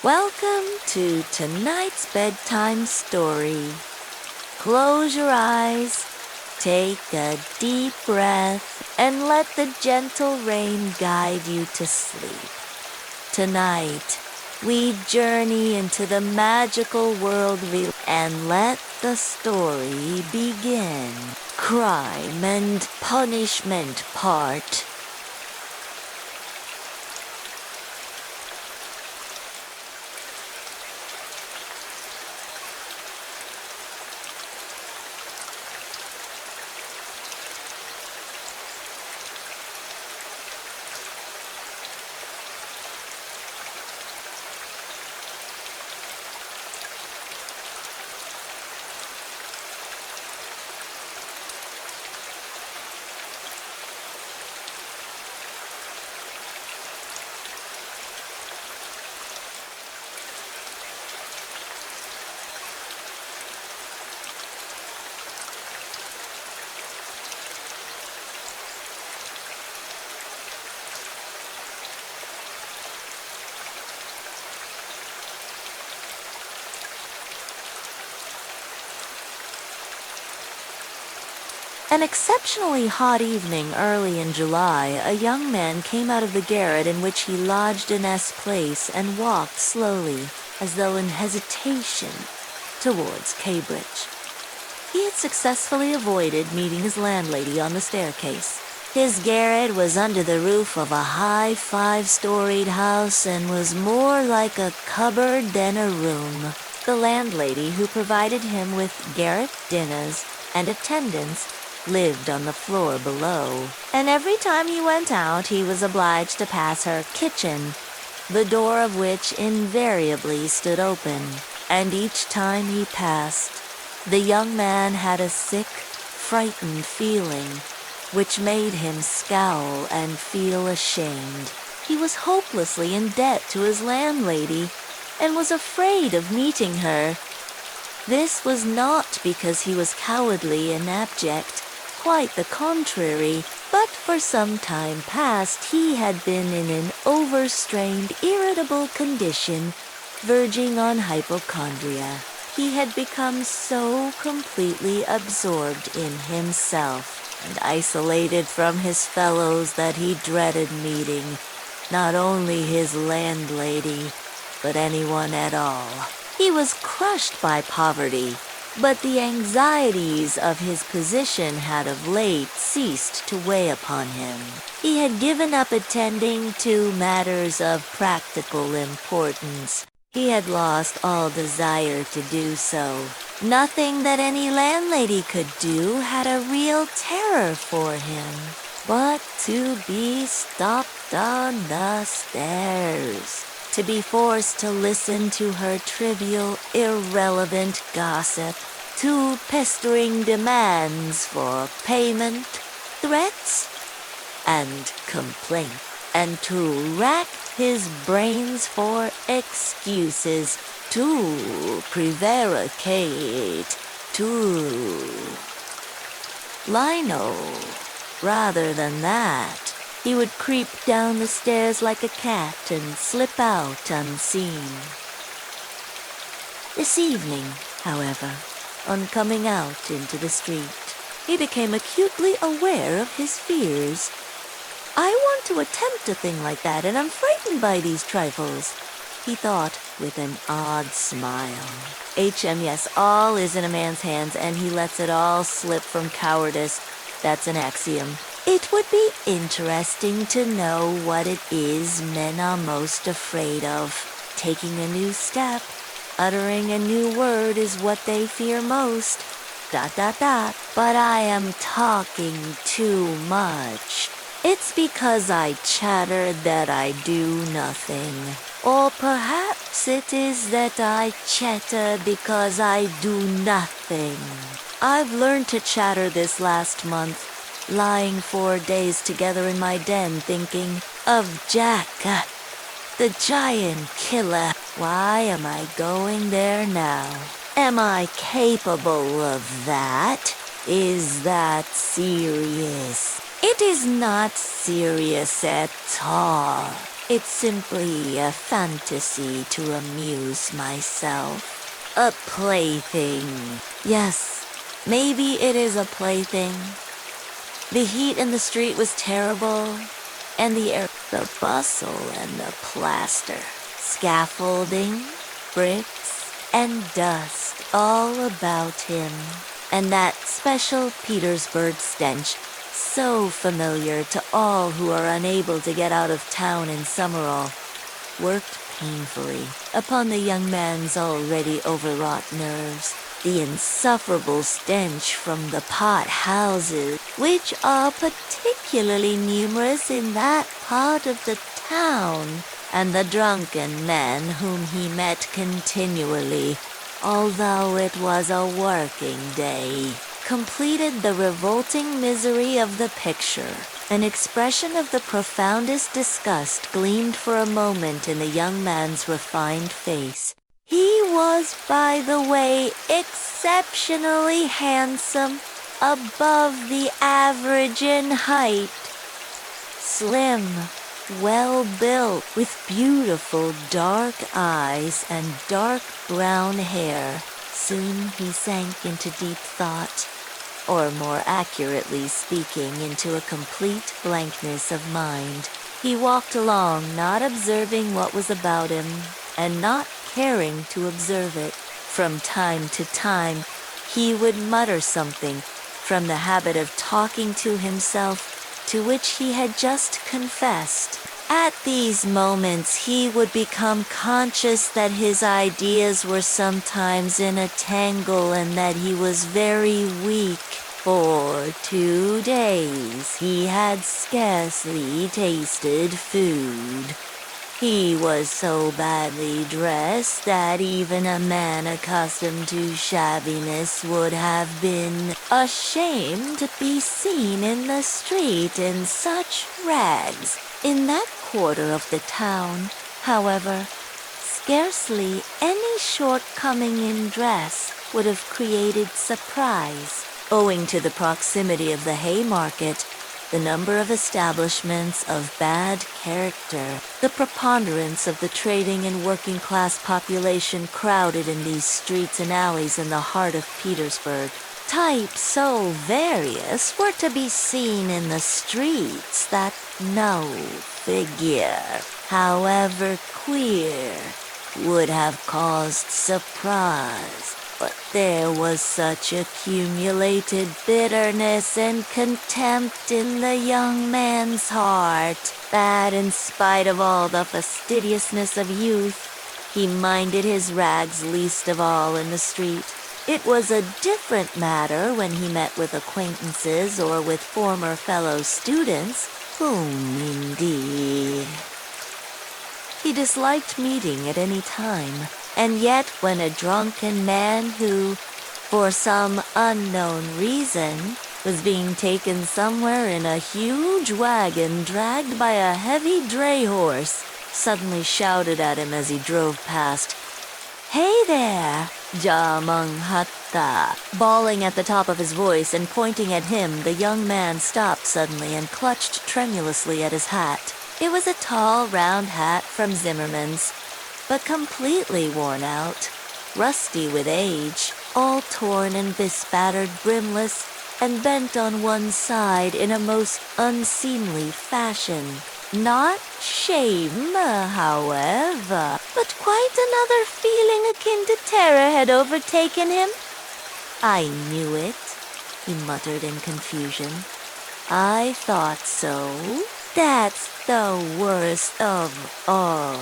Welcome to tonight's bedtime story. Close your eyes, take a deep breath, and let the gentle rain guide you to sleep. Tonight, we journey into the magical world and let the story begin. Crime and Punishment Part. An exceptionally hot evening early in July, a young man came out of the garret in which he lodged in S Place and walked slowly, as though in hesitation, towards Cambridge. He had successfully avoided meeting his landlady on the staircase. His garret was under the roof of a high 5-storied house and was more like a cupboard than a room. The landlady, who provided him with garret dinners and attendance, lived on the floor below, and every time he went out he was obliged to pass her kitchen, the door of which invariably stood open, and each time he passed, the young man had a sick, frightened feeling, which made him scowl and feel ashamed. He was hopelessly in debt to his landlady, and was afraid of meeting her. This was not because he was cowardly and abject, quite the contrary, but for some time past he had been in an overstrained, irritable condition, verging on hypochondria. He had become so completely absorbed in himself and isolated from his fellows that he dreaded meeting not only his landlady, but anyone at all. He was crushed by poverty, but the anxieties of his position had of late ceased to weigh upon him. He had given up attending to matters of practical importance. He had lost all desire to do so. Nothing that any landlady could do had a real terror for him, but to be stopped on the stairs, to be forced to listen to her trivial, irrelevant gossip, to pestering demands for payment, threats, and complaint, and to rack his brains for excuses, to prevaricate, to lie low. Rather than that, he would creep down the stairs like a cat and slip out unseen. This evening, however, on coming out into the street, he became acutely aware of his fears. I want to attempt a thing like that, and I'm frightened by these trifles, he thought with an odd smile. Yes, all is in a man's hands, and he lets it all slip from cowardice. That's an axiom. It would be interesting to know what it is men are most afraid of. Taking a new step, uttering a new word is what they fear most. ... But I am talking too much. It's because I chatter that I do nothing. Or perhaps it is that I chatter because I do nothing. I've learned to chatter this last month, lying 4 days together in my den thinking of Jack, the giant killer. Why am I going there now? Am I capable of that? Is that serious? It is not serious at all. It's simply a fantasy to amuse myself. A plaything. Yes, maybe it is a plaything. The heat in the street was terrible, and the air, the bustle and the plaster, scaffolding, bricks, and dust all about him. And that special Petersburg stench, so familiar to all who are unable to get out of town in Summerall, worked painfully upon the young man's already overwrought nerves. The insufferable stench from the pot houses, which are particularly numerous in that part of the town, and the drunken men whom he met continually, although it was a working day, completed the revolting misery of the picture. An expression of the profoundest disgust gleamed for a moment in the young man's refined face. He was, by the way, exceptionally handsome, above the average in height. Slim, well-built, with beautiful dark eyes and dark brown hair. Soon he sank into deep thought, or more accurately speaking, into a complete blankness of mind. He walked along, not observing what was about him, and not caring to observe it. From time to time, he would mutter something, from the habit of talking to himself, to which he had just confessed. At these moments, he would become conscious that his ideas were sometimes in a tangle and that he was very weak. For 2 days, he had scarcely tasted food. He was so badly dressed that even a man accustomed to shabbiness would have been ashamed to be seen in the street in such rags. In that quarter of the town, however, scarcely any shortcoming in dress would have created surprise. Owing to the proximity of the Haymarket, the number of establishments of bad character, the preponderance of the trading and working-class population crowded in these streets and alleys in the heart of Petersburg. Types so various were to be seen in the streets that no figure, however queer, would have caused surprise. But there was such accumulated bitterness and contempt in the young man's heart that, in spite of all the fastidiousness of youth, he minded his rags least of all in the street. It was a different matter when he met with acquaintances or with former fellow students, whom, indeed, he disliked meeting at any time. And yet when a drunken man who, for some unknown reason, was being taken somewhere in a huge wagon dragged by a heavy dray horse, suddenly shouted at him as he drove past, "Hey there, Jamang Hatta!" Bawling at the top of his voice and pointing at him, the young man stopped suddenly and clutched tremulously at his hat. It was a tall, round hat from Zimmerman's, but completely worn out, rusty with age, all torn and bespattered, brimless, and bent on one side in a most unseemly fashion. Not shame, however, but quite another feeling akin to terror had overtaken him. "I knew it," he muttered in confusion. "I thought so. That's the worst of all.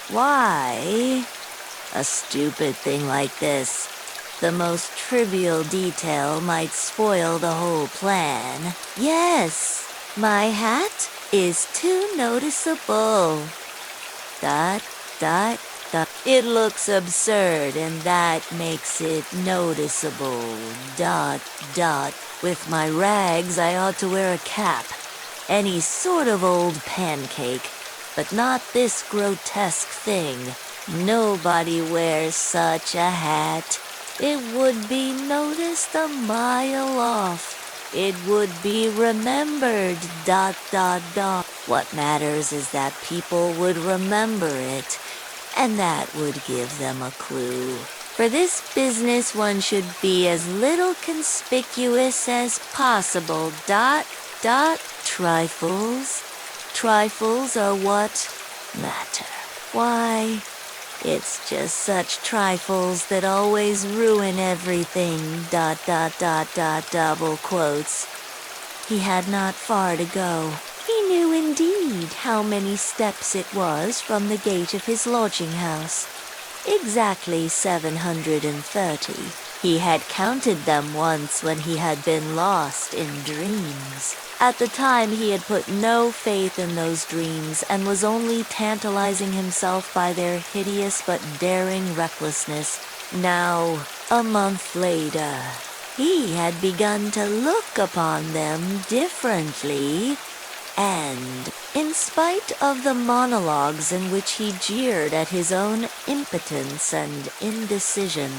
Why? A stupid thing like this, the most trivial detail might spoil the whole plan. Yes, my hat is too noticeable. Dot, dot, dot. It looks absurd and that makes it noticeable. Dot, dot. With my rags, I ought to wear a cap. Any sort of old pancake. But not this grotesque thing. Nobody wears such a hat. It would be noticed a mile off. It would be remembered, ... What matters is that people would remember it, and that would give them a clue. For this business, one should be as little conspicuous as possible, ... Trifles. Trifles are what matter. Why, it's just such trifles that always ruin everything, ... Double quotes. He had not far to go. He knew indeed how many steps it was from the gate of his lodging house. Exactly 730. He had counted them once when he had been lost in dreams. At the time, he had put no faith in those dreams and was only tantalizing himself by their hideous but daring recklessness. Now, a month later, he had begun to look upon them differently, and, in spite of the monologues in which he jeered at his own impotence and indecision,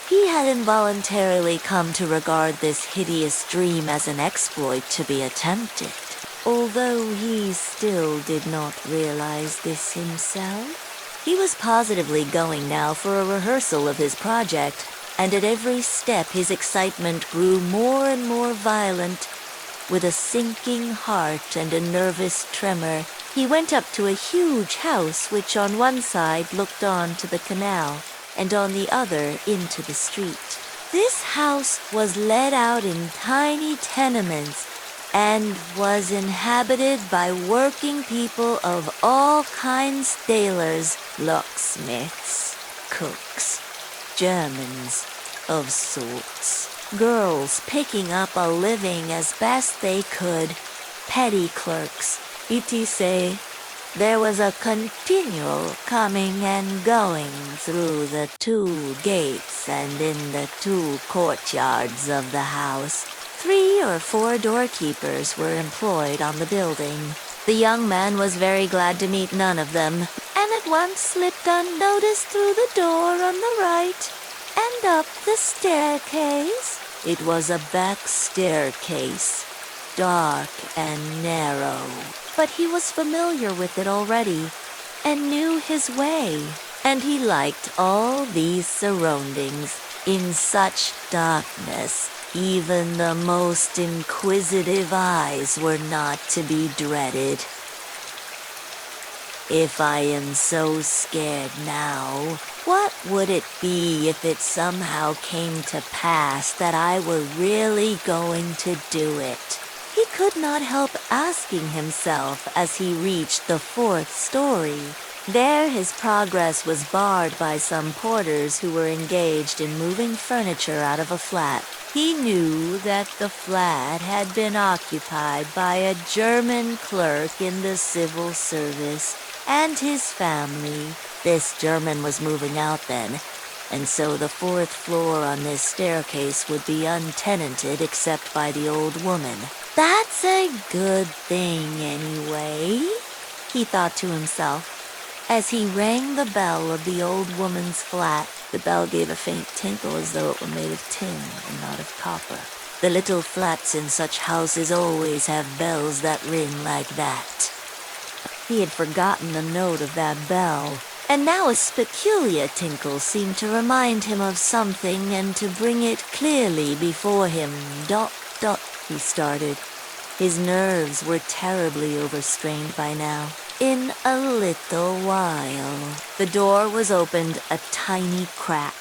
he had involuntarily come to regard this hideous dream as an exploit to be attempted, although he still did not realize this himself. He was positively going now for a rehearsal of his project, and at every step his excitement grew more and more violent. With a sinking heart and a nervous tremor, he went up to a huge house which on one side looked on to the canal, and on the other into the street. This house was let out in tiny tenements, and was inhabited by working people of all kinds: tailors, locksmiths, cooks, Germans of sorts, girls picking up a living as best they could, petty clerks, etc. There was a continual coming and going through the 2 gates and in the 2 courtyards of the house. 3 or 4 doorkeepers were employed on the building. The young man was very glad to meet none of them, and at once slipped unnoticed through the door on the right, and up the staircase. It was a back staircase, dark and narrow, but he was familiar with it already, and knew his way, and he liked all these surroundings. In such darkness, even the most inquisitive eyes were not to be dreaded. If I am so scared now, what would it be if it somehow came to pass that I were really going to do it? He could not help asking himself as he reached the 4th story. There his progress was barred by some porters who were engaged in moving furniture out of a flat. He knew that the flat had been occupied by a German clerk in the civil service and his family. This German was moving out then, and so the 4th floor on this staircase would be untenanted except by the old woman. That's a good thing anyway, he thought to himself, as he rang the bell of the old woman's flat. The bell gave a faint tinkle as though it were made of tin and not of copper. The little flats in such houses always have bells that ring like that. He had forgotten the note of that bell, and now a peculiar tinkle seemed to remind him of something and to bring it clearly before him. ... He started. His nerves were terribly overstrained by now. In a little while, the door was opened a tiny crack.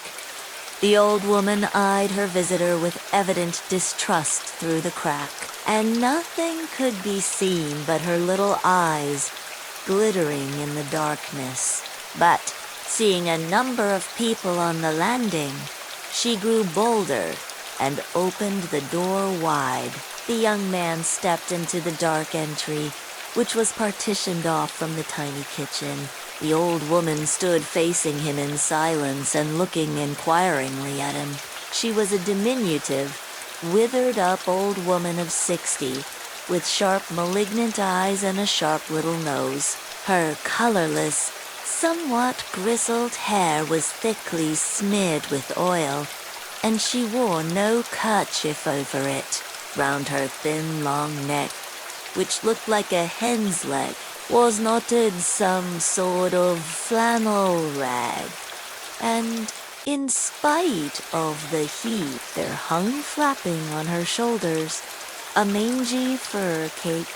The old woman eyed her visitor with evident distrust through the crack, and nothing could be seen but her little eyes glittering in the darkness. But, seeing a number of people on the landing, she grew bolder and opened the door wide. The young man stepped into the dark entry, which was partitioned off from the tiny kitchen. The old woman stood facing him in silence and looking inquiringly at him. She was a diminutive, withered-up old woman of 60, with sharp, malignant eyes and a sharp little nose. Her colorless, somewhat grizzled hair was thickly smeared with oil, and she wore no kerchief over it. round her thin, long neck, which looked like a hen's leg, was knotted some sort of flannel rag, and in spite of the heat, there hung flapping on her shoulders a mangy fur cape,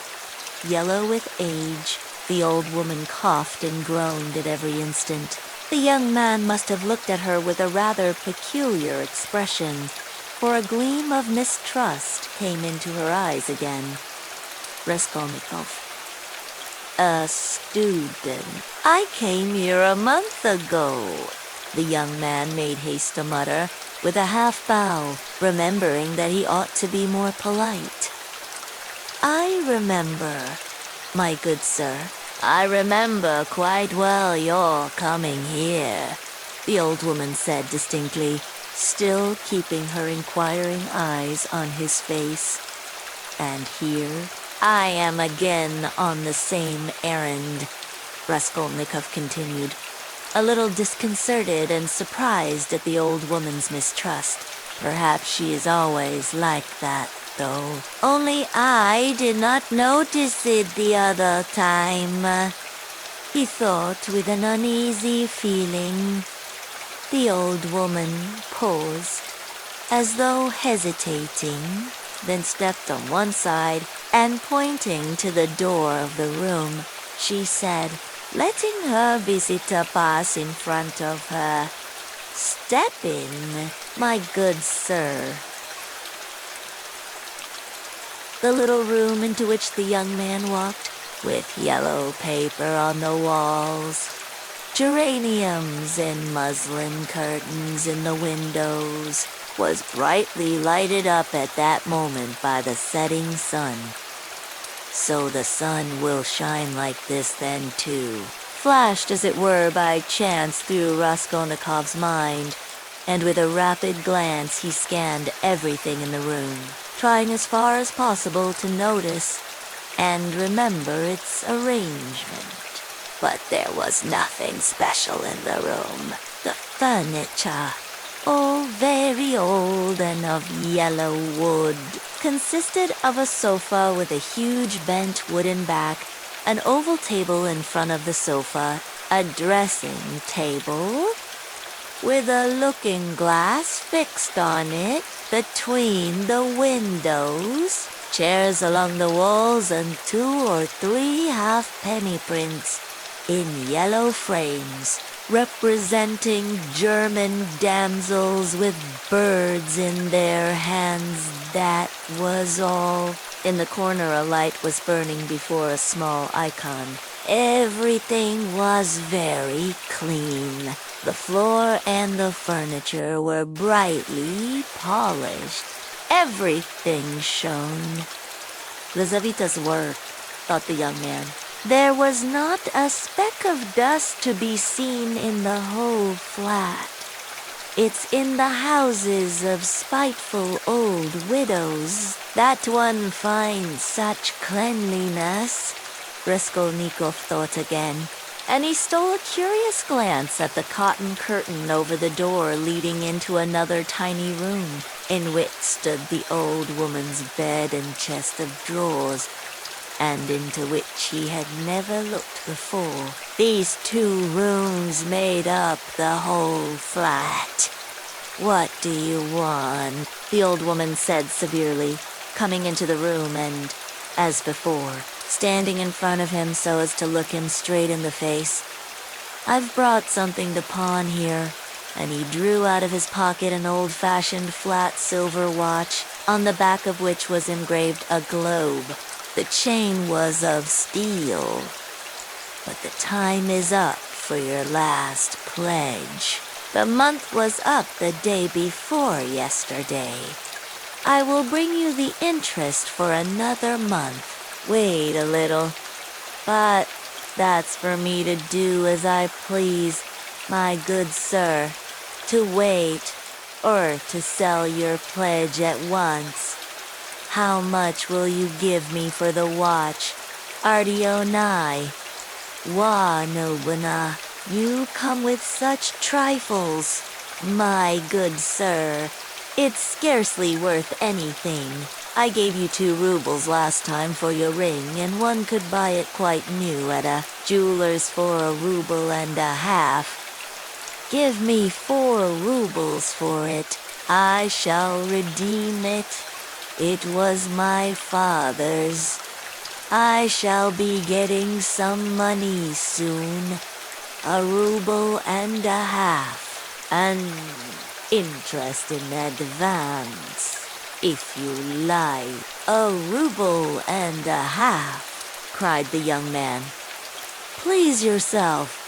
yellow with age. The old woman coughed and groaned at every instant. The young man must have looked at her with a rather peculiar expression, for a gleam of mistrust came into her eyes again. Raskolnikov. A student. I came here a month ago, the young man made haste to mutter, with a half-bow, remembering that he ought to be more polite. I remember, my good sir. I remember quite well your coming here, the old woman said distinctly, still keeping her inquiring eyes on his face. And here I am again on the same errand, Raskolnikov continued, a little disconcerted and surprised at the old woman's mistrust. Perhaps she is always like that, though. Only I did not notice it the other time, he thought with an uneasy feeling. The old woman paused, as though hesitating, then stepped on one side, and pointing to the door of the room, she said, letting her visitor pass in front of her, "Step in, my good sir." The little room into which the young man walked, with yellow paper on the walls, geraniums and muslin curtains in the windows, was brightly lighted up at that moment by the setting sun. So the sun will shine like this then too, flashed as it were by chance through Raskolnikov's mind, and with a rapid glance he scanned everything in the room, trying as far as possible to notice and remember its arrangement. But there was nothing special in the room. The furniture, all very old and of yellow wood, consisted of a sofa with a huge bent wooden back, an oval table in front of the sofa, a dressing table with a looking glass fixed on it between the windows, chairs along the walls, and 2 or 3 halfpenny prints in yellow frames, representing German damsels with birds in their hands. That was all. In the corner a light was burning before a small icon. Everything was very clean. The floor and the furniture were brightly polished. Everything shone. Lizaveta's work, thought the young man. There was not a speck of dust to be seen in the whole flat. It's in the houses of spiteful old widows that one finds such cleanliness, Raskolnikov thought again, and he stole a curious glance at the cotton curtain over the door leading into another tiny room, in which stood the old woman's bed and chest of drawers, and into which he had never looked before. These 2 rooms made up the whole flat. "What do you want?" the old woman said severely, coming into the room and, as before, standing in front of him so as to look him straight in the face. "I've brought something to pawn here," and he drew out of his pocket an old-fashioned flat silver watch, on the back of which was engraved a globe. The chain was of steel. "But the time is up for your last pledge. The month was up the day before yesterday. I will bring you the interest for another month. Wait a little. But that's for me to do as I please, my good sir, to wait or to sell your pledge at once. How much will you give me for the watch? Ardionai. Wah, Nobuna, you come with such trifles, my good sir. It's scarcely worth anything. I gave you 2 rubles last time for your ring, and one could buy it quite new at a jeweler's for 1.50 rubles. Give me 4 rubles for it. I shall redeem it. It was my father's. I shall be getting some money soon. 1.50 rubles. And interest in advance, if you like. 1.50 rubles, cried the young man. Please yourself.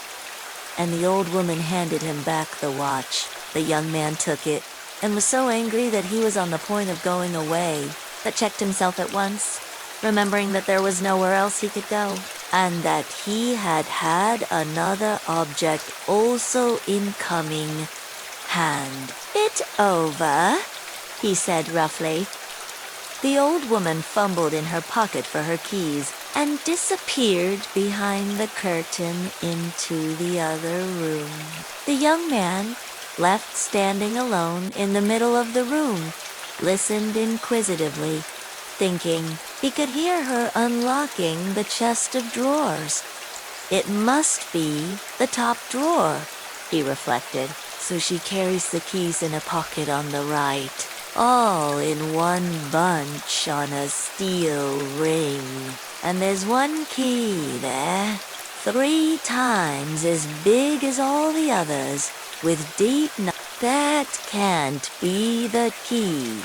And the old woman handed him back the watch. The young man took it, and was so angry that he was on the point of going away, but checked himself at once, remembering that there was nowhere else he could go, and that he had another object also incoming. Hand it over, he said roughly. The old woman fumbled in her pocket for her keys and disappeared behind the curtain into the other room. The young man, left standing alone in the middle of the room, listened inquisitively, thinking he could hear her unlocking the chest of drawers. It must be the top drawer, he reflected. So she carries the keys in a pocket on the right, all in one bunch on a steel ring. And there's one key there, 3 times as big as all the others, with deep That can't be the key.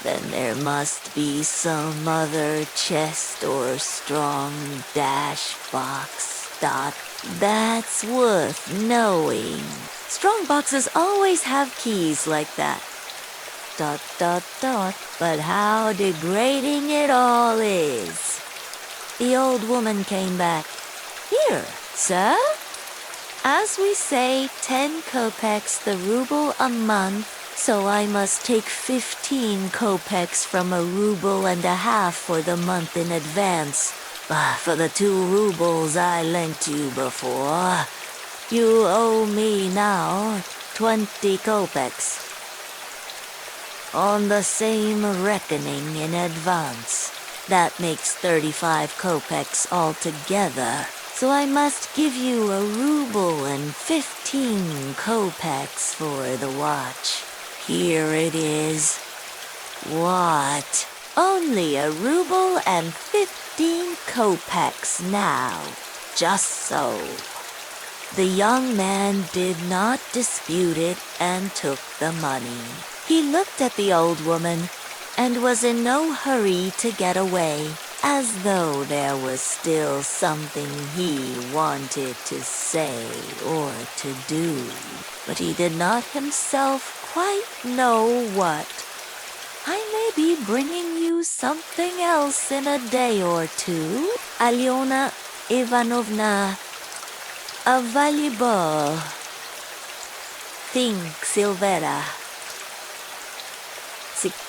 Then there must be some other chest or strong dash box. That's worth knowing. Strong boxes always have keys like that. But how degrading it all is. The old woman came back. Here, sir. As we say, 10 kopecks the ruble a month, so I must take 15 kopecks from 1.50 rubles for the month in advance. For the 2 rubles I lent you before, you owe me now 20 kopecks. On the same reckoning in advance. That makes 35 kopecks altogether. So I must give you 1.15 kopecks for the watch. Here it is. What? Only 1.15 kopecks now. Just so. The young man did not dispute it and took the money. He looked at the old woman and was in no hurry to get away, as though there was still something he wanted to say or to do. But he did not himself quite know what. I may be bringing you something else in a day or two, Alyona Ivanovna. A valuable thing, Silvera.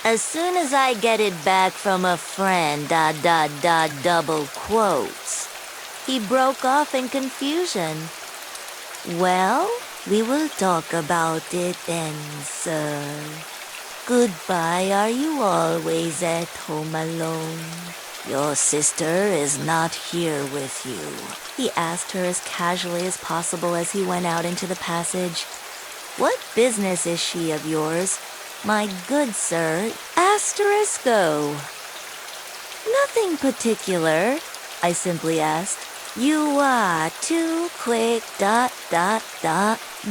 As soon as I get it back from a friend, double quotes. He broke off in confusion. Well, we will talk about it then, sir. Goodbye. Are you always at home alone? Your sister is not here with you, he asked her as casually as possible as he went out into the passage. What business is she of yours? My good sir, ***. Nothing particular, I simply asked. You are too quick, ...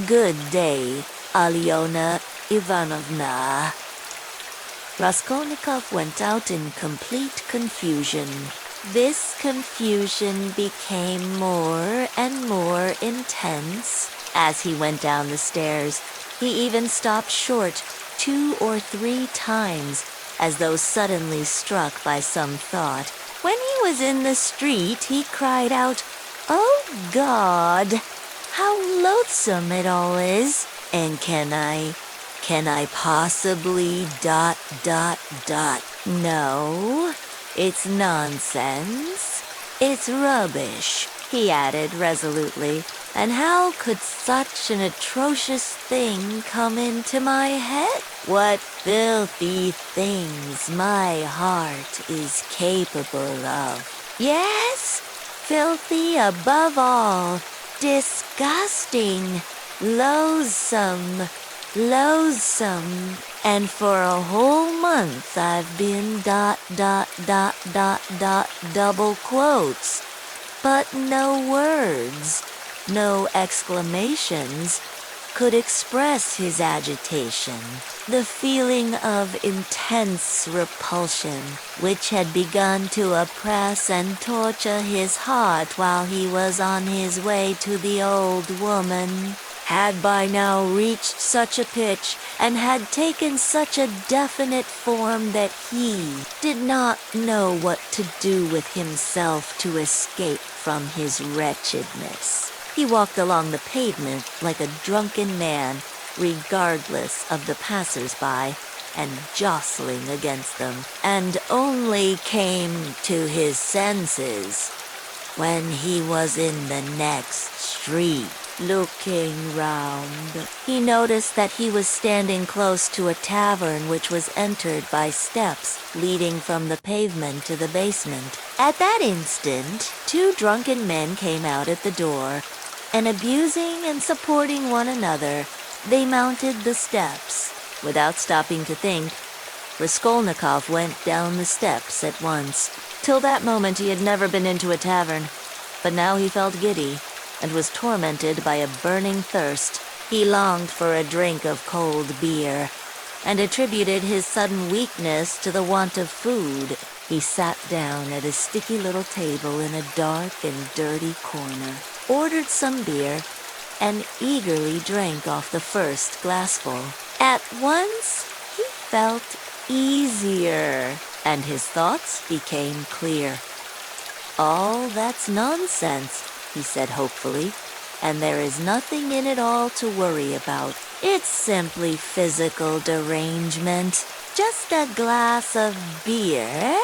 Good day, Alyona Ivanovna. Raskolnikov went out in complete confusion. This confusion became more and more intense as he went down the stairs. He even stopped short 2 or 3 times, as though suddenly struck by some thought. When he was in the street, he cried out, "Oh God, how loathsome it all is! And can I possibly ... No, it's nonsense. It's rubbish," he added resolutely. "And how could such an atrocious thing come into my head? What filthy things my heart is capable of. Yes, filthy above all, disgusting, loathsome, and for a whole month I've been ... double quotes. But no words, no exclamations could express his agitation. The feeling of intense repulsion, which had begun to oppress and torture his heart while he was on his way to the old woman, had by now reached such a pitch and had taken such a definite form that he did not know what to do with himself to escape from his wretchedness. He walked along the pavement like a drunken man, regardless of the passers-by, and jostling against them, and only came to his senses when he was in the next street. Looking round, he noticed that he was standing close to a tavern which was entered by steps leading from the pavement to the basement. At that instant, 2 drunken men came out at the door, and abusing and supporting one another, they mounted the steps. Without stopping to think, Raskolnikov went down the steps at once. Till that moment he had never been into a tavern, but now he felt giddy and was tormented by a burning thirst. He longed for a drink of cold beer, and attributed his sudden weakness to the want of food. He sat down at a sticky little table in a dark and dirty corner, ordered some beer, and eagerly drank off the first glassful. At once, he felt easier, and his thoughts became clear. "All that's nonsense," he said hopefully, "and there is nothing in it all to worry about. It's simply physical derangement. Just a glass of beer,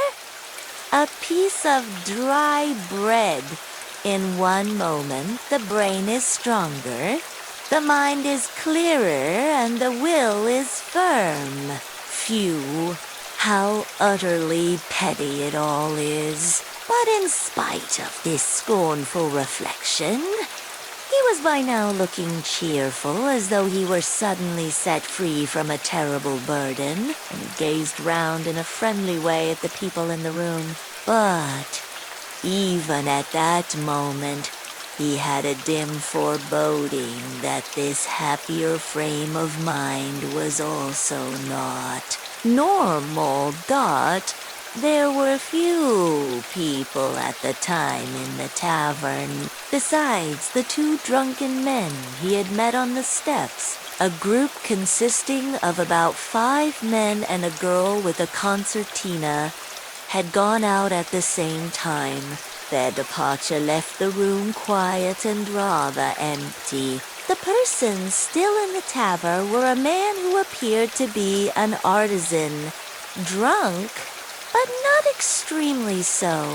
a piece of dry bread. In one moment, the brain is stronger, the mind is clearer, and the will is firm. Phew, how utterly petty it all is." But in spite of this scornful reflection, he was by now looking cheerful, as though he were suddenly set free from a terrible burden, and he gazed round in a friendly way at the people in the room. But even at that moment, he had a dim foreboding that this happier frame of mind was also not normal. There were few people at the time in the tavern, besides the 2 drunken men he had met on the steps. A group consisting of about 5 men and a girl with a concertina had gone out at the same time. Their departure left the room quiet and rather empty. The persons still in the tavern were a man who appeared to be an artisan, drunk, but not extremely so,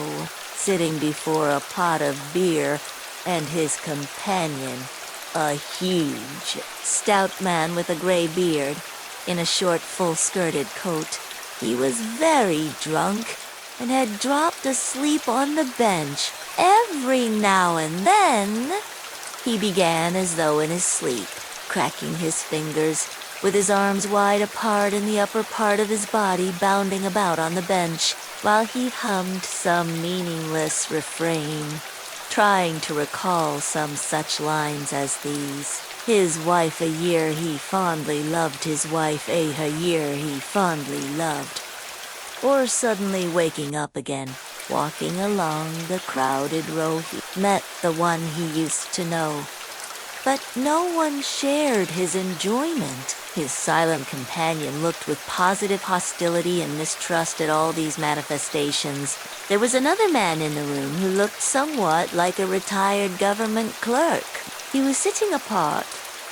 sitting before a pot of beer, and his companion, a huge, stout man with a gray beard, in a short, full-skirted coat. He was very drunk, and had dropped asleep on the bench. Every now and then, he began as though in his sleep, cracking his fingers with his arms wide apart and the upper part of his body bounding about on the bench, while he hummed some meaningless refrain, trying to recall some such lines as these. His wife a year he fondly loved, his wife a year he fondly loved. Or suddenly waking up again, walking along the crowded row, he met the one he used to know. But no one shared his enjoyment. His silent companion looked with positive hostility and mistrust at all these manifestations. There was another man in the room who looked somewhat like a retired government clerk. He was sitting apart,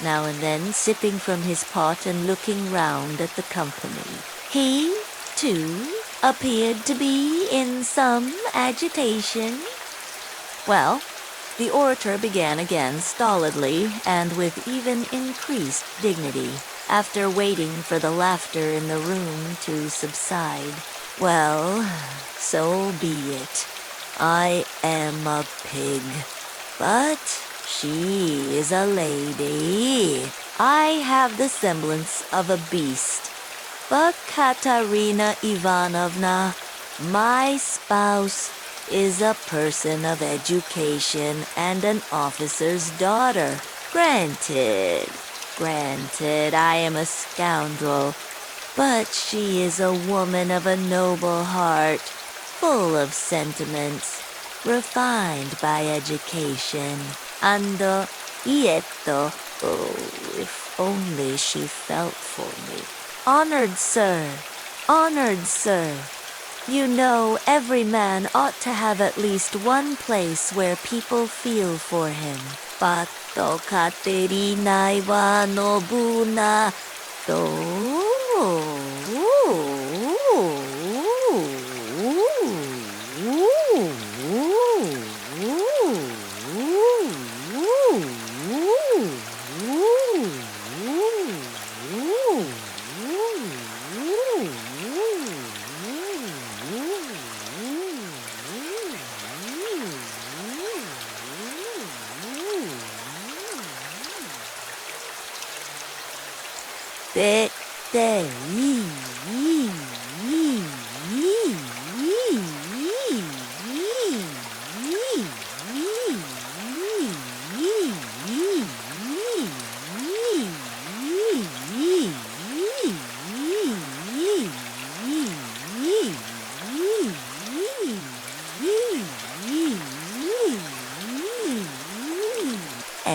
now and then sipping from his pot and looking round at the company. He, too, appeared to be in some agitation. Well, the orator began again stolidly and with even increased dignity, after waiting for the laughter in the room to subside. Well, so be it. I am a pig, but she is a lady. I have the semblance of a beast, but Katerina Ivanovna, my spouse, is a person of education and an officer's daughter. Granted, I am a scoundrel, but she is a woman of a noble heart, full of sentiments, refined by education, and lieto. Oh, if only she felt for me. Honored sir, you know every man ought to have at least one place where people feel for him. Pato Katerina Ivanovna,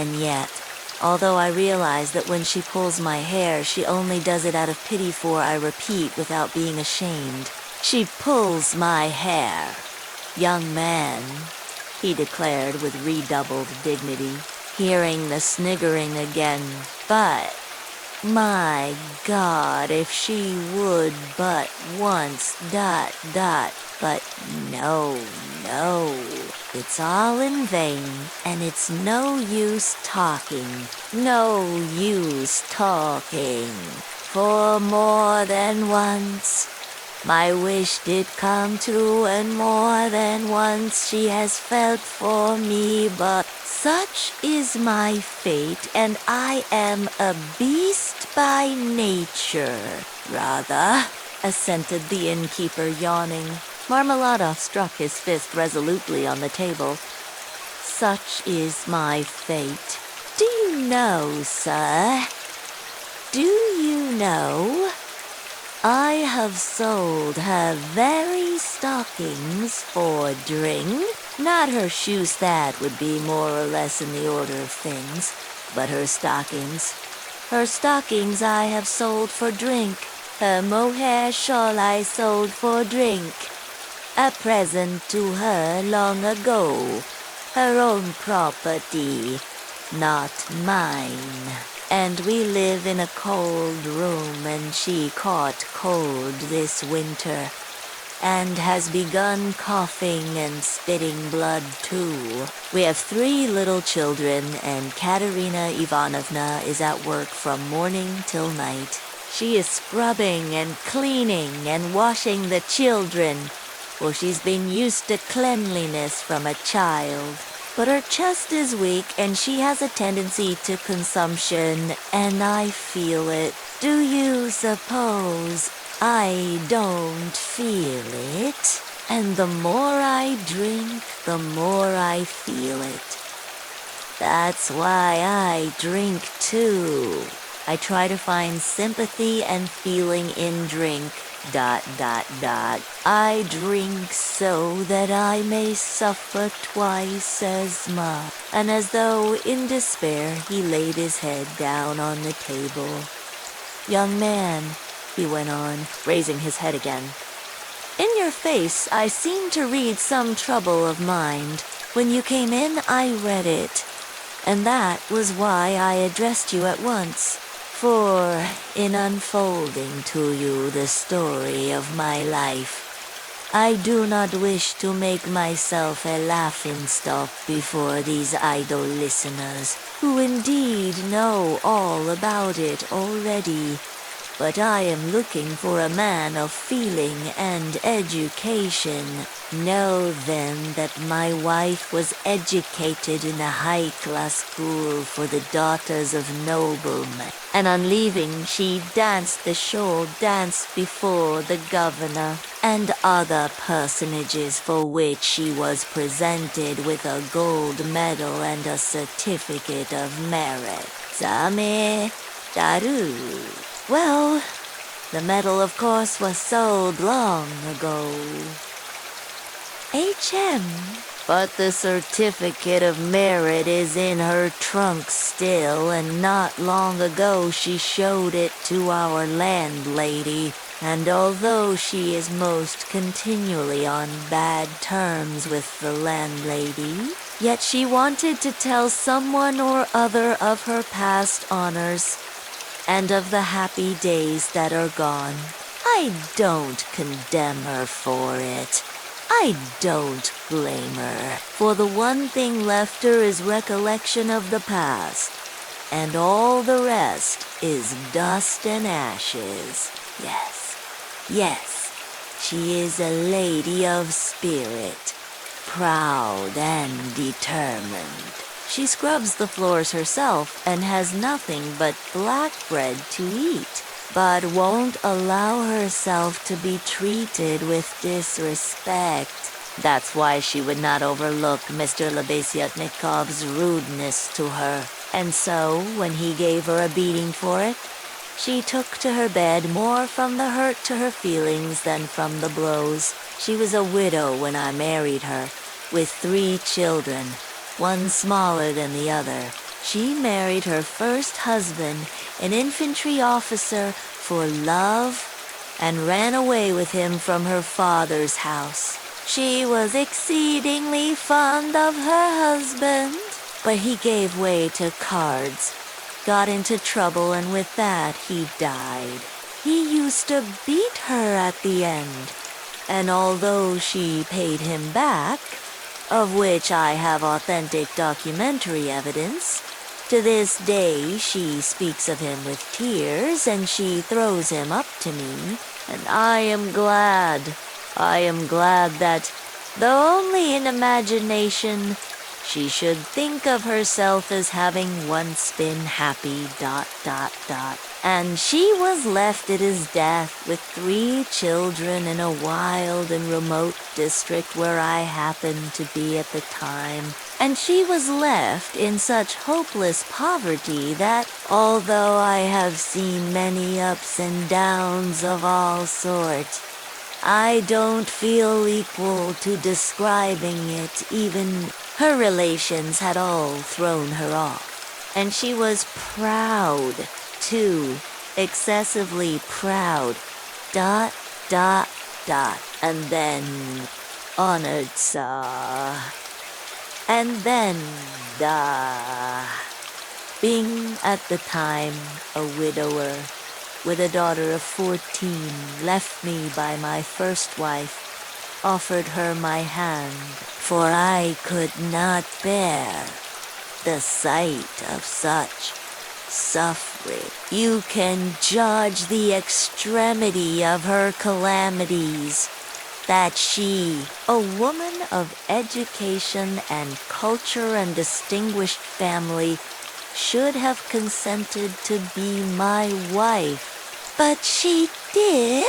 And yet, although I realize that when she pulls my hair, she only does it out of pity for, I repeat without being ashamed, she pulls my hair. Young man, he declared with redoubled dignity, hearing the sniggering again, but, my God, if she would but once, but no, it's all in vain, and it's no use talking, for more than once, my wish did come true, and more than once she has felt for me, but such is my fate, and I am a beast by nature. Rather, assented the innkeeper, yawning. Marmeladov struck his fist resolutely on the table. Such is my fate. Do you know, sir? Do you know? I have sold her very stockings for drink. Not her shoes, that would be more or less in the order of things, but her stockings. Her stockings I have sold for drink. Her mohair shawl I sold for drink. A present to her long ago. Her own property, not mine. And we live in a cold room, and she caught cold this winter, and has begun coughing and spitting blood too. We have 3 little children, and Katerina Ivanovna is at work from morning till night. She is scrubbing and cleaning and washing the children, for she's been used to cleanliness from a child. but her chest is weak and she has a tendency to consumption, and I feel it. Do you suppose I don't feel it? And the more I drink, the more I feel it. That's why I drink too. I try to find sympathy and feeling in drink. ... I drink so that I may suffer twice as much. And as though in despair, he laid his head down on the table. Young man, he went on, raising his head again. In your face, I seem to read some trouble of mind. When you came in, I read it. And that was why I addressed you at once. For, in unfolding to you the story of my life, I do not wish to make myself a laughingstock before these idle listeners, who indeed know all about it already. But I am looking for a man of feeling and education. Know then that my wife was educated in a high-class school for the daughters of noblemen, and on leaving she danced the show dance before the governor and other personages, for which she was presented with a gold medal and a certificate of merit. Same daru. Well, the medal, of course, was sold long ago. H.M. But the certificate of merit is in her trunk still, and not long ago she showed it to our landlady. And although she is most continually on bad terms with the landlady, yet she wanted to tell someone or other of her past honors, and of the happy days that are gone. I don't condemn her for it. I don't blame her, for the one thing left her is recollection of the past, and all the rest is dust and ashes. Yes, she is a lady of spirit, proud and determined. She scrubs the floors herself and has nothing but black bread to eat, but won't allow herself to be treated with disrespect. That's why she would not overlook Mr. Lebeziatnikov's rudeness to her. And so, when he gave her a beating for it, she took to her bed more from the hurt to her feelings than from the blows. She was a widow when I married her, with 3 children. One smaller than the other. She married her first husband, an infantry officer, for love, and ran away with him from her father's house. She was exceedingly fond of her husband, but he gave way to cards, got into trouble, and with that he died. He used to beat her at the end, and although she paid him back, of which I have authentic documentary evidence, to this day she speaks of him with tears, and she throws him up to me, and I am glad that, though only in imagination, she should think of herself as having once been happy, ... And she was left at his death with 3 children in a wild and remote district where I happened to be at the time. And she was left in such hopeless poverty that, although I have seen many ups and downs of all sorts, I don't feel equal to describing it. Even her relations had all thrown her off. And she was proud, too, excessively proud, ... And then, honored, sir. And then, being at the time a widower, with a daughter of 14, left me by my first wife, offered her my hand, for I could not bear the sight of such suffering. You can judge the extremity of her calamities. that she, a woman of education and culture and distinguished family, should have consented to be my wife. But she did.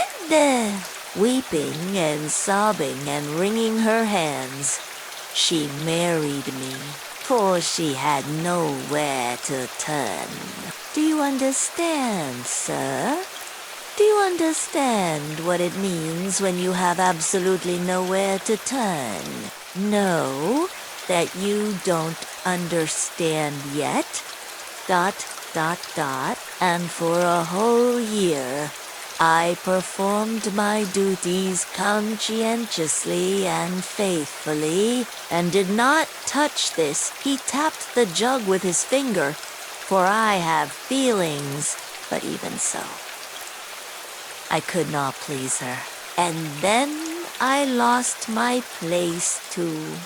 Weeping and sobbing and wringing her hands, she married me, for she had nowhere to turn. Do you understand, sir? Do you understand what it means when you have absolutely nowhere to turn? No, that you don't understand yet? ... And for a whole year, I performed my duties conscientiously and faithfully, and did not touch this. He tapped the jug with his finger, for I have feelings, but even so, I could not please her. And then I lost my place too,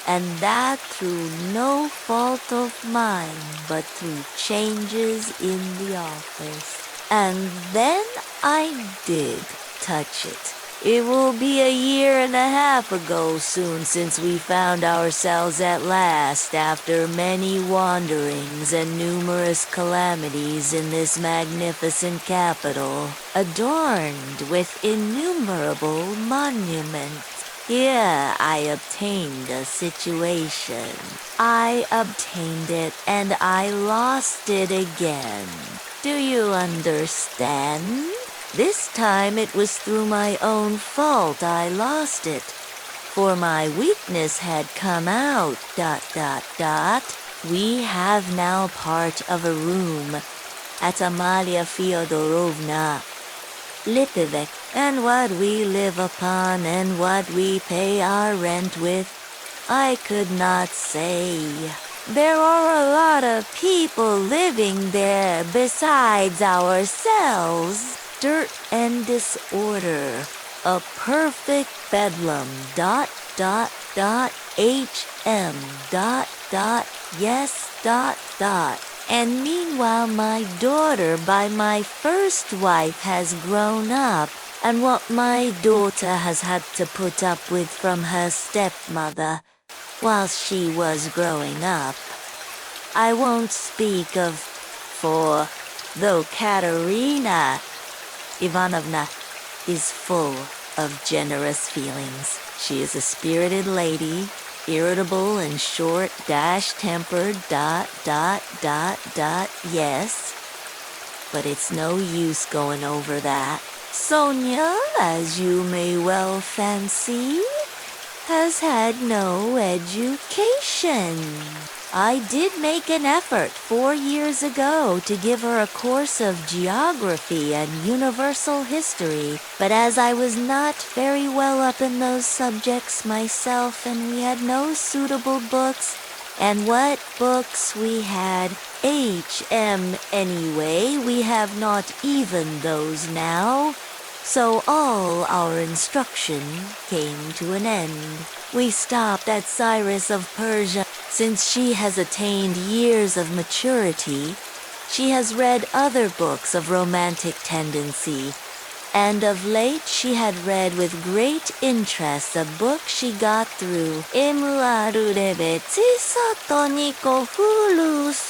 and that through no fault of mine, but through changes in the office. And then I did touch it. It will be a year and a half ago soon since we found ourselves at last after many wanderings and numerous calamities in this magnificent capital, adorned with innumerable monuments. Here I obtained a situation. I obtained it and I lost it again. Do you understand? This time it was through my own fault I lost it, for my weakness had come out, ... We have now part of a room at Amalia Fyodorovna Lipovek, and what we live upon and what we pay our rent with, I could not say. There are a lot of people living there besides ourselves. Dirt and disorder, a perfect bedlam, ... HM ... yes ... And meanwhile my daughter by my first wife has grown up, and what my daughter has had to put up with from her stepmother while she was growing up, I won't speak of, for though Katerina Ivanovna is full of generous feelings, she is a spirited lady, irritable and short, tempered ... yes, but it's no use going over that. Sonia, as you may well fancy, has had no education. I did make an effort 4 years ago to give her a course of geography and universal history, but as I was not very well up in those subjects myself and we had no suitable books, and what books we had, HM anyway, we have not even those now, so all our instruction came to an end. We stopped at Cyrus of Persia. Since she has attained years of maturity, she has read other books of romantic tendency, and of late she had read with great interest a book she got through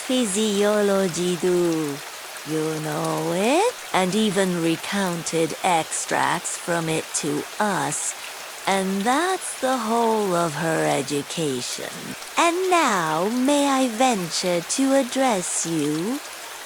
Physiology do. You know it? And even recounted extracts from it to us. And that's the whole of her education. And now may I venture to address you,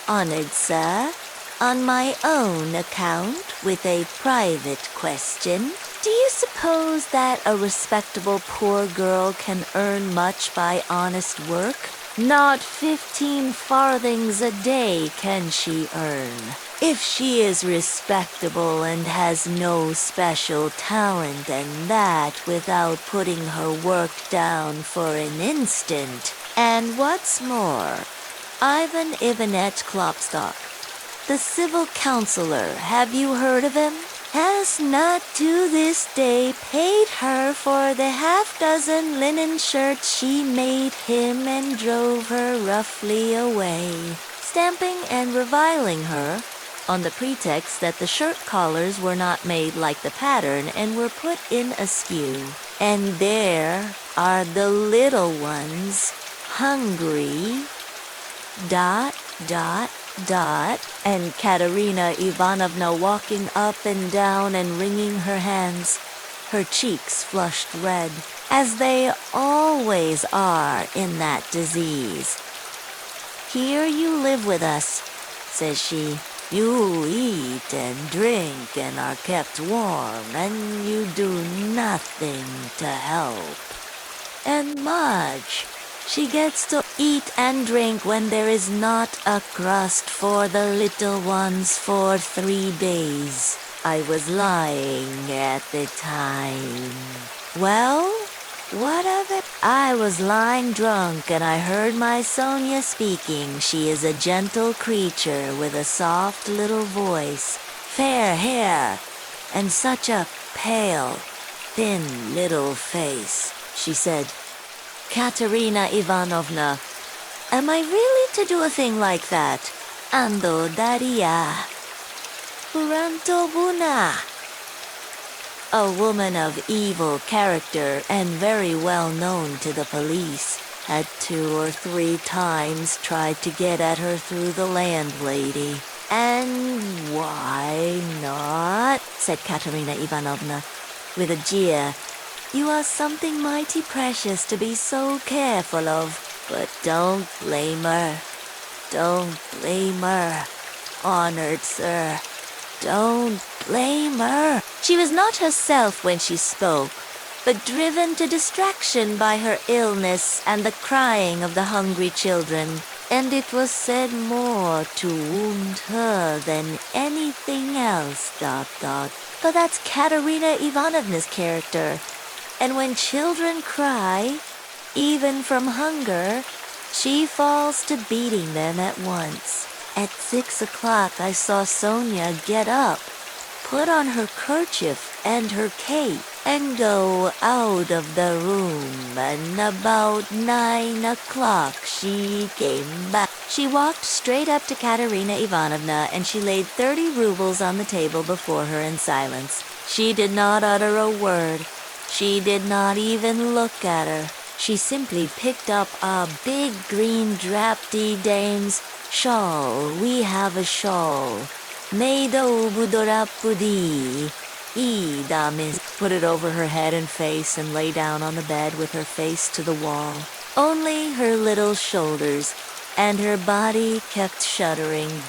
honored sir, on my own account with a private question. Do you suppose that a respectable poor girl can earn much by honest work? Not 15 farthings a day can she earn. If she is respectable and has no special talent, and that without putting her work down for an instant. And what's more, Ivan Ivanich Klopstock, the civil counselor, have you heard of him? Has not to this day paid her for the half-dozen linen shirts she made him and drove her roughly away, stamping and reviling her on the pretext that the shirt collars were not made like the pattern and were put in askew. And there are the little ones, hungry, ... and Katerina Ivanovna walking up and down and wringing her hands, her cheeks flushed red, as they always are in that disease. "Here you live with us," says she. "You eat and drink and are kept warm, and you do nothing to help. And Marge, she gets to eat and drink when there is not a crust for the little ones for 3 days. I was lying at the time." "Well, what of it?" "I was lying drunk and I heard my Sonia speaking. She is a gentle creature with a soft little voice, fair hair, and such a pale, thin little face. She said, 'Katerina Ivanovna, am I really to do a thing like that? Ando daria. Urantobuna.' A woman of evil character and very well known to the police had 2 or 3 times tried to get at her through the landlady. And why not?" said Katerina Ivanovna, with a jeer. "You are something mighty precious to be so careful of. But don't blame her. Don't blame her, honored sir. Don't blame her." She was not herself when she spoke, but driven to distraction by her illness and the crying of the hungry children, and it was said more to wound her than anything else, ... But that's Katerina Ivanovna's character, and when children cry, even from hunger, she falls to beating them at once. At 6 o'clock I saw Sonia get up, put on her kerchief and her cape, and go out of the room, and about 9 o'clock she came back. She walked straight up to Katerina Ivanovna, and she laid 30 rubles on the table before her in silence. She did not utter a word. She did not even look at her. She simply picked up a big green drapty dame's shawl. "We have a shawl. Meido budorapudi. Damis," put it over her head and face and lay down on the bed with her face to the wall. Only her little shoulders and her body kept shuddering, ...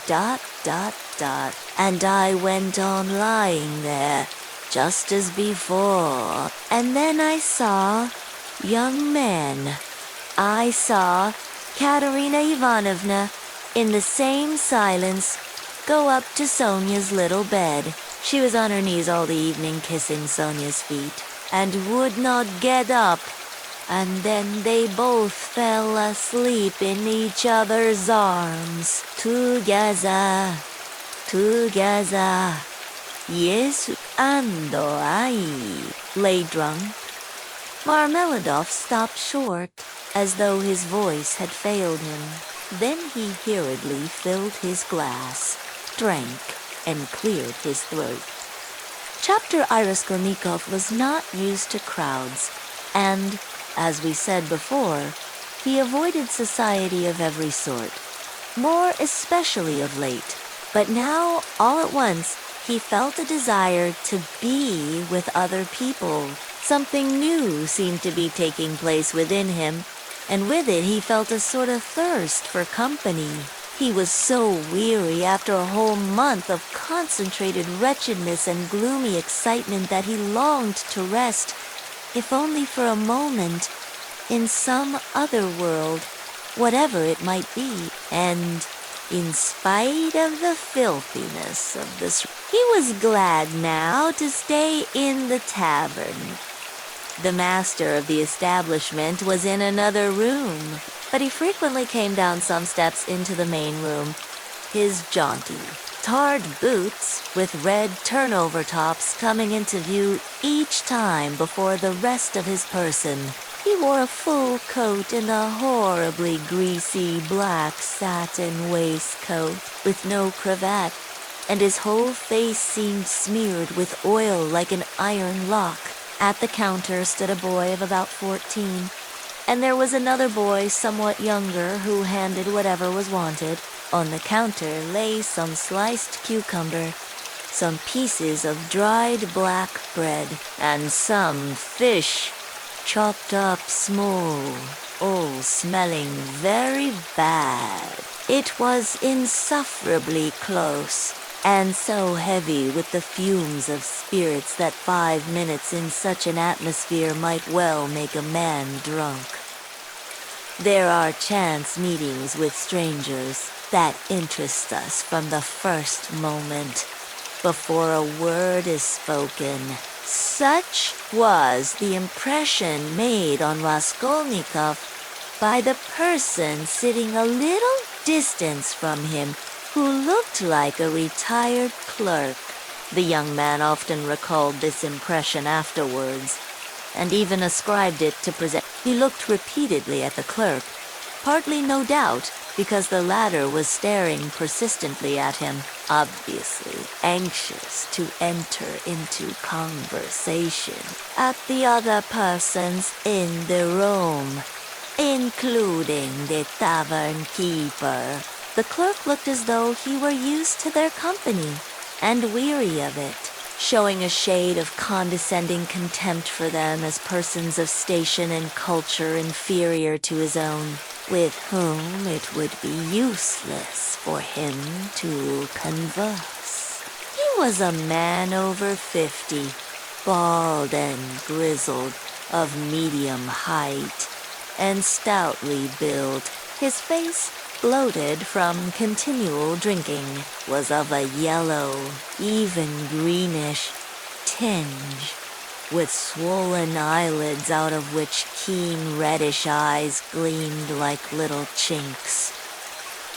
And I went on lying there, just as before. And then I saw young men. I saw Katerina Ivanovna, in the same silence, go up to Sonia's little bed. She was on her knees all the evening kissing Sonia's feet, and would not get up. And then they both fell asleep in each other's arms, together. Yes, ando ahí. Lay drunk. Marmeladov stopped short, as though his voice had failed him. Then he hurriedly filled his glass, drank, and cleared his throat. Chapter Raskolnikov was not used to crowds, and, as we said before, he avoided society of every sort, more especially of late. But now, all at once, he felt a desire to be with other people. Something new seemed to be taking place within him, and with it he felt a sort of thirst for company. He was so weary after a whole month of concentrated wretchedness and gloomy excitement that he longed to rest, if only for a moment, in some other world, whatever it might be. And in spite of the filthiness of this, he was glad now to stay in the tavern. The master of the establishment was in another room, but he frequently came down some steps into the main room, his jaunty, tarred boots with red turnover tops coming into view each time before the rest of his person. He wore a full coat and a horribly greasy black satin waistcoat with no cravat, and his whole face seemed smeared with oil like an iron lock. At the counter stood a boy of about 14, and there was another boy somewhat younger who handed whatever was wanted. On the counter lay some sliced cucumber, some pieces of dried black bread, and some fish, chopped up small, all smelling very bad. It was insufferably close, and so heavy with the fumes of spirits that 5 minutes in such an atmosphere might well make a man drunk. There are chance meetings with strangers that interest us from the first moment, before a word is spoken. Such was the impression made on Raskolnikov by the person sitting a little distance from him, who looked like a retired clerk. The young man often recalled this impression afterwards, and even ascribed it to present. He looked repeatedly at the clerk, partly, no doubt, because the latter was staring persistently at him, obviously anxious to enter into conversation at the other persons in the room, including the tavern keeper. The clerk looked as though he were used to their company and weary of it, showing a shade of condescending contempt for them as persons of station and culture inferior to his own, with whom it would be useless for him to converse. He was a man over 50, bald and grizzled, of medium height, and stoutly built. His face, bloated from continual drinking, was of a yellow, even greenish tinge, with swollen eyelids out of which keen reddish eyes gleamed like little chinks.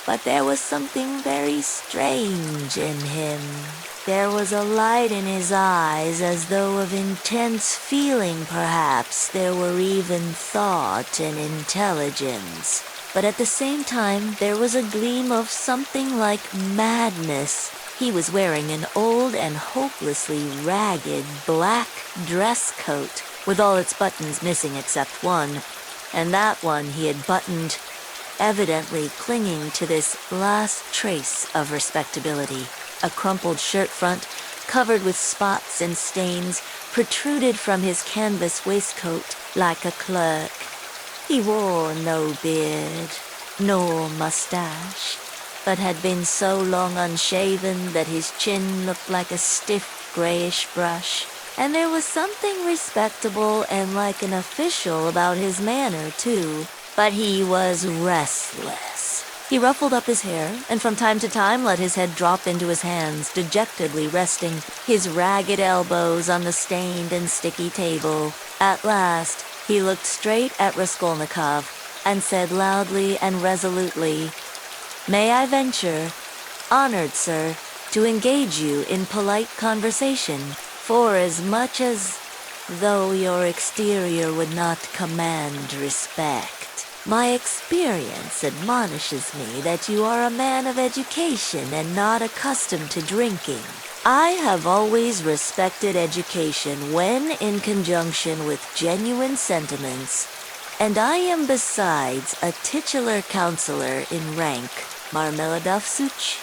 But there was something very strange in him. There was a light in his eyes as though of intense feeling, perhaps. There were even thought and intelligence. But at the same time, there was a gleam of something like madness. He was wearing an old and hopelessly ragged black dress coat, with all its buttons missing except one, and that one he had buttoned, evidently clinging to this last trace of respectability. A crumpled shirt front, covered with spots and stains, protruded from his canvas waistcoat like a clerk. He wore no beard, nor mustache, but had been so long unshaven that his chin looked like a stiff grayish brush, and there was something respectable and like an official about his manner, too. But he was restless. He ruffled up his hair, and from time to time let his head drop into his hands, dejectedly resting his ragged elbows on the stained and sticky table. At last, he looked straight at Raskolnikov and said loudly and resolutely, "May I venture, honored sir, to engage you in polite conversation, for as much as though your exterior would not command respect. My experience admonishes me that you are a man of education and not accustomed to drinking. I have always respected education when in conjunction with genuine sentiments, and I am besides a titular counselor in rank. Marmeladov Such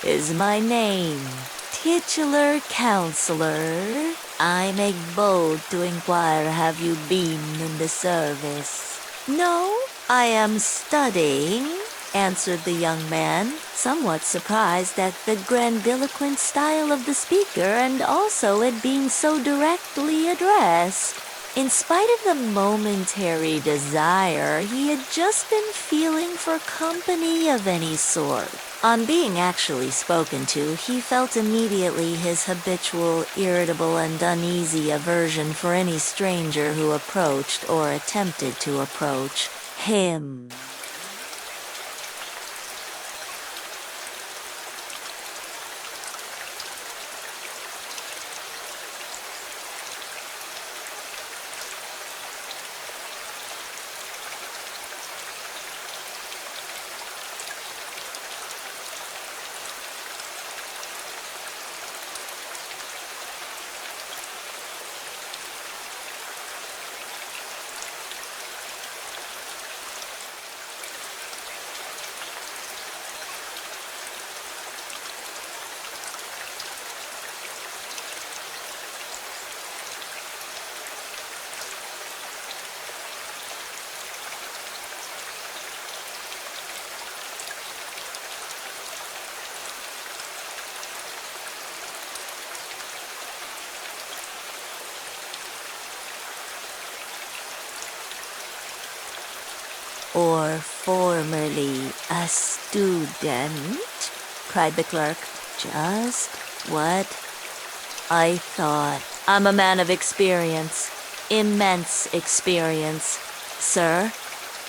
is my name. Titular counselor. I make bold to inquire, have you been in the service?" "No, I am studying," answered the young man, somewhat surprised at the grandiloquent style of the speaker and also at being so directly addressed. In spite of the momentary desire, he had just been feeling for company of any sort. On being actually spoken to, he felt immediately his habitual, irritable and uneasy aversion for any stranger who approached or attempted to approach him. or formerly a student? Cried the clerk. Just what I thought. I'm a man of experience. Immense experience, sir.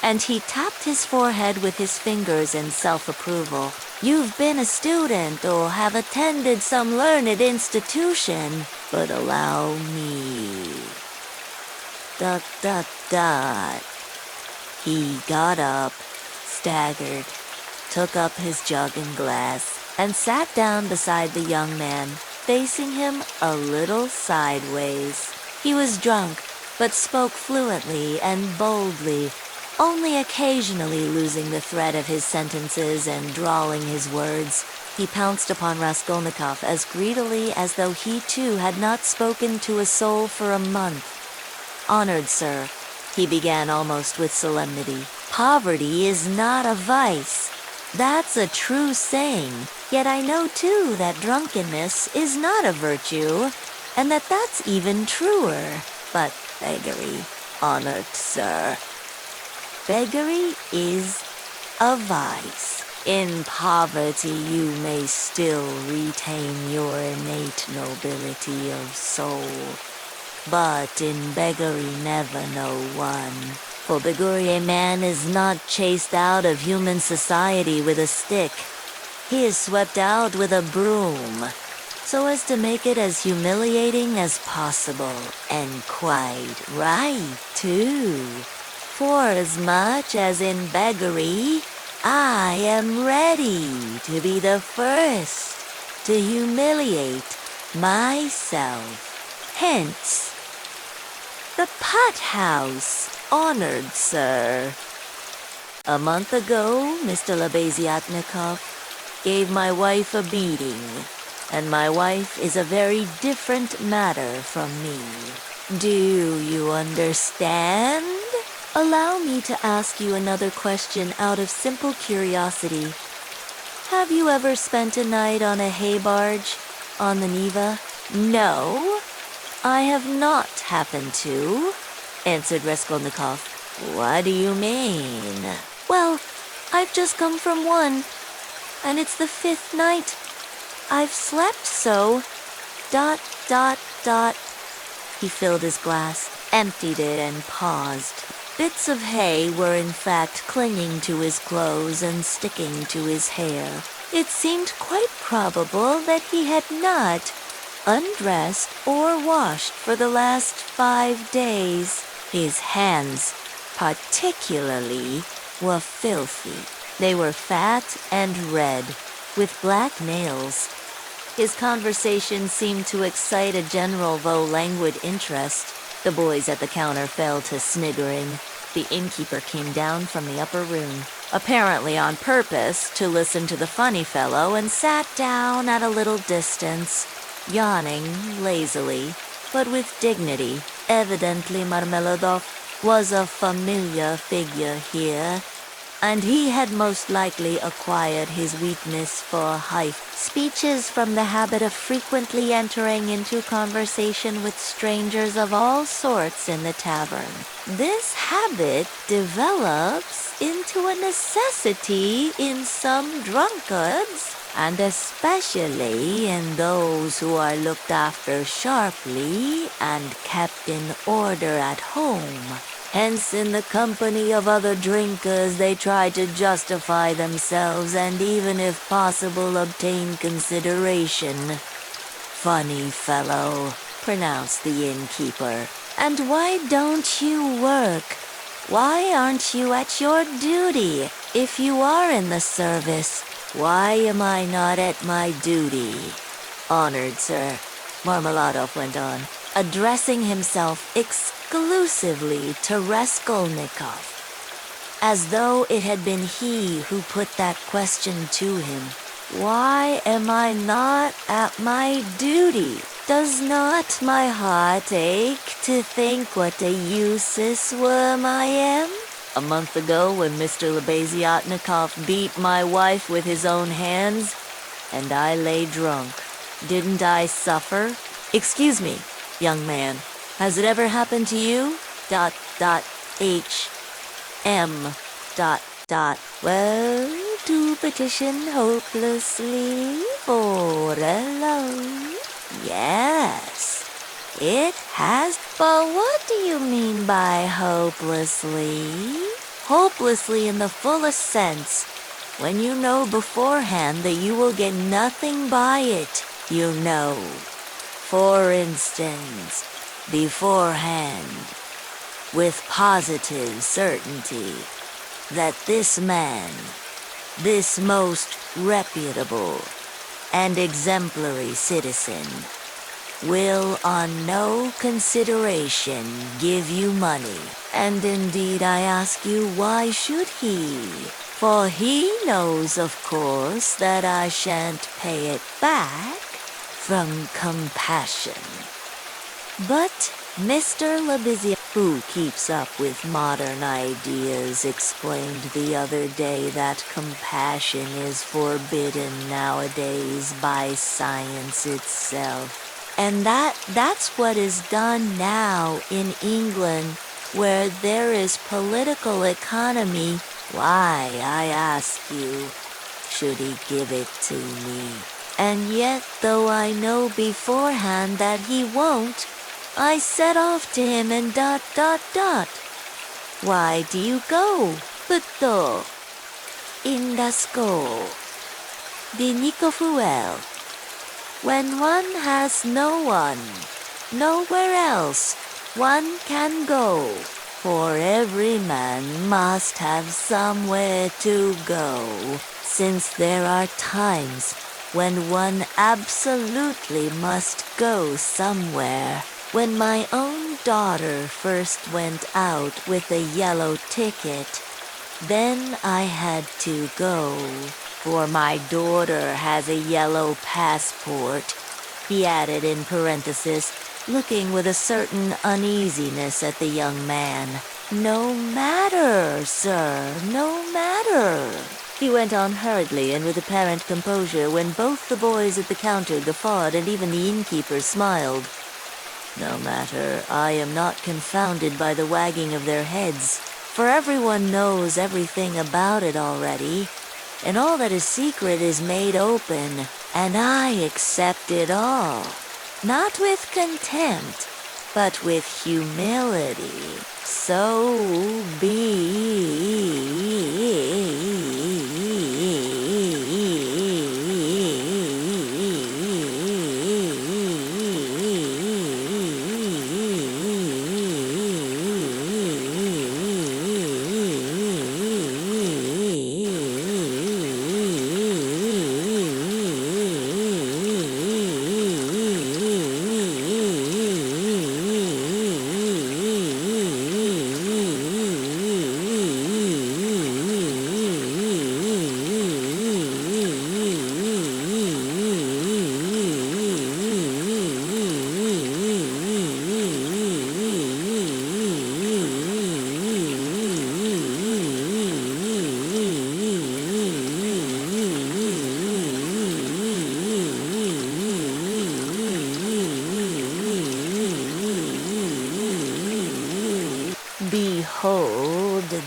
And he tapped his forehead with his fingers in self-approval. You've been a student or have attended some learned institution, but allow me. ... He got up, staggered, took up his jug and glass, and sat down beside the young man, facing him a little sideways. He was drunk, but spoke fluently and boldly, only occasionally losing the thread of his sentences and drawling his words. He pounced upon Raskolnikov as greedily as though he too had not spoken to a soul for a month. Honored sir, he began almost with solemnity, poverty is not a vice. That's a true saying, yet I know too that drunkenness is not a virtue, and that that's even truer. But beggary, honored sir, beggary is a vice. In poverty you may still retain your innate nobility of soul, but in beggary never know one. For beggary a man is not chased out of human society with a stick. He is swept out with a broom, so as to make it as humiliating as possible, and quite right, too. Forasmuch as in beggary, I am ready to be the first to humiliate myself. Hence, the pot house, honored sir. A month ago, Mr. Lebeziatnikov gave my wife a beating, and my wife is a very different matter from me. Do you understand? Allow me to ask you another question out of simple curiosity. Have you ever spent a night on a hay barge on the Neva? No, I have not happened to, answered Raskolnikov. What do you mean? Well, I've just come from one, and it's the 5th night. I've slept so. ... He filled his glass, emptied it, and paused. Bits of hay were in fact clinging to his clothes and sticking to his hair. It seemed quite probable that he had not undressed or washed for the last 5 days. His hands, particularly, were filthy. They were fat and red, with black nails. His conversation seemed to excite a general though languid interest. The boys at the counter fell to sniggering. The innkeeper came down from the upper room, apparently on purpose to listen to the funny fellow, and sat down at a little distance, yawning lazily, but with dignity. Evidently Marmeladov was a familiar figure here, and he had most likely acquired his weakness for speeches from the habit of frequently entering into conversation with strangers of all sorts in the tavern. This habit develops into a necessity in some drunkards, and especially in those who are looked after sharply and kept in order at home. Hence, in the company of other drinkers, they try to justify themselves and even, if possible, obtain consideration. Funny fellow, pronounced the innkeeper. And why don't you work? Why aren't you at your duty? If you are in the service, why am I not at my duty? Honored sir, Marmeladov went on, addressing himself exclusively to Raskolnikov, as though it had been he who put that question to him. Why am I not at my duty? Does not my heart ache to think what a useless worm I am? A month ago, when Mr. Lebeziatnikov beat my wife with his own hands, and I lay drunk, didn't I suffer? Excuse me, young man, has it ever happened to you? H.M. dot dot. Well, to petition hopelessly for a loan. Yes, it has. But what do you mean by hopelessly? Hopelessly in the fullest sense. When you know beforehand that you will get nothing by it, you know. For instance, beforehand, with positive certainty, that this man, this most reputable and exemplary citizen, will on no consideration give you money. And indeed I ask you, why should he? For he knows, of course, that I shan't pay it back from compassion. But Mr. Labizier, who keeps up with modern ideas, explained the other day that compassion is forbidden nowadays by science itself. And that's what is done now in England, where there is political economy. Why, I ask you, should he give it to me? And yet, though I know beforehand that he won't, I set off to him and dot dot dot. Why do you go? Putto. Indasco. Dinikofuel. When one has no one, nowhere else one can go. For every man must have somewhere to go, since there are times when one absolutely must go somewhere. When my own daughter first went out with a yellow ticket, then I had to go, for my daughter has a yellow passport, he added in parenthesis, looking with a certain uneasiness at the young man. No matter, sir, no matter, he went on hurriedly and with apparent composure when both the boys at the counter guffawed and even the innkeeper smiled. No matter, I am not confounded by the wagging of their heads, for everyone knows everything about it already, and all that is secret is made open, and I accept it all. Not with contempt, but with humility. So behold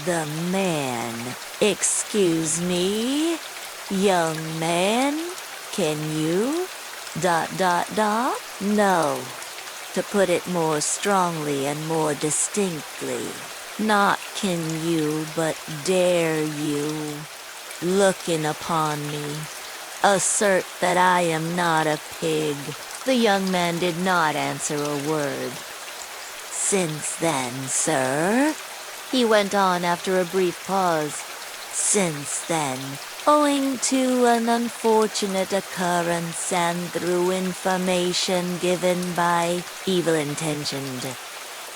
the man. Excuse me, young man, can you? Dot dot dot? No. To put it more strongly and more distinctly, not can you, but dare you, looking upon me, assert that I am not a pig. The young man did not answer a word. Since then, sir, he went on after a brief pause, since then, owing to an unfortunate occurrence and through information given by evil-intentioned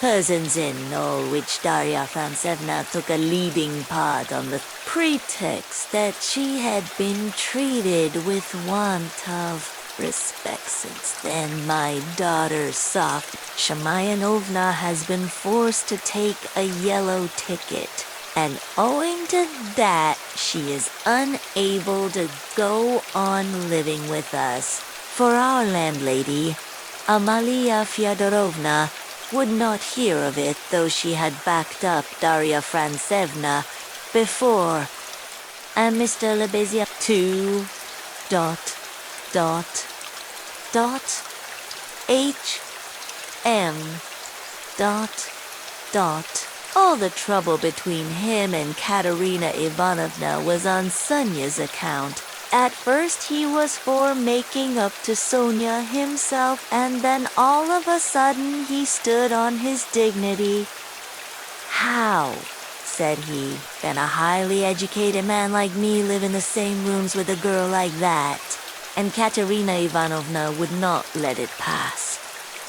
persons-in-all which Darya Francevna took a leading part on the pretext that she had been treated with want of respect since then, my daughter Soft Shamayanovna has been forced to take a yellow ticket, and owing to that, she is unable to go on living with us. For our landlady, Amalia Fyodorovna, would not hear of it, though she had backed up Darya Francevna, before. And Mr. Lebezia, 2 dot dot dot HM dot dot. All the trouble between him and Katerina Ivanovna was on Sonia's account. At first he was for making up to Sonia himself, and then all of a sudden he stood on his dignity. "How," said he, "can a highly educated man like me live in the same rooms with a girl like that?" And Katerina Ivanovna would not let it pass.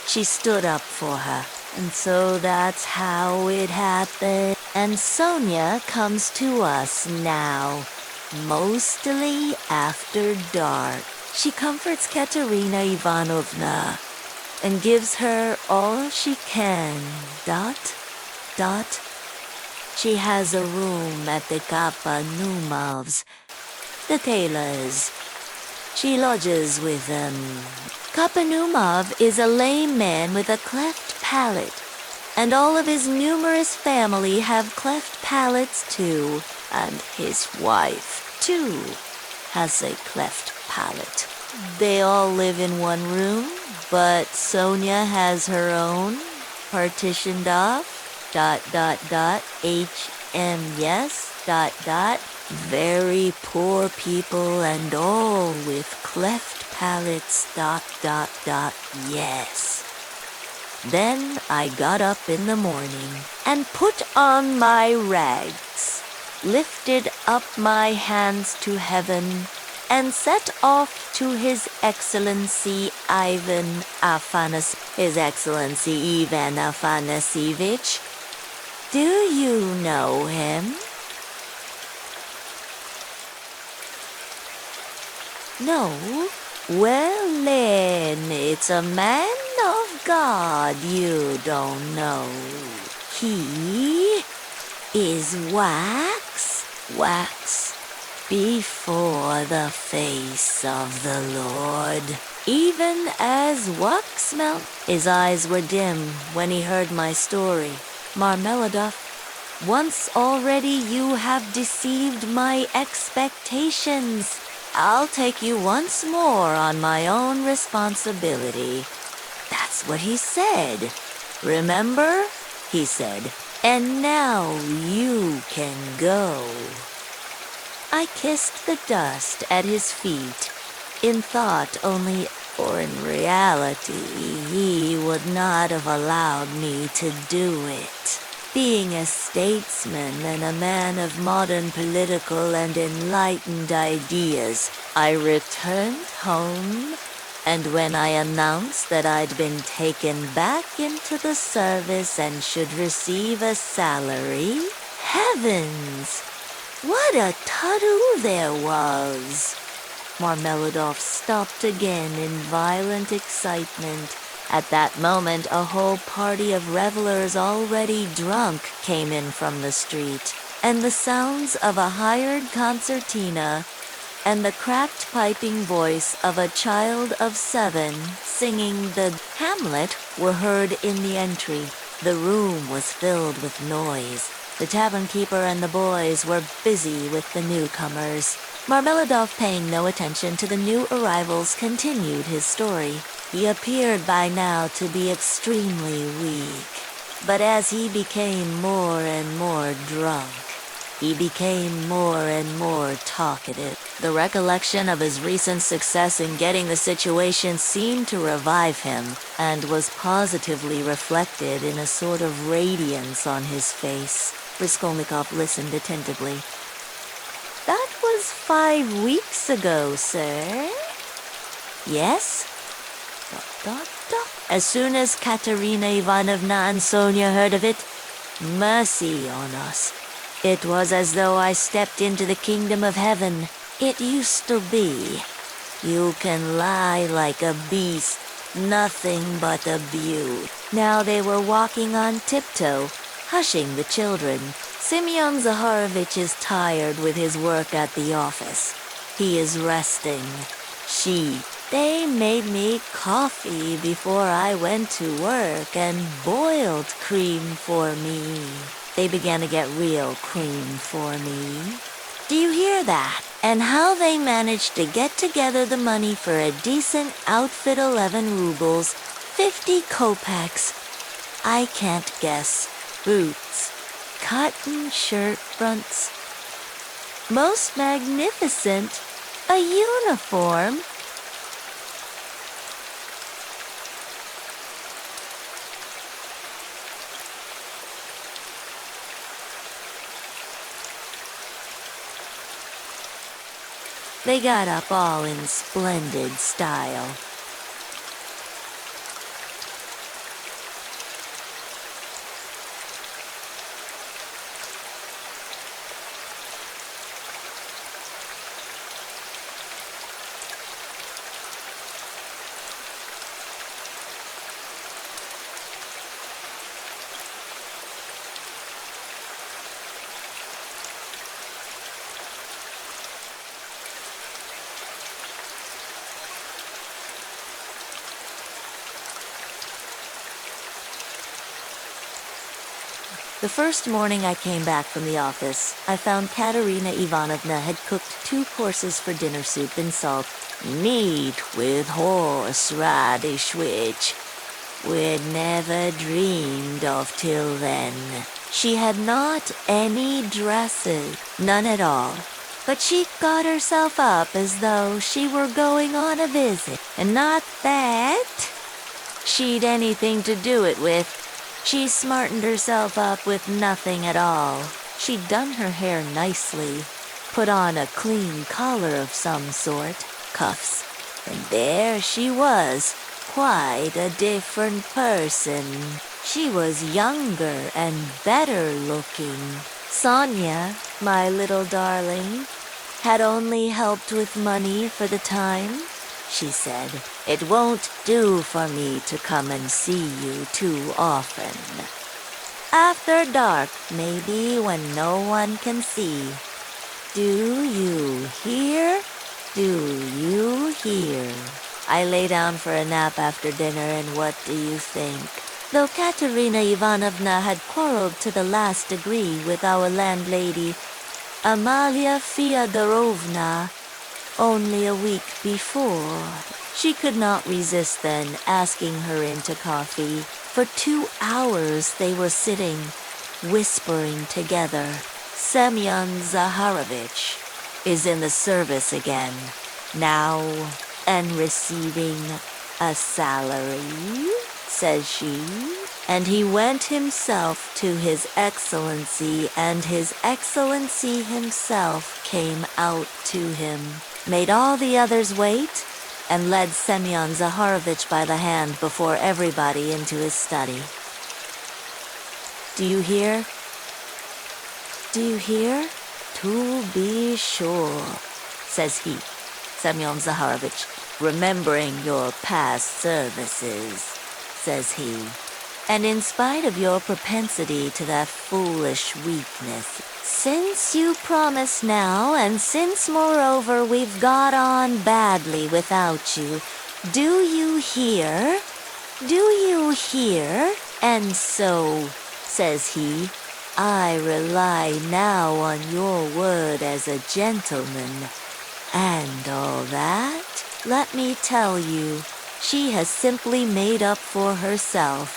She stood up for her, and so that's how it happened. And Sonia comes to us now, mostly after dark. She comforts Katerina Ivanovna and gives her all she can, dot, dot. She has a room at the Kapanumovs, the tailors. She lodges with them. Kapanumov is a lame man with a cleft palate, and all of his numerous family have cleft palates too, and his wife, too, has a cleft palate. They all live in one room, but Sonia has her own, partitioned off, dot, dot, dot, HM, yes, dot, dot. Very poor people and all with cleft palates, dot, dot, dot, yes. Then I got up in the morning and put on my rags, lifted up my hands to heaven, and set off to His Excellency Ivan Afanasievich. Do you know him? No? Well, then, it's a man of God you don't know. He is wax before the face of the Lord. Even as wax melt, his eyes were dim when he heard my story. Marmeladov, once already you have deceived my expectations. I'll take you once more on my own responsibility. That's what he said. Remember? He said, and now you can go. I kissed the dust at his feet, in thought only, for in reality he would not have allowed me to do it. Being a statesman and a man of modern political and enlightened ideas, I returned home, and when I announced that I'd been taken back into the service and should receive a salary, heavens, what a to-do there was! Marmeladov stopped again in violent excitement. At that moment, a whole party of revelers already drunk came in from the street, and the sounds of a hired concertina and the cracked piping voice of a child of 7 singing the Hamlet were heard in the entry. The room was filled with noise. The tavern keeper and the boys were busy with the newcomers. Marmeladov, paying no attention to the new arrivals, continued his story. He appeared by now to be extremely weak, but as he became more and more drunk, he became more and more talkative. The recollection of his recent success in getting the situation seemed to revive him, and was positively reflected in a sort of radiance on his face. Raskolnikov listened attentively. That was 5 weeks ago, sir. Yes? As soon as Katerina Ivanovna and Sonia heard of it, mercy on us. It was as though I stepped into the kingdom of heaven. It used to be. You can lie like a beast, nothing but a beaut. Now they were walking on tiptoe, hushing the children. Semyon Zaharovich is tired with his work at the office. He is resting. They made me coffee before I went to work and boiled cream for me. They began to get real clean for me. Do you hear that? And how they managed to get together the money for a decent outfit, 11 rubles, 50 kopecks. I can't guess. Boots, cotton shirt fronts. Most magnificent, a uniform. They got up all in splendid style. The first morning I came back from the office, I found Katerina Ivanovna had cooked 2 courses for dinner: soup and salt, meat with horseradish, which we'd never dreamed of till then. She had not any dresses, none at all, but she got herself up as though she were going on a visit, and not that she'd anything to do it with. She smartened herself up with nothing at all. She'd done her hair nicely, put on a clean collar of some sort, cuffs, and there she was, quite a different person. She was younger and better looking. Sonia, my little darling, had only helped with money for the time. She said, "It won't do for me to come and see you too often. After dark, maybe, when no one can see. Do you hear? Do you hear?" I lay down for a nap after dinner, and what do you think? Though Katerina Ivanovna had quarreled to the last degree with our landlady, Amalia Fyodorovna, only a week before, she could not resist then asking her in to coffee. For 2 hours they were sitting, whispering together. "Semyon Zaharovich is in the service again, now, and receiving a salary," says she. "And he went himself to His Excellency, and His Excellency himself came out to him, made all the others wait, and led Semyon Zaharovich by the hand before everybody into his study. Do you hear? Do you hear? To be sure," says he, Semyon Zaharovich, "remembering your past services," says he, "and in spite of your propensity to that foolish weakness, since you promise now, and since, moreover, we've got on badly without you, do you hear? Do you hear? And so," says he, "I rely now on your word as a gentleman, and all that. Let me tell you, she has simply made up for herself,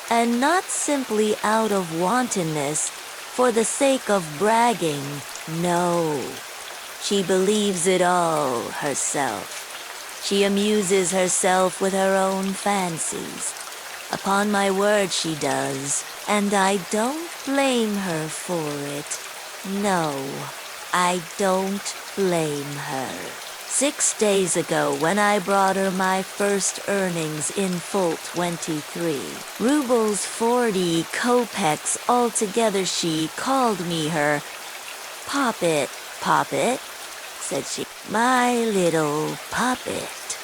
and not simply out of wantonness, for the sake of bragging. No, she believes it all herself. She amuses herself with her own fancies. Upon my word she does, and I don't blame her for it. No, I don't blame her. 6 days ago, when I brought her my first earnings in full 23 rubles 40 kopecks altogether, she called me her poppet, said she, my little puppet.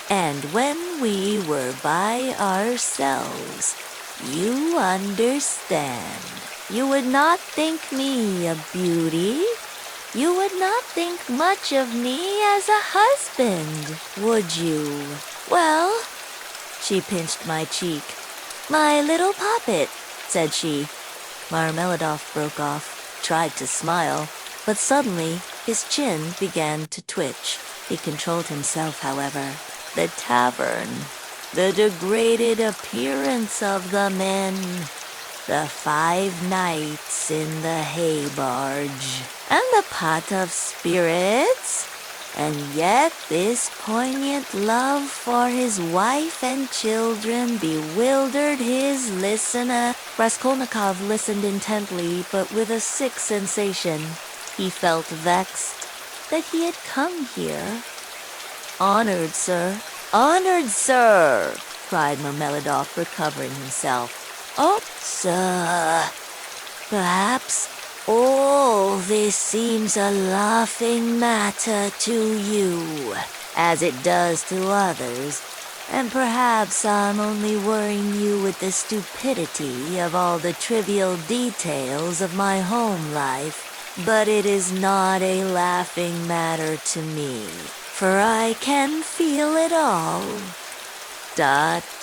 And when we were by ourselves, you understand, you would not think me a beauty. You would not think much of me as a husband, would you? Well, she pinched my cheek. My little puppet, said she, Marmeladov broke off, tried to smile, but suddenly his chin began to twitch. He controlled himself, however. The tavern, the degraded appearance of the men, the 5 nights in the hay barge, and the pot of spirits, and yet this poignant love for his wife and children bewildered his listener. Raskolnikov listened intently, but with a sick sensation. He felt vexed that he had come here. "Honored, sir, honored, sir!" cried Marmeladov, recovering himself. "Oh, sir, perhaps all this seems a laughing matter to you, as it does to others, and perhaps I'm only worrying you with the stupidity of all the trivial details of my home life. But it is not a laughing matter to me, for I can feel it all.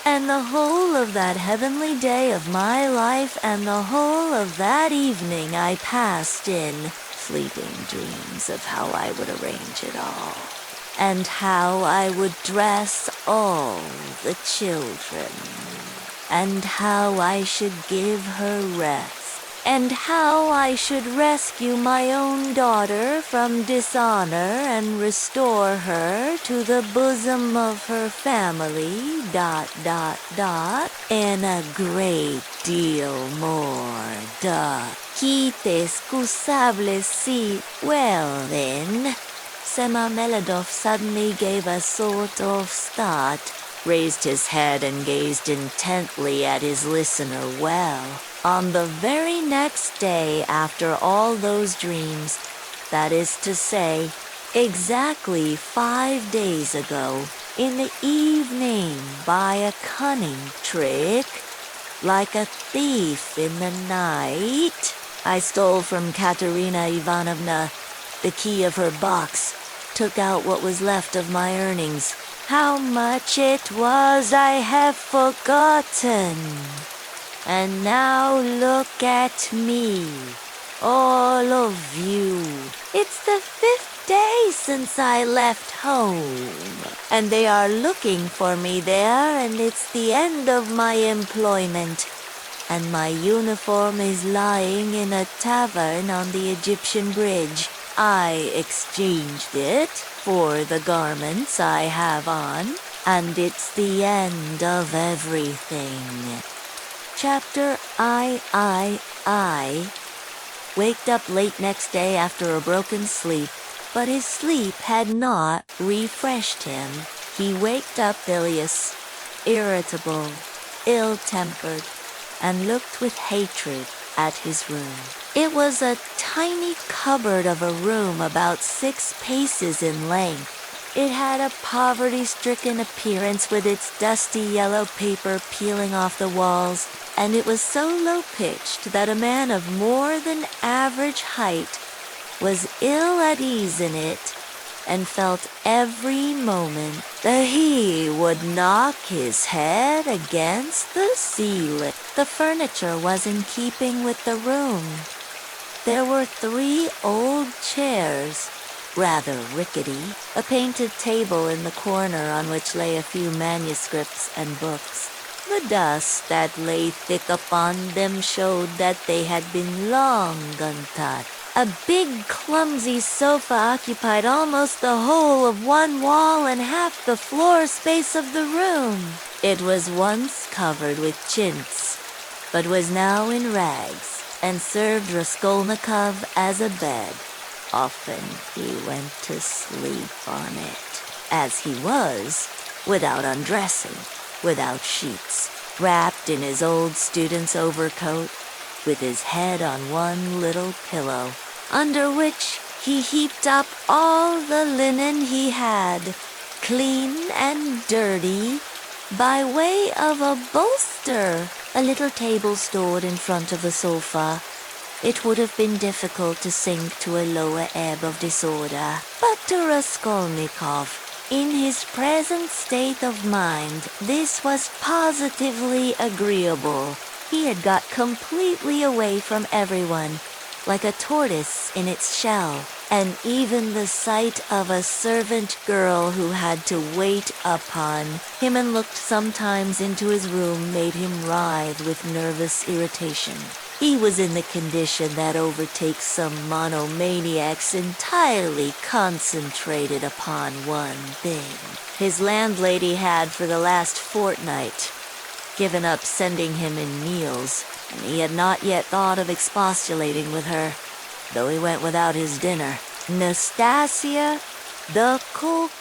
And the whole of that heavenly day of my life and the whole of that evening I passed in fleeting dreams of how I would arrange it all, and how I would dress all the children, and how I should give her rest, and how I should rescue my own daughter from dishonor and restore her to the bosom of her family, and a great deal more, Qui t'excusable si, well then." Marmeladov suddenly gave a sort of start, raised his head and gazed intently at his listener. Well, on the very next day after all those dreams, that is to say, exactly 5 days ago, in the evening, by a cunning trick, like a thief in the night, I stole from Katerina Ivanovna the key of her box, took out what was left of my earnings. How much it was I have forgotten. And now look at me, all of you. It's the 5th day since I left home, and they are looking for me there, and it's the end of my employment, and my uniform is lying in a tavern on the Egyptian bridge. I exchanged it for the garments I have on, and it's the end of everything. Chapter I waked up late next day after a broken sleep, but his sleep had not refreshed him. He waked up bilious, irritable, ill-tempered, and looked with hatred at his room. It was a tiny cupboard of a room about 6 paces in length. It had a poverty-stricken appearance with its dusty yellow paper peeling off the walls, and it was so low-pitched that a man of more than average height was ill at ease in it and felt every moment that he would knock his head against the ceiling. The furniture was in keeping with the room. There were 3 old chairs, rather rickety, a painted table in the corner on which lay a few manuscripts and books. The dust that lay thick upon them showed that they had been long untouched. A big, clumsy sofa occupied almost the whole of one wall and half the floor space of the room. It was once covered with chintz, but was now in rags, and served Raskolnikov as a bed. Often he went to sleep on it, as he was, without undressing, without sheets, wrapped in his old student's overcoat, with his head on one little pillow, under which he heaped up all the linen he had, clean and dirty, by way of a bolster. A little table stood in front of the sofa. It would have been difficult to sink to a lower ebb of disorder, but to Raskolnikov, in his present state of mind, this was positively agreeable. He had got completely away from everyone, like a tortoise in its shell, and even the sight of a servant girl who had to wait upon him and looked sometimes into his room made him writhe with nervous irritation. He was in the condition that overtakes some monomaniacs entirely concentrated upon one thing. His landlady had, for the last fortnight, given up sending him in meals, and he had not yet thought of expostulating with her, though he went without his dinner. Nastasia, the cook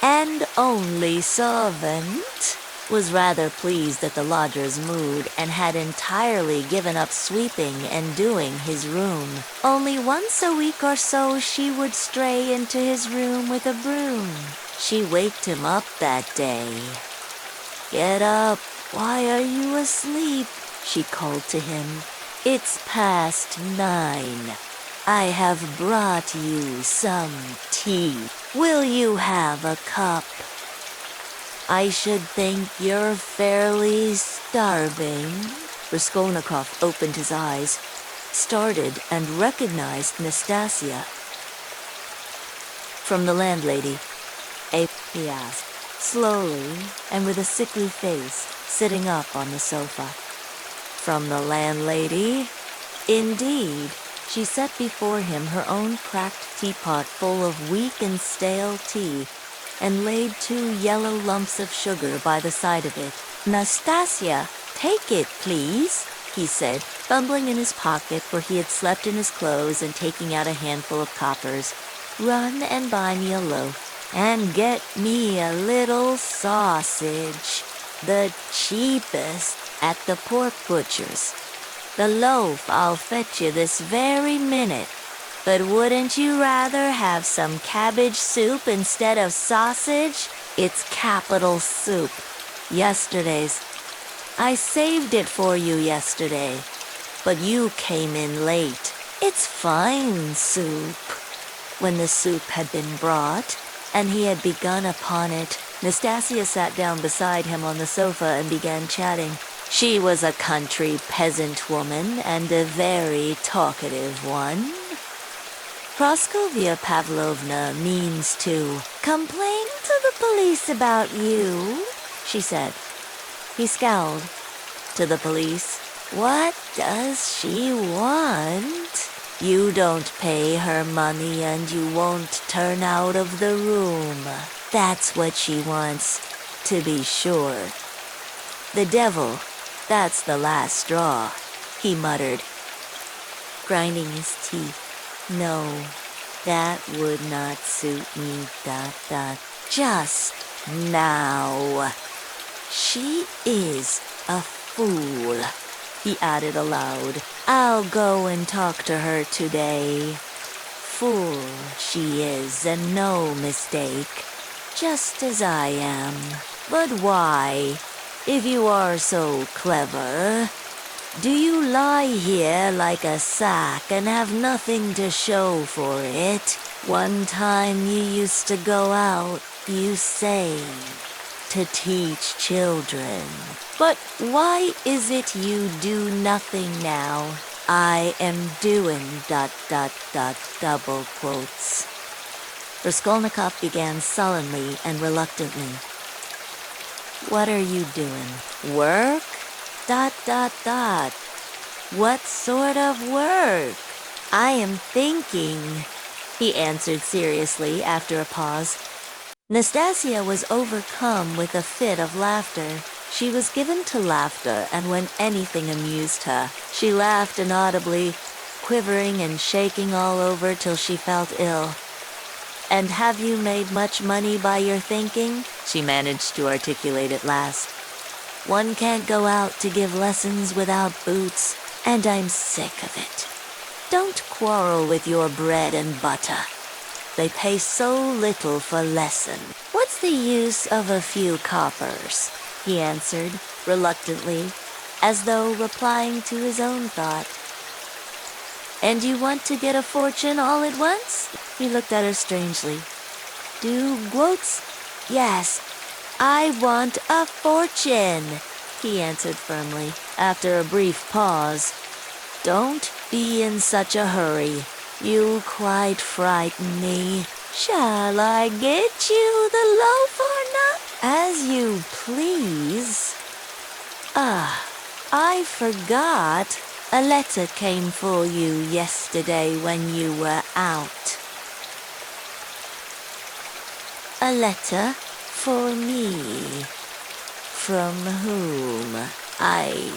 and only servant, was rather pleased at the lodger's mood and had entirely given up sweeping and doing his room. Only once a week or so she would stray into his room with a broom. She waked him up that day. "Get up. Why are you asleep?" she called to him. "It's past 9. I have brought you some tea. Will you have a cup? I should think you're fairly starving." Raskolnikov opened his eyes, started, and recognized Nastasia. "From the landlady, he asked, slowly and with a sickly face, sitting up on the sofa. "From the landlady? Indeed." She set before him her own cracked teapot full of weak and stale tea, and laid 2 yellow lumps of sugar by the side of it. "Nastasia, take it, please," he said, fumbling in his pocket where he had slept in his clothes and taking out a handful of coppers. "Run and buy me a loaf, and get me a little sausage, the cheapest at the pork butcher's. The loaf I'll fetch you this very minute. But wouldn't you rather have some cabbage soup instead of sausage? It's capital soup. Yesterday's. I saved it for you yesterday, but you came in late. It's fine soup." When the soup had been brought, and he had begun upon it, Nastasia sat down beside him on the sofa and began chatting. She was a country peasant woman, and a very talkative one. "Praskovia Pavlovna means to complain to the police about you," she said. He scowled. "To the police? What does she want?" "You don't pay her money and you won't turn out of the room. That's what she wants, to be sure. The devil, that's the last straw," he muttered, grinding his teeth. "No, that would not suit me, ... Just now. She is a fool," he added aloud. "I'll go and talk to her today. Fool she is, and no mistake, just as I am. But why, if you are so clever, do you lie here like a sack and have nothing to show for it? One time you used to go out, you say, to teach children. But why is it you do nothing now? I am doing ... double quotes." Raskolnikov began sullenly and reluctantly. "What are you doing? Work? ... What sort of work?" "I am thinking," he answered seriously after a pause. Nastasia was overcome with a fit of laughter. She was given to laughter, and when anything amused her, she laughed inaudibly, quivering and shaking all over till she felt ill. "And have you made much money by your thinking?" she managed to articulate at last. "One can't go out to give lessons without boots, and I'm sick of it. Don't quarrel with your bread and butter. They pay so little for lesson. What's the use of a few coppers?" he answered, reluctantly, as though replying to his own thought. "And you want to get a fortune all at once?" He looked at her strangely. "Do quotes? Yes, I want a fortune. he answered firmly, after a brief pause. "Don't be in such a hurry. You quite frighten me. Shall I get you the loaf or not?" "As you please." I forgot. A letter came for you yesterday when you were out." "A letter for me? From whom? I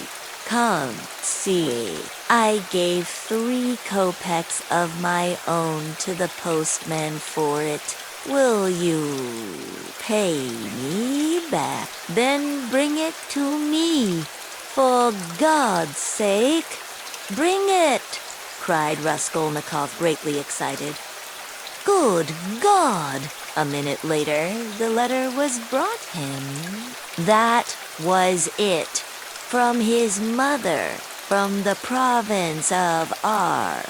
can't see." "I gave 3 kopecks of my own to the postman for it. Will you pay me back? Then bring it to me. For God's sake, bring it!" cried Raskolnikov, greatly excited. Good God! A minute later, the letter was brought him. That was it. From his mother, from the province of R.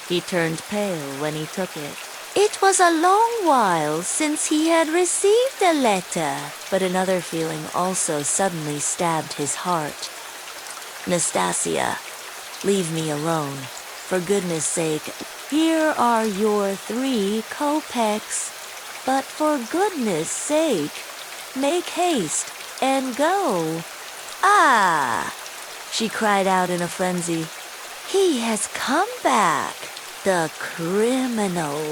He turned pale when he took it. It was a long while since he had received a letter, but another feeling also suddenly stabbed his heart. "Nastasia, leave me alone. For goodness sake, here are your 3 kopecks. But for goodness sake, make haste and go." "Ah!" she cried out in a frenzy. "He has come back. The criminal.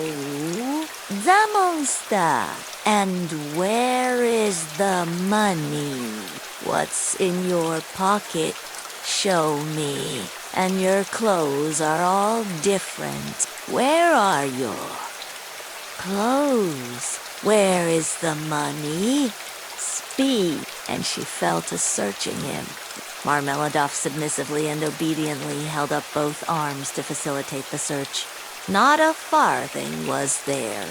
The monster. And where is the money? What's in your pocket? Show me. And your clothes are all different. Where are your clothes? Where is the money? Speak." And she fell to searching him. Marmeladov submissively and obediently held up both arms to facilitate the search. Not a farthing was there.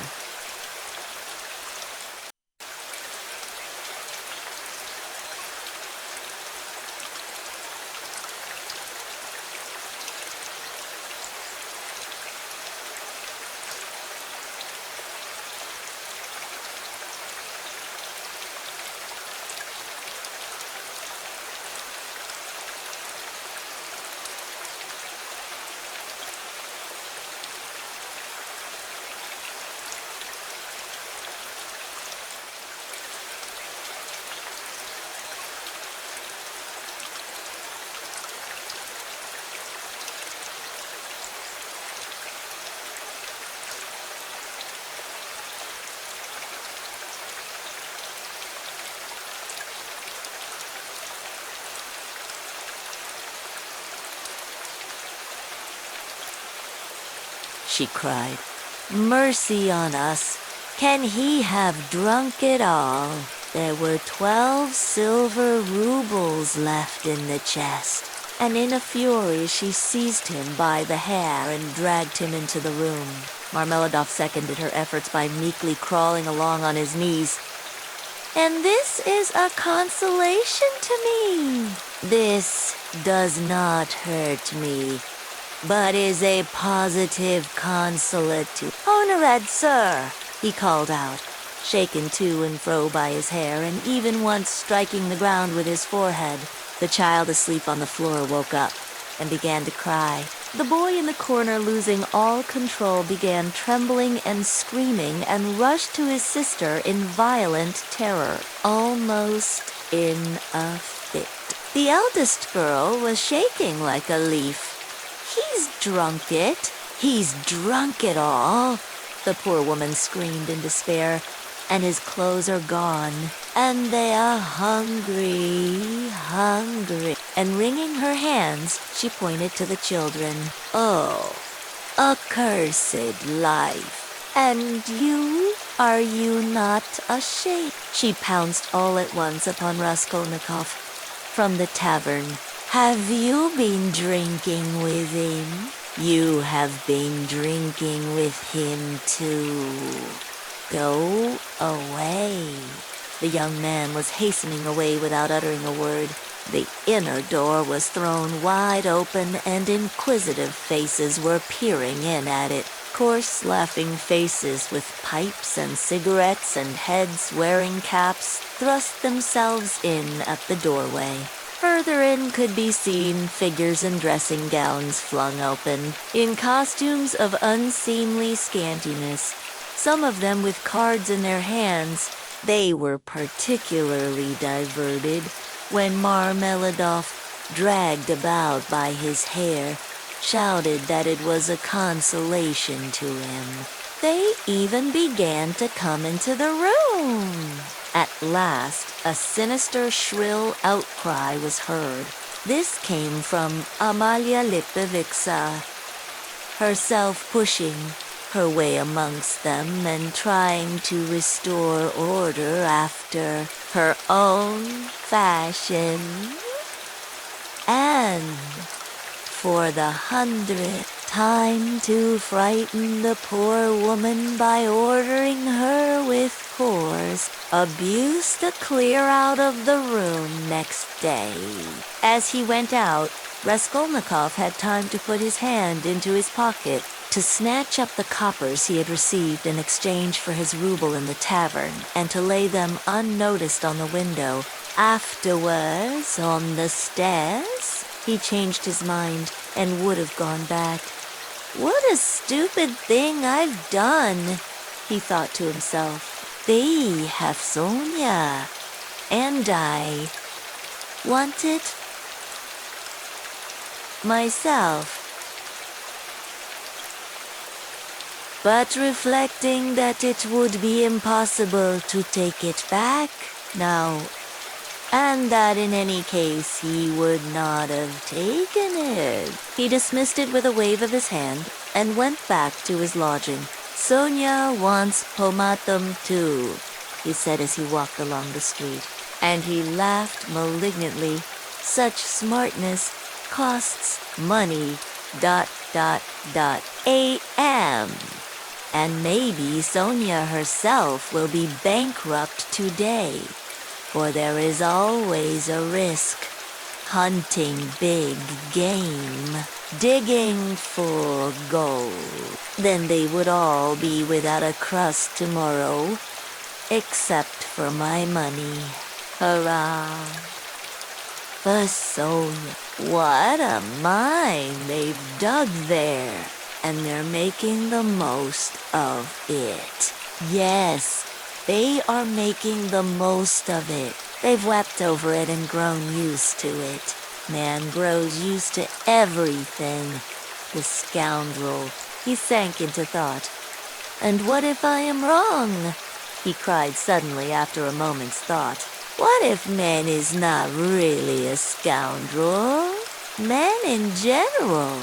She cried. "Mercy on us! Can he have drunk it all?" There were 12 silver rubles left in the chest, and in a fury she seized him by the hair and dragged him into the room. Marmeladov seconded her efforts by meekly crawling along on his knees. "And this is a consolation to me. This does not hurt me, but is a positive consolate to—" "Honorad, sir!" he called out, shaken to and fro by his hair, and even once striking the ground with his forehead. The child asleep on the floor woke up and began to cry. The boy in the corner, losing all control, began trembling and screaming and rushed to his sister in violent terror, almost in a fit. The eldest girl was shaking like a leaf. "He's drunk it! He's drunk it all!" the poor woman screamed in despair. "And his clothes are gone, and they are hungry, hungry." And wringing her hands, she pointed to the children. "Oh, accursed life! And you? Are you not ashamed?" She pounced all at once upon Raskolnikov from the tavern. "Have you been drinking with him? You have been drinking with him too. Go away." The young man was hastening away without uttering a word. The inner door was thrown wide open, and inquisitive faces were peering in at it. Coarse, laughing faces with pipes and cigarettes and heads wearing caps thrust themselves in at the doorway. Further in could be seen figures in dressing gowns flung open, in costumes of unseemly scantiness, some of them with cards in their hands. They were particularly diverted when Marmeladov, dragged about by his hair, shouted that it was a consolation to him. They even began to come into the room. At last, a sinister, shrill outcry was heard. This came from Amalia Lipovica, herself pushing her way amongst them and trying to restore order after her own fashion. And for the 100th time to frighten the poor woman by ordering her with coarse abuse to clear out of the room next day. As he went out, Raskolnikov had time to put his hand into his pocket to snatch up the coppers he had received in exchange for his ruble in the tavern and to lay them unnoticed on the window. Afterwards, on the stairs, he changed his mind and would have gone back. What a stupid thing I've done, he thought to himself. They have Sonia, and I want it myself. But reflecting that it would be impossible to take it back now, and that in any case he would not have taken it, he dismissed it with a wave of his hand and went back to his lodging. Sonia wants pomatum too, he said as he walked along the street, and he laughed malignantly. Such smartness costs money, ... A.M. And maybe Sonia herself will be bankrupt today, for there is always a risk. Hunting big game, digging for gold. Then they would all be without a crust tomorrow, except for my money. Hurrah! For Sonia. What a mine they've dug there, and they're making the most of it. Yes, they are making the most of it. They've wept over it and grown used to it. Man grows used to everything. The scoundrel. He sank into thought. And what if I am wrong? He cried suddenly after a moment's thought. What if man is not really a scoundrel? Men in general.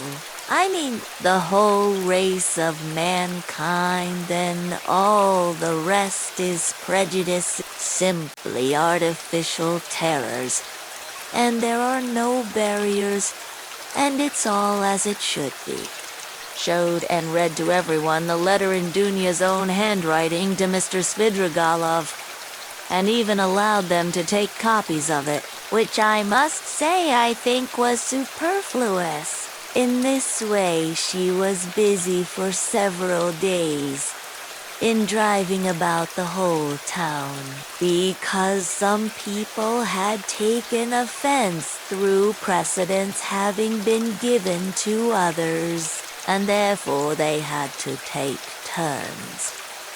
I mean, the whole race of mankind and all the rest is prejudice, simply artificial terrors. And there are no barriers, and it's all as it should be. Showed and read to everyone the letter in Dunya's own handwriting to Mr. Svidrigailov, and even allowed them to take copies of it, which I must say I think was superfluous. In this way, she was busy for several days in driving about the whole town, because some people had taken offense through precedents having been given to others, and therefore they had to take turns,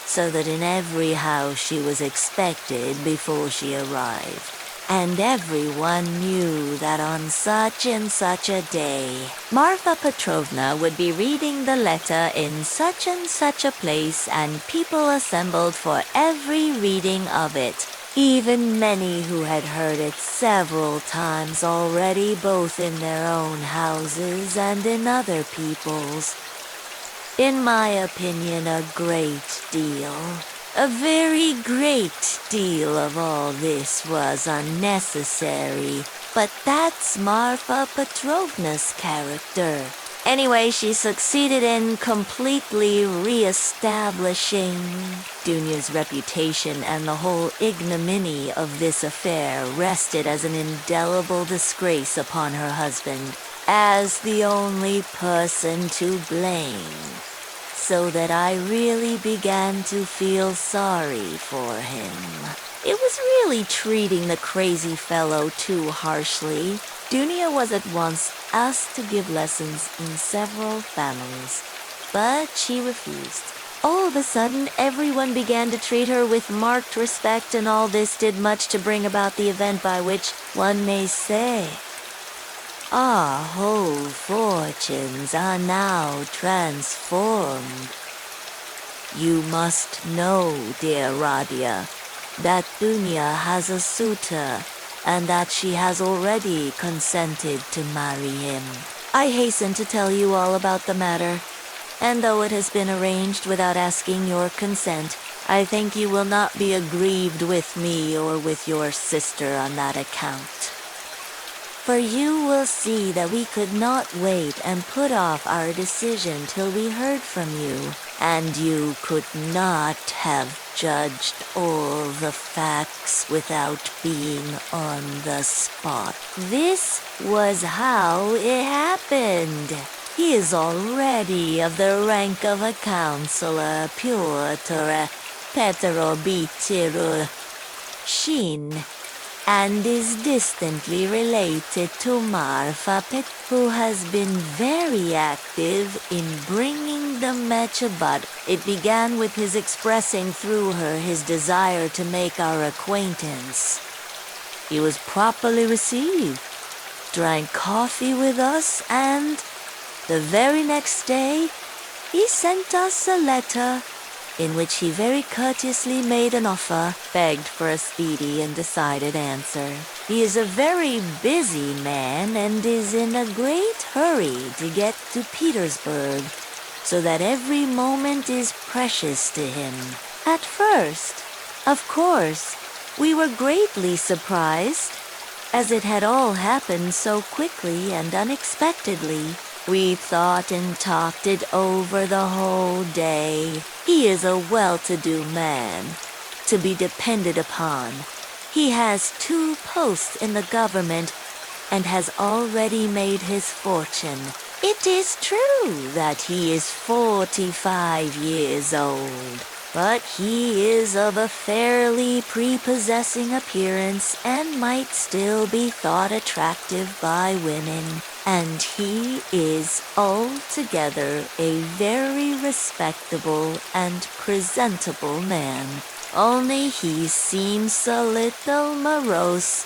so that in every house she was expected before she arrived. And everyone knew that on such and such a day, Marfa Petrovna would be reading the letter in such and such a place, and people assembled for every reading of it, even many who had heard it several times already, both in their own houses and in other people's. In my opinion, a great deal. A very great deal of all this was unnecessary, but that's Marfa Petrovna's character. Anyway, she succeeded in completely re-establishing Dunya's reputation, and the whole ignominy of this affair rested as an indelible disgrace upon her husband, as the only person to blame. So that I really began to feel sorry for him. It was really treating the crazy fellow too harshly. Dunia was at once asked to give lessons in several families, but she refused. All of a sudden, everyone began to treat her with marked respect, and all this did much to bring about the event by which one may say our whole fortunes are now transformed. You must know, dear Radia, that Dunya has a suitor, and that she has already consented to marry him. I hasten to tell you all about the matter, and though it has been arranged without asking your consent, I think you will not be aggrieved with me or with your sister on that account. For you will see that we could not wait and put off our decision till we heard from you, and you could not have judged all the facts without being on the spot. This was how it happened. He is already of the rank of a counselor, Piotr Petrobitiru Shin, and is distantly related to Marfa Pet, who has been very active in bringing the match about. It began with his expressing through her his desire to make our acquaintance. He was properly received, drank coffee with us, and the very next day he sent us a letter in which he very courteously made an offer, begged for a speedy and decided answer. He is a very busy man and is in a great hurry to get to Petersburg, so that every moment is precious to him. At first, of course, we were greatly surprised, as it had all happened so quickly and unexpectedly. We thought and talked it over the whole day. He is a well-to-do man, to be depended upon. He has 2 posts in the government and has already made his fortune. It is true that he is 45 years old, but he is of a fairly prepossessing appearance and might still be thought attractive by women. And he is altogether a very respectable and presentable man. Only he seems a little morose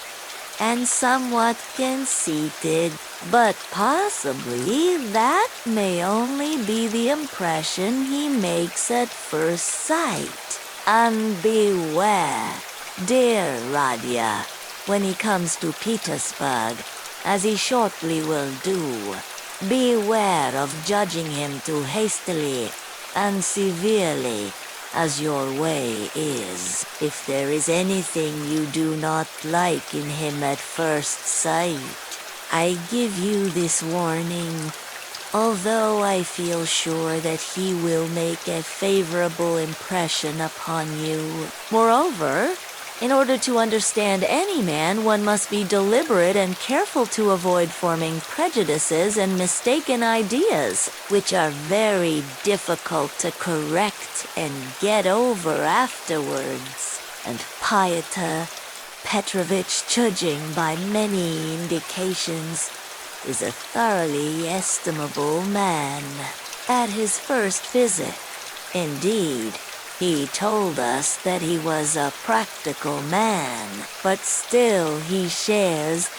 and somewhat conceited, but possibly that may only be the impression he makes at first sight. And beware, dear Radia, when he comes to Petersburg, as he shortly will do, beware of judging him too hastily and severely, as your way is. If there is anything you do not like in him at first sight, I give you this warning, although I feel sure that he will make a favorable impression upon you. Moreover, in order to understand any man, one must be deliberate and careful to avoid forming prejudices and mistaken ideas, which are very difficult to correct and get over afterwards. And Pyotr Petrovich, judging by many indications, is a thoroughly estimable man. At his first visit, indeed, he told us that he was a practical man, but still he shares,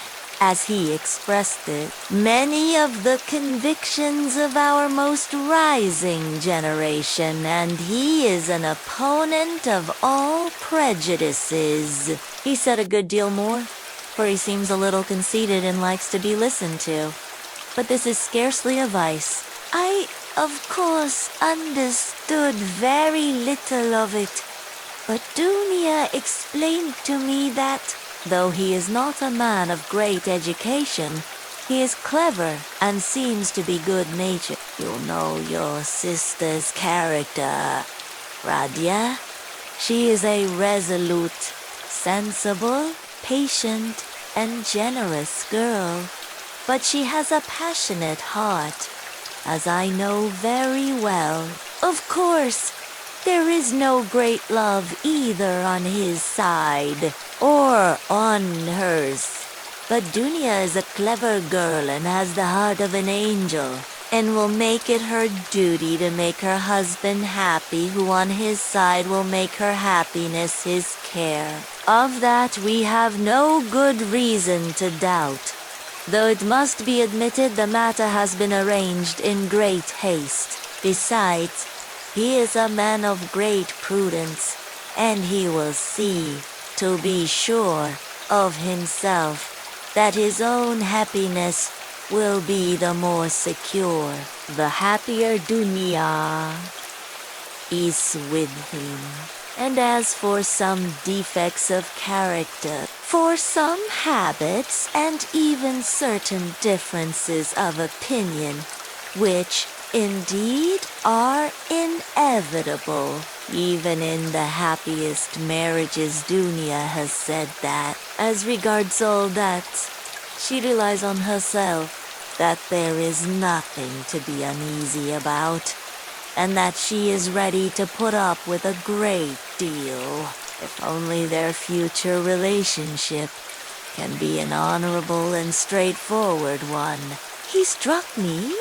as he expressed it, many of the convictions of our most rising generation, and he is an opponent of all prejudices. He said a good deal more, for he seems a little conceited and likes to be listened to. But this is scarcely a vice. I, of course, understood very little of it, but Dunia explained to me that, though he is not a man of great education, he is clever and seems to be good-natured. You know your sister's character, Radia. She is a resolute, sensible, patient, and generous girl, but she has a passionate heart, as I know very well. Of course, There is no great love either on his side or on hers. But Dunya is a clever girl and has the heart of an angel, and will make it her duty to make her husband happy, who on his side will make her happiness his care. Of that we have no good reason to doubt, though it must be admitted the matter has been arranged in great haste. Besides, he is a man of great prudence, and he will see, to be sure, of himself, that his own happiness will be the more secure. The happier Dunya is with him. And as for some defects of character, for some habits, and even certain differences of opinion, which indeed are inevitable, even in the happiest marriages, Dunya has said that, as regards all that, she relies on herself, that there is nothing to be uneasy about, and that she is ready to put up with a great deal, if only their future relationship can be an honorable and straightforward one. He struck me,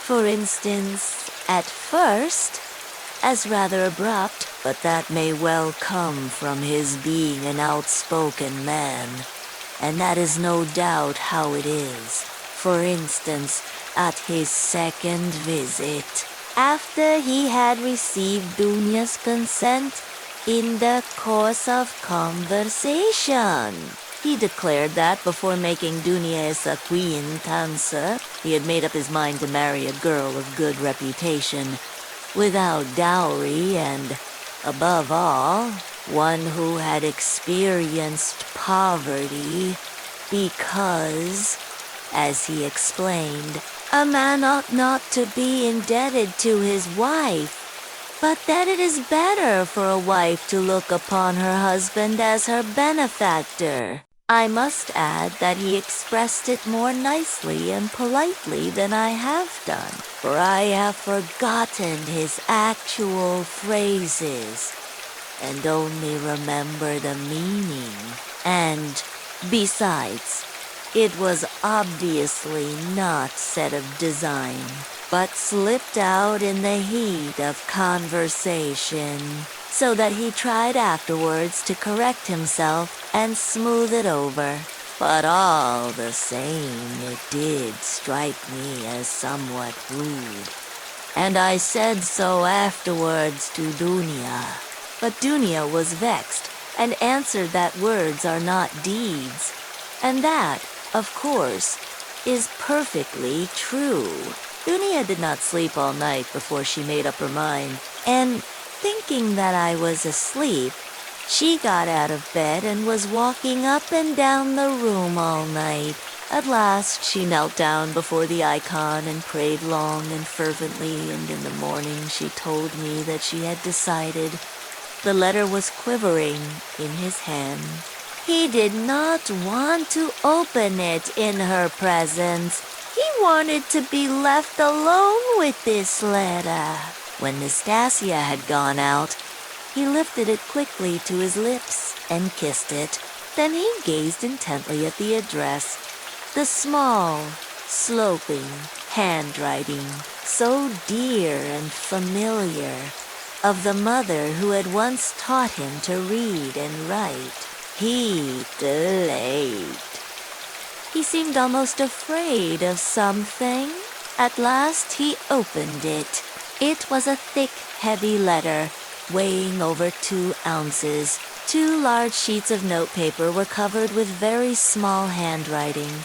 for instance, at first, as rather abrupt, but that may well come from his being an outspoken man, and that is no doubt how it is. For instance, at his second visit, after he had received Dunya's consent in the course of conversation. He declared that before making Dunya a acquaintance, he had made up his mind to marry a girl of good reputation, without dowry, and, above all, one who had experienced poverty, because, as he explained, a man ought not to be indebted to his wife, but that it is better for a wife to look upon her husband as her benefactor. I must add that he expressed it more nicely and politely than I have done, for I have forgotten his actual phrases, and only remember the meaning. And, besides, it was obviously not set of design, but slipped out in the heat of conversation, so that he tried afterwards to correct himself and smooth it over. But all the same, it did strike me as somewhat rude, and I said so afterwards to Dunya. But Dunya was vexed, and answered that words are not deeds, and that, of course, is perfectly true. Dunya did not sleep all night before she made up her mind, and, thinking that I was asleep, she got out of bed and was walking up and down the room all night. At last she knelt down before the icon and prayed long and fervently, and in the morning she told me that she had decided. The letter was quivering in his hand. He did not want to open it in her presence. He wanted to be left alone with this letter. When Nastasia had gone out, he lifted it quickly to his lips and kissed it. Then he gazed intently at the address, the small, sloping handwriting, so dear and familiar, of the mother who had once taught him to read and write. He delayed. He seemed almost afraid of something. At last he opened it. It was a thick, heavy letter, weighing over 2 ounces. 2 large sheets of notepaper were covered with very small handwriting.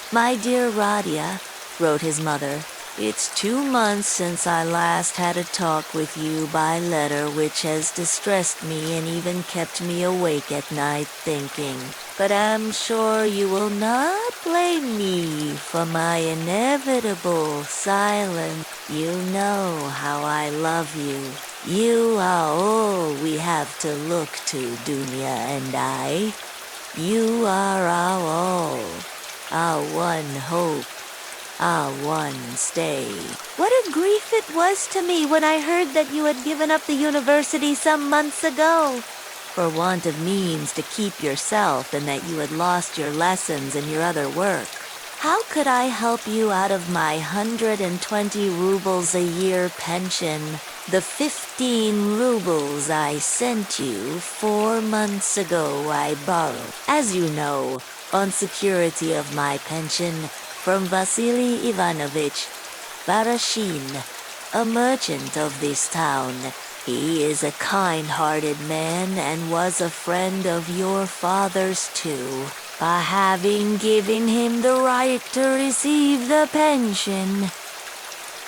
"My dear Radia," wrote his mother, "it's 2 months since I last had a talk with you by letter, which has distressed me and even kept me awake at night thinking. But I'm sure you will not blame me for my inevitable silence. You know how I love you. You are all we have to look to, Dunya and I. You are our all, our one hope. one stay. What a grief it was to me when I heard that you had given up the university some months ago, for want of means to keep yourself, and that you had lost your lessons and your other work. How could I help you out of my 120 rubles a year pension, the 15 rubles I sent you 4 months ago I borrowed, as you know, on security of my pension from Vasily Ivanovich Barashin, a merchant of this town. He is a kind-hearted man and was a friend of your father's too. By having given him the right to receive the pension,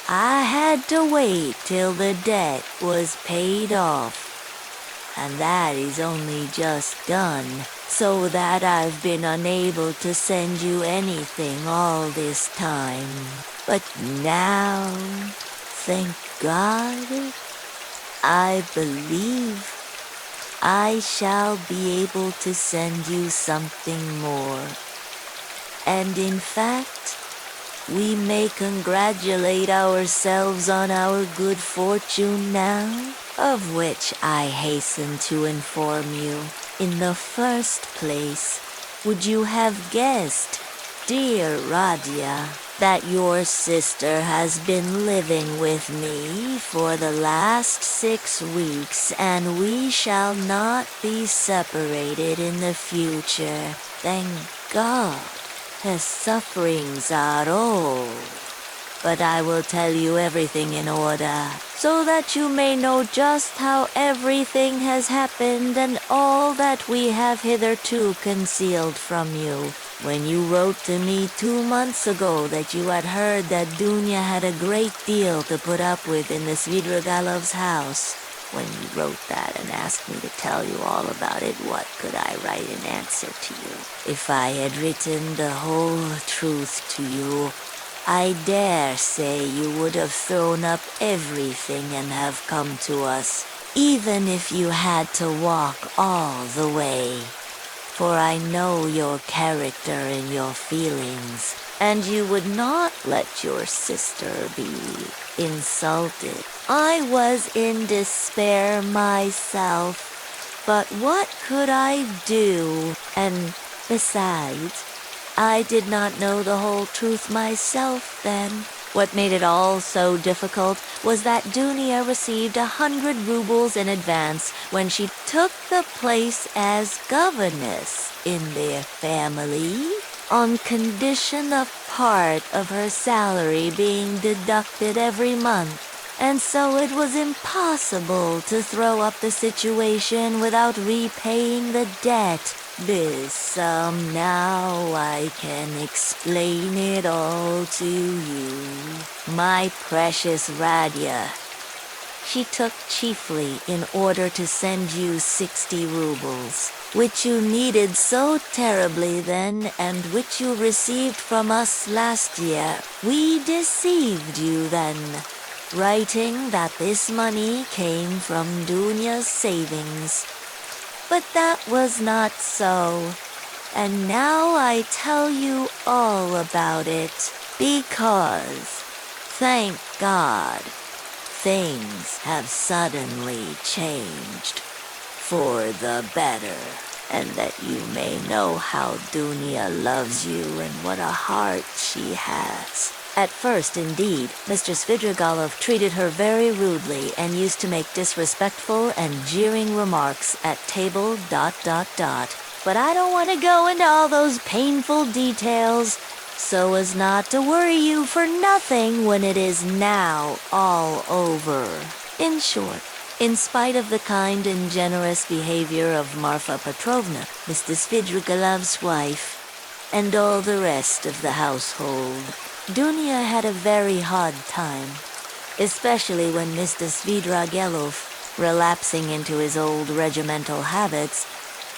I had to wait till the debt was paid off, and that is only just done, so that I've been unable to send you anything all this time. But now, thank God, I believe I shall be able to send you something more. And in fact, we may congratulate ourselves on our good fortune now, of which I hasten to inform you. In the first place, would you have guessed, dear Radia, that your sister has been living with me for the last 6 weeks, and we shall not be separated in the future. Thank God, her sufferings are all. But I will tell you everything in order, so that you may know just how everything has happened and all that we have hitherto concealed from you. When you wrote to me 2 months ago that you had heard that Dunya had a great deal to put up with in the Svidrigalov's house, when you wrote that and asked me to tell you all about it, what could I write in answer to you? If I had written the whole truth to you, I dare say you would have thrown up everything and have come to us, even if you had to walk all the way. For I know your character and your feelings, and you would not let your sister be insulted. I was in despair myself, but what could I do? And besides, I did not know the whole truth myself then. What made it all so difficult was that Dunya received 100 rubles in advance when she took the place as governess in their family, on condition of part of her salary being deducted every month. And so it was impossible to throw up the situation without repaying the debt. This now I can explain it all to you. My precious Radia, she took chiefly in order to send you 60 rubles, which you needed so terribly then, and which you received from us last year. We deceived you then, writing that this money came from Dunya's savings. But that was not so, and now I tell you all about it, because, thank God, things have suddenly changed for the better, and that you may know how Dunya loves you and what a heart she has. At first, indeed, Mr. Svidrigailov treated her very rudely and used to make disrespectful and jeering remarks at table ... But I don't want to go into all those painful details, so as not to worry you for nothing when it is now all over. In short, in spite of the kind and generous behavior of Marfa Petrovna, Mr. Svidrigailov's wife, and all the rest of the household, Dunya had a very hard time, especially when Mr. Svidrigailov, relapsing into his old regimental habits,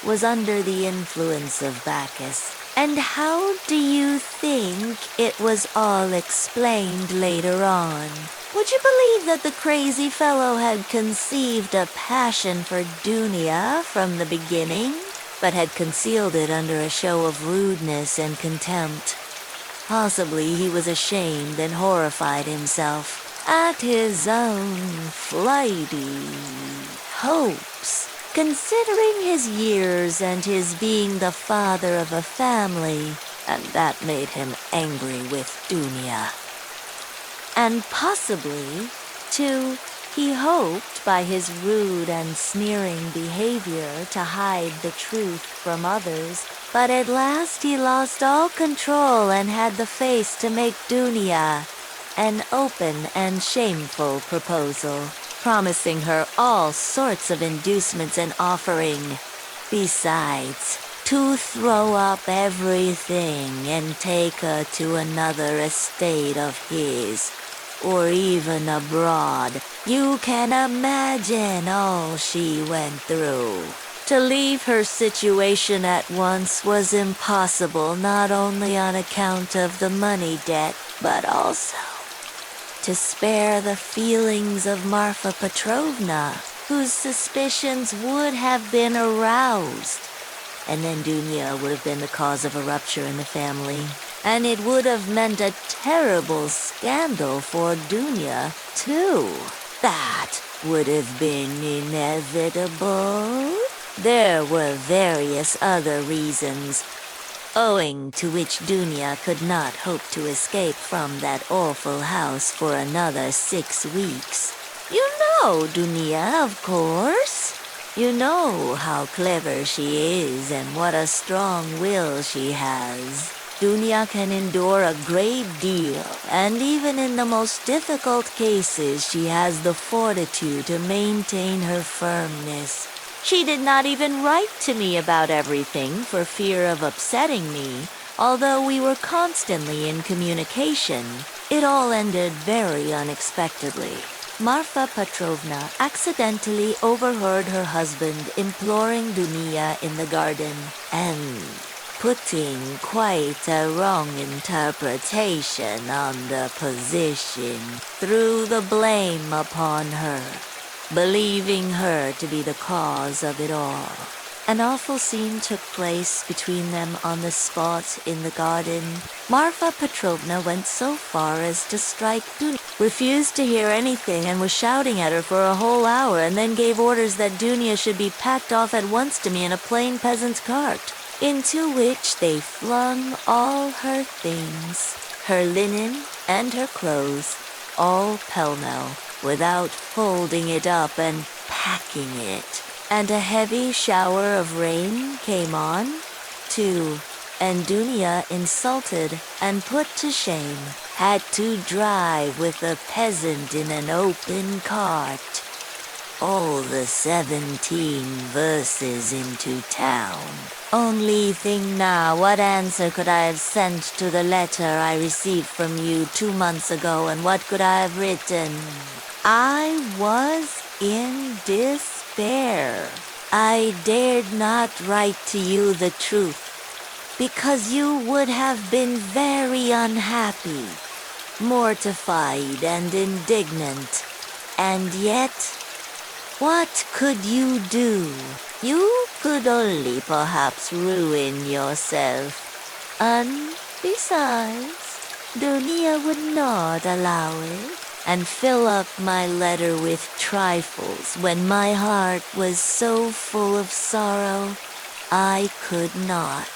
was under the influence of Bacchus. And how do you think it was all explained later on? Would you believe that the crazy fellow had conceived a passion for Dunya from the beginning, but had concealed it under a show of rudeness and contempt? Possibly he was ashamed and horrified himself at his own flighty hopes, considering his years and his being the father of a family, and that made him angry with Dunya. And possibly, too, he hoped by his rude and sneering behavior to hide the truth from others, but at last he lost all control and had the face to make Dunya an open and shameful proposal, promising her all sorts of inducements and offering, besides, to throw up everything and take her to another estate of his, or even abroad. You can imagine all she went through. To leave her situation at once was impossible, not only on account of the money debt, but also to spare the feelings of Marfa Petrovna, whose suspicions would have been aroused. And then Dunya would have been the cause of a rupture in the family. And it would have meant a terrible scandal for Dunya, too. That would have been inevitable. There were various other reasons, owing to which Dunya could not hope to escape from that awful house for another 6 weeks. You know Dunya, of course. You know how clever she is and what a strong will she has. Dunya can endure a great deal, and even in the most difficult cases she has the fortitude to maintain her firmness. She did not even write to me about everything for fear of upsetting me, although we were constantly in communication. It all ended very unexpectedly. Marfa Petrovna accidentally overheard her husband imploring Dunya in the garden, and putting quite a wrong interpretation on the position, threw the blame upon her, believing her to be the cause of it all. An awful scene took place between them on the spot in the garden. Marfa Petrovna went so far as to strike Dunya, refused to hear anything and was shouting at her for a whole hour, and then gave orders that Dunya should be packed off at once to me in a plain peasant's cart, into which they flung all her things, her linen and her clothes, all pell-mell, without folding it up and packing it. And a heavy shower of rain came on, too, and Dunya, insulted and put to shame, had to drive with a peasant in an open cart all the 17 verses into town. Only think now, what answer could I have sent to the letter I received from you 2 months ago, and what could I have written? I was in despair. I dared not write to you the truth, because you would have been very unhappy, mortified and indignant. And yet, what could you do? You could only perhaps ruin yourself. And besides, Dunya would not allow it, and fill up my letter with trifles when my heart was so full of sorrow I could not.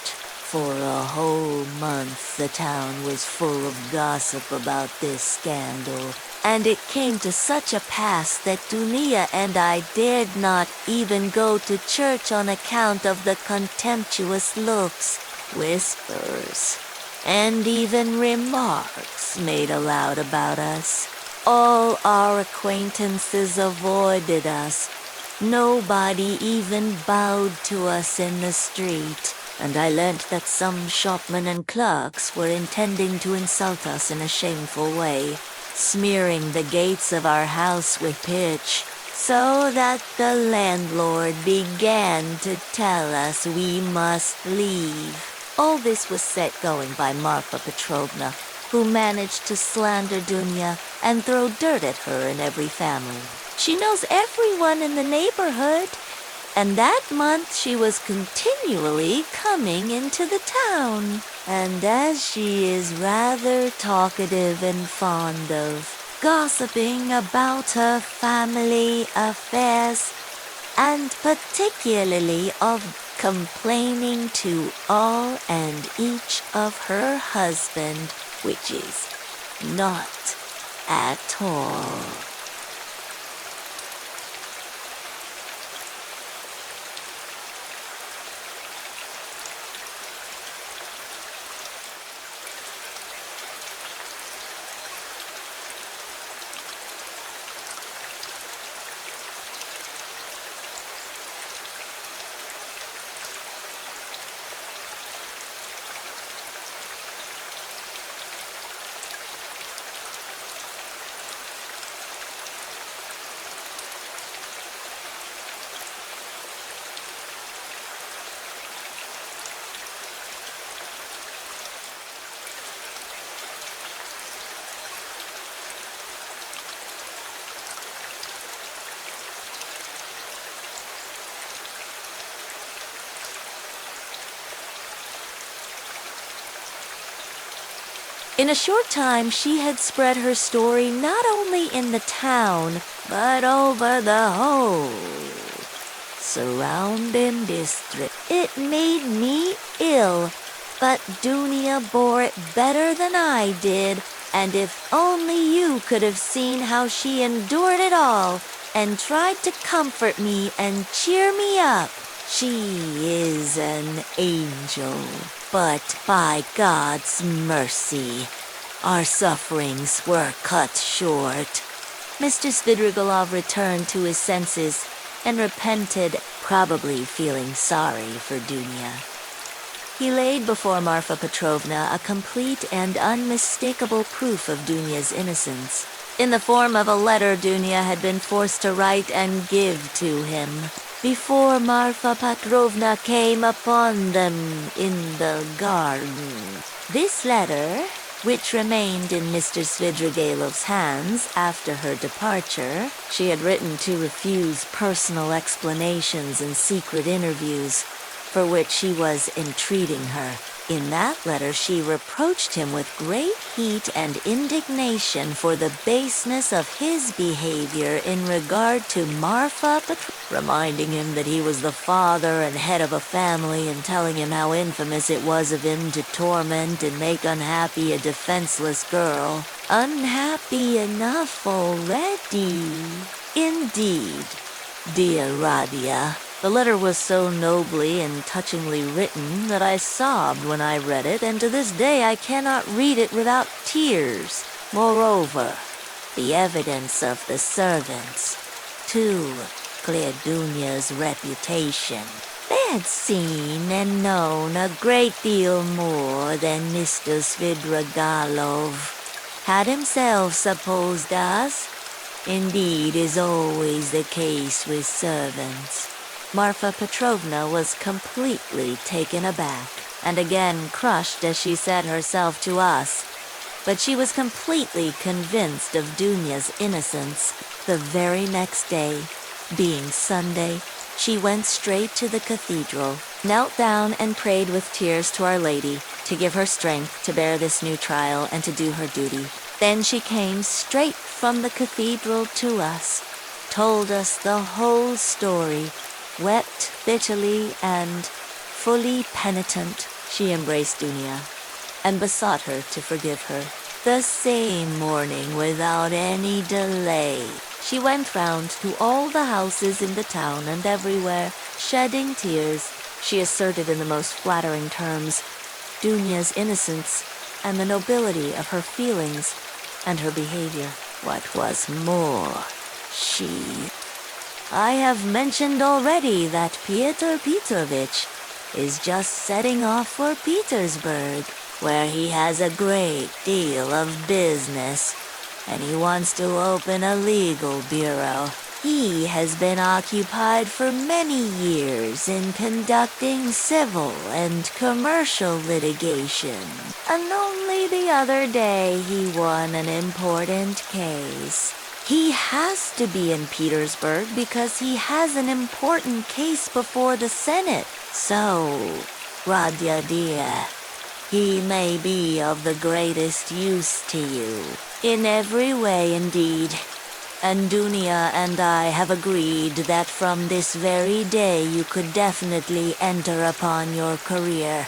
For a whole month the town was full of gossip about this scandal, and it came to such a pass that Dunya and I dared not even go to church on account of the contemptuous looks, whispers, and even remarks made aloud about us. All our acquaintances avoided us. Nobody even bowed to us in the street, and I learnt that some shopmen and clerks were intending to insult us in a shameful way, smearing the gates of our house with pitch, so that the landlord began to tell us we must leave. All this was set going by Marfa Petrovna, who managed to slander Dunya and throw dirt at her in every family. She knows everyone in the neighborhood, and that month she was continually coming into the town. And as she is rather talkative and fond of gossiping about her family affairs, and particularly of complaining to all and each of her husband, which is not at all. In a short time, she had spread her story not only in the town, but over the whole surrounding district. It made me ill, but Dunia bore it better than I did, and if only you could have seen how she endured it all and tried to comfort me and cheer me up. She is an angel, but by God's mercy, our sufferings were cut short. Mr. Svidrigailov returned to his senses and repented, probably feeling sorry for Dunia. He laid before Marfa Petrovna a complete and unmistakable proof of Dunia's innocence, in the form of a letter Dunia had been forced to write and give to him, before Marfa Petrovna came upon them in the garden. This letter, which remained in Mr. Svidrigailov's hands after her departure, she had written to refuse personal explanations and secret interviews, for which he was entreating her. In that letter she reproached him with great heat and indignation for the baseness of his behavior in regard to Marfa Petrovna, reminding him that he was the father and head of a family and telling him how infamous it was of him to torment and make unhappy a defenseless girl. Unhappy enough already. Indeed, dear Radia. The letter was so nobly and touchingly written that I sobbed when I read it, and to this day I cannot read it without tears. Moreover, the evidence of the servants, too, cleared Dunia's reputation. They had seen and known a great deal more than Mr. Svidrigailov had himself supposed us. Indeed, is always the case with servants. Marfa Petrovna was completely taken aback, and again crushed as she said herself to us. But she was completely convinced of Dunia's innocence. The very next day, being Sunday, she went straight to the cathedral, knelt down and prayed with tears to Our Lady to give her strength to bear this new trial and to do her duty. Then she came straight from the cathedral to us, told us the whole story, wept bitterly, and, fully penitent, she embraced Dunia and besought her to forgive her. The same morning, without any delay, she went round to all the houses in the town and everywhere, shedding tears. She asserted in the most flattering terms Dunia's innocence and the nobility of her feelings and her behavior. What was more, I have mentioned already that Pyotr Petrovich is just setting off for Petersburg, where he has a great deal of business, and he wants to open a legal bureau. He has been occupied for many years in conducting civil and commercial litigation, and only the other day he won an important case. He has to be in Petersburg because he has an important case before the Senate. So, Radia dear, He may be of the greatest use to you. In every way, indeed. And Dunia and I have agreed that from this very day you could definitely enter upon your career,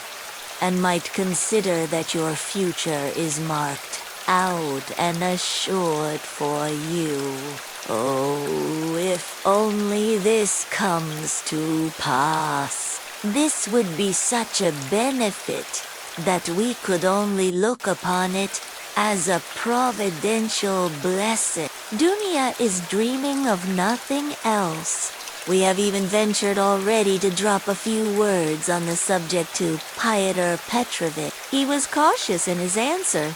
and might consider that your future is marked out and assured for you. Oh, if only this comes to pass. This would be such a benefit that we could only look upon it as a providential blessing. Dunia is dreaming of nothing else. We have even ventured already to drop a few words on the subject to Pyotr Petrovich. He was cautious in his answer,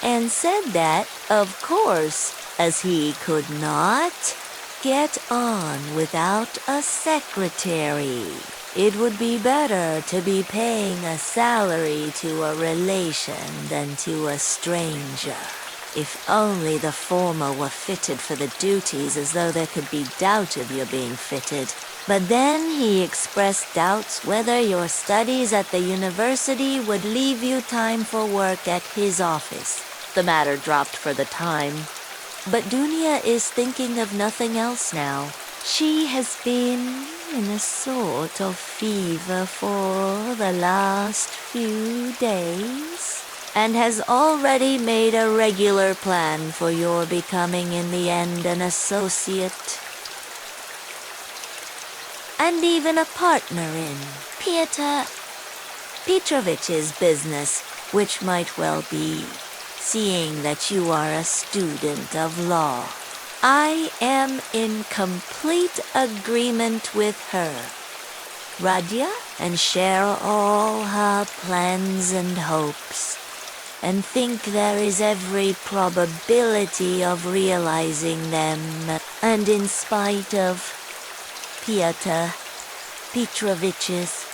and said that, of course, as he could not get on without a secretary, it would be better to be paying a salary to a relation than to a stranger. If only the former were fitted for the duties, as though there could be doubt of your being fitted. But then he expressed doubts whether your studies at the university would leave you time for work at his office. The matter dropped for the time. But Dunia is thinking of nothing else now. She has been in a sort of fever for the last few days, and has already made a regular plan for your becoming in the end an associate, and even a partner in Pyotr Petrovich's business, which might well be, seeing that you are a student of law. I am in complete agreement with her, Radia, and share all her plans and hopes, and think there is every probability of realizing them, and in spite of Pyotr Petrovich's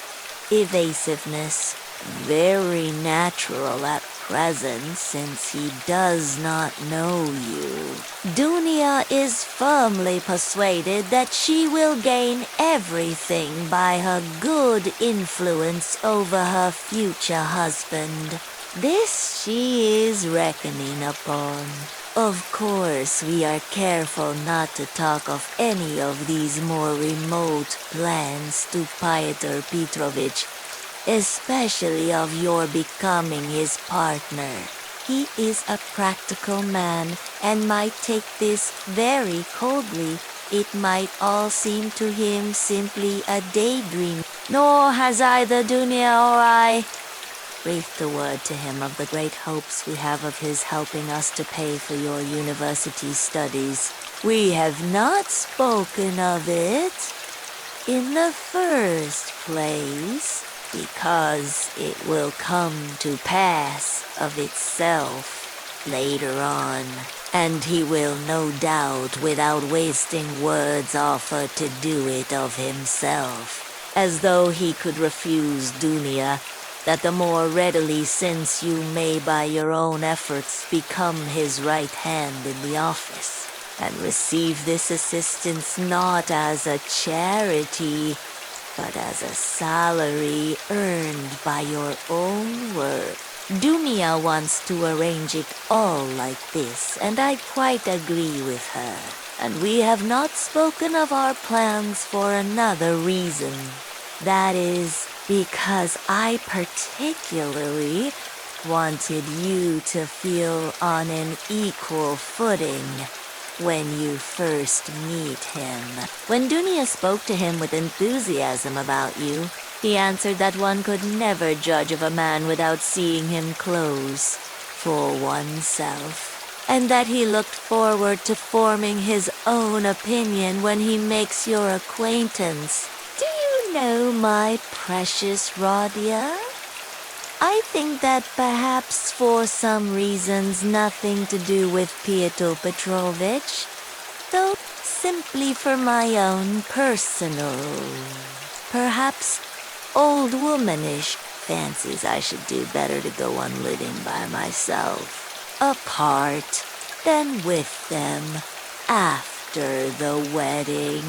evasiveness, very natural at present since he does not know you. Dunia is firmly persuaded that she will gain everything by her good influence over her future husband. This she is reckoning upon. Of course, we are careful not to talk of any of these more remote plans to Pyotr Petrovich, especially of your becoming his partner. He is a practical man and might take this very coldly. It might all seem to him simply a daydream. Nor has either Dunia or I breathed a word to him of the great hopes we have of his helping us to pay for your university studies. We have not spoken of it in the first place, because it will come to pass of itself later on, and he will no doubt, without wasting words, offer to do it of himself, as though he could refuse Dunia that the more readily, since you may by your own efforts become his right hand in the office, and receive this assistance not as a charity, but as a salary earned by your own work. Dunia wants to arrange it all like this, and I quite agree with her. And we have not spoken of our plans for another reason. That is, because I particularly wanted you to feel on an equal footing when you first meet him. When Dunia spoke to him with enthusiasm about you, he answered that one could never judge of a man without seeing him close for oneself, and that he looked forward to forming his own opinion when he makes your acquaintance. Do you know, my precious Radia? I think that perhaps for some reasons nothing to do with Pyotr Petrovich, though simply for my own personal, perhaps old womanish fancies, I should do better to go on living by myself, apart than with them after the wedding.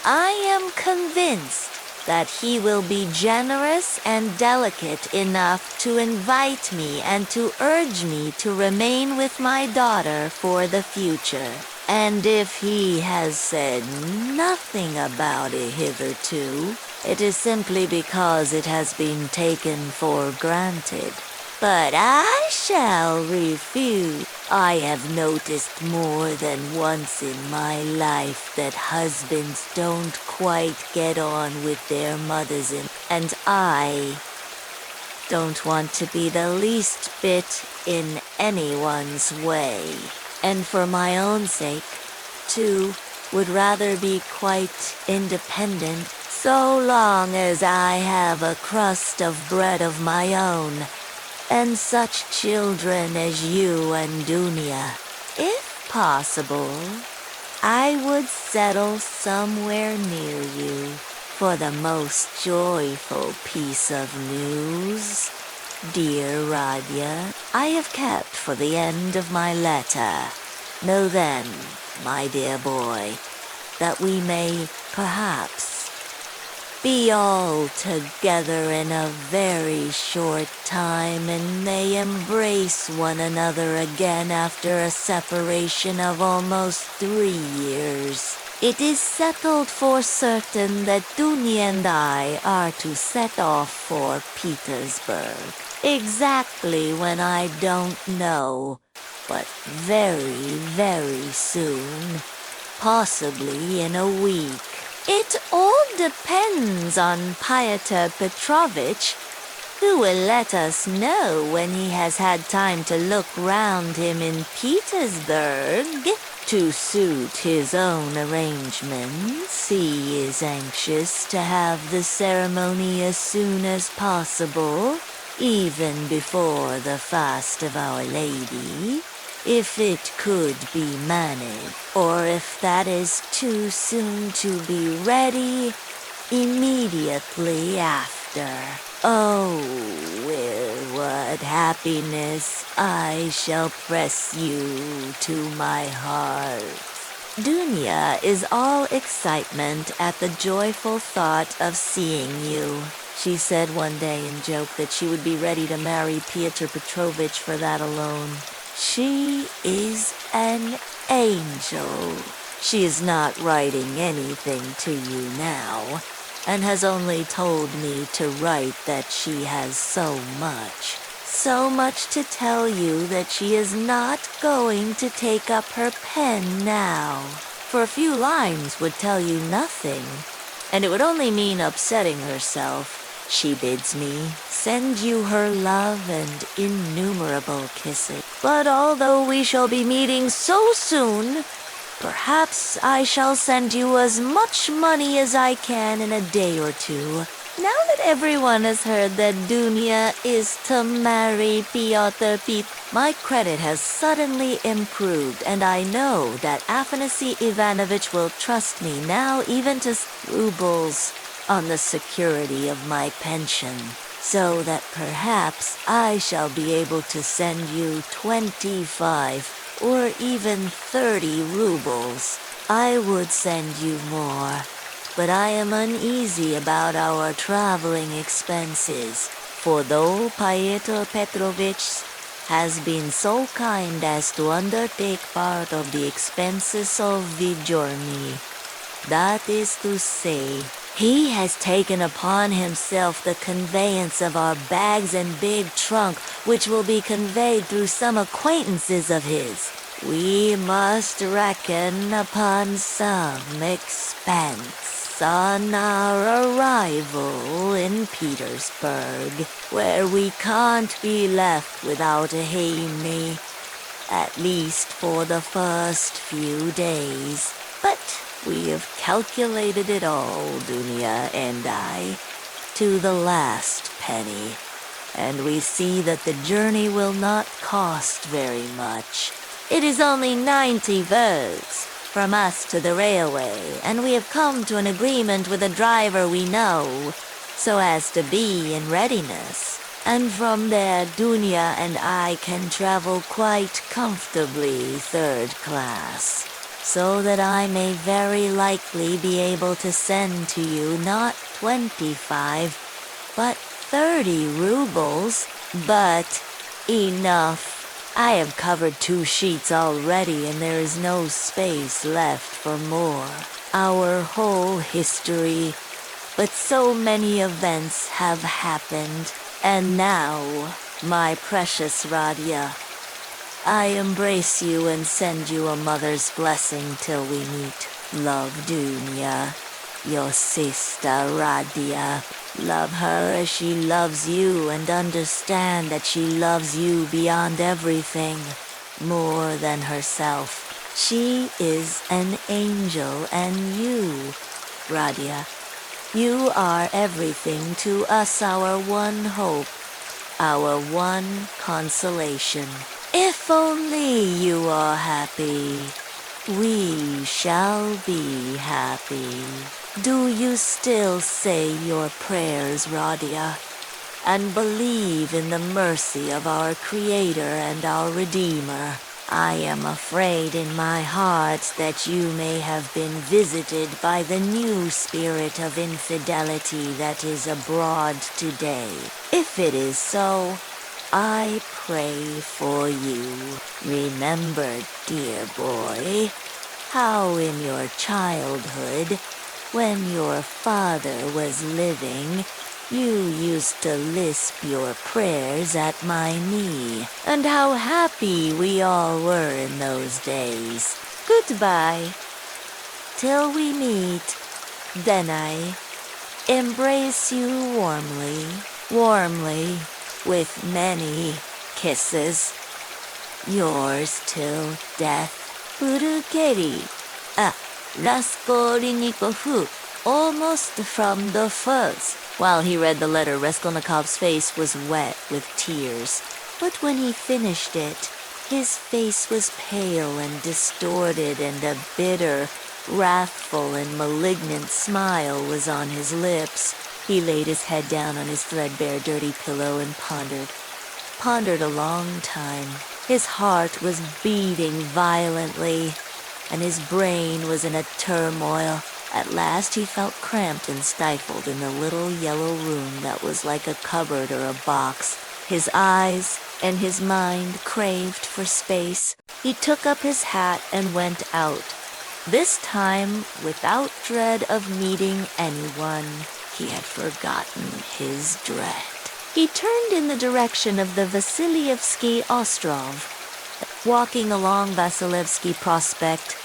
I am convinced that he will be generous and delicate enough to invite me and to urge me to remain with my daughter for the future. And if he has said nothing about it hitherto, it is simply because it has been taken for granted. But I shall refuse. I have noticed more than once in my life that husbands don't quite get on with their mothers, and I don't want to be the least bit in anyone's way. And for my own sake, too, would rather be quite independent so long as I have a crust of bread of my own, and such children as you and Dunia. If possible, I would settle somewhere near you for the most joyful piece of news, dear Radya, I have kept for the end of my letter. Know then, my dear boy, that we may perhaps be all together in a very short time and may embrace one another again after a separation of almost 3 years. It is settled for certain that Dunya and I are to set off for Petersburg. Exactly when I don't know, but very, very soon. Possibly in a week. It all depends on Pyotr Petrovich, who will let us know when he has had time to look round him in Petersburg to suit his own arrangements. He is anxious to have the ceremony as soon as possible, even before the fast of Our Lady. If it could be managed, or if that is too soon to be ready, immediately after. Oh, with what happiness I shall press you to my heart. Dunya is all excitement at the joyful thought of seeing you. She said one day in joke that she would be ready to marry Pyotr Petrovich for that alone. She is an angel. She is not writing anything to you now, and has only told me to write that she has so much to tell you that she is not going to take up her pen now. For a few lines would tell you nothing, and it would only mean upsetting herself. She bids me send you her love and innumerable kisses. But although we shall be meeting so soon, perhaps I shall send you as much money as I can in a day or two. Now that everyone has heard that Dunya is to marry Pyotr my credit has suddenly improved, and I know that Afanasy Ivanovich will trust me now even to rubles on the security of my pension, so that perhaps I shall be able to send you 25 or even 30 rubles. I would send you more, but I am uneasy about our traveling expenses, for though Pyotr Petrovich has been so kind as to undertake part of the expenses of the journey, that is to say, he has taken upon himself the conveyance of our bags and big trunk, which will be conveyed through some acquaintances of his. We must reckon upon some expense on our arrival in Petersburg, where we can't be left without a hayme, at least for the first few days. But we have calculated it all, Dunya and I, to the last penny, and we see that the journey will not cost very much. It is only 90 versts from us to the railway, and we have come to an agreement with a driver we know, so as to be in readiness. And from there, Dunya and I can travel quite comfortably 3rd class. so that I may very likely be able to send to you not 25, but 30 rubles. But enough. I have covered 2 sheets already, and there is no space left for more. Our whole history, but so many events have happened. And now, my precious Radia, I embrace you and send you a mother's blessing till we meet. Love, Dunya, your sister Radia. Love her as she loves you, and understand that she loves you beyond everything, more than herself. She is an angel, and you, Radia, you are everything to us, our one hope, our one consolation. If only you are happy, we shall be happy. Do you still say your prayers, Radia, and believe in the mercy of our Creator and our Redeemer? I am afraid in my heart that you may have been visited by the new spirit of infidelity that is abroad today. If it is so, I pray for you. Remember, dear boy, how in your childhood, when your father was living, you used to lisp your prayers at my knee, and how happy we all were in those days. Goodbye. Till we meet, then I embrace you warmly, warmly, with many kisses. Yours till death, Urukeri. Raskolnikov, almost from the first. While he read the letter, Raskolnikov's face was wet with tears. But when he finished it, his face was pale and distorted, and a bitter, wrathful and malignant smile was on his lips. He laid his head down on his threadbare, dirty pillow and pondered a long time. His heart was beating violently, and his brain was in a turmoil. At last he felt cramped and stifled in the little yellow room that was like a cupboard or a box. His eyes and his mind craved for space. He took up his hat and went out, this time without dread of meeting anyone. He had forgotten his dread. He turned in the direction of the Vasilievsky Ostrov, walking along Vasilevsky Prospect,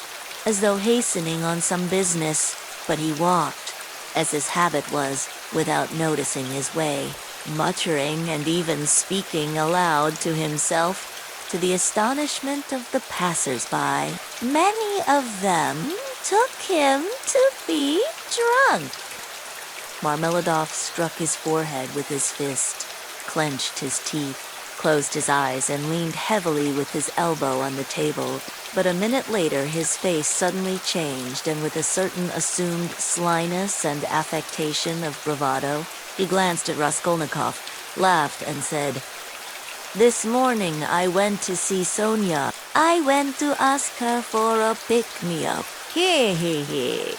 as though hastening on some business, but he walked, as his habit was, without noticing his way, muttering and even speaking aloud to himself, to the astonishment of the passers-by. Many of them took him to be drunk. Marmeladov struck his forehead with his fist, clenched his teeth, closed his eyes, and leaned heavily with his elbow on the table. But a minute later his face suddenly changed, and with a certain assumed slyness and affectation of bravado, he glanced at Raskolnikov, laughed, and said, "This morning I went to see Sonia. I went to ask her for a pick-me-up. He.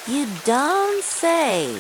You don't say."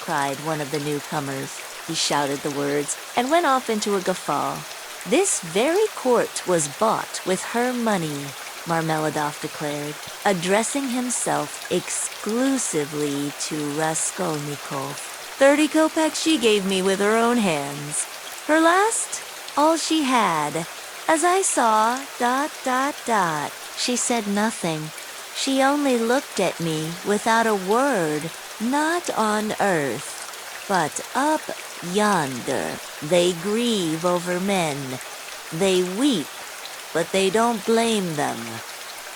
cried one of the newcomers. He shouted the words and went off into a guffaw. This very court was bought with her money. Marmeladov declared, addressing himself exclusively to Raskolnikov. 30 kopecks she gave me with her own hands. Her last, all she had. As I saw, ... She said nothing. She only looked at me without a word. Not on earth, but up yonder. They grieve over men. They weep, but they don't blame them.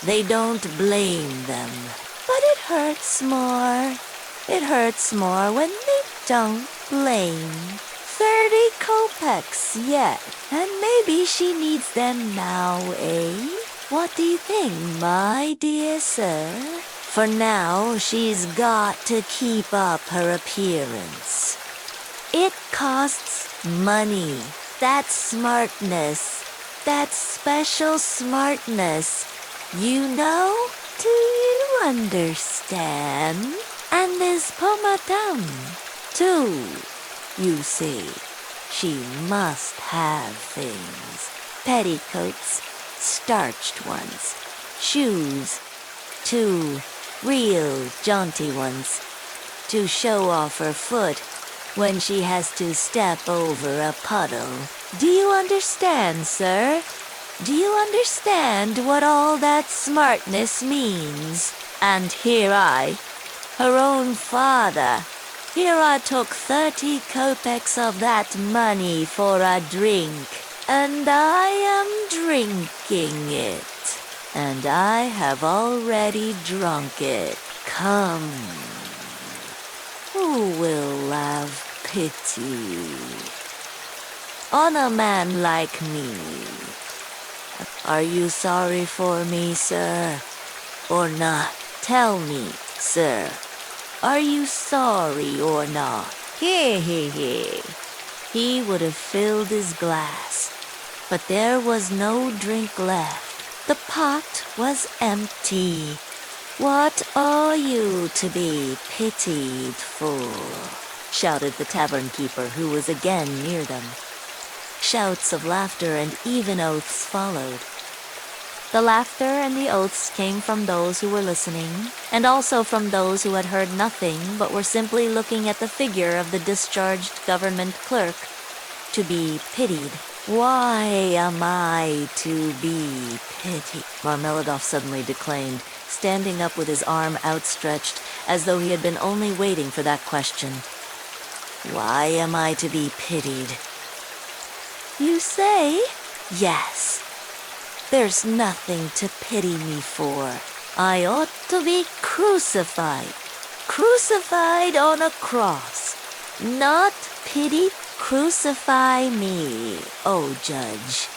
They don't blame them. But it hurts more. It hurts more when they don't blame. 30 kopecks yet, and maybe she needs them now, eh? What do you think, my dear sir? For now, she's got to keep up her appearance. It costs money. That smartness. That special smartness. You know? Do you understand? And this pomatum, too. You see, she must have things. Petticoats, starched ones. Shoes, 2 real jaunty ones, to show off her foot when she has to step over a puddle. Do you understand, sir? Do you understand what all that smartness means? And here I, her own father, here I took 30 kopecks of that money for a drink, and I am drinking it. And I have already drunk it. Come, who will have pity on a man like me? Are you sorry for me, sir, or not? Tell me, sir, are you sorry or not? He would have filled his glass, but there was no drink left. The pot was empty. What are you to be pitied for? Shouted the tavern keeper, who was again near them. Shouts of laughter and even oaths followed. The laughter and the oaths came from those who were listening, and also from those who had heard nothing but were simply looking at the figure of the discharged government clerk. To be pitied. Why am I to be pitied? Marmeladov suddenly declaimed, standing up with his arm outstretched, as though he had been only waiting for that question. Why am I to be pitied? You say? Yes. There's nothing to pity me for. I ought to be crucified. Crucified on a cross. Not pitied. Crucify me, O judge.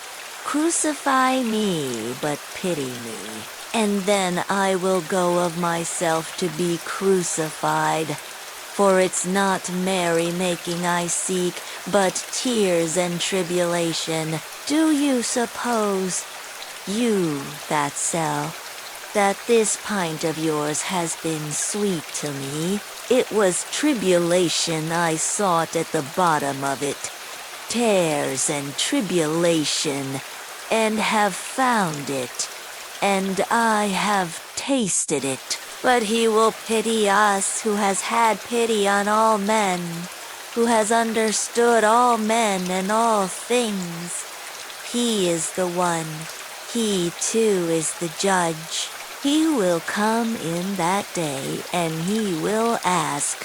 Crucify me, but pity me. And then I will go of myself to be crucified. For it's not merry-making I seek, but tears and tribulation. Do you suppose, you that sell, that this pint of yours has been sweet to me? It was tribulation I sought at the bottom of it, tears and tribulation, and have found it, and I have tasted it. But he will pity us who has had pity on all men, who has understood all men and all things. He is the one, he too is the judge. He will come in that day, and he will ask,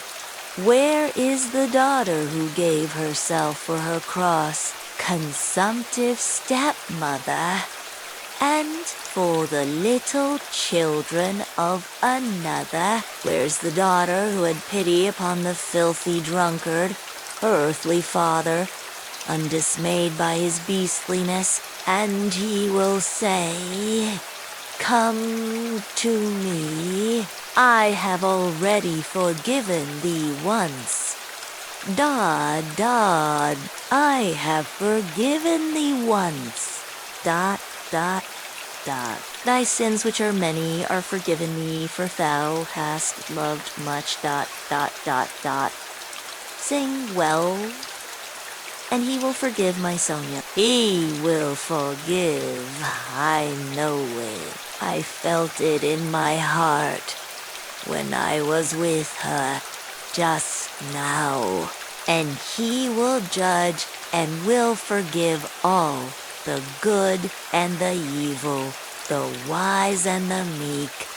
where is the daughter who gave herself for her cross, consumptive stepmother? And for the little children of another, where's the daughter who had pity upon the filthy drunkard, her earthly father, undismayed by his beastliness? And he will say, come to me, I have already forgiven thee once. Dodd, I have forgiven thee once. ... Thy sins which are many are forgiven thee, for thou hast loved much... ... Sing well, and he will forgive my Sonia. He will forgive, I know it. I felt it in my heart when I was with her just now. And he will judge and will forgive all, the good and the evil, the wise and the meek, ...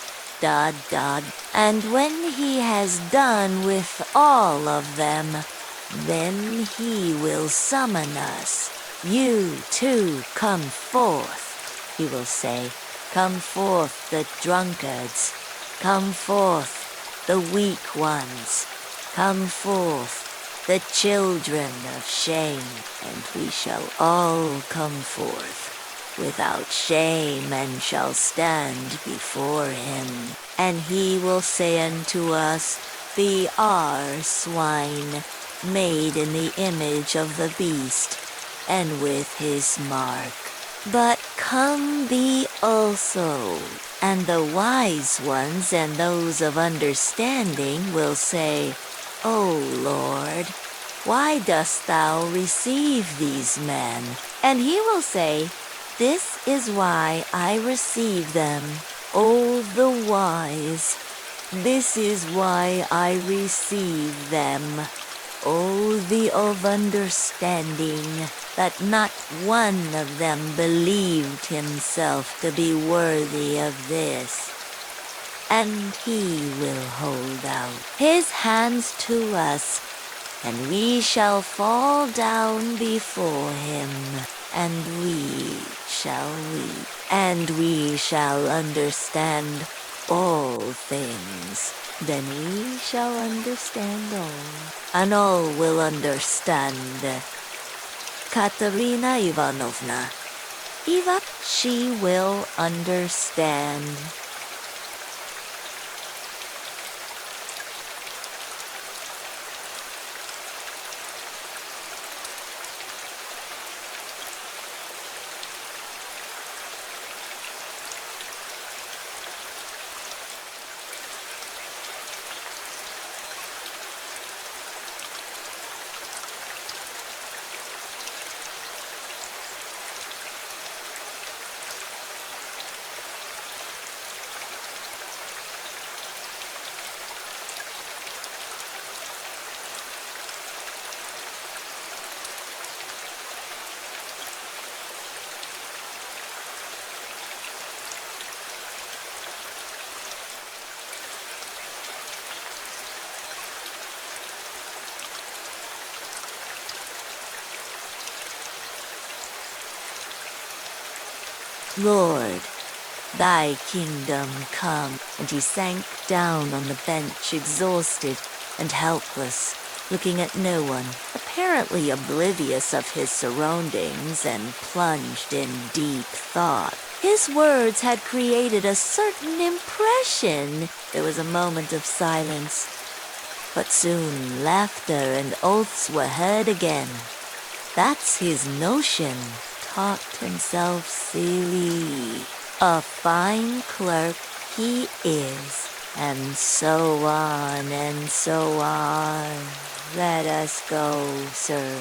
And when he has done with all of them, then he will summon us. You too come forth, he will say. Come forth the drunkards. Come forth the weak ones. Come forth the children of shame, and we shall all come forth without shame, and shall stand before him. And he will say unto us, Ye are swine, made in the image of the beast, and with his mark. But come thee also. And the wise ones and those of understanding will say, O Lord, why dost thou receive these men? And he will say, This is why I receive them, O the wise. This is why I receive them, O the of understanding, that not one of them believed himself to be worthy of this. And he will hold out his hands to us, and we shall fall down before him, and we shall weep, and we shall understand all things. Then we shall understand all, and all will understand. Katerina Ivanovna. Eva, she will understand. Lord, thy kingdom come. And he sank down on the bench, exhausted and helpless, looking at no one, apparently oblivious of his surroundings and plunged in deep thought. His words had created a certain impression. There was a moment of silence, but soon laughter and oaths were heard again. That's his notion, talked himself silly. A fine clerk he is, and so on and so on. Let us go, sir,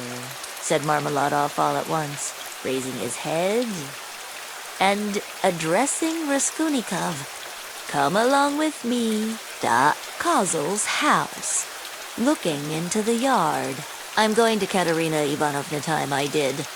said Marmeladov all at once, raising his head and addressing Raskolnikov. Come along with me, to Kozel's house. Looking into the yard. I'm going to Katerina Ivanovna time, I did.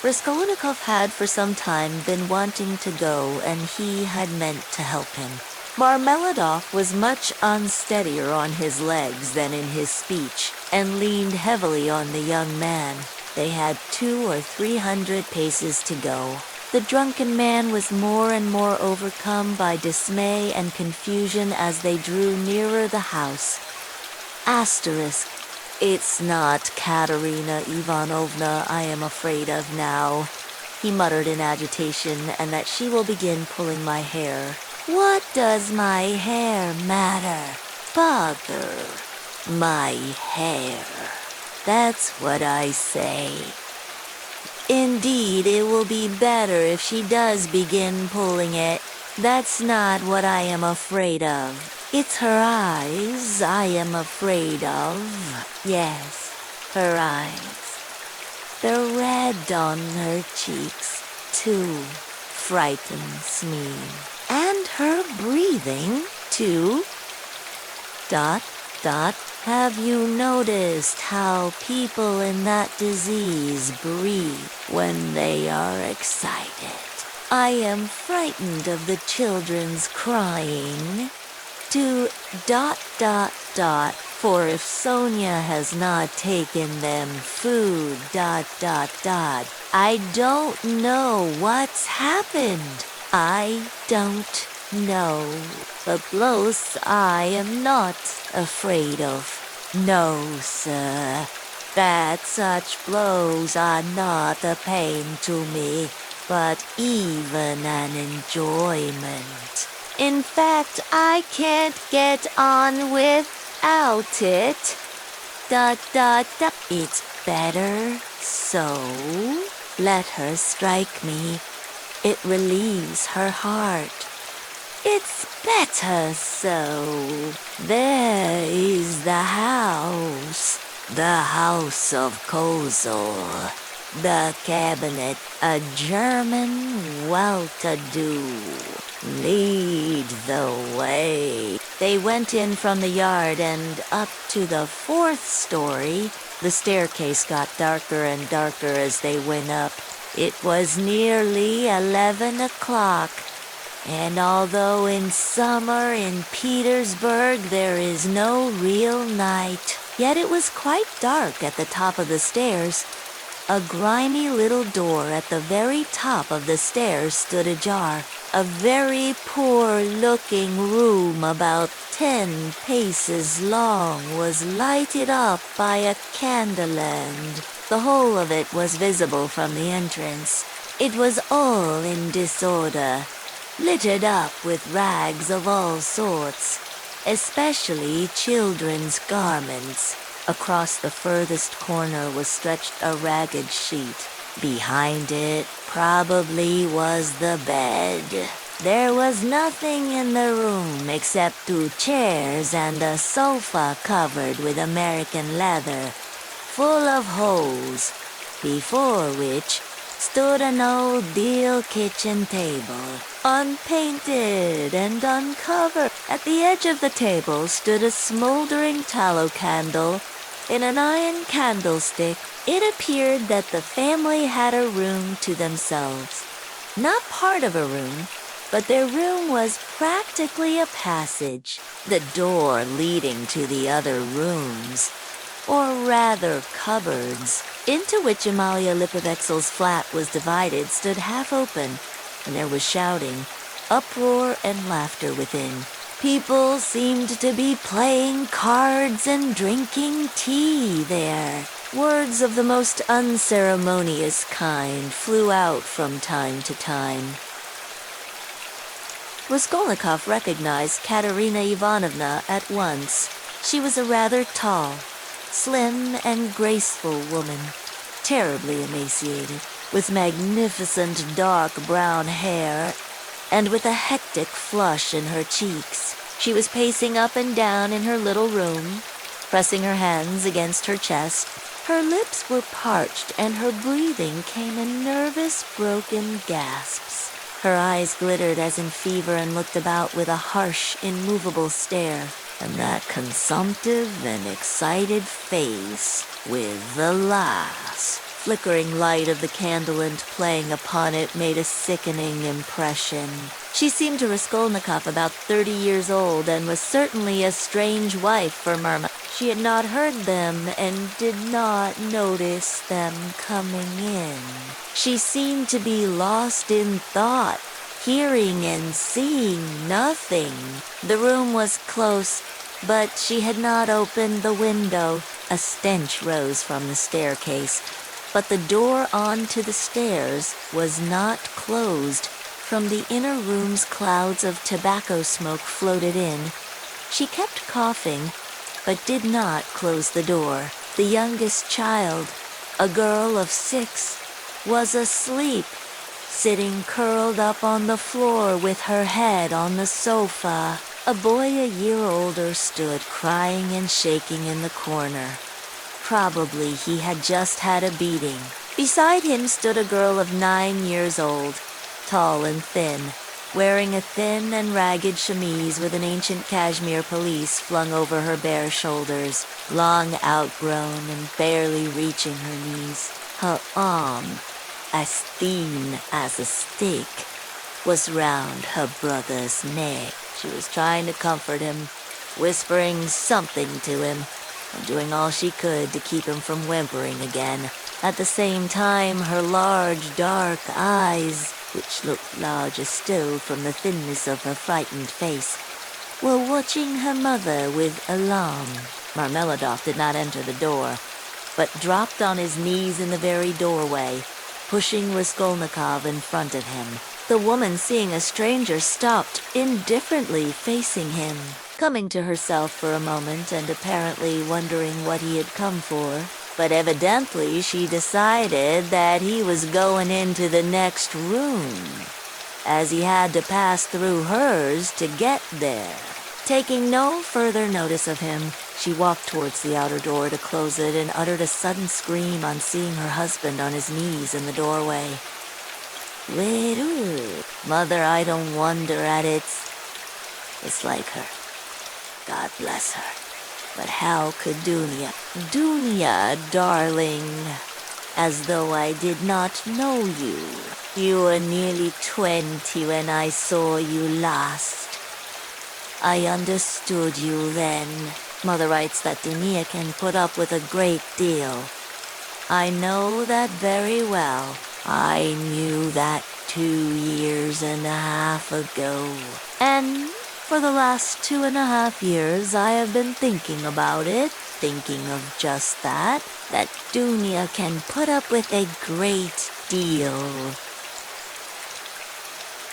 Raskolnikov had for some time been wanting to go, and he had meant to help him. Marmeladov was much unsteadier on his legs than in his speech, and leaned heavily on the young man. They had 200 or 300 paces to go. The drunken man was more and more overcome by dismay and confusion as they drew nearer the house. Asterisk. It's not Katerina Ivanovna I am afraid of now, he muttered in agitation, and that she will begin pulling my hair. What does my hair matter? Bother. My hair. That's what I say. Indeed, it will be better if she does begin pulling it. That's not what I am afraid of. It's her eyes I am afraid of. Yes, her eyes. The red on her cheeks, too. frightens me. And her breathing, too. ... Have you noticed how people in that disease breathe when they are excited? I am frightened of the children's crying. To ... for if Sonia has not taken them food ... I don't know what's happened. I don't know. The blows I am not afraid of. No, sir. That such blows are not a pain to me, but even an enjoyment. In fact, I can't get on without it. It's better so. Let her strike me. It relieves her heart. It's better so. There is the house of Kozel. The cabinet, a German well-to-do. Lead the way. They went in from the yard and up to the 4th story. The staircase got darker and darker as they went up. It was nearly 11 o'clock. And although in summer in Petersburg there is no real night, yet it was quite dark at the top of the stairs. A grimy little door at the very top of the stairs stood ajar. A very poor-looking room about 10 paces long was lighted up by a candle end. The whole of it was visible from the entrance. It was all in disorder, littered up with rags of all sorts, especially children's garments. Across the furthest corner was stretched a ragged sheet. Behind it probably was the bed. There was nothing in the room except 2 chairs and a sofa covered with American leather, full of holes, before which stood an old deal kitchen table, unpainted and uncovered. At the edge of the table stood a smoldering tallow candle in an iron candlestick. It appeared that the family had a room to themselves. Not part of a room, but their room was practically a passage, the door leading to the other rooms, or rather cupboards, into which Amalia Lipovexel's flat was divided, stood half open, and there was shouting, uproar, and laughter within. People seemed to be playing cards and drinking tea there. Words of the most unceremonious kind flew out from time to time. Raskolnikov recognized Katerina Ivanovna at once. She was a rather tall, slim and graceful woman, terribly emaciated, with magnificent dark brown hair and with a hectic flush in her cheeks. She was pacing up and down in her little room, pressing her hands against her chest. Her lips were parched and her breathing came in nervous, broken gasps. Her eyes glittered as in fever and looked about with a harsh, immovable stare. And that consumptive and excited face, with the last flickering light of the candle and playing upon it, made a sickening impression. She seemed to Raskolnikov about 30 years old, and was certainly a strange wife for Murma. She had not heard them and did not notice them coming in. She seemed to be lost in thought, hearing and seeing nothing. The room was close, but she had not opened the window. A stench rose from the staircase, but the door onto the stairs was not closed. From the inner room's clouds of tobacco smoke floated in. She kept coughing, but did not close the door. The youngest child, a girl of 6, was asleep, sitting curled up on the floor with her head on the sofa. A boy a year older stood crying and shaking in the corner. Probably he had just had a beating. Beside him stood a girl of 9 years old. tall and thin, wearing a thin and ragged chemise with an ancient cashmere pelisse flung over her bare shoulders, long outgrown and barely reaching her knees. Her arm, as thin as a stick, was round her brother's neck. She was trying to comfort him, whispering something to him, and doing all she could to keep him from whimpering again. At the same time, her large, dark eyes, which looked larger still from the thinness of her frightened face, were watching her mother with alarm. Marmeladov did not enter the door, but dropped on his knees in the very doorway, pushing Raskolnikov in front of him. The woman, seeing a stranger, stopped, indifferently facing him, coming to herself for a moment and apparently wondering what he had come for. But evidently she decided that he was going into the next room, as he had to pass through hers to get there. Taking no further notice of him, she walked towards the outer door to close it and uttered a sudden scream on seeing her husband on his knees in the doorway. Well, Mother, I don't wonder at it. It's like her. God bless her. But how could Dunya? Dunya, darling, as though I did not know you. You were nearly 20 when I saw you last. I understood you then. Mother writes that Dunya can put up with a great deal. I know that very well. I knew that 2.5 years ago. And for the last 2.5 years, I have been thinking about it, thinking of just that Dunya can put up with a great deal.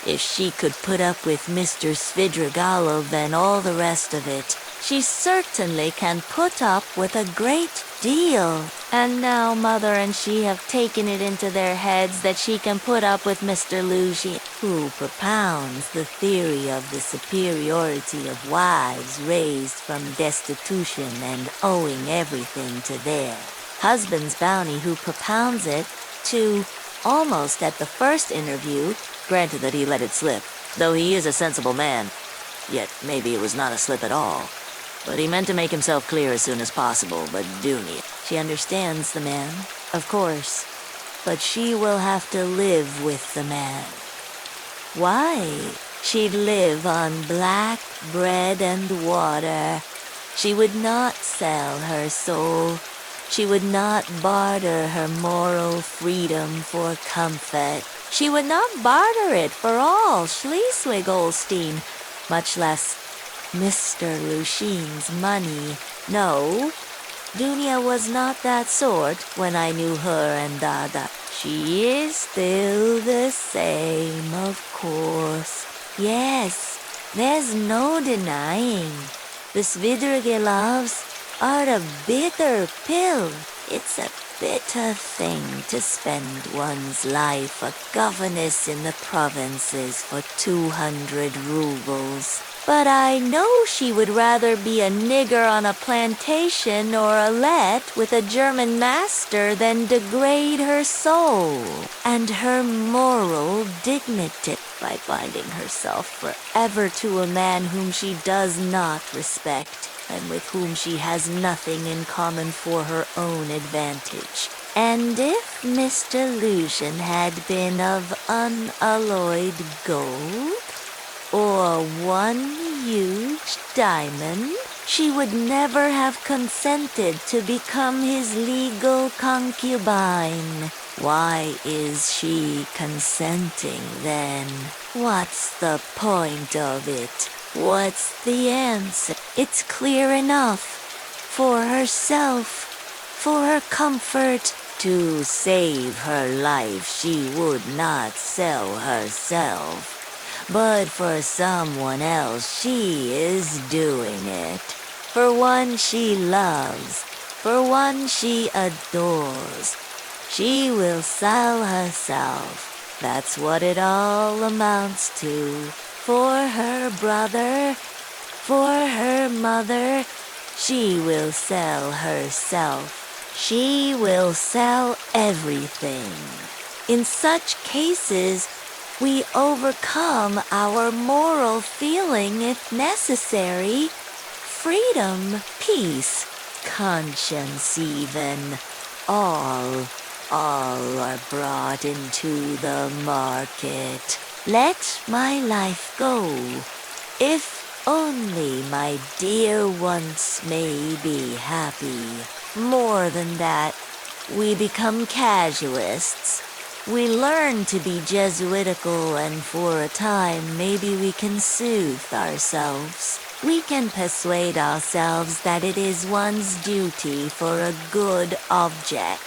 If she could put up with Mr. Svidrigailov and all the rest of it, she certainly can put up with a great deal. And now Mother and she have taken it into their heads that she can put up with Mr. Lushin, who propounds the theory of the superiority of wives raised from destitution and owing everything to their husband's bounty, who propounds it to, almost at the first interview, granted that he let it slip, though he is a sensible man. Yet maybe it was not a slip at all. But he meant to make himself clear as soon as possible. But Dunya, she understands the man, of course. But she will have to live with the man. Why? She'd live on black bread and water. She would not sell her soul. She would not barter her moral freedom for comfort. She would not barter it for all Schleswig-Holstein, much less Mr. Lushin's money. No, Dunya was not that sort when I knew her and Dada. She is still the same, of course. Yes, there's no denying. The Svidrigailovs are a bitter pill. It's a bitter thing to spend one's life a governess in the provinces for 200 rubles. But I know she would rather be a nigger on a plantation or a let with a German master than degrade her soul and her moral dignity by binding herself forever to a man whom she does not respect and with whom she has nothing in common for her own advantage. And if Mr. Lushin had been of unalloyed gold, or one huge diamond, she would never have consented to become his legal concubine. Why is she consenting then? What's the point of it? What's the answer? It's clear enough. For herself, for her comfort, to save her life, she would not sell herself. But for someone else, she is doing it. For one she loves, for one she adores. She will sell herself. That's what it all amounts to. For her brother, for her mother, she will sell herself. She will sell everything. In such cases, We overcome our moral feeling if necessary. Freedom, peace, conscience even. All are brought into the market. Let my life go. If only my dear ones may be happy. More than that, we become casuists. We learn to be Jesuitical, and for a time maybe we can soothe ourselves. We can persuade ourselves that it is one's duty for a good object.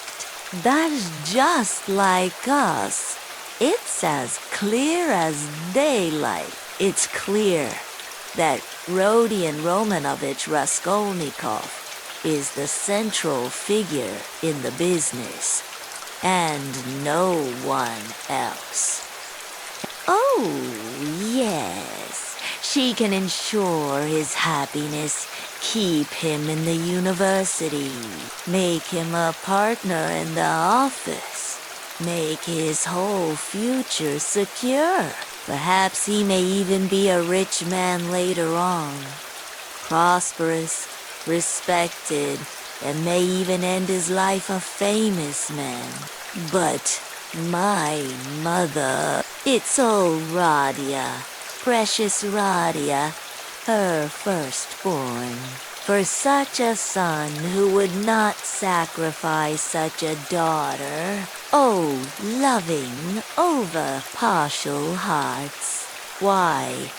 That's just like us. It's as clear as daylight. It's clear that Rodion Romanovich Raskolnikov is the central figure in the business, and no one else. Oh, yes, she can ensure his happiness, keep him in the university, make him a partner in the office, make his whole future secure. Perhaps he may even be a rich man later on, prosperous, respected, and may even end his life a famous man. But my mother, it's old Radia, precious Radia, her firstborn. For such a son who would not sacrifice such a daughter. Oh, loving, over-partial hearts. Why,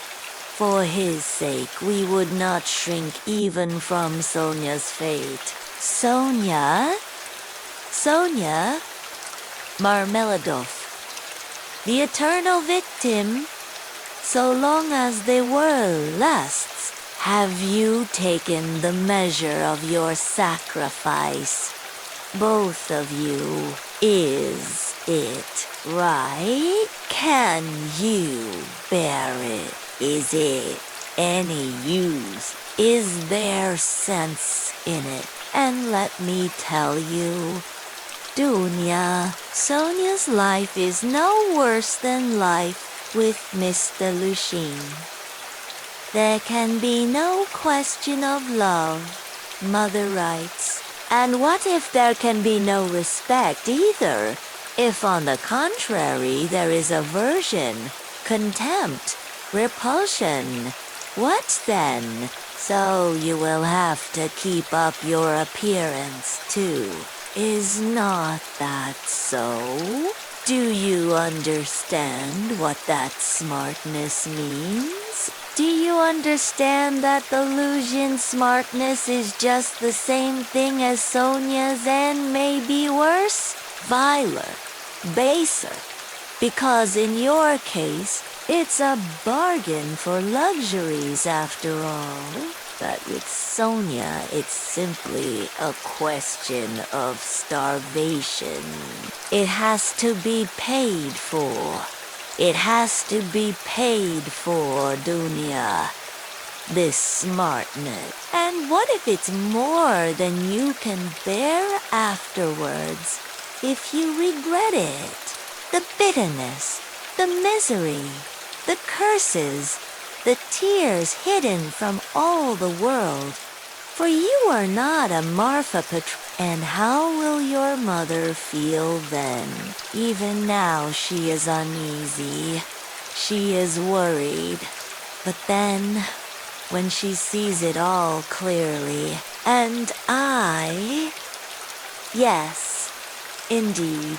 for his sake we would not shrink even from Sonia's fate. Sonia? Sonia? Marmeladov. The eternal victim. So long as they were lusts, have you taken the measure of your sacrifice? Both of you. Is it right? Can you bear it? Is it any use? Is there sense in it? And let me tell you, Dunya, Sonia's life is no worse than life with Mr. Lushin. There can be no question of love, Mother writes. And what if there can be no respect either? If on the contrary there is aversion, contempt, repulsion, what then? So you will have to keep up your appearance too. Is not that so? Do you understand what that smartness means? Do you understand that the Lusian smartness is just the same thing as Sonia's and maybe worse? Viler, baser. Because in your case, it's a bargain for luxuries after all. But with Sonia, it's simply a question of starvation. It has to be paid for. It has to be paid for, Dunya. This smartness. And what if it's more than you can bear afterwards? If you regret it? The bitterness, the misery, the curses, the tears hidden from all the world. For you are not a Marfa and how will your mother feel then? Even now she is uneasy. She is worried. But then, when she sees it all clearly, and I... Yes, indeed.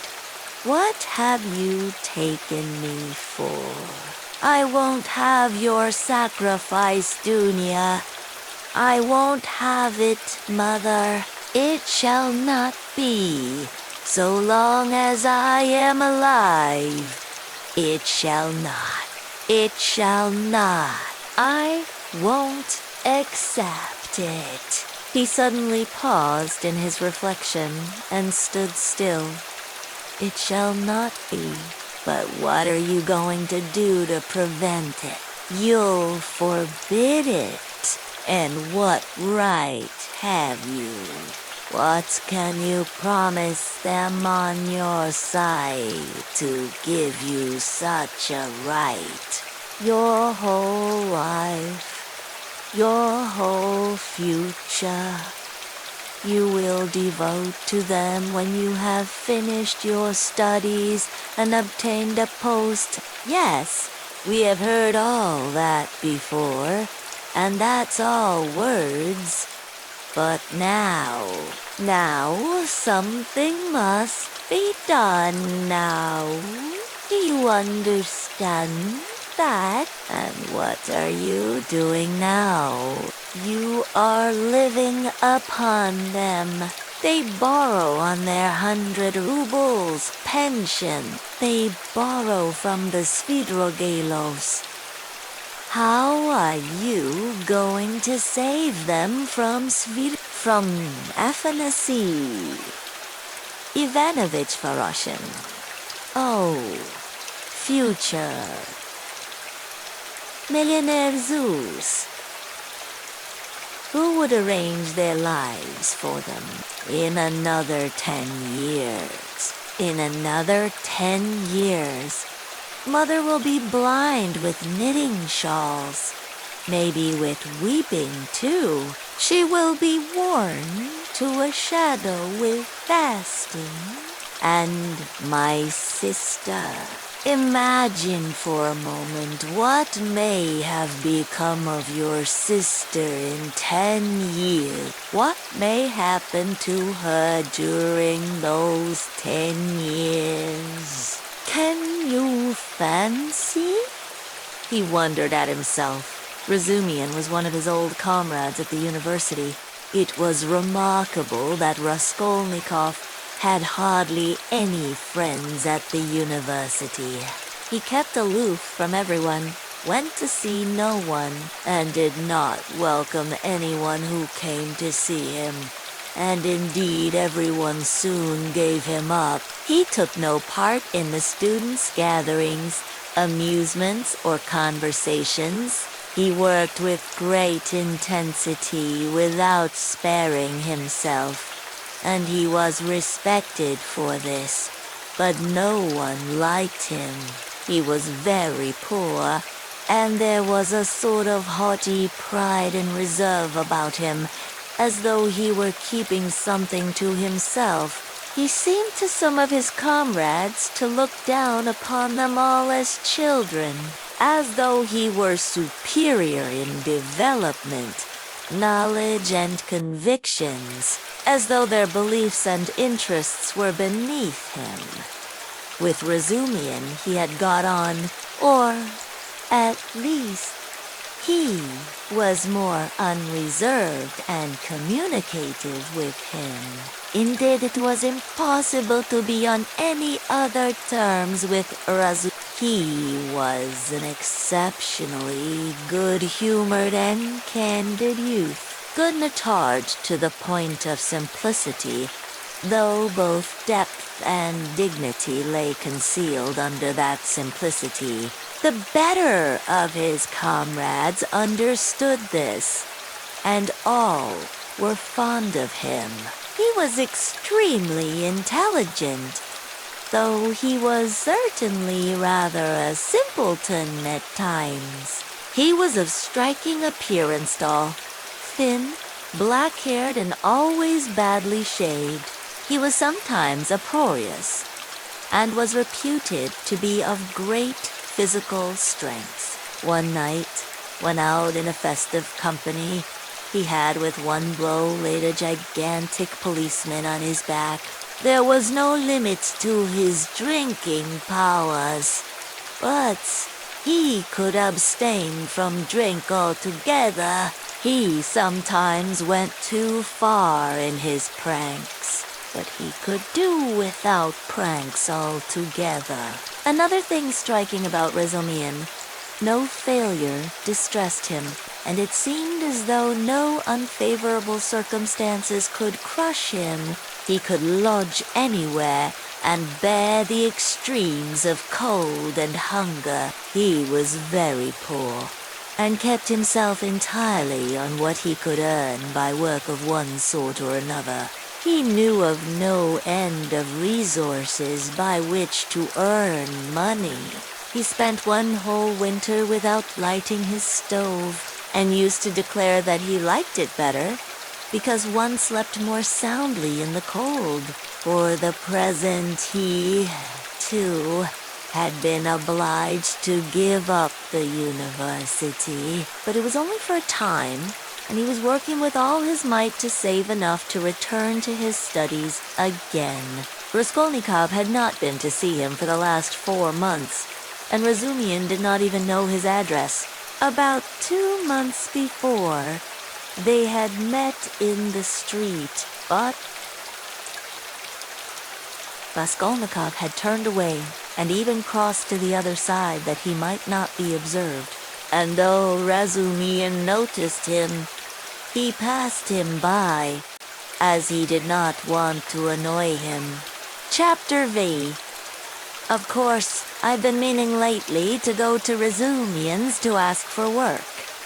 What have you taken me for? I won't have your sacrifice, Dunya. I won't have it, Mother. It shall not be. So long as I am alive. It shall not. It shall not. I won't accept it. He suddenly paused in his reflection and stood still. It shall not be. But what are you going to do to prevent it? You'll forbid it. And what right have you? What can you promise them on your side to give you such a right? Your whole life, your whole future, you will devote to them when you have finished your studies and obtained a post. Yes, we have heard all that before, and that's all words. But now, something must be done now. Do you understand that? And what are you doing now? You are living upon them. They borrow on their 100 rubles pension. They borrow from the Svidrogelovs. How are you going to save them from Afanasy Ivanovich Voroshin? Oh, future millionaire Zeus, who would arrange their lives for them in another 10 years. In another 10 years, Mother will be blind with knitting shawls, maybe with weeping too. She will be worn to a shadow with fasting. And my sister, imagine for a moment what may have become of your sister in 10 years. What may happen to her during those 10 years? Can you fancy? He wondered at himself. Razumian was one of his old comrades at the university. It was remarkable that Raskolnikov had hardly any friends at the university. He kept aloof from everyone, went to see no one, and did not welcome anyone who came to see him. And indeed, everyone soon gave him up. He took no part in the students' gatherings, amusements, or conversations. He worked with great intensity without sparing himself, and he was respected for this, but no one liked him. He was very poor, and there was a sort of haughty pride and reserve about him, as though he were keeping something to himself. He seemed to some of his comrades to look down upon them all as children, as though he were superior in development, knowledge, and convictions, as though their beliefs and interests were beneath him. With Razumian he had got on, or at least he was more unreserved and communicative with him. Indeed, it was impossible to be on any other terms with Razumian. He was an exceptionally good-humored and candid youth, good-natured to the point of simplicity, though both depth and dignity lay concealed under that simplicity. The better of his comrades understood this, and all were fond of him. He was extremely intelligent, though he was certainly rather a simpleton at times. He was of striking appearance, tall, thin, black-haired, and always badly shaved. He was sometimes uproarious, and was reputed to be of great physical strength. One night, when out in a festive company, he had with one blow laid a gigantic policeman on his back. There was no limit to his drinking powers, but he could abstain from drink altogether. He sometimes went too far in his pranks, but he could do without pranks altogether. Another thing striking about Razumian, no failure distressed him, and it seemed as though no unfavorable circumstances could crush him. He could lodge anywhere and bear the extremes of cold and hunger. He was very poor, and kept himself entirely on what he could earn by work of one sort or another. He knew of no end of resources by which to earn money. He spent one whole winter without lighting his stove, and used to declare that he liked it better because one slept more soundly in the cold. For the present he, too, had been obliged to give up the university. But it was only for a time, and he was working with all his might to save enough to return to his studies again. Raskolnikov had not been to see him for the last 4 months, and Razumihin did not even know his address. About 2 months before, they had met in the street, but Raskolnikov had turned away and even crossed to the other side that he might not be observed. And though Razumihin noticed him, he passed him by, as he did not want to annoy him. Chapter V. Of course, I've been meaning lately to go to Razumihin's to ask for work.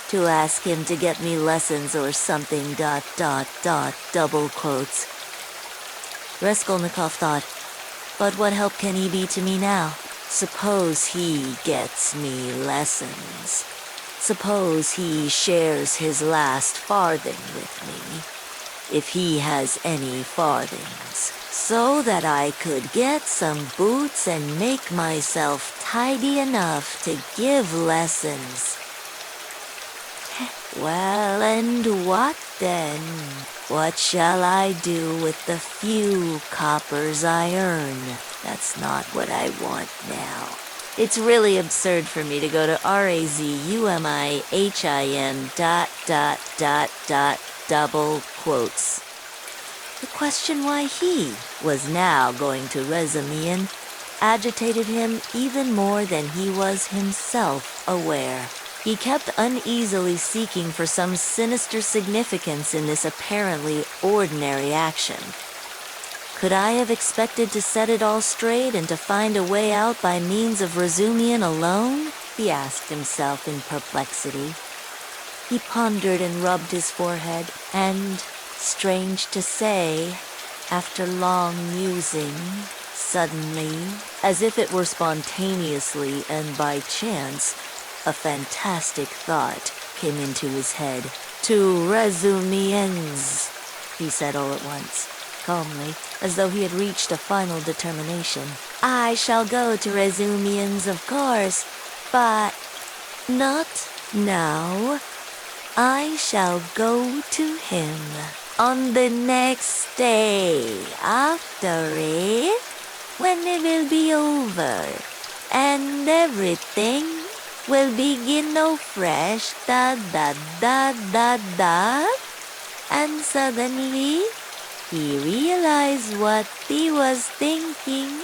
To ask him to get me lessons or something, ... double quotes. Raskolnikov thought, but what help can he be to me now? Suppose he gets me lessons. Suppose he shares his last farthing with me, if he has any farthings, so that I could get some boots and make myself tidy enough to give lessons. Well, and what then? What shall I do with the few coppers I earn? That's not what I want now. It's really absurd for me to go to Razumihin ... double quotes. The question why he was now going to Razumihin agitated him even more than he was himself aware. He kept uneasily seeking for some sinister significance in this apparently ordinary action. Could I have expected to set it all straight and to find a way out by means of Razumihin alone? He asked himself in perplexity. He pondered and rubbed his forehead, and, strange to say, after long musing, suddenly, as if it were spontaneously and by chance, a fantastic thought came into his head. To Razumihin's, he said all at once, calmly, as though he had reached a final determination. I shall go to Razumihin's, of course, but not now. I shall go to him on the next day after it, when it will be over, and everything will begin afresh, ... And suddenly, he realized what he was thinking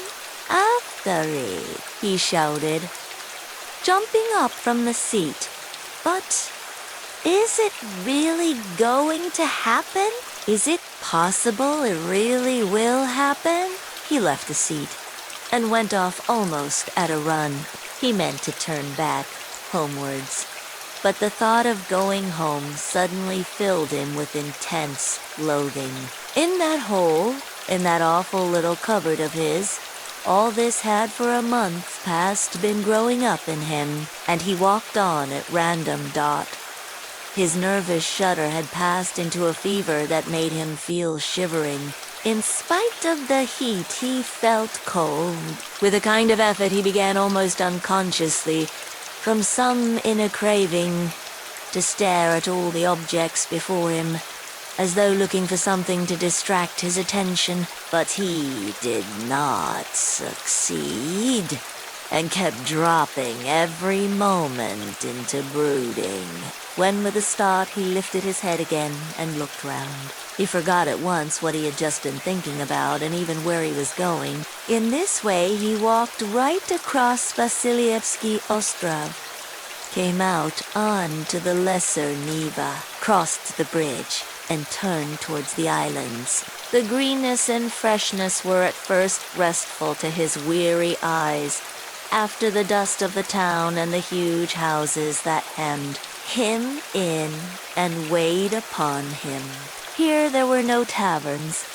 after it, he shouted, jumping up from the seat. But is it really going to happen? Is it possible it really will happen? He left the seat and went off almost at a run. He meant to turn back, homewards. But the thought of going home suddenly filled him with intense loathing. In that hole, in that awful little cupboard of his, all this had for a month past been growing up in him, and he walked on at random ... His nervous shudder had passed into a fever that made him feel shivering. In spite of the heat, he felt cold. With a kind of effort, he began almost unconsciously, from some inner craving, to stare at all the objects before him, as though looking for something to distract his attention. But he did not succeed, and kept dropping every moment into brooding. When with a start he lifted his head again and looked round. He forgot at once what he had just been thinking about and even where he was going. In this way he walked right across Vasilievsky Ostrov, came out on to the Lesser Neva, crossed the bridge, and turned towards the islands. The greenness and freshness were at first restful to his weary eyes, after the dust of the town and the huge houses that hemmed him in and weighed upon him. Here there were no taverns,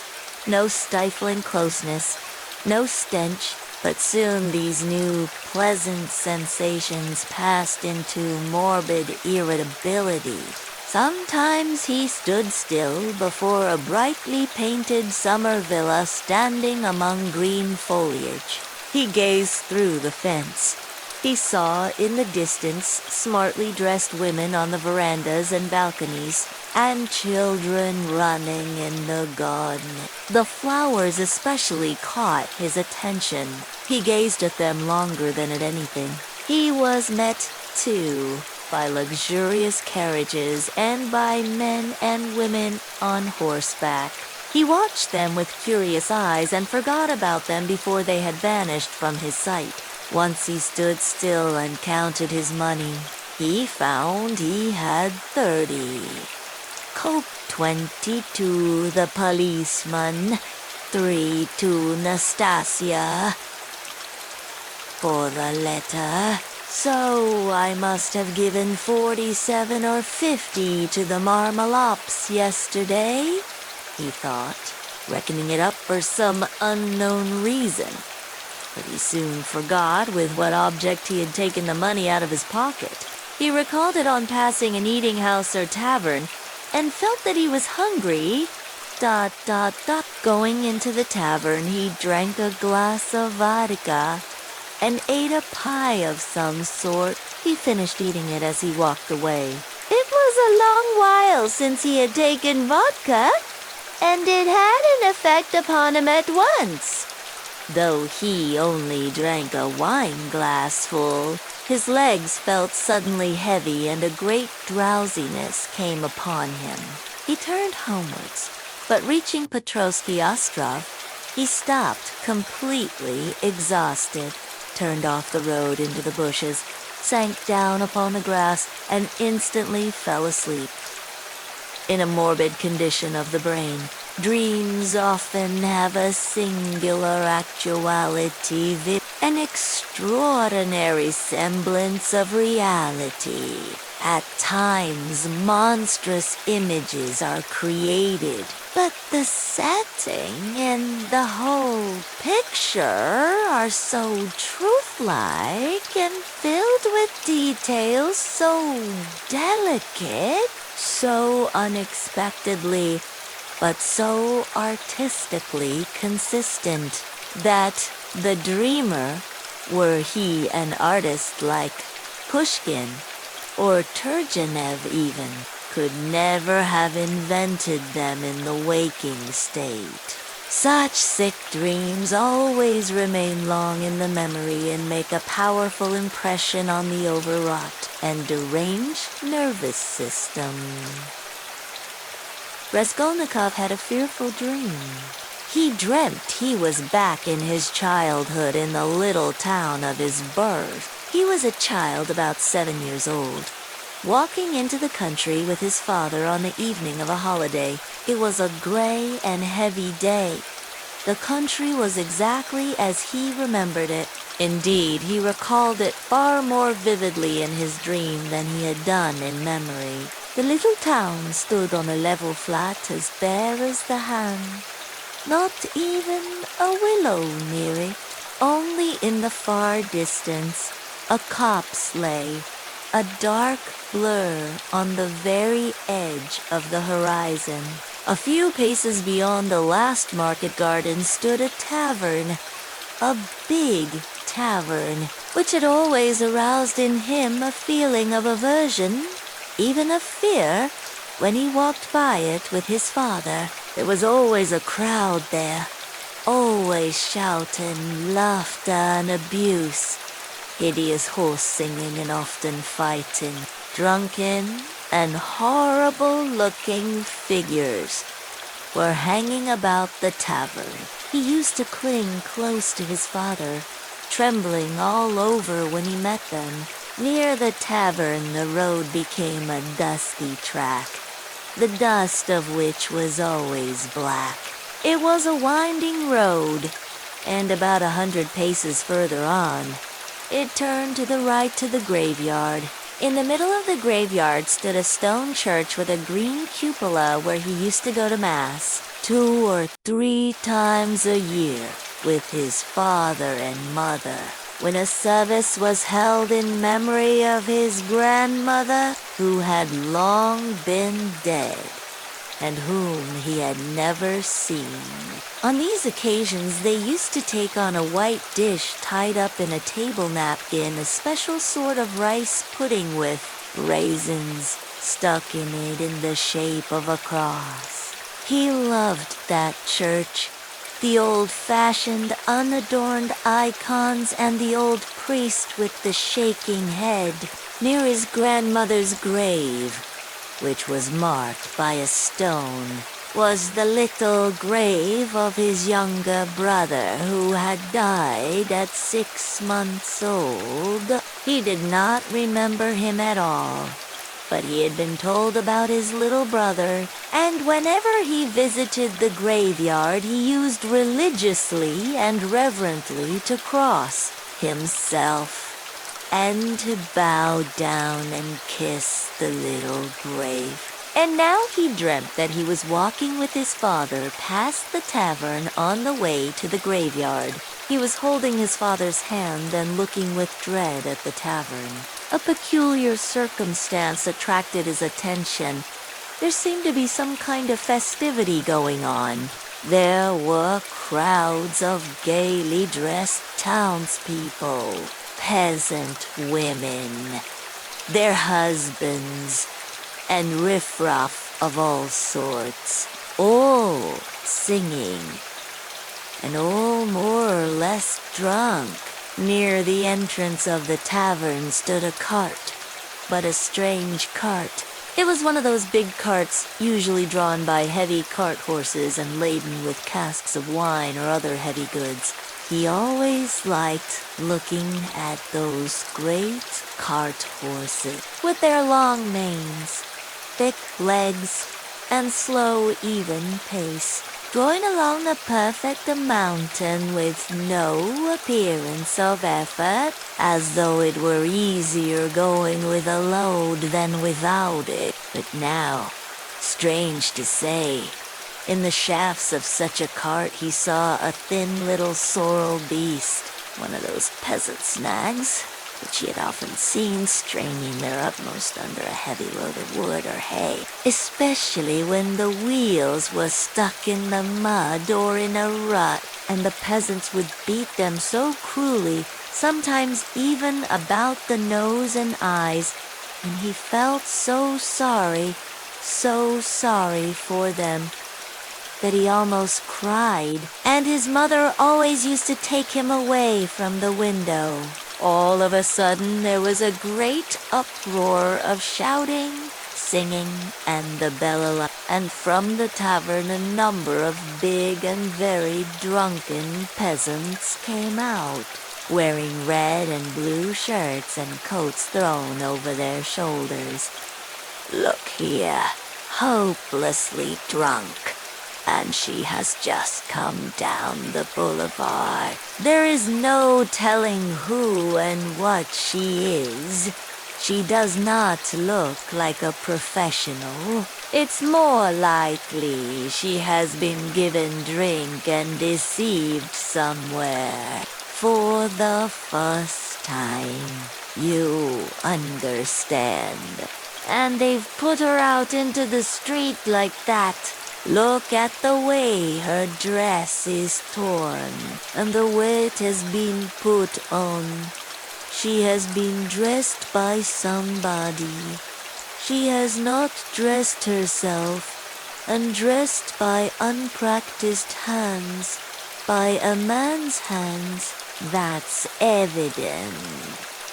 No stifling closeness, no stench, but soon these new pleasant sensations passed into morbid irritability. Sometimes he stood still before a brightly painted summer villa standing among green foliage. He gazed through the fence. He saw in the distance smartly dressed women on the verandas and balconies, and children running in the garden. The flowers especially caught his attention. He gazed at them longer than at anything. He was met, too, by luxurious carriages and by men and women on horseback. He watched them with curious eyes and forgot about them before they had vanished from his sight. Once he stood still and counted his money. He found he had 30. Coke 20 to the policeman, 3 to Nastasia for the letter. So I must have given 47 or 50 to the Marmalops yesterday, he thought, reckoning it up for some unknown reason. But he soon forgot with what object he had taken the money out of his pocket. He recalled it on passing an eating house or tavern, and felt that he was hungry. Going into the tavern, he drank a glass of vodka and ate a pie of some sort. He finished eating it as he walked away. It was a long while since he had taken vodka, and it had an effect upon him at once. Though he only drank a wine glassful, his legs felt suddenly heavy and a great drowsiness came upon him. He turned homewards, but reaching Petrovsky Ostrov, he stopped completely exhausted, turned off the road into the bushes, sank down upon the grass, and instantly fell asleep. In a morbid condition of the brain, dreams often have a singular actuality, an extraordinary semblance of reality. At times, monstrous images are created, but the setting and the whole picture are so truth-like and filled with details so delicate, so unexpectedly, but so artistically consistent, that the dreamer, were he an artist like Pushkin or Turgenev even, could never have invented them in the waking state. Such sick dreams always remain long in the memory and make a powerful impression on the overwrought and deranged nervous system. Raskolnikov had a fearful dream. He dreamt he was back in his childhood in the little town of his birth. He was a child about 7 years old, walking into the country with his father on the evening of a holiday. It was a gray and heavy day. The country was exactly as he remembered it. Indeed, he recalled it far more vividly in his dream than he had done in memory. The little town stood on a level flat as bare as the hand. Not even a willow near it. Only in the far distance, a copse lay, a dark blur on the very edge of the horizon. A few paces beyond the last market garden stood a tavern, a big tavern, which had always aroused in him a feeling of aversion, even of fear, when he walked by it with his father. There was always a crowd there, always shouting, laughter and abuse, hideous horse singing and often fighting, drunken and horrible-looking figures were hanging about the tavern. He used to cling close to his father, trembling all over when he met them. Near the tavern the road became a dusty track, the dust of which was always black. It was a winding road, and about 100 paces further on, it turned to the right to the graveyard. In the middle of the graveyard stood a stone church with a green cupola where he used to go to Mass 2 or 3 times a year with his father and mother. When a service was held in memory of his grandmother, who had long been dead, and whom he had never seen. On these occasions, they used to take on a white dish tied up in a table napkin a special sort of rice pudding with raisins stuck in it in the shape of a cross. He loved that church. The old-fashioned, unadorned icons and the old priest with the shaking head near his grandmother's grave, which was marked by a stone, was the little grave of his younger brother who had died at 6 months old. He did not remember him at all, but he had been told about his little brother, and whenever he visited the graveyard, he used religiously and reverently to cross himself and to bow down and kiss the little grave. And now he dreamt that he was walking with his father past the tavern on the way to the graveyard. He was holding his father's hand and looking with dread at the tavern. A peculiar circumstance attracted his attention. There seemed to be some kind of festivity going on. There were crowds of gaily dressed townspeople, peasant women, their husbands, and riffraff of all sorts, all singing, and all more or less drunk. Near the entrance of the tavern stood a cart, but a strange cart. It was one of those big carts usually drawn by heavy cart horses and laden with casks of wine or other heavy goods. He always liked looking at those great cart horses with their long manes, thick legs, and slow, even pace, going along a perfect mountain with no appearance of effort, as though it were easier going with a load than without it. But now, strange to say, in the shafts of such a cart he saw a thin little sorrel beast, one of those peasant snags, which he had often seen straining their utmost under a heavy load of wood or hay, especially when the wheels were stuck in the mud or in a rut, and the peasants would beat them so cruelly, sometimes even about the nose and eyes, and he felt so sorry for them, that he almost cried, and his mother always used to take him away from the window. All of a sudden, there was a great uproar of shouting, singing, and the bell, and from the tavern a number of big and very drunken peasants came out, wearing red and blue shirts and coats thrown over their shoulders. "Look here, hopelessly drunk, and she has just come down the boulevard. There is no telling who and what she is. She does not look like a professional. It's more likely she has been given drink and deceived somewhere for the first time. You understand. And they've put her out into the street like that. Look at the way her dress is torn, and the way it has been put on. She has been dressed by somebody. She has not dressed herself, and dressed by unpracticed hands, by a man's hands, that's evident.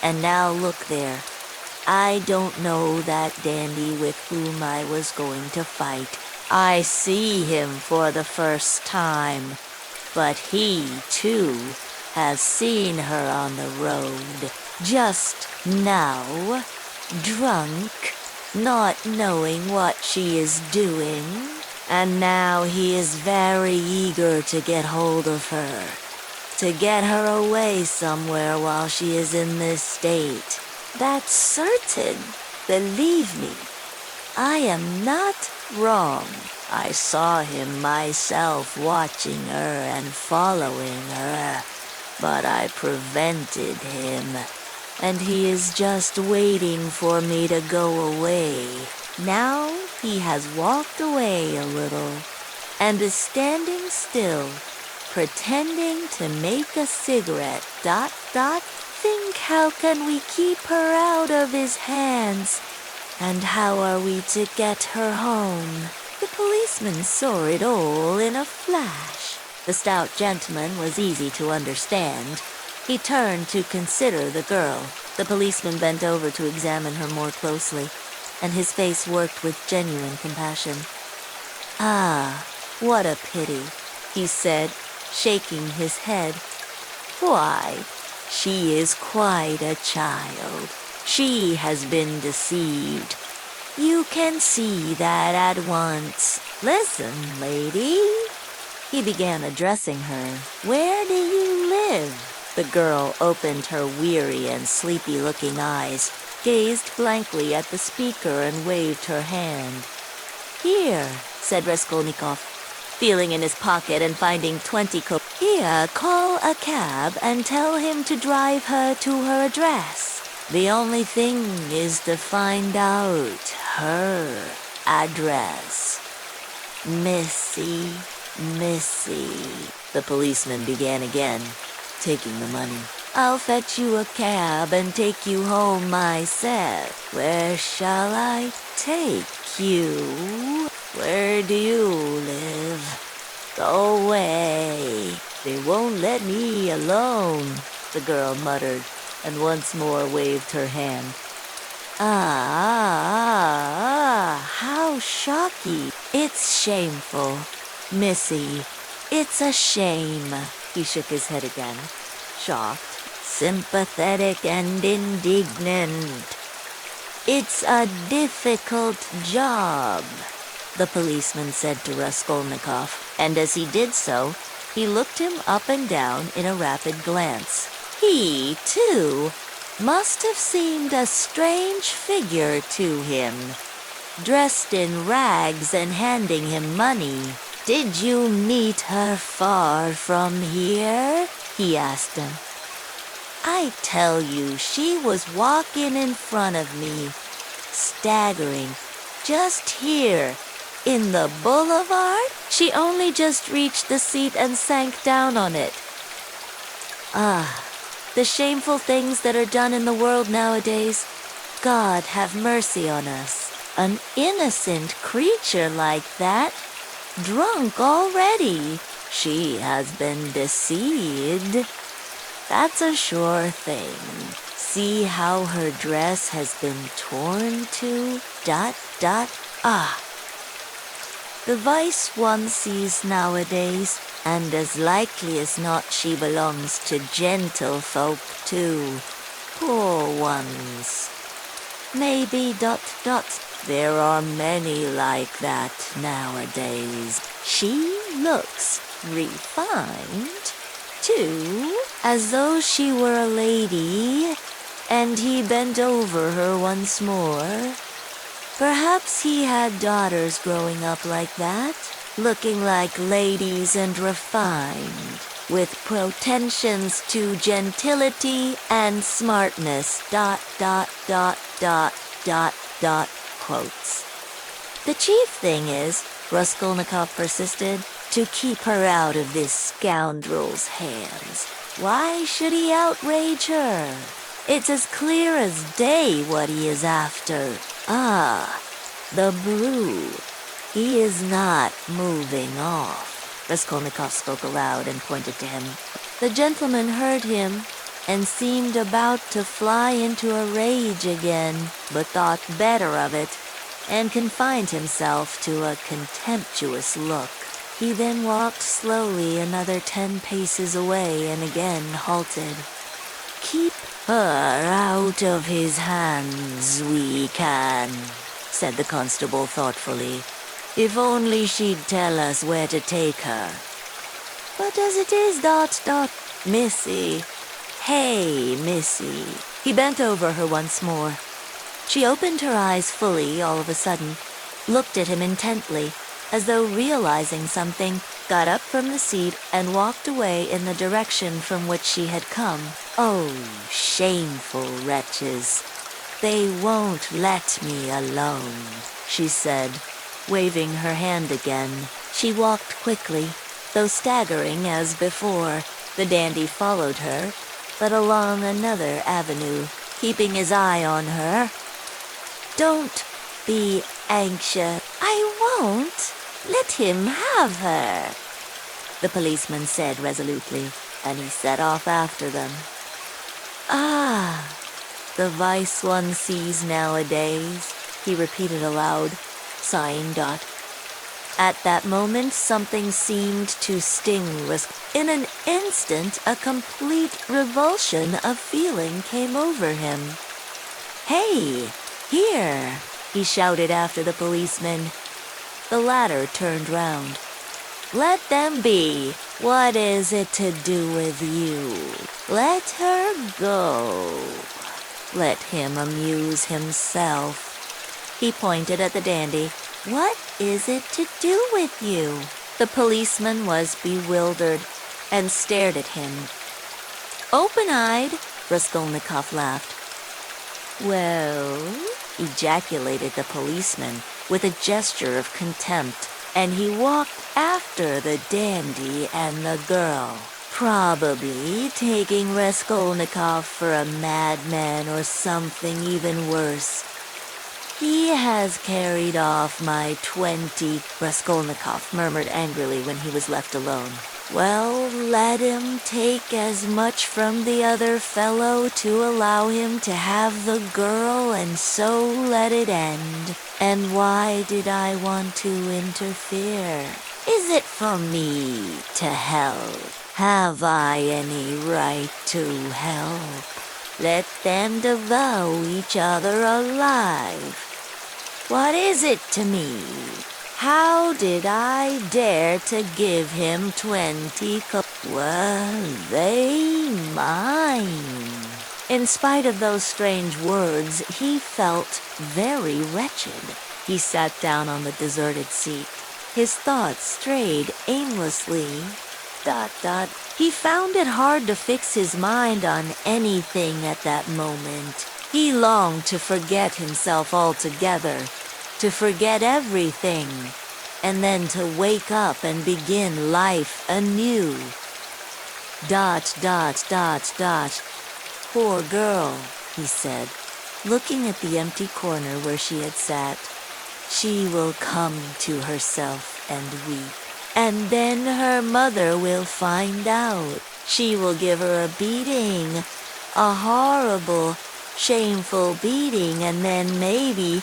And now look there. I don't know that dandy with whom I was going to fight. I see him for the first time, but he, too, has seen her on the road, just now, drunk, not knowing what she is doing, and now he is very eager to get hold of her, to get her away somewhere while she is in this state. That's certain. Believe me, I am not wrong. I saw him myself watching her and following her, but I prevented him, and he is just waiting for me to go away. Now he has walked away a little and is standing still, pretending to make a cigarette. Think how can we keep her out of his hands? And how are we to get her home? The policeman saw it all in a flash. The stout gentleman was easy to understand. He turned to consider the girl. The policeman bent over to examine her more closely, and his face worked with genuine compassion. "Ah, what a pity," he said, shaking his head. "Why, she is quite a child. She has been deceived. You can see that at once. Listen, lady." He began addressing her. "Where do you live?" The girl opened her weary and sleepy-looking eyes, gazed blankly at the speaker, and waved her hand. "Here," said Raskolnikov, feeling in his pocket and finding 20 "Here, call a cab and tell him to drive her to her address. The only thing is to find out her address. Missy. The policeman began again, taking the money. "I'll fetch you a cab and take you home myself. Where shall I take you? Where do you live? Go away. They won't let me alone," the girl muttered, and once more waved her hand. How shocking. It's shameful. Missy, it's a shame." He shook his head again, shocked, sympathetic and indignant. "It's a difficult job," the policeman said to Raskolnikov, and as he did so, he looked him up and down in a rapid glance. He, too, must have seemed a strange figure to him, dressed in rags and handing him money. "Did you meet her far from here?" he asked him. "I tell you, she was walking in front of me, staggering, just here, in the boulevard. She only just reached the seat and sank down on it. The shameful things that are done in the world nowadays. God have mercy on us. An innocent creature like that, drunk already. She has been deceived. That's a sure thing. See how her dress has been torn to ... The vice one sees nowadays, and as likely as not she belongs to gentlefolk too. Poor ones. Maybe ... There are many like that nowadays. She looks refined, too, as though she were a lady, and he bent over her once more. Perhaps he had daughters growing up like that, looking like ladies and refined, with pretensions to gentility and smartness, ... quotes. The chief thing is, Raskolnikov persisted, to keep her out of this scoundrel's hands. Why should he outrage her? It's as clear as day what he is after. The brew. He is not moving off. Raskolnikov spoke aloud and pointed to him. The gentleman heard him and seemed about to fly into a rage again, but thought better of it and confined himself to a contemptuous look. He then walked slowly another 10 paces away and again halted. "Keep her out of his hands, we can," said the constable thoughtfully. "If only she'd tell us where to take her." "But as it is ... Missy. Hey, Missy. He bent over her once more. She opened her eyes fully all of a sudden, looked at him intently, as though realizing something, got up from the seat and walked away in the direction from which she had come. Oh, shameful wretches! They won't let me alone, she said, waving her hand again. She walked quickly, though staggering as before. The dandy followed her, but along another avenue, keeping his eye on her. Don't be anxious. I won't. Let him have her, the policeman said resolutely, and he set off after them. Ah, the vice one sees nowadays, he repeated aloud, sighing. At that moment, something seemed to sting Raskolnikov. In an instant, a complete revulsion of feeling came over him. Hey, here, he shouted after the policeman. The latter turned round. Let them be. What is it to do with you? Let her go. Let him amuse himself. He pointed at the dandy. What is it to do with you? The policeman was bewildered and stared at him. Open-eyed, Raskolnikov laughed. Well, ejaculated the policeman with a gesture of contempt, and he walked after the dandy and the girl, probably taking Raskolnikov for a madman or something even worse. He has carried off my 20, Raskolnikov murmured angrily when he was left alone. Well, let him take as much from the other fellow to allow him to have the girl, and so let it end. And why did I want to interfere? Is it for me to help? Have I any right to help? Let them devour each other alive. What is it to me? How did I dare to give him 20 Well, they mine. In spite of those strange words, he felt very wretched. He sat down on the deserted seat. His thoughts strayed aimlessly. He found it hard to fix his mind on anything at that moment. He longed to forget himself altogether, to forget everything, and then to wake up and begin life anew. Poor girl, he said, looking at the empty corner where she had sat. She will come to herself and weep. And then her mother will find out. She will give her a beating, a horrible, shameful beating, and then maybe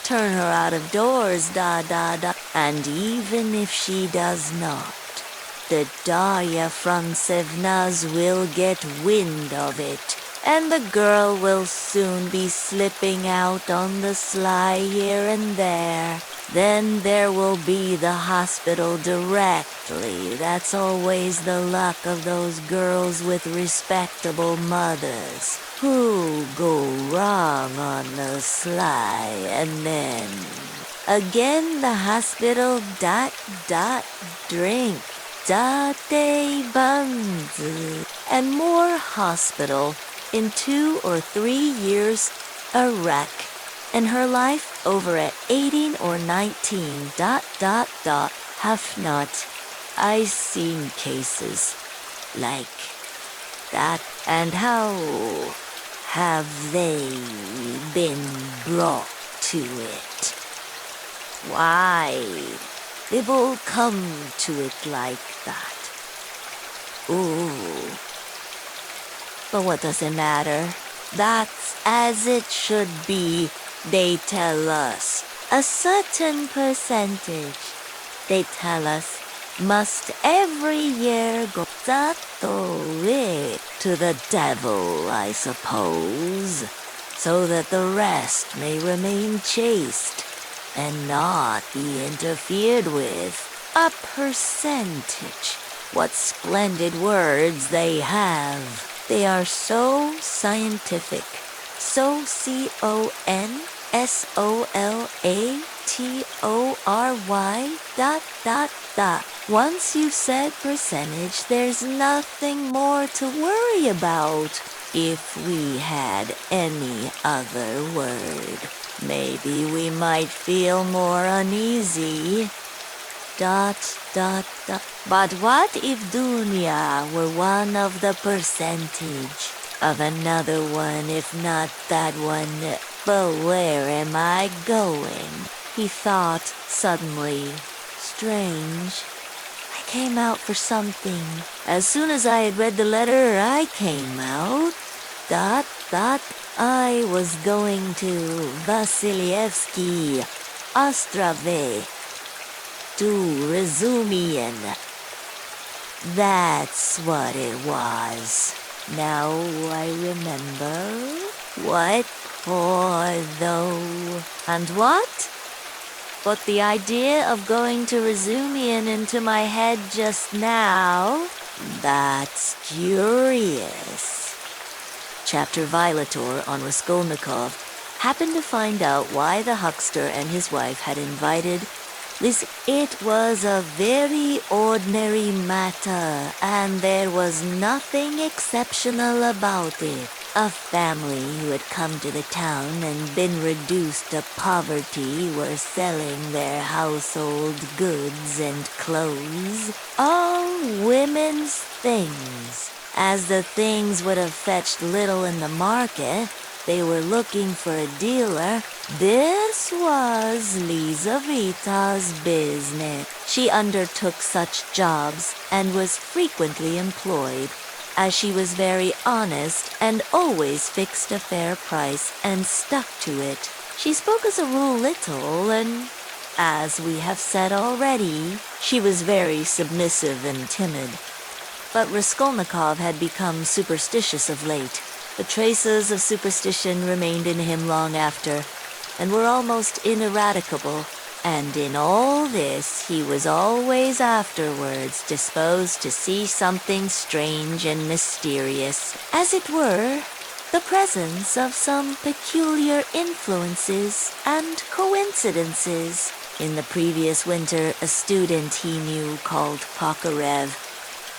turn her out of doors, And even if she does not, the Darya Francevnas will get wind of it, and the girl will soon be slipping out on the sly here and there. Then there will be the hospital directly. That's always the luck of those girls with respectable mothers who go wrong on the sly, and then again the hospital, drink, day buns, and more hospital. In 2 or 3 years, a wreck. And her life over at 18 or 19, have not. I seen cases like that. And how have they been brought to it? Why, they've all come to it like that. Ooh. But what does it matter? That's as it should be. They tell us a certain percentage, they tell us, must every year go to the devil, I suppose, so that the rest may remain chaste and not be interfered with. A percentage. What splendid words they have. They are so scientific. So CONSOLATORY ... ... Once you've said percentage, there's nothing more to worry about. If we had any other word, maybe we might feel more uneasy. ... But what if Dunya were one of the percentage of another one, if not that one? But where am I going? He thought suddenly. Strange. I came out for something. As soon as I had read the letter, I came out. ... I was going to Vasilievsky Ostrove to Razumian. That's what it was. Now I remember. What for, though? And what? But the idea of going to Razumian into my head just now, that's curious. Chapter Violator on Raskolnikov happened to find out why the huckster and his wife had invited this. It was a very ordinary matter, and there was nothing exceptional about it. A family who had come to the town and been reduced to poverty were selling their household goods and clothes, all women's things. As the things would have fetched little in the market, they were looking for a dealer. This was Lizaveta's business. She undertook such jobs and was frequently employed, as she was very honest and always fixed a fair price and stuck to it. She spoke as a rule little, and, as we have said already, she was very submissive and timid. But Raskolnikov had become superstitious of late. The traces of superstition remained in him long after, and were almost ineradicable. And in all this, he was always afterwards disposed to see something strange and mysterious, as it were, the presence of some peculiar influences and coincidences. In the previous winter, a student he knew called Pokarev,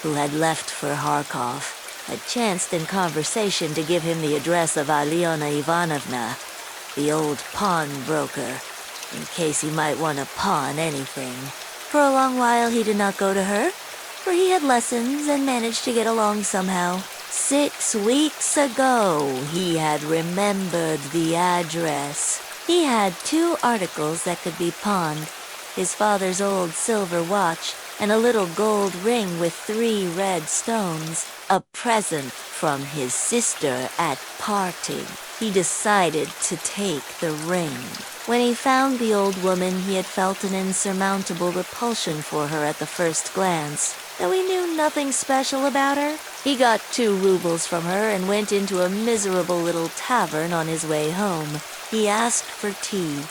who had left for Kharkov, had chanced in conversation to give him the address of Alyona Ivanovna, the old pawnbroker, in case he might want to pawn anything. For a long while he did not go to her, for he had lessons and managed to get along somehow. 6 weeks ago he had remembered the address. He had 2 articles that could be pawned: his father's old silver watch and a little gold ring with 3 red stones, a present from his sister at parting. He decided to take the ring. When he found the old woman, he had felt an insurmountable repulsion for her at the first glance, though he knew nothing special about her. He got 2 rubles from her and went into a miserable little tavern on his way home. He asked for tea,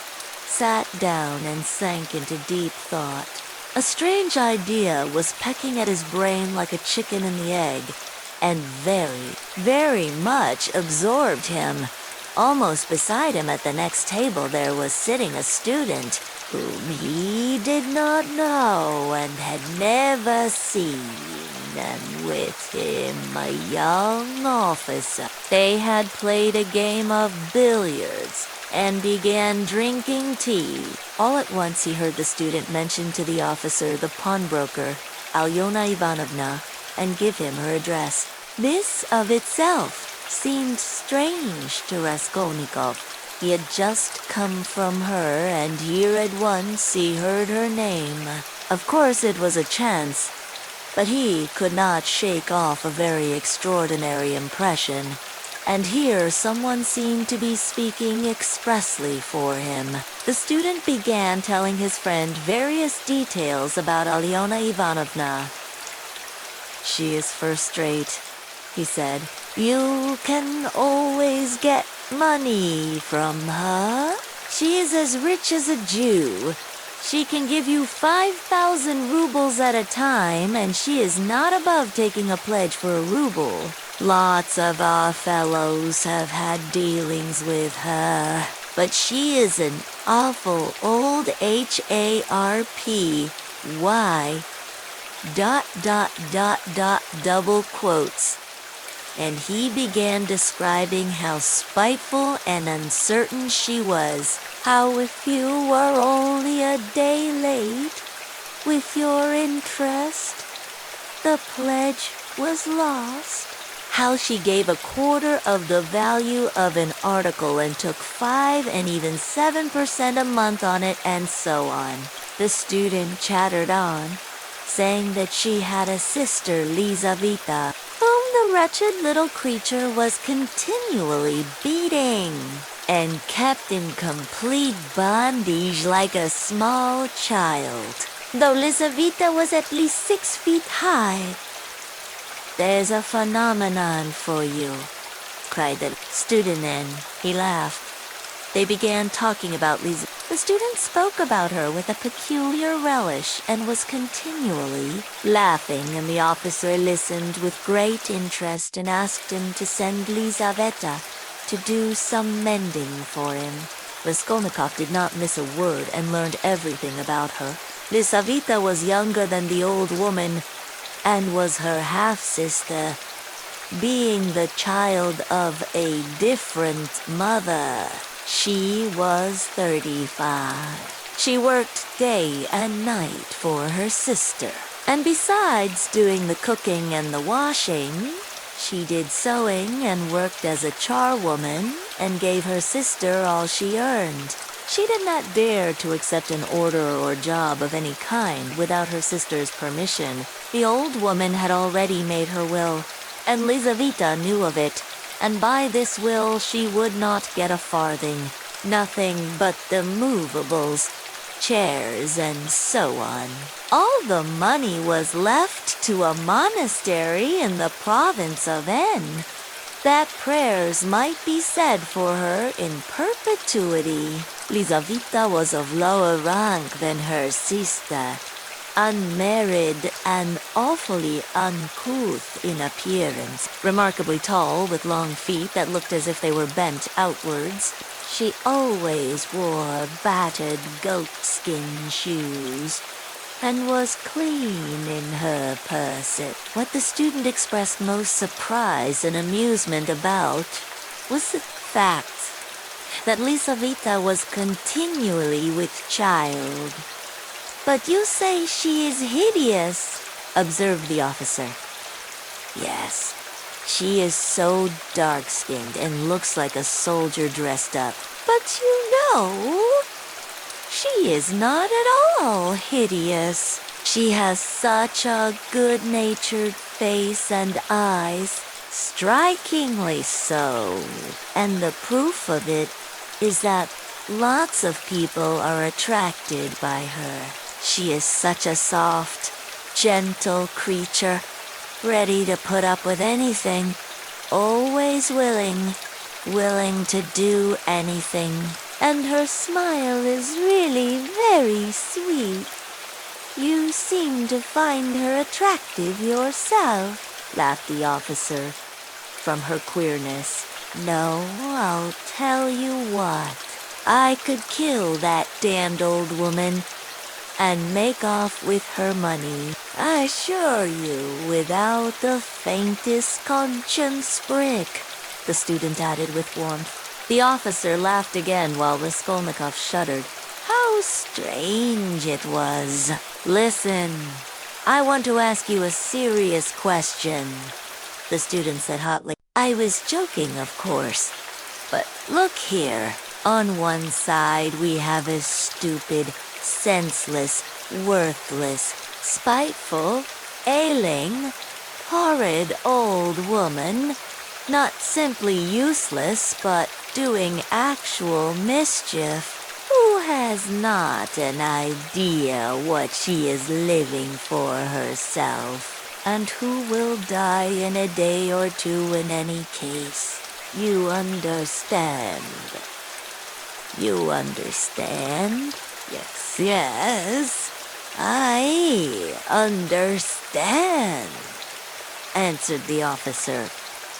sat down and sank into deep thought. A strange idea was pecking at his brain like a chicken in the egg, and very, very much absorbed him. Almost beside him at the next table there was sitting a student whom he did not know and had never seen, and with him a young officer. They had played a game of billiards and began drinking tea. All at once he heard the student mention to the officer the pawnbroker, Alyona Ivanovna, and give him her address. This of itself seemed strange to Raskolnikov. He had just come from her, and here at once he heard her name. Of course it was a chance, but he could not shake off a very extraordinary impression. And here someone seemed to be speaking expressly for him. The student began telling his friend various details about Alyona Ivanovna. "She is first-rate," he said. "You can always get money from her. She is as rich as a Jew. She can give you 5,000 rubles at a time, and she is not above taking a pledge for a ruble. Lots of our fellows have had dealings with her, but she is an awful old HARPY double quotes. And he began describing how spiteful and uncertain she was, how if you were only a day late with your interest, the pledge was lost. How she gave a quarter of the value of an article and took 5 and even 7% a month on it, and so on. The student chattered on, saying that she had a sister, Lizaveta, whom the wretched little creature was continually beating and kept in complete bondage like a small child, though Lizaveta was at least 6 feet high. "There's a phenomenon for you," cried the student, and he laughed. They began talking about Lisa. The student spoke about her with a peculiar relish and was continually laughing, and the officer listened with great interest and asked him to send Lizaveta to do some mending for him. Raskolnikov did not miss a word and learned everything about her. Lizaveta was younger than the old woman and was her half-sister, being the child of a different mother. She was 35. She worked day and night for her sister. And besides doing the cooking and the washing, she did sewing and worked as a charwoman and gave her sister all she earned. She did not dare to accept an order or job of any kind without her sister's permission. The old woman had already made her will, and Lizaveta knew of it, and by this will she would not get a farthing, nothing but the movables, chairs, and so on. All the money was left to a monastery in the province of N, that prayers might be said for her in perpetuity. Lizaveta was of lower rank than her sister, unmarried and awfully uncouth in appearance, remarkably tall with long feet that looked as if they were bent outwards. She always wore battered goatskin shoes and was clean in her person. What the student expressed most surprise and amusement about was the fact that Lizaveta was continually with child. "But you say she is hideous," observed the officer. "Yes, she is so dark-skinned and looks like a soldier dressed up. But you know, she is not at all hideous. She has such a good-natured face and eyes, strikingly so. And the proof of it is that lots of people are attracted by her. She is such a soft, gentle creature, ready to put up with anything, always willing to do anything. And her smile is really very sweet. You seem to find her attractive yourself," laughed the officer from her queerness. "No, I'll tell you what. I could kill that damned old woman and make off with her money, I assure you, without the faintest conscience prick," the student added with warmth. The officer laughed again while Raskolnikov shuddered. How strange it was. "Listen, I want to ask you a serious question," the student said hotly. "I was joking, of course, but look here. On one side we have a stupid, senseless, worthless, spiteful, ailing, horrid old woman, not simply useless, but doing actual mischief, who has not an idea what she is living for herself, and who will die in a day or two in any case. You understand? You understand?" Yes, I understand," answered the officer,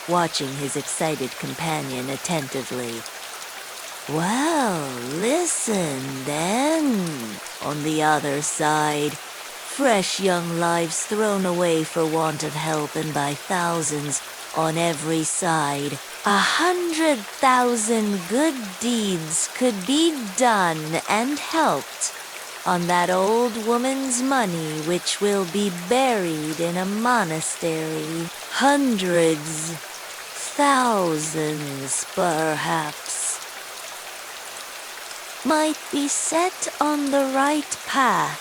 watching his excited companion attentively. "Well, listen then. On the other side, fresh young lives thrown away for want of help, and by thousands on every side. 100,000 good deeds could be done and helped on that old woman's money, which will be buried in a monastery. Hundreds, thousands, perhaps, might be set on the right path.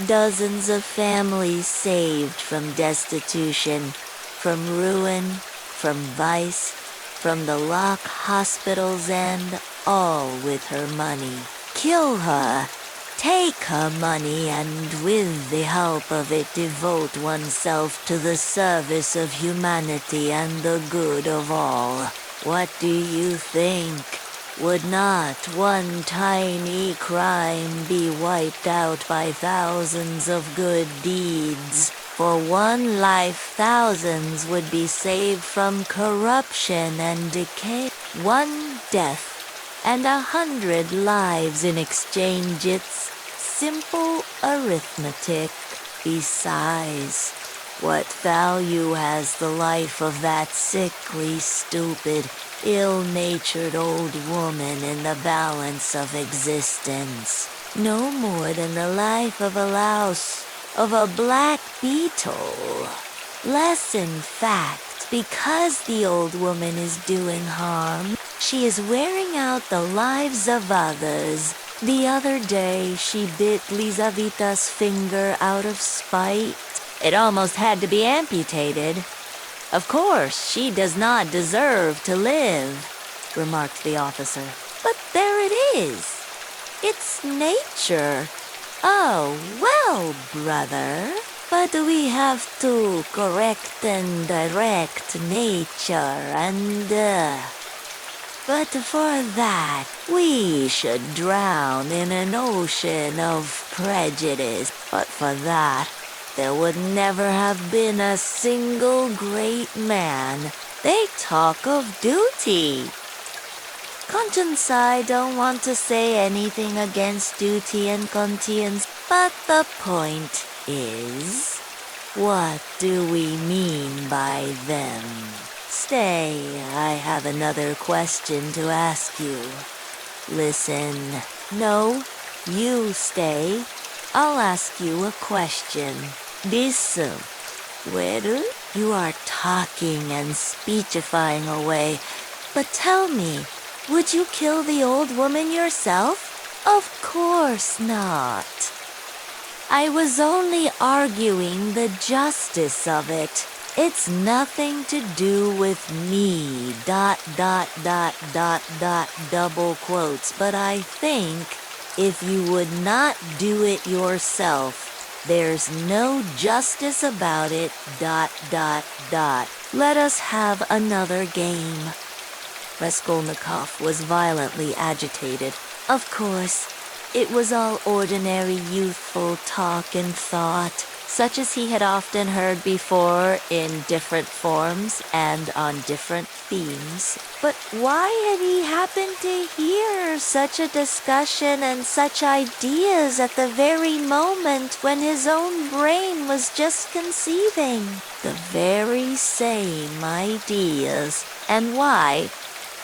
Dozens of families saved from destitution, from ruin, from vice, from the lock hospitals, and all with her money. Kill her, take her money, and with the help of it devote oneself to the service of humanity and the good of all. What do you think? Would not one tiny crime be wiped out by thousands of good deeds? For one life, thousands would be saved from corruption and decay. One death, and 100 lives in exchange. It's simple arithmetic. Besides, what value has the life of that sickly, stupid, ill-natured old woman in the balance of existence? No more than the life of a louse, of a black beetle. Less, in fact, because the old woman is doing harm. She is wearing out the lives of others. The other day, she bit Lizaveta's finger out of spite. It almost had to be amputated. Of course, she does not deserve to live, remarked the officer. But there it is. It's nature. Oh, well, brother. But we have to correct and direct nature, and but for that, we should drown in an ocean of prejudice. But for that, there would never have been a single great man. They talk of duty. Conscience, I don't want to say anything against duty and conscience, but the point is, what do we mean by them? Stay, I have another question to ask you. Listen. No, you stay. I'll ask you a question. Listen. Well, you are talking and speechifying away, but tell me, would you kill the old woman yourself? Of course not. I was only arguing the justice of it. It's nothing to do with me, ... double quotes, but I think if you would not do it yourself, there's no justice about it, ... Let us have another game. Raskolnikov was violently agitated. Of course, it was all ordinary youthful talk and thought, such as he had often heard before in different forms and on different themes. But why had he happened to hear such a discussion and such ideas at the very moment when his own brain was just conceiving the very same ideas? And why,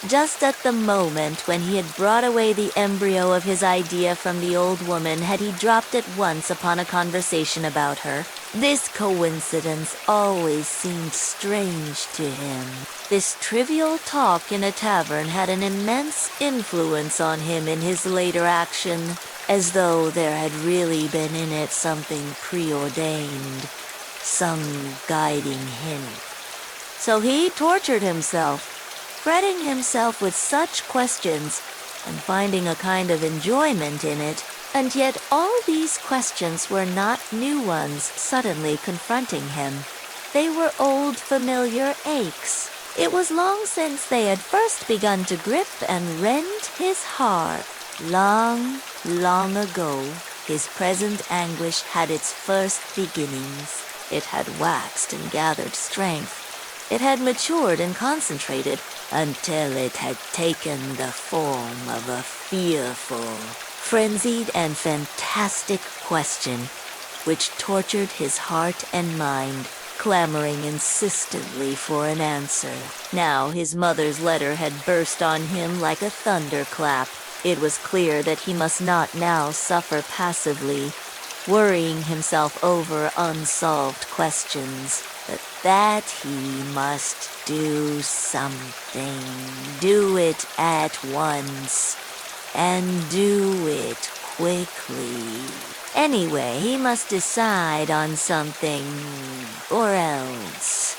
just at the moment when he had brought away the embryo of his idea from the old woman, had he dropped at once upon a conversation about her? This coincidence always seemed strange to him. This trivial talk in a tavern had an immense influence on him in his later action, as though there had really been in it something preordained, some guiding hint. So he tortured himself, fretting himself with such questions and finding a kind of enjoyment in it, and yet all these questions were not new ones suddenly confronting him. They were old familiar aches. It was long since they had first begun to grip and rend his heart. Long, long ago, his present anguish had its first beginnings. It had waxed and gathered strength, It had matured and concentrated until it had taken the form of a fearful, frenzied, and fantastic question, which tortured his heart and mind, clamoring insistently for an answer. Now his mother's letter had burst on him like a thunderclap. It was clear that he must not now suffer passively, worrying himself over unsolved questions, but that he must do something. Do it at once, and do it quickly. Anyway, he must decide on something, or else. ...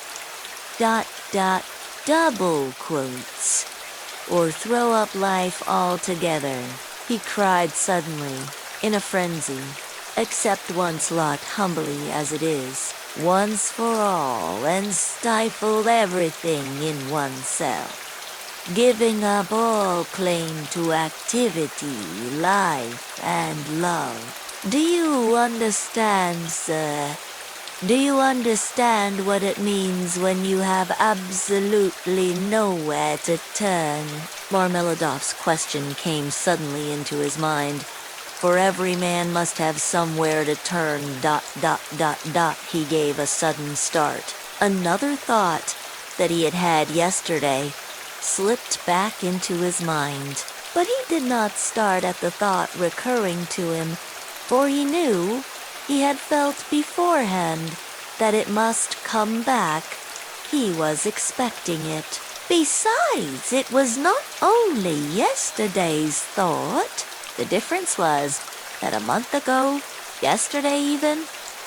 double quotes. Or throw up life altogether, he cried suddenly, in a frenzy. Accept one's lot humbly as it is, once for all, and stifle everything in oneself, giving up all claim to activity, life, and love. Do you understand, sir? Do you understand what it means when you have absolutely nowhere to turn? Marmeladov's question came suddenly into his mind. For every man must have somewhere to turn, ... He gave a sudden start. Another thought that he had had yesterday slipped back into his mind. But he did not start at the thought recurring to him, for he knew, he had felt beforehand, that it must come back. He was expecting it. Besides, it was not only yesterday's thought. The difference was that a month ago, yesterday even,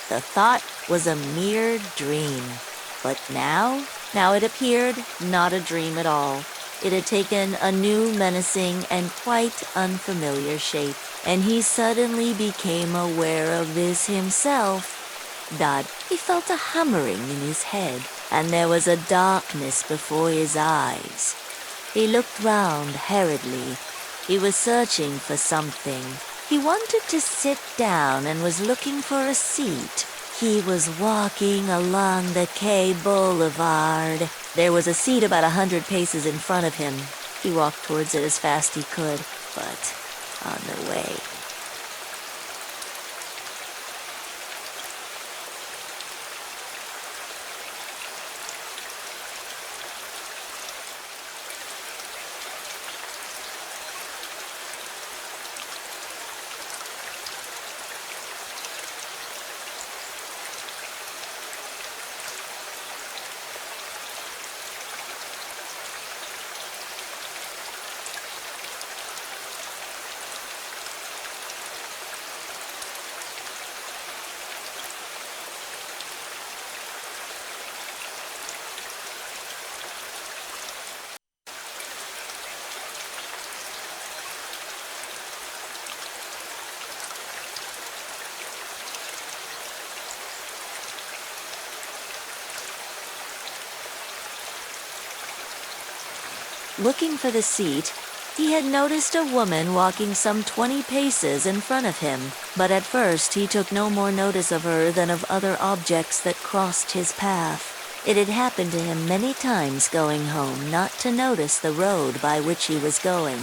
the thought was a mere dream. But now it appeared not a dream at all. It had taken a new menacing and quite unfamiliar shape, and he suddenly became aware of this himself. He felt a hammering in his head, and there was a darkness before his eyes. He looked round hurriedly. He was searching for something. He wanted to sit down and was looking for a seat. He was walking along the Quai Boulevard. There was a seat about 100 paces in front of him. He walked towards it as fast he could, but on the way, looking for the seat, he had noticed a woman walking some 20 paces in front of him, but at first he took no more notice of her than of other objects that crossed his path. It had happened to him many times going home not to notice the road by which he was going,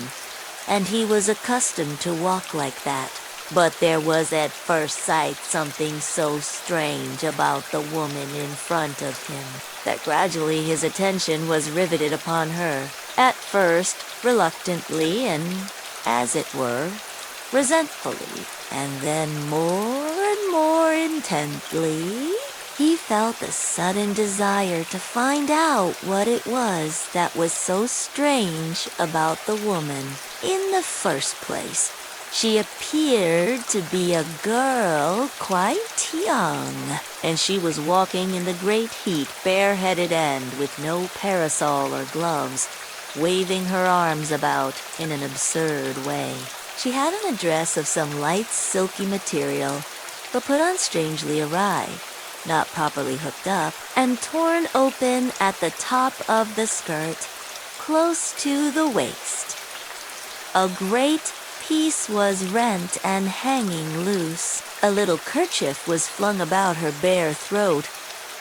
and he was accustomed to walk like that. But there was at first sight something so strange about the woman in front of him that gradually his attention was riveted upon her. At first, reluctantly and, as it were, resentfully, and then more and more intently, he felt a sudden desire to find out what it was that was so strange about the woman. In the first place, she appeared to be a girl quite young, and she was walking in the great heat bareheaded and with no parasol or gloves, waving her arms about in an absurd way. She had on a dress of some light silky material, but put on strangely awry, not properly hooked up, and torn open at the top of the skirt, close to the waist. A great piece was rent and hanging loose. A little kerchief was flung about her bare throat,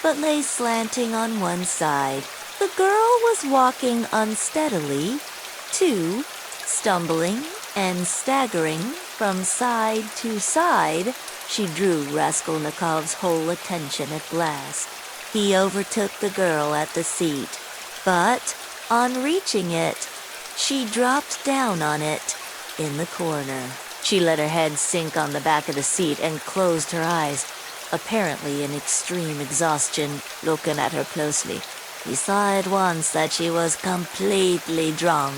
but lay slanting on one side. The girl was walking unsteadily, too, stumbling and staggering from side to side. She drew Raskolnikov's whole attention at last. He overtook the girl at the seat, but on reaching it, she dropped down on it in the corner. She let her head sink on the back of the seat and closed her eyes, apparently in extreme exhaustion. Looking at her closely, he saw at once that she was completely drunk.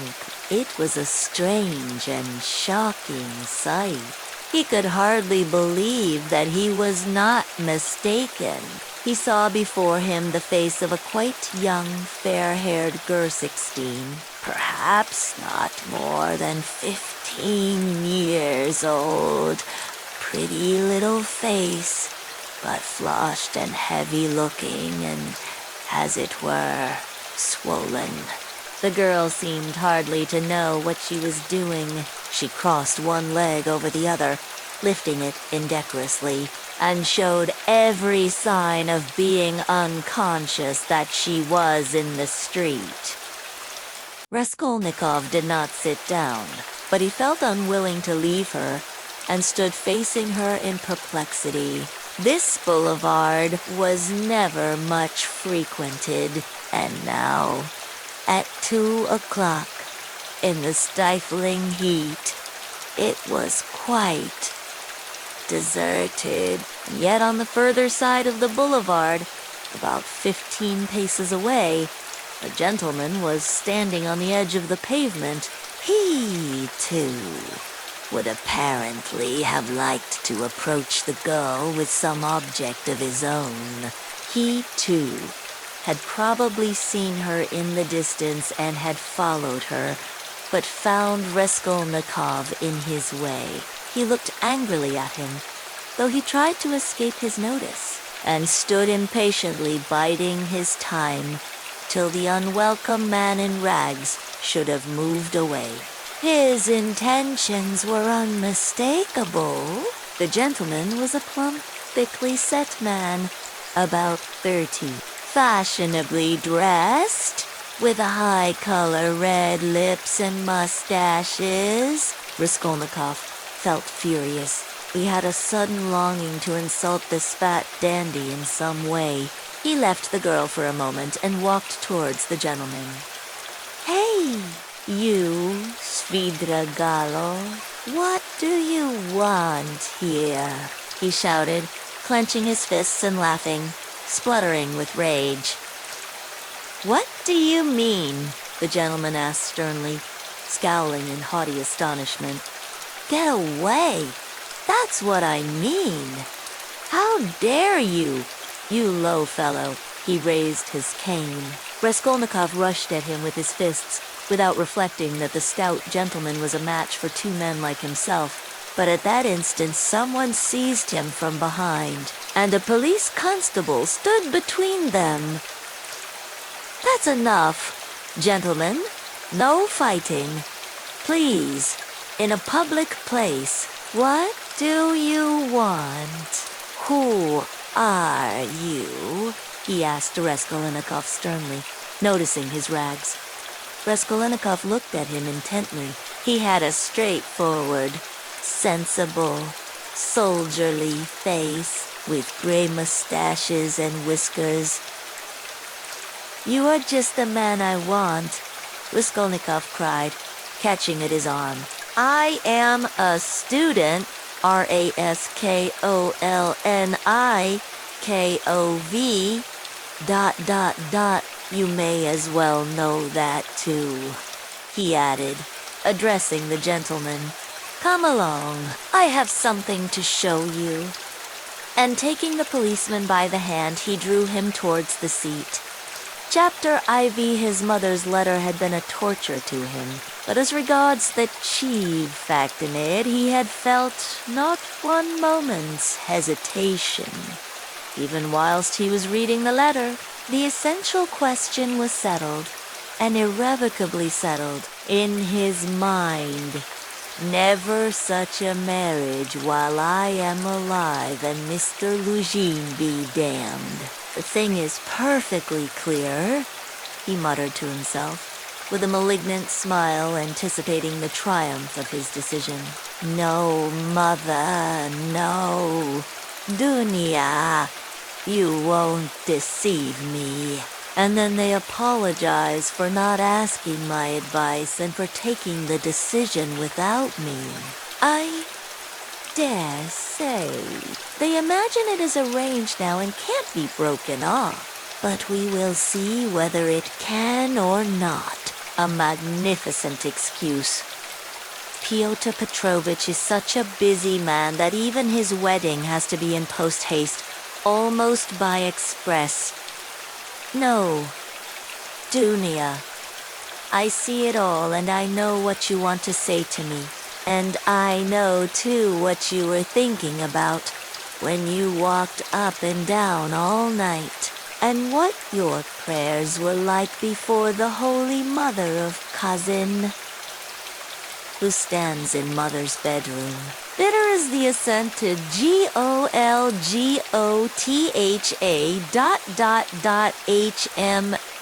It was a strange and shocking sight. He could hardly believe that he was not mistaken. He saw before him the face of a quite young, fair-haired girl, 16, perhaps not more than 15 years old. Pretty little face, but flushed and heavy-looking and, as it were, swollen. The girl seemed hardly to know what she was doing. She crossed one leg over the other, lifting it indecorously, and showed every sign of being unconscious that she was in the street. Raskolnikov did not sit down, but he felt unwilling to leave her and stood facing her in perplexity. This boulevard was never much frequented, and now, at 2 o'clock, in the stifling heat, it was quite deserted. And yet on the further side of the boulevard, about 15 paces away, a gentleman was standing on the edge of the pavement. He, too, would apparently have liked to approach the girl with some object of his own. He, too, had probably seen her in the distance and had followed her, but found Raskolnikov in his way. He looked angrily at him, though he tried to escape his notice, and stood impatiently biding his time till the unwelcome man in rags should have moved away. His intentions were unmistakable. The gentleman was a plump, thickly set man, about 30, fashionably dressed, with a high-color red lips and mustaches. Raskolnikov felt furious. He had a sudden longing to insult this fat dandy in some way. He left the girl for a moment and walked towards the gentleman. "Hey, you, Svidragalo, what do you want here?" he shouted, clenching his fists and laughing, spluttering with rage. "What do you mean?" the gentleman asked sternly, scowling in haughty astonishment. "Get away! That's what I mean! How dare you, you low fellow!" He raised his cane. Raskolnikov rushed at him with his fists, without reflecting that the stout gentleman was a match for two men like himself. But at that instant someone seized him from behind, and a police constable stood between them. "That's enough, gentlemen. No fighting. Please, in a public place. What do you want? Who are you?" he asked Raskolnikov sternly, noticing his rags. Raskolnikov looked at him intently. He had a straightforward, sensible, soldierly face with gray mustaches and whiskers. "You are just the man I want," Raskolnikov cried, catching at his arm. "I am a student, Raskolnikov. You may as well know that, too," he added, addressing the gentleman. "Come along, I have something to show you." And taking the policeman by the hand, he drew him towards the seat. Chapter IV, his mother's letter had been a torture to him, but as regards the chief fact in it, he had felt not one moment's hesitation. Even whilst he was reading the letter, the essential question was settled, and irrevocably settled, in his mind. Never such a marriage while I am alive and Mr. Luzhin be damned. The thing is perfectly clear, he muttered to himself, with a malignant smile anticipating the triumph of his decision. No, mother, no. Dunia, you won't deceive me. And then they apologize for not asking my advice and for taking the decision without me. I dare say. They imagine it is arranged now and can't be broken off. But we will see whether it can or not. A magnificent excuse. Pyotr Petrovich is such a busy man that even his wedding has to be in post-haste, almost by express. No, Dunia, I see it all and I know what you want to say to me. And I know, too, what you were thinking about when you walked up and down all night, and what your prayers were like before the Holy Mother of Kazan, who stands in Mother's bedroom. Bitter is the assented GOLGOTHA ...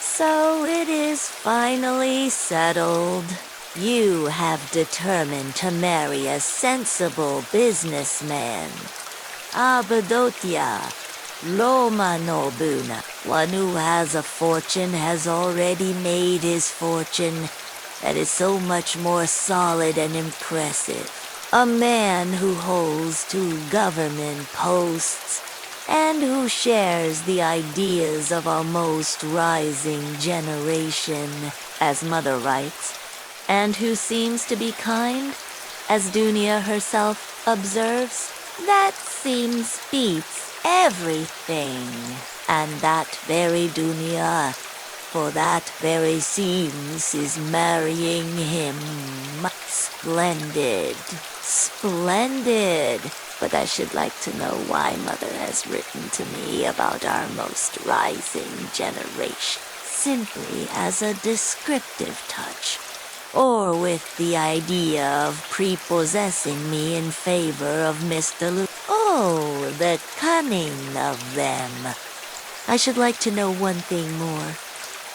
So it is finally settled. You have determined to marry a sensible businessman. Abadotia, Loma Nobuna. One who has a fortune has already made his fortune. That is so much more solid and impressive. A man who holds 2 government posts and who shares the ideas of our most rising generation, as Mother writes, and who seems to be kind, as Dunia herself observes. That seems beats everything. And that very Dunia, for that very seems, is marrying him. Splendid. Splendid. But I should like to know why Mother has written to me about our most rising generation, simply as a descriptive touch, or with the idea of prepossessing me in favor of Mr. Lu. Oh, the cunning of them. I should like to know one thing more.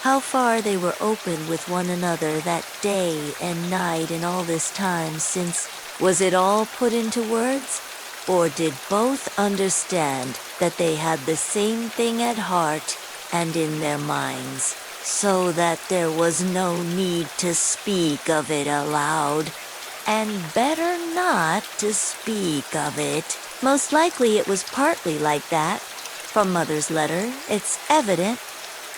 How far they were open with one another that day and night in all this time since. Was it all put into words? Or did both understand that they had the same thing at heart and in their minds, so that there was no need to speak of it aloud, and better not to speak of it? Most likely it was partly like that. From Mother's letter, it's evident.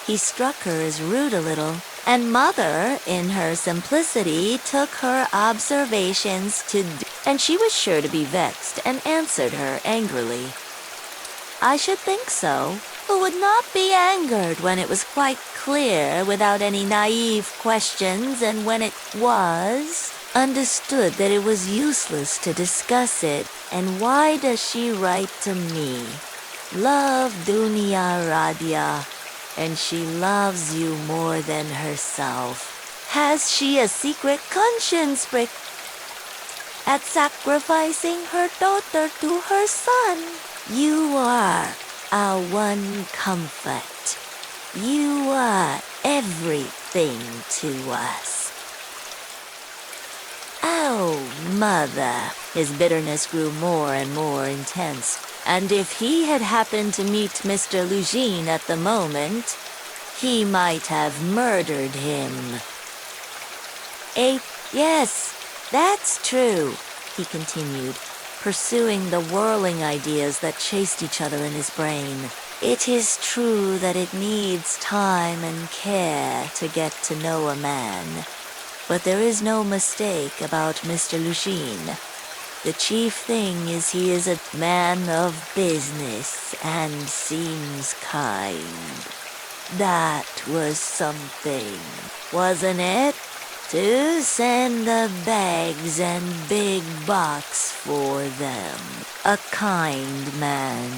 He struck her as rude a little, and Mother, in her simplicity, took her observations to and she was sure to be vexed and answered her angrily. I should think so. Who would not be angered when it was quite clear without any naive questions, and when it was understood that it was useless to discuss it? And why does she write to me? Love Dunia Radia, and she loves you more than herself. Has she a secret conscience at sacrificing her daughter to her son? You are our one comfort. You are everything to us. Oh, Mother. His bitterness grew more and more intense, and if he had happened to meet Mr. Lugin at the moment, he might have murdered him. Yes, that's true, he continued, pursuing the whirling ideas that chased each other in his brain. It is true that it needs time and care to get to know a man, but there is no mistake about Mr. Lugin. The chief thing is he is a man of business and seems kind. That was something, wasn't it? To send the bags and big box for them. A kind man.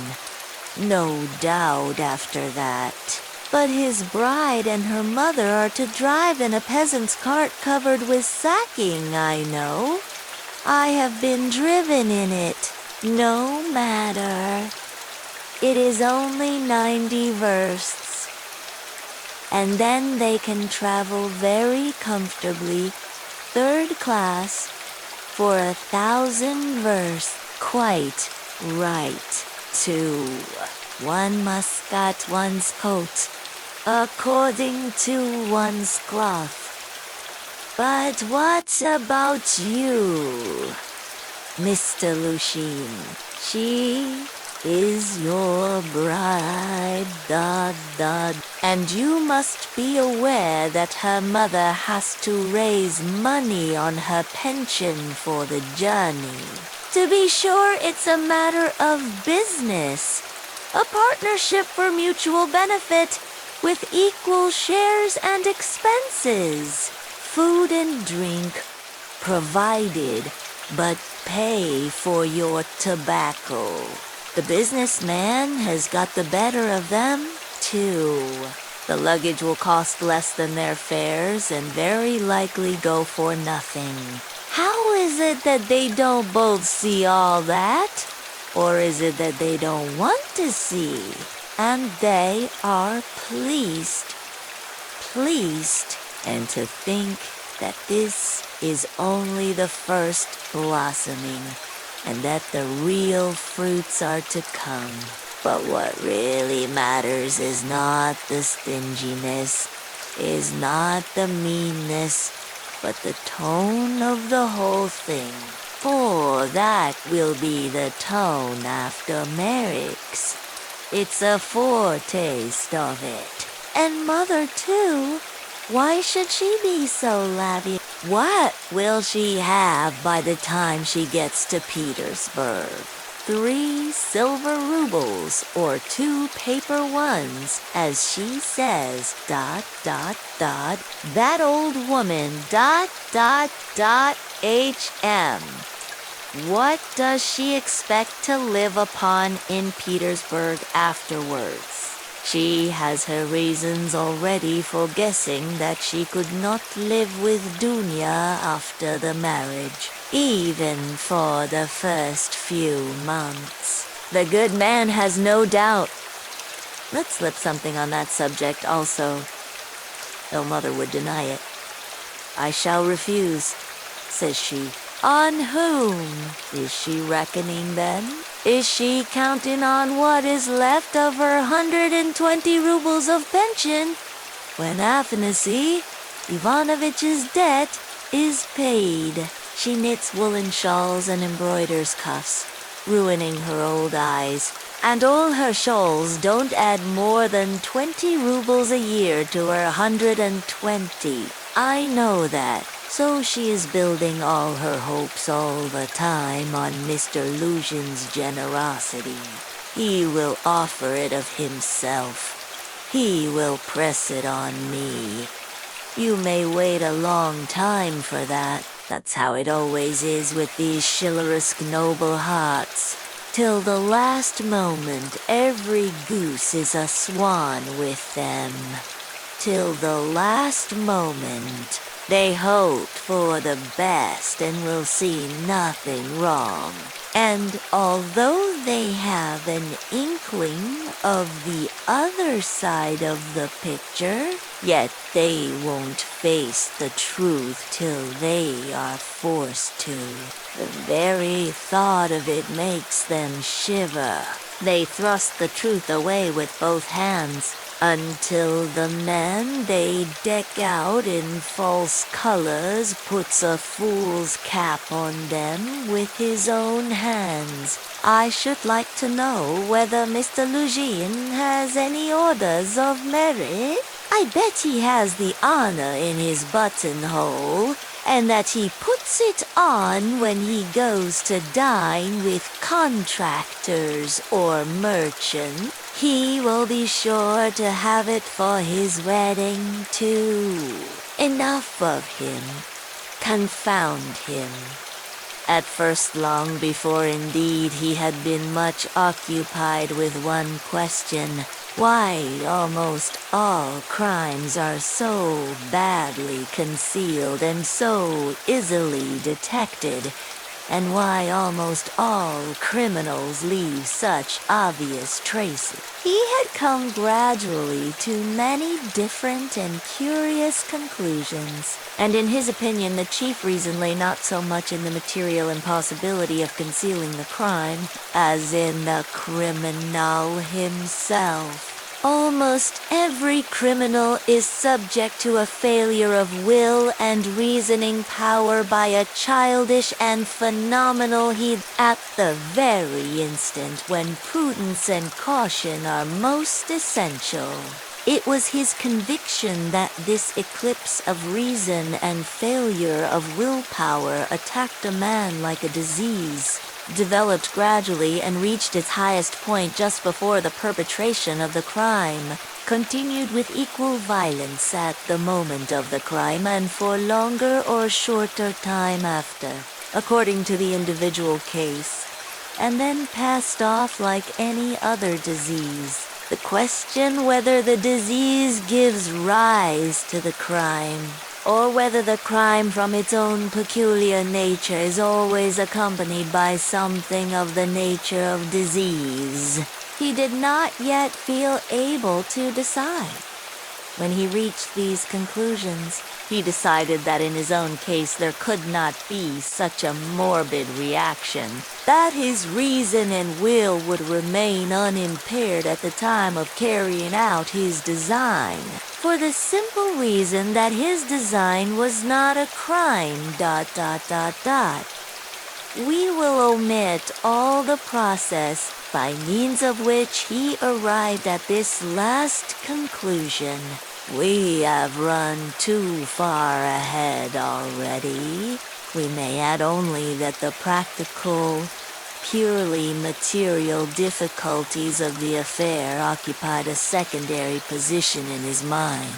No doubt after that. But his bride and her mother are to drive in a peasant's cart covered with sacking, I know. I have been driven in it. No matter. It is only 90 versts. And then they can travel very comfortably, third class, for 1,000 versts. Quite right, too. One must cut one's coat, according to one's cloth. But what about you, Mr. Lucien? She is your bride, and you must be aware that her mother has to raise money on her pension for the journey. To be sure, it's a matter of business, a partnership for mutual benefit, with equal shares and expenses. Food and drink provided, but pay for your tobacco. The businessman has got the better of them, too. The luggage will cost less than their fares and very likely go for nothing. How is it that they don't both see all that? Or is it that they don't want to see? And they are pleased, and to think that this is only the first blossoming, and that the real fruits are to come. But what really matters is not the stinginess, is not the meanness, but the tone of the whole thing. For that will be the tone after marriage. It's a foretaste of it. And mother, too. Why should she be so lavish? What will she have by the time she gets to Petersburg? 3 silver rubles or 2 paper ones, as she says, ... That old woman, ... HM. What does she expect to live upon in Petersburg afterwards? She has her reasons already for guessing that she could not live with Dunya after the marriage, even for the first few months. The good man has no doubt. Let's slip something on that subject also, though mother would deny it. I shall refuse, says she. On whom is she reckoning then? Is she counting on what is left of her 120 rubles of pension, when Afanasy Ivanovitch's debt is paid? She knits woolen shawls and embroiders cuffs, ruining her old eyes, and all her shawls don't add more than 20 rubles a year to her 120. I know that. So she is building all her hopes all the time on Mr. Lucien's generosity. He will offer it of himself. He will press it on me. You may wait a long time for that. That's how it always is with these chivalrous noble hearts. Till the last moment, every goose is a swan with them. Till the last moment, they hope for the best and will see nothing wrong. And although they have an inkling of the other side of the picture, yet they won't face the truth till they are forced to. The very thought of it makes them shiver. They thrust the truth away with both hands, until the man they deck out in false colors puts a fool's cap on them with his own hands. I should like to know whether Mr. Lucien has any orders of merit. I bet he has the honor in his buttonhole, and that he puts it on when he goes to dine with contractors or merchants. He will be sure to have it for his wedding, too. Enough of him. Confound him. At first, long before indeed he had been much occupied with one question, why almost all crimes are so badly concealed and so easily detected, and why almost all criminals leave such obvious traces. He had come gradually to many different and curious conclusions, and in his opinion the chief reason lay not so much in the material impossibility of concealing the crime as in the criminal himself. Almost every criminal is subject to a failure of will and reasoning power by a childish and phenomenal heat at the very instant when prudence and caution are most essential. It was his conviction that this eclipse of reason and failure of willpower attacked a man like a disease, developed gradually and reached its highest point just before the perpetration of the crime, continued with equal violence at the moment of the crime and for longer or shorter time after, according to the individual case, and then passed off like any other disease. The question whether the disease gives rise to the crime, or whether the crime from its own peculiar nature is always accompanied by something of the nature of disease, he did not yet feel able to decide. When he reached these conclusions, he decided that in his own case there could not be such a morbid reaction, that his reason and will would remain unimpaired at the time of carrying out his design, for the simple reason that his design was not a crime, ... We will omit all the process by means of which he arrived at this last conclusion. We have run too far ahead already. We may add only that the practical, purely material difficulties of the affair occupied a secondary position in his mind.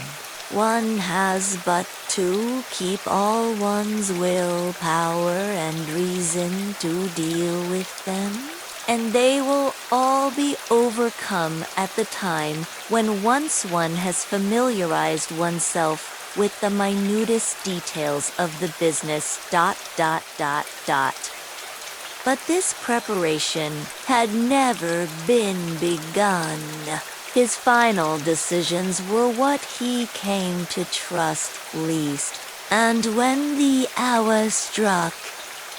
One has but to keep all one's will, power, and reason to deal with them, and they will all be overcome at the time when once one has familiarized oneself with the minutest details of the business, ... But this preparation had never been begun. His final decisions were what he came to trust least, and when the hour struck,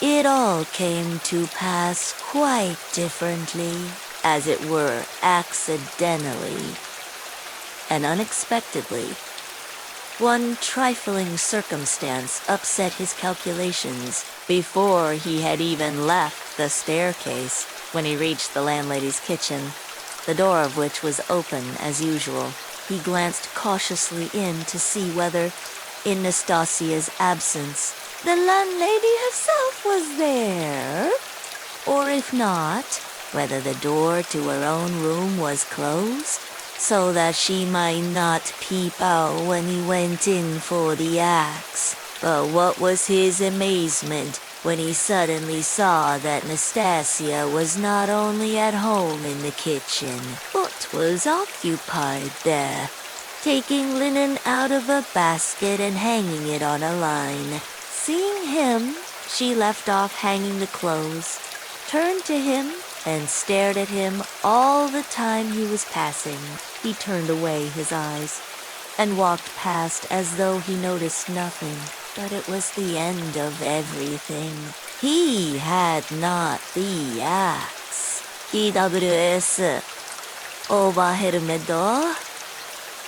it all came to pass quite differently, as it were accidentally and unexpectedly. One trifling circumstance upset his calculations before he had even left the staircase. When he reached the landlady's kitchen, the door of which was open as usual, he glanced cautiously in to see whether, in Nastasia's absence, the landlady herself was there, or if not, whether the door to her own room was closed, so that she might not peep out when he went in for the axe. But what was his amazement when he suddenly saw that Nastasia was not only at home in the kitchen, but was occupied there, taking linen out of a basket and hanging it on a line. Seeing him, she left off hanging the clothes, turned to him, and stared at him all the time he was passing. He turned away his eyes and walked past as though he noticed nothing. But it was the end of everything. He had not the axe. TWS. Overhelmed.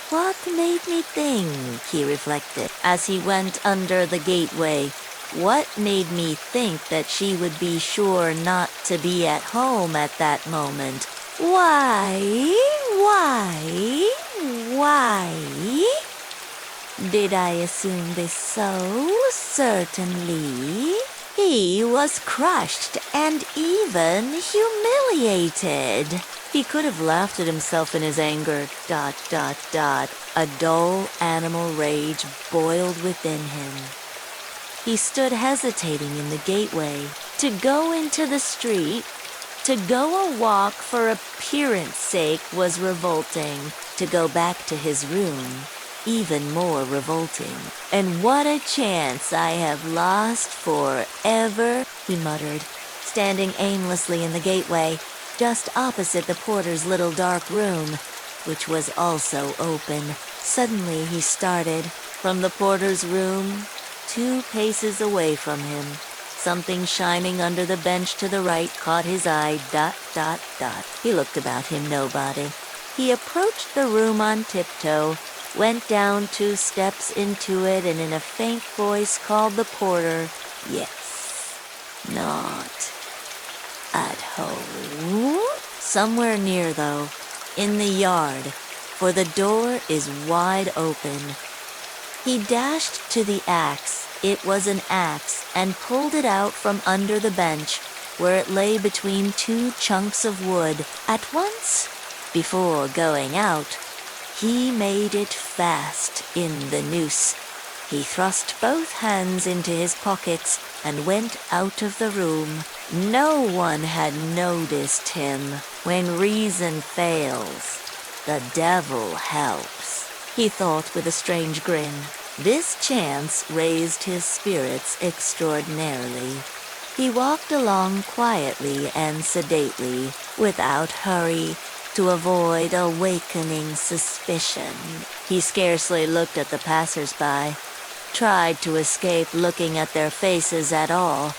What made me think, he reflected, as he went under the gateway. What made me think that she would be sure not to be at home at that moment? Why? Did I assume this so? Certainly. He was crushed and even humiliated. He could have laughed at himself in his anger, ... A dull animal rage boiled within him. He stood hesitating in the gateway. To go into the street, to go a walk for appearance sake was revolting. To go back to his room, even more revolting. "And what a chance I have lost forever," he muttered, standing aimlessly in the gateway, just opposite the porter's little dark room, which was also open. Suddenly he started. From the porter's room, 2 paces away from him, something shining under the bench to the right caught his eye. ... He looked about him, nobody. He approached the room on tiptoe, went down 2 steps into it, and in a faint voice called the porter. Yes, not at home. Somewhere near, though, in the yard, for the door is wide open. He dashed to the axe. It was an axe, and pulled it out from under the bench, where it lay between 2 chunks of wood. At once, before going out, he made it fast in the noose. He thrust both hands into his pockets and went out of the room. No one had noticed him. When reason fails, the devil helps, he thought with a strange grin. This chance raised his spirits extraordinarily. He walked along quietly and sedately, without hurry, to avoid awakening suspicion. He scarcely looked at the passers-by, tried to escape looking at their faces at all,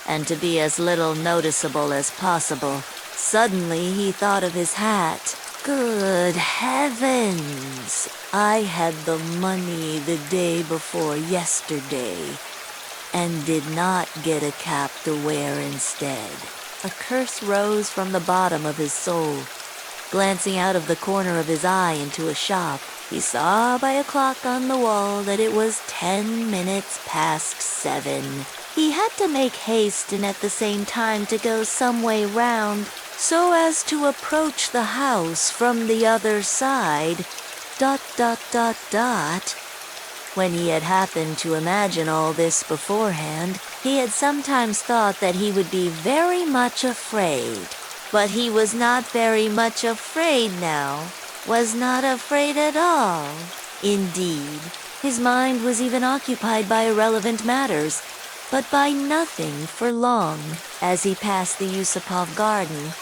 and to be as little noticeable as possible. Suddenly he thought of his hat. Good heavens! I had the money the day before yesterday, and did not get a cap to wear instead. A curse rose from the bottom of his soul. Glancing out of the corner of his eye into a shop, he saw by a clock on the wall that it was 10 minutes past 7. He had to make haste and at the same time to go some way round, so as to approach the house from the other side. ... When he had happened to imagine all this beforehand, he had sometimes thought that he would be very much afraid. But he was not very much afraid now, was not afraid at all. Indeed, his mind was even occupied by irrelevant matters, but by nothing for long. As he passed the Yusupov garden,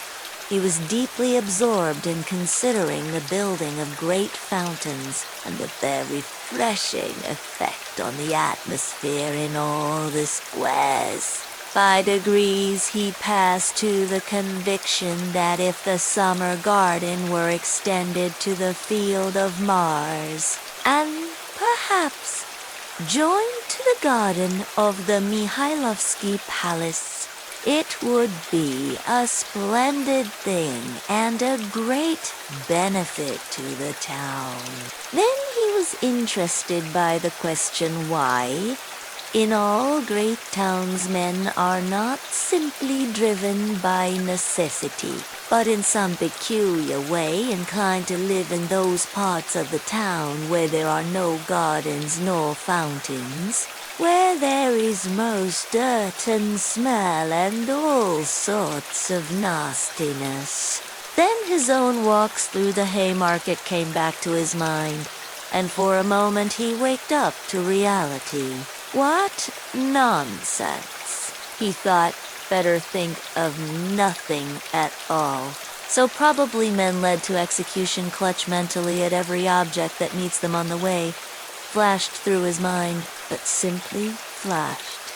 he was deeply absorbed in considering the building of great fountains and the very refreshing effect on the atmosphere in all the squares. By degrees he passed to the conviction that if the summer garden were extended to the field of Mars, and perhaps joined to the garden of the Mihailovsky Palace, it would be a splendid thing and a great benefit to the town. Then he was interested by the question why, in all great towns, men are not simply driven by necessity, but in some peculiar way inclined to live in those parts of the town where there are no gardens nor fountains, where there is most dirt and smell and all sorts of nastiness. Then his own walks through the Haymarket came back to his mind, and for a moment he waked up to reality. What nonsense! He thought, better think of nothing at all. So probably men led to execution clutch mentally at every object that meets them on the way, flashed through his mind, but simply flashed,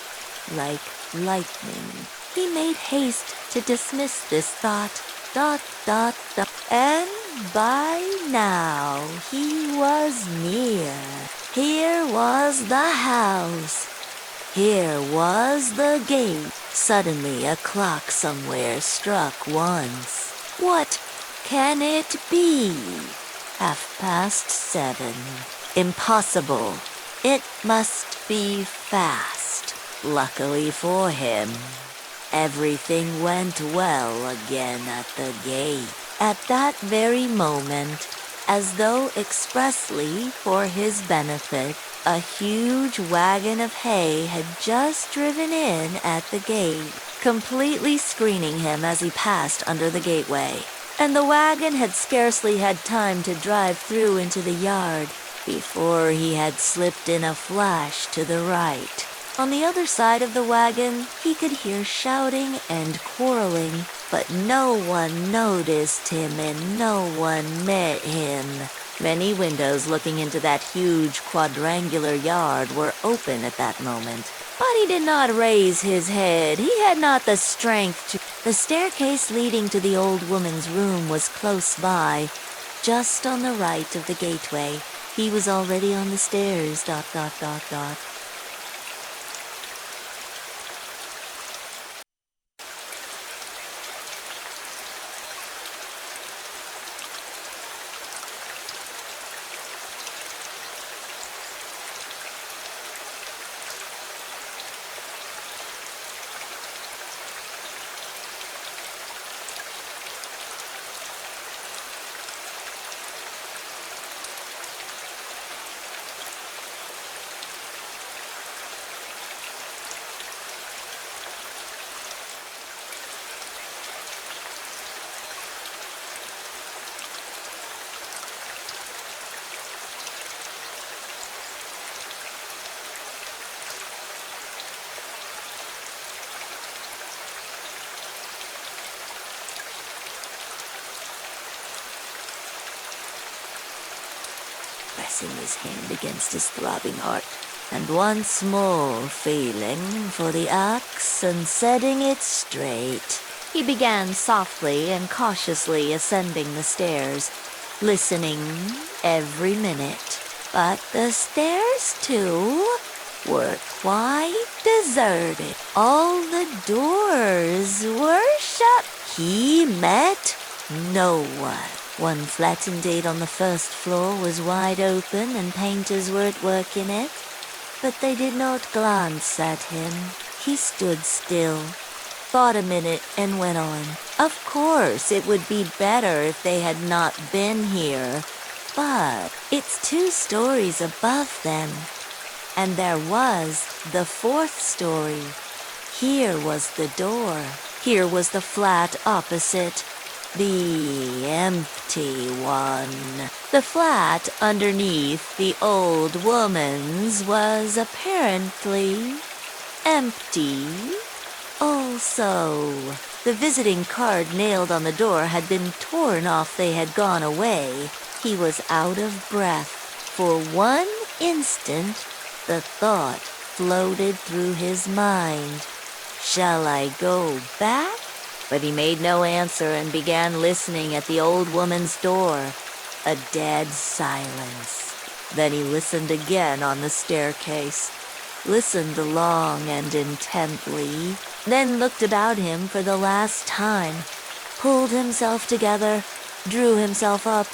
like lightning. He made haste to dismiss this thought. ... And by now he was near. Here was the house. Here was the gate. Suddenly a clock somewhere struck once. What can it be? 7:30. Impossible. It must be fast. Luckily for him, everything went well again at the gate. At that very moment, as though expressly for his benefit, a huge wagon of hay had just driven in at the gate, completely screening him as he passed under the gateway. And the wagon had scarcely had time to drive through into the yard before he had slipped in a flash to the right. On the other side of the wagon, he could hear shouting and quarreling, but no one noticed him and no one met him. Many windows looking into that huge quadrangular yard were open at that moment, but he did not raise his head. He had not the strength to. The staircase leading to the old woman's room was close by, just on the right of the gateway. He was already on the stairs, ... pressing his hand against his throbbing heart, and once more feeling for the axe and setting it straight. He began softly and cautiously ascending the stairs, listening every minute. But the stairs, too, were quite deserted. All the doors were shut. He met no one. One flattened gate on the first floor was wide open and painters were at work in it, but they did not glance at him. He stood still, thought a minute, and went on. Of course, it would be better if they had not been here, but it's 2 stories above them, and there was the 4th story. Here was the door. Here was the flat opposite, the empty one. The flat underneath the old woman's was apparently empty also. The visiting card nailed on the door had been torn off. They had gone away. He was out of breath. For one instant, the thought floated through his mind. Shall I go back? But he made no answer and began listening at the old woman's door. A dead silence. Then he listened again on the staircase, listened long and intently, then looked about him for the last time, pulled himself together, drew himself up,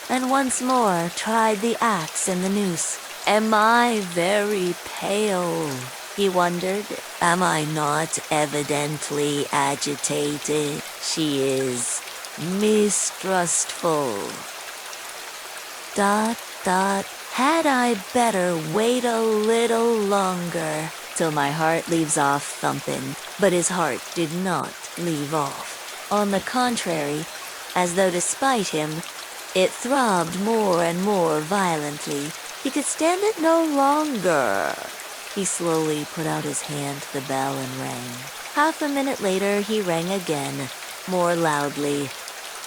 and once more tried the axe and the noose. Am I very pale? He wondered. Am I not evidently agitated? She is mistrustful. ... Had I better wait a little longer till my heart leaves off thumping? But his heart did not leave off. On the contrary, as though to spite him, it throbbed more and more violently. He could stand it no longer. He slowly put out his hand to the bell and rang. Half a minute later, he rang again, more loudly.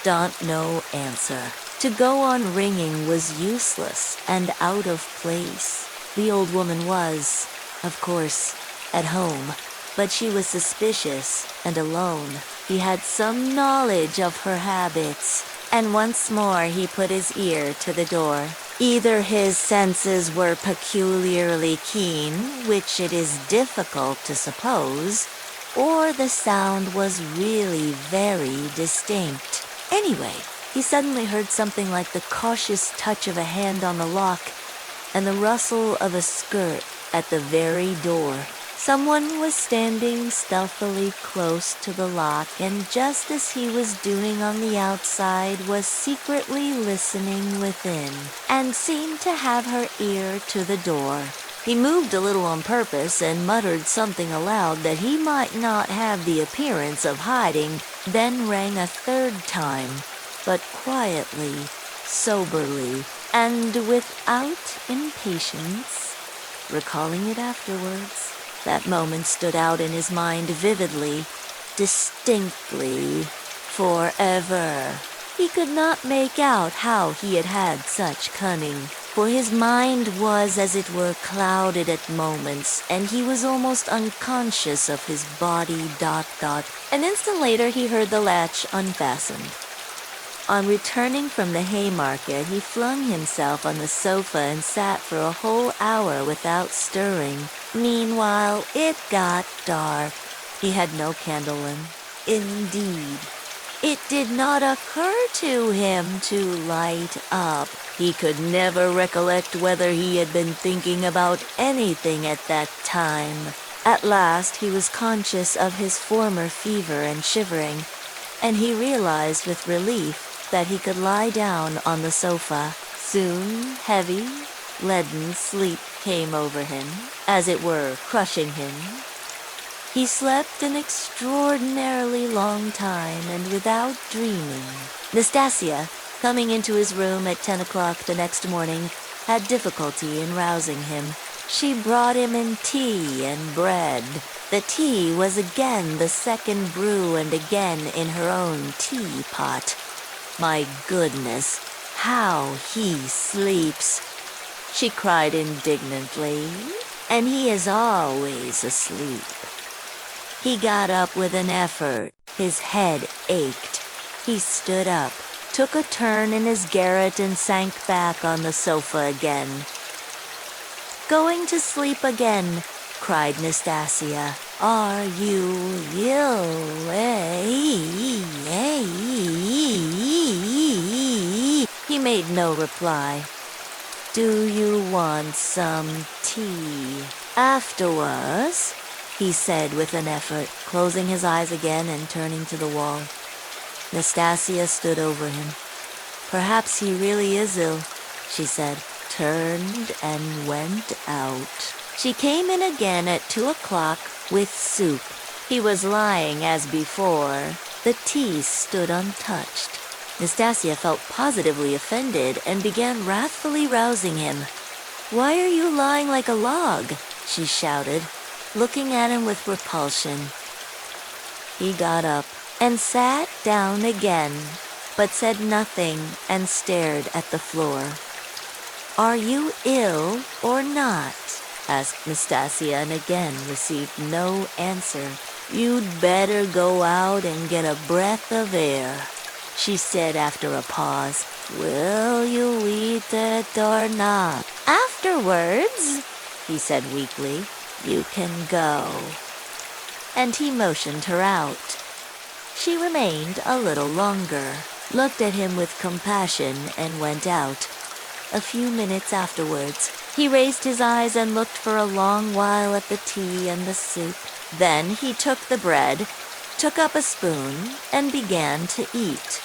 No answer. To go on ringing was useless and out of place. The old woman was, of course, at home, but she was suspicious and alone. He had some knowledge of her habits, and once more he put his ear to the door. Either his senses were peculiarly keen, which it is difficult to suppose, or the sound was really very distinct. Anyway, he suddenly heard something like the cautious touch of a hand on the lock and the rustle of a skirt at the very door. Someone was standing stealthily close to the lock, and just as he was doing on the outside, was secretly listening within, and seemed to have her ear to the door. He moved a little on purpose and muttered something aloud that he might not have the appearance of hiding, then rang a 3rd time, but quietly, soberly and without impatience, recalling it afterwards. That moment stood out in his mind vividly, distinctly, forever. He could not make out how he had had such cunning, for his mind was, as it were, clouded at moments, and he was almost unconscious of his body. An instant later he heard the latch unfastened. On returning from the Haymarket, he flung himself on the sofa and sat for a whole hour without stirring. Meanwhile, it got dark. He had no candle in. Indeed, it did not occur to him to light up. He could never recollect whether he had been thinking about anything at that time. At last, he was conscious of his former fever and shivering, and he realized with relief that he could lie down on the sofa. Soon, heavy, leaden sleep came over him, as it were, crushing him. He slept an extraordinarily long time and without dreaming. Nastasia, coming into his room at 10 o'clock the next morning, had difficulty in rousing him. She brought him in tea and bread. The tea was again the second brew and again in her own teapot. My goodness, how he sleeps, she cried indignantly, and he is always asleep. He got up with an effort. His head ached. He stood up, took a turn in his garret, and sank back on the sofa again. "Going to sleep again," cried Nastasia. "Are you ill, He made no reply. "Do you want some tea afterwards?" he said with an effort, closing his eyes again and turning to the wall. Nastasia stood over him. "Perhaps he really is ill," she said, turned and went out. She came in again at 2 o'clock with soup. He was lying as before. The tea stood untouched. Nastasia felt positively offended and began wrathfully rousing him. "Why are you lying like a log?" she shouted, looking at him with repulsion. He got up and sat down again, but said nothing and stared at the floor. "Are you ill or not?" asked Nastasia, and again received no answer. "You'd better go out and get a breath of air," she said after a pause. "Will you eat it or not?" "Afterwards," he said weakly. "You can go." And he motioned her out. She remained a little longer, looked at him with compassion, and went out. A few minutes afterwards, he raised his eyes and looked for a long while at the tea and the soup. Then he took the bread, took up a spoon, and began to eat.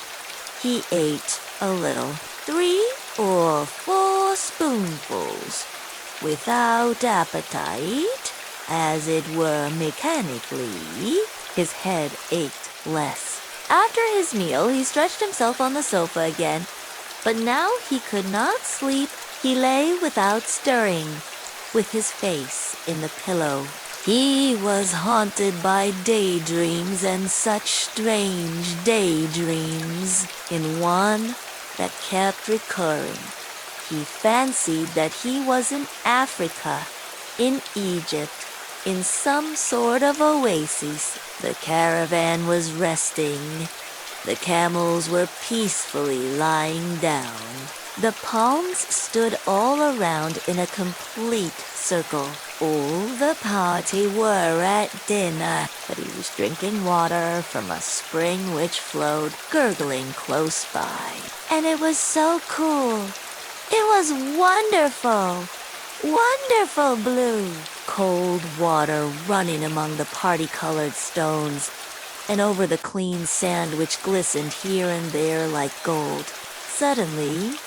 He ate a little, 3 or 4 spoonfuls, without appetite, as it were mechanically. His head ached less. After his meal, he stretched himself on the sofa again, but now he could not sleep. He lay without stirring, with his face in the pillow. He was haunted by daydreams, and such strange daydreams. In one that kept recurring, he fancied that he was in Africa, in Egypt, in some sort of oasis. The caravan was resting. The camels were peacefully lying down. The palms stood all around in a complete circle. All the party were at dinner, but he was drinking water from a spring which flowed gurgling close by. And it was so cool. It was wonderful. Wonderful blue. Cold water running among the party-colored stones and over the clean sand which glistened here and there like gold. Suddenly,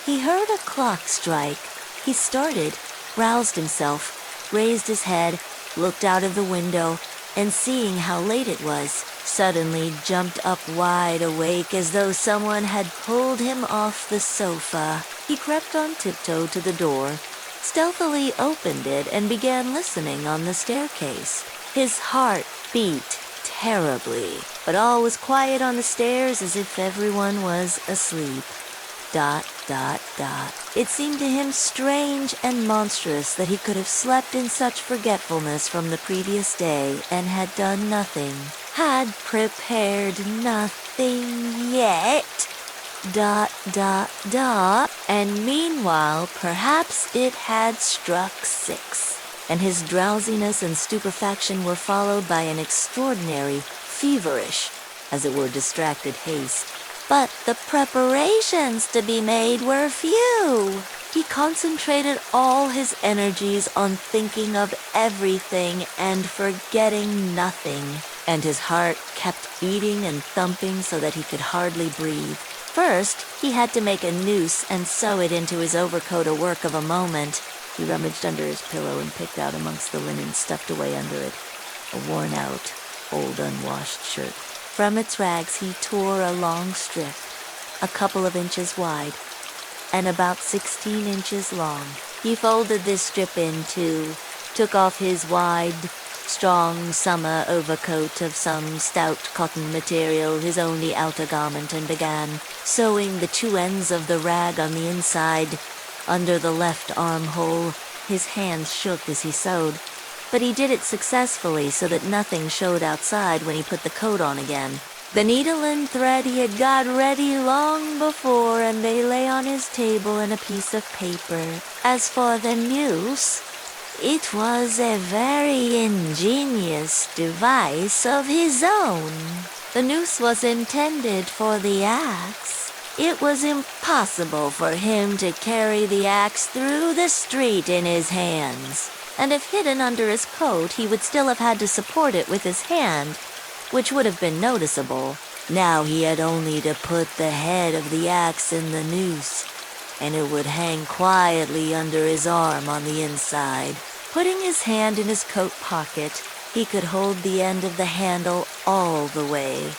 he heard a clock strike. He started, roused himself, raised his head, looked out of the window, and seeing how late it was, suddenly jumped up wide awake as though someone had pulled him off the sofa. He crept on tiptoe to the door, stealthily opened it, and began listening on the staircase. His heart beat terribly, but all was quiet on the stairs as if everyone was asleep. ... It seemed to him strange and monstrous that he could have slept in such forgetfulness from the previous day and had done nothing, had prepared nothing yet. ... And meanwhile, perhaps it had struck 6, and his drowsiness and stupefaction were followed by an extraordinary, feverish, as it were distracted haste. But the preparations to be made were few. He concentrated all his energies on thinking of everything and forgetting nothing, and his heart kept beating and thumping so that he could hardly breathe. First, he had to make a noose and sew it into his overcoat, a work of a moment. He rummaged under his pillow and picked out amongst the linen stuffed away under it a worn-out, old unwashed shirt. From its rags he tore a long strip, a couple of inches wide, and about 16 inches long. He folded this strip in two, took off his wide, strong summer overcoat of some stout cotton material, his only outer garment, and began sewing the 2 ends of the rag on the inside, under the left armhole. His hands shook as he sewed, but he did it successfully so that nothing showed outside when he put the coat on again. The needle and thread he had got ready long before, and they lay on his table in a piece of paper. As for the noose, it was a very ingenious device of his own. The noose was intended for the axe. It was impossible for him to carry the axe through the street in his hands, and if hidden under his coat, he would still have had to support it with his hand, which would have been noticeable. Now he had only to put the head of the axe in the noose, and it would hang quietly under his arm on the inside. Putting his hand in his coat pocket, he could hold the end of the handle all the way,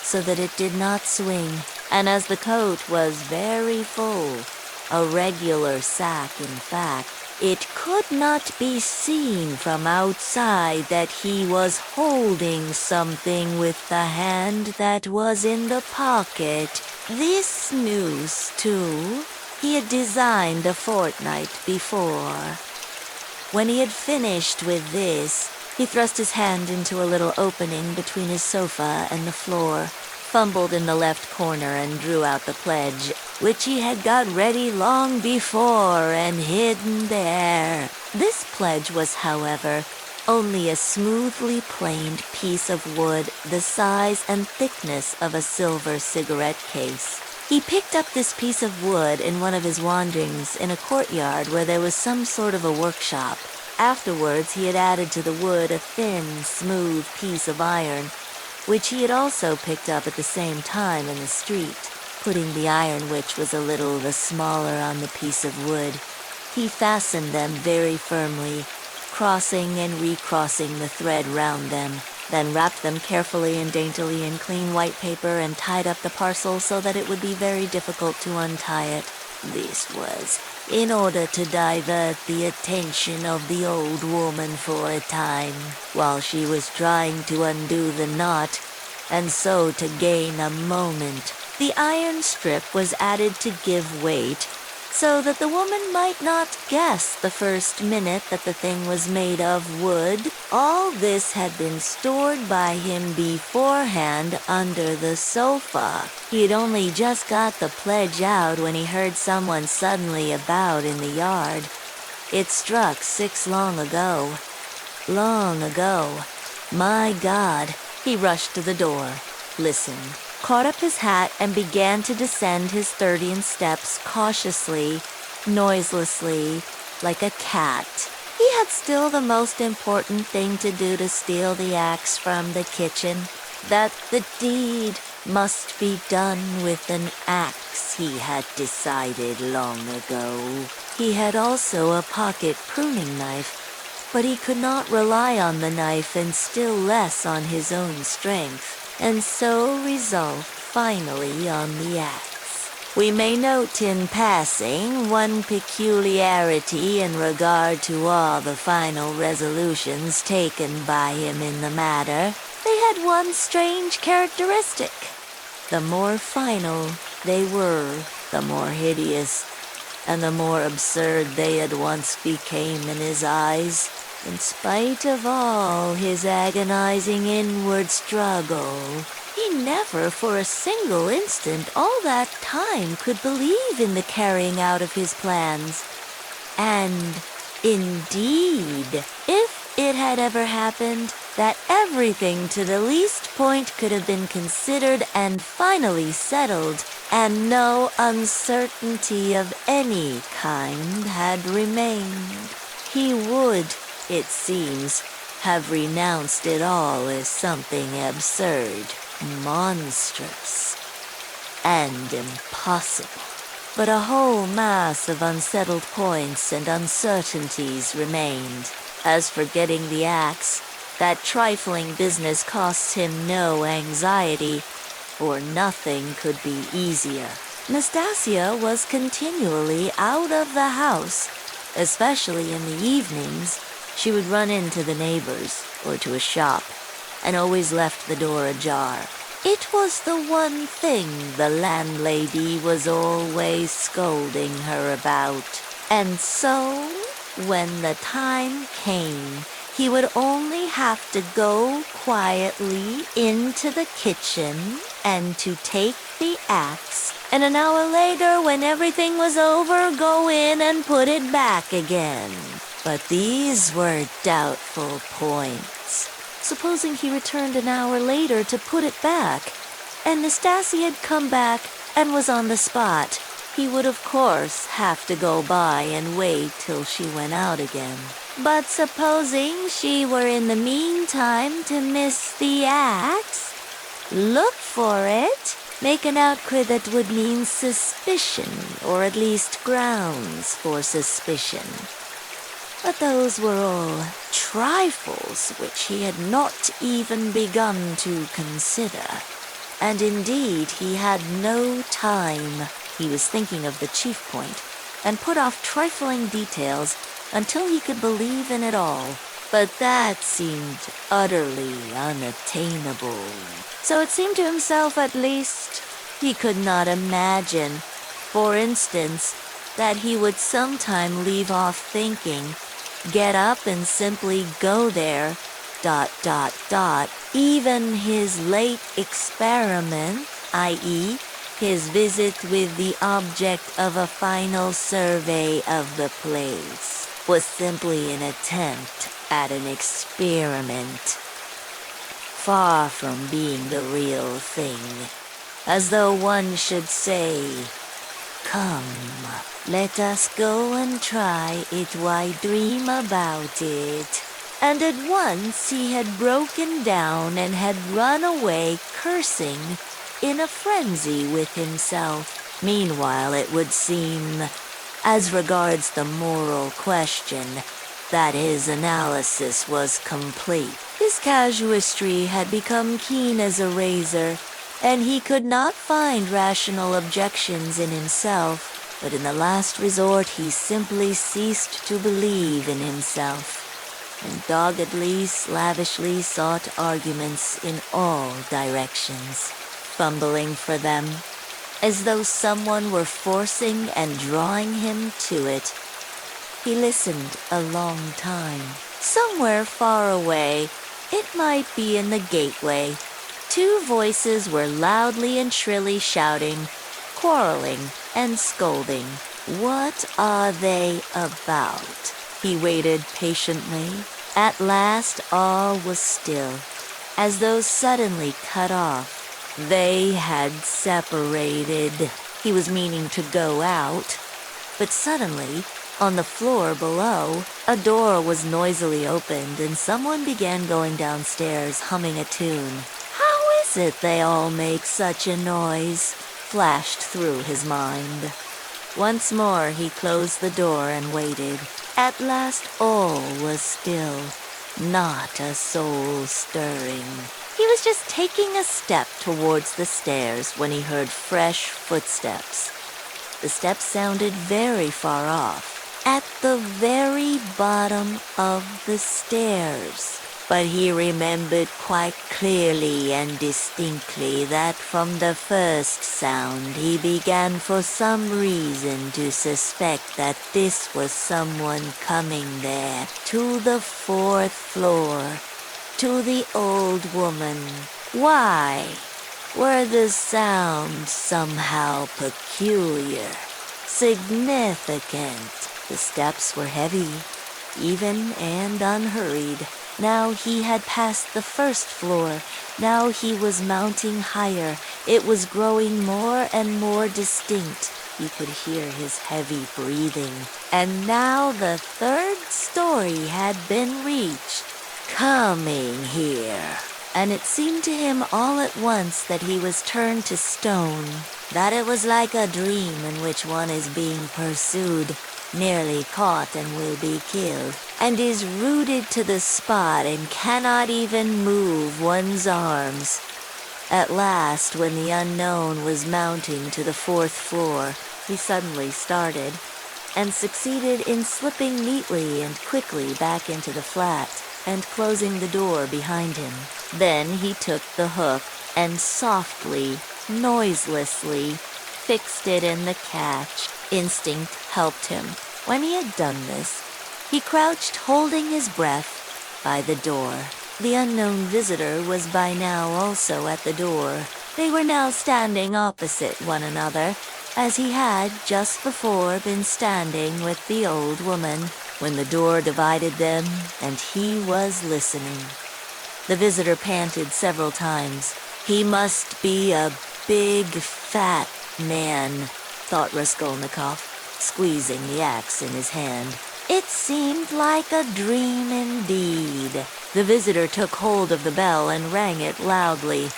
so that it did not swing, and as the coat was very full, a regular sack in fact, it could not be seen from outside that he was holding something with the hand that was in the pocket. This noose, too, he had designed a fortnight before. When he had finished with this, he thrust his hand into a little opening between his sofa and the floor, fumbled in the left corner and drew out the pledge, which he had got ready long before and hidden there. This pledge was, however, only a smoothly planed piece of wood the size and thickness of a silver cigarette case. He picked up this piece of wood in one of his wanderings in a courtyard where there was some sort of a workshop. Afterwards, he had added to the wood a thin, smooth piece of iron, which he had also picked up at the same time in the street. Putting the iron, which was a little the smaller, on the piece of wood, he fastened them very firmly, crossing and recrossing the thread round them, then wrapped them carefully and daintily in clean white paper and tied up the parcel so that it would be very difficult to untie it. This was in order to divert the attention of the old woman for a time, while she was trying to undo the knot, and so to gain a moment. The iron strip was added to give weight, so that the woman might not guess the first minute that the thing was made of wood. All this had been stored by him beforehand under the sofa. He had only just got the pledge out when he heard someone suddenly about in the yard. It struck 6 long ago. Long ago. My God. He rushed to the door, listened, caught up his hat, and began to descend his 30 steps cautiously, noiselessly, like a cat. He had still the most important thing to do to steal the axe from the kitchen. That the deed must be done with an axe, he had decided long ago. He had also a pocket pruning knife, but he could not rely on the knife and still less on his own strength. and so resolved finally on the axe. We may note in passing one peculiarity in regard to all the final resolutions taken by him in the matter. They had one strange characteristic. The more final they were, the more hideous, and the more absurd they at once became in his eyes, in spite of all his agonizing inward struggle. He never for a single instant all that time could believe in the carrying out of his plans. And, indeed, if it had ever happened that everything to the least point could have been considered and finally settled, and no uncertainty of any kind had remained, he would, it seems, have renounced it all as something absurd, monstrous, and impossible. But a whole mass of unsettled points and uncertainties remained. As for getting the axe, that trifling business costs him no anxiety, for nothing could be easier. Nastasia was continually out of the house, especially in the evenings. She would run into the neighbors or to a shop, and always left the door ajar. It was the one thing the landlady was always scolding her about. And so, when the time came, he would only have to go quietly into the kitchen and to take the axe, and an hour later, when everything was over, go in and put it back again. But these were doubtful points. Supposing he returned an hour later to put it back, and Nastasia had come back and was on the spot, he would of course have to go by and wait till she went out again. But supposing she were in the meantime to miss the axe, look for it, make an outcry that would mean suspicion, or at least grounds for suspicion. But those were all trifles which he had not even begun to consider. And indeed, he had no time. He was thinking of the chief point, and put off trifling details until he could believe in it all. But that seemed utterly unattainable. So it seemed to himself, at least, he could not imagine, for instance, that he would sometime leave off thinking, get up and simply go there, ... Even his late experiment, i.e., his visit with the object of a final survey of the place, was simply an attempt at an experiment, far from being the real thing, as though one should say, "Come, let us go and try it, why dream about it?" And at once he had broken down and had run away cursing, in a frenzy with himself. Meanwhile, it would seem, as regards the moral question, that his analysis was complete. His casuistry had become keen as a razor, and he could not find rational objections in himself, but in the last resort he simply ceased to believe in himself, and doggedly, slavishly sought arguments in all directions, fumbling for them, as though someone were forcing and drawing him to it. He listened a long time. Somewhere far away, it might be in the gateway, two voices were loudly and shrilly shouting, quarreling and scolding. What are they about? He waited patiently. At last all was still, as though suddenly cut off. They had separated. He was meaning to go out, but suddenly, on the floor below, a door was noisily opened and someone began going downstairs humming a tune. How is it they all make such a noise? Flashed through his mind. Once more he closed the door and waited. At last all was still, not a soul stirring. He was just taking a step towards the stairs when he heard fresh footsteps. The steps sounded very far off, at the very bottom of the stairs. But he remembered quite clearly and distinctly that from the first sound he began for some reason to suspect that this was someone coming there to the 4th floor, to the old woman. Why were the sounds somehow peculiar, significant? The steps were heavy, even and unhurried. Now he had passed the 1st floor. Now he was mounting higher. It was growing more and more distinct. He could hear his heavy breathing. And now the 3rd story had been reached. Coming here. And it seemed to him all at once that he was turned to stone, that it was like a dream in which one is being pursued, nearly caught and will be killed, and is rooted to the spot and cannot even move one's arms. At last, when the unknown was mounting to the 4th floor, he suddenly started, and succeeded in slipping neatly and quickly back into the flat, and closing the door behind him. Then he took the hook and softly, noiselessly, fixed it in the catch. Instinct helped him. When he had done this, he crouched holding his breath by the door. The unknown visitor was by now also at the door. They were now standing opposite one another, as he had just before been standing with the old woman, when the door divided them and he was listening. The visitor panted several times. He must be a big, fat man, thought Raskolnikov, squeezing the axe in his hand. It seemed like a dream indeed. The visitor took hold of the bell and rang it loudly.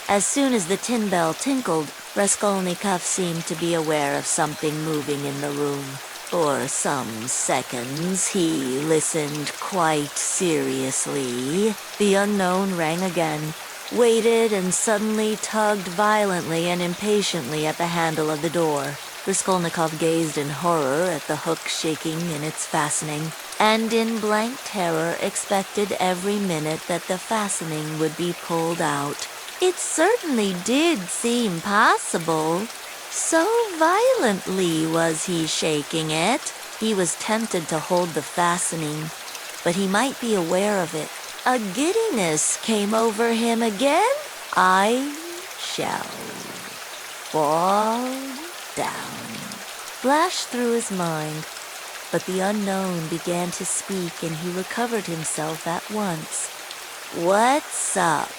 As soon as the tin bell tinkled, Raskolnikov seemed to be aware of something moving in the room. For some seconds he listened quite seriously. The unknown rang again, waited, and suddenly tugged violently and impatiently at the handle of the door. Raskolnikov gazed in horror at the hook shaking in its fastening, and in blank terror expected every minute that the fastening would be pulled out. It certainly did seem possible. So violently was he shaking it. He was tempted to hold the fastening, but he might be aware of it. A giddiness came over him again. I shall fall down, flashed through his mind, but the unknown began to speak and he recovered himself at once. What's up?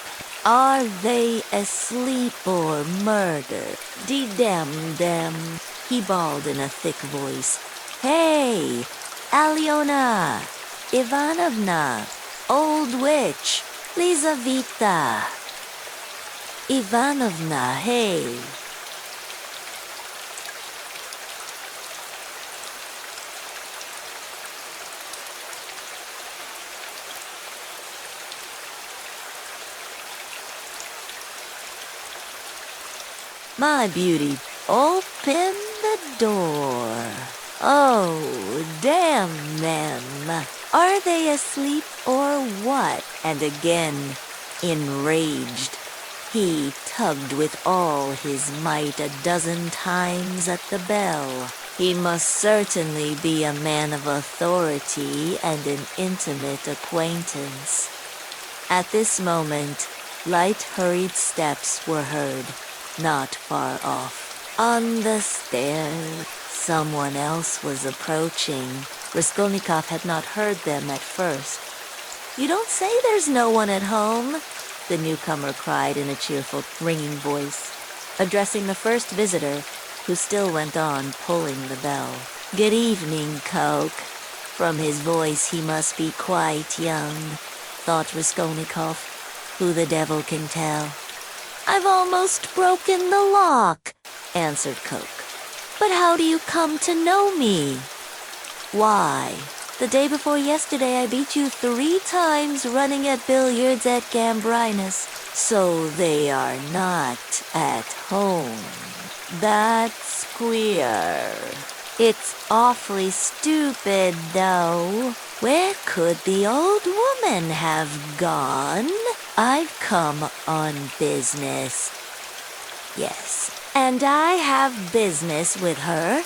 Are they asleep or murdered? Damn them, he bawled in a thick voice. Hey, Alyona, Ivanovna, old witch, Lizaveta. Ivanovna, hey. My beauty, open the door. Oh, damn them. Are they asleep or what? And again, enraged, he tugged with all his might 12 times at the bell. He must certainly be a man of authority and an intimate acquaintance. At this moment, light, hurried steps were heard, not far off. On the stairs, someone else was approaching. Raskolnikov had not heard them at first. You don't say there's no one at home, the newcomer cried in a cheerful, ringing voice, addressing the first visitor, who still went on pulling the bell. Good evening, Coke. From his voice he must be quite young, thought Raskolnikov. Who the devil can tell? I've almost broken the lock, answered Coke. But how do you come to know me? Why? The day before yesterday, I beat you 3 times running at billiards at Gambrinus. So they are not at home. That's queer. It's awfully stupid, though. Where could the old woman have gone? I've come on business. Yes, and I have business with her,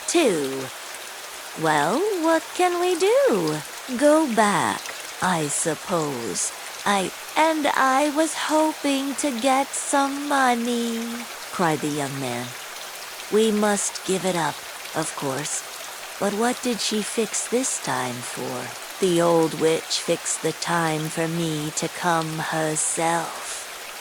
too. Well, what can we do? Go back, I suppose. I was hoping to get some money, cried the young man. We must give it up, of course. But what did she fix this time for? The old witch fixed the time for me to come herself.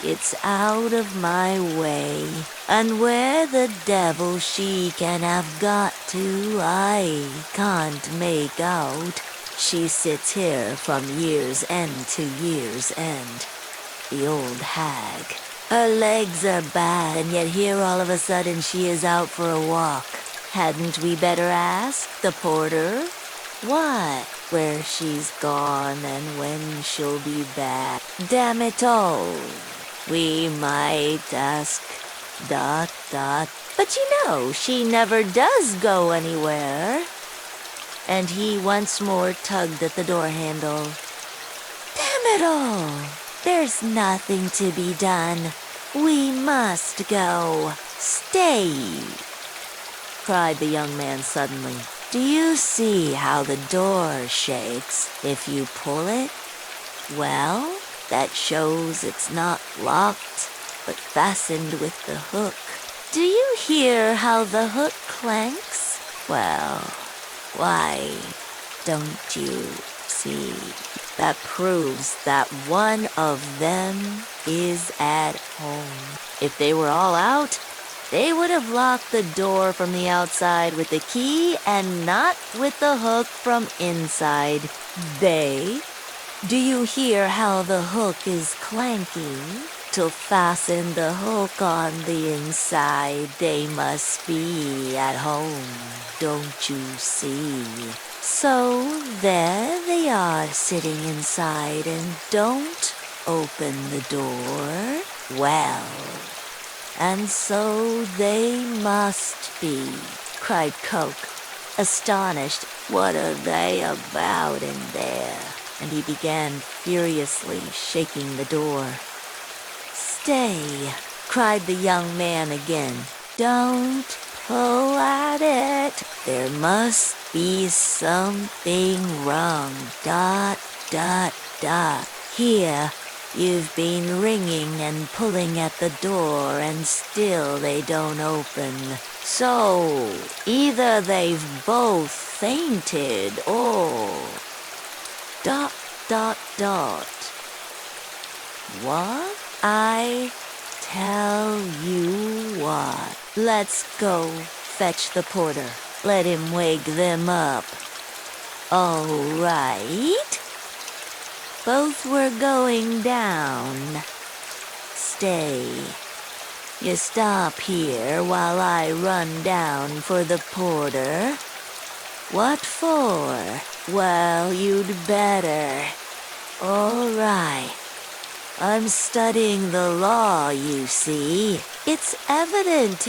It's out of my way, and where the devil she can have got to, I can't make out. She sits here from year's end to year's end. The old hag. Her legs are bad, and yet here all of a sudden she is out for a walk. Hadn't we better ask the porter? What? Where she's gone and when she'll be back. Damn it all. We might ask ... But you know, she never does go anywhere. And he once more tugged at the door handle. Damn it all! There's nothing to be done. We must go. Stay! Cried the young man suddenly. Do you see how the door shakes if you pull it? Well, that shows it's not locked, but fastened with the hook. Do you hear how the hook clanks? Well, why don't you see? That proves that one of them is at home. If they were all out, they would have locked the door from the outside with the key and not with the hook from inside. They? Do you hear how the hook is clanking? To fasten the hook on the inside, they must be at home, don't you see? So there they are sitting inside and don't open the door. Well, and so they must be, cried Coke, astonished. What are they about in there? And he began furiously shaking the door. Stay, cried the young man again. Don't pull at it. There must be something wrong. ... Here, you've been ringing and pulling at the door and still they don't open. So, either they've both fainted or... ... What? I tell you what. Let's go fetch the porter. Let him wake them up. All right. Both were going down. Stay. You stop here while I run down for the porter. What for? Well, you'd better. All right. I'm studying the law, you see. It's evident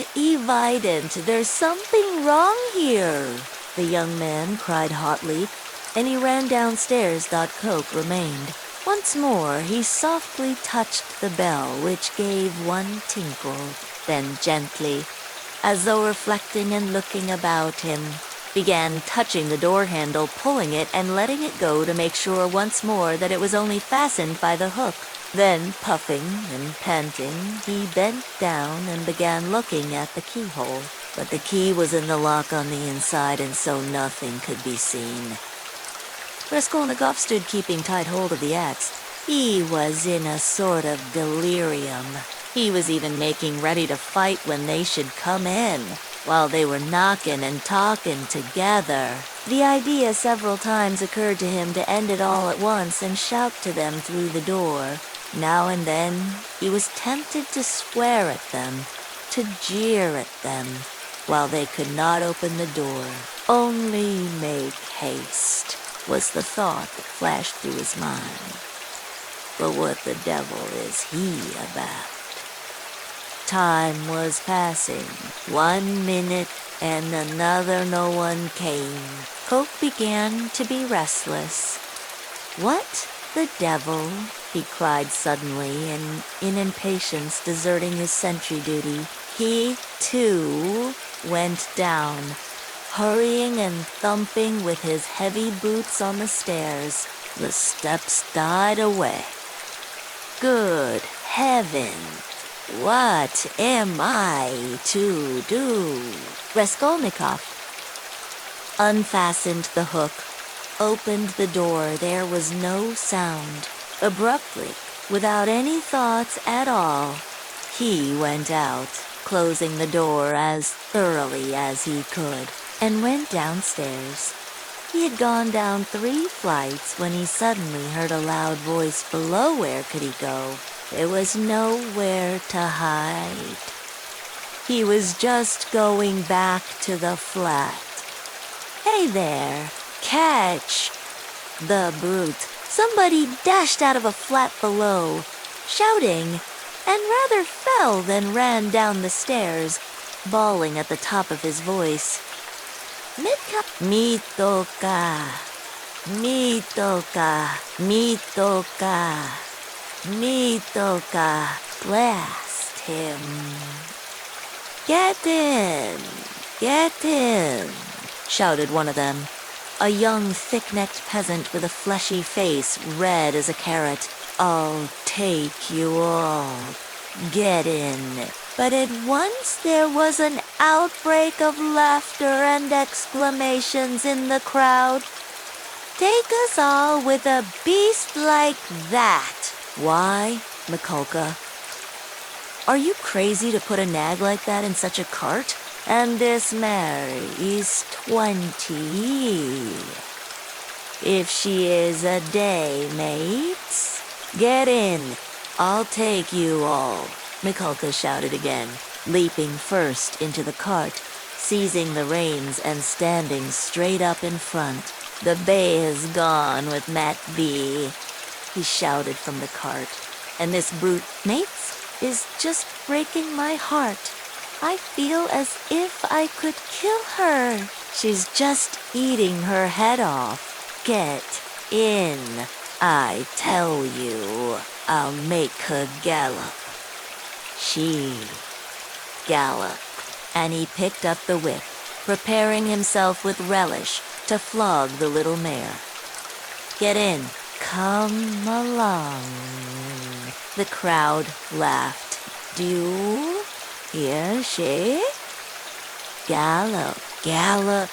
there's something wrong here, the young man cried hotly, and he ran downstairs. Coke remained. Once more he softly touched the bell, which gave one tinkle. Then gently, as though reflecting and looking about him, began touching the door handle, pulling it and letting it go to make sure once more that it was only fastened by the hook. Then, puffing and panting, he bent down and began looking at the keyhole. But the key was in the lock on the inside, and so nothing could be seen. Raskolnikov stood keeping tight hold of the axe. He was in a sort of delirium. He was even making ready to fight when they should come in, while they were knocking and talking together. The idea several times occurred to him to end it all at once and shout to them through the door. Now and then, he was tempted to swear at them, to jeer at them, while they could not open the door. Only make haste. was the thought that flashed through his mind. But what the devil is he about? Time was passing. 1 minute and another no one came. Coke began to be restless. What the devil? He cried suddenly, and in impatience deserting his sentry duty, he, too, went down, hurrying and thumping with his heavy boots on the stairs. The steps died away. Good heaven! What am I to do? Raskolnikov unfastened the hook, opened the door. There was no sound. Abruptly, without any thoughts at all, he went out, closing the door as thoroughly as he could, and went downstairs. He had gone down 3 flights when he suddenly heard a loud voice below. Where could he go? There was nowhere to hide. He was just going back to the flat. Hey there, catch! The brute. Somebody dashed out of a flat below, shouting, and rather fell than ran down the stairs, bawling at the top of his voice. Mitoka, Mitoka, Mitoka, Mitoka, blast him. Get in, shouted one of them. A young, thick-necked peasant with a fleshy face, red as a carrot. I'll take you all. Get in. But at once there was an outbreak of laughter and exclamations in the crowd. Take us all with a beast like that. Why, Mikulka? Are you crazy to put a nag like that in such a cart? And this Mary is 20. If she is a day, mates. Get in. I'll take you all, Mikulka shouted again, leaping first into the cart, seizing the reins and standing straight up in front. The bay is gone with Matt B, he shouted from the cart. And this brute, mates, is just breaking my heart. I feel as if I could kill her. She's just eating her head off. Get in. I tell you, I'll make her gallop. She galloped, and he picked up the whip, preparing himself with relish to flog the little mare. Get in. Come along. The crowd laughed. Do you hear she? Gallop, gallop,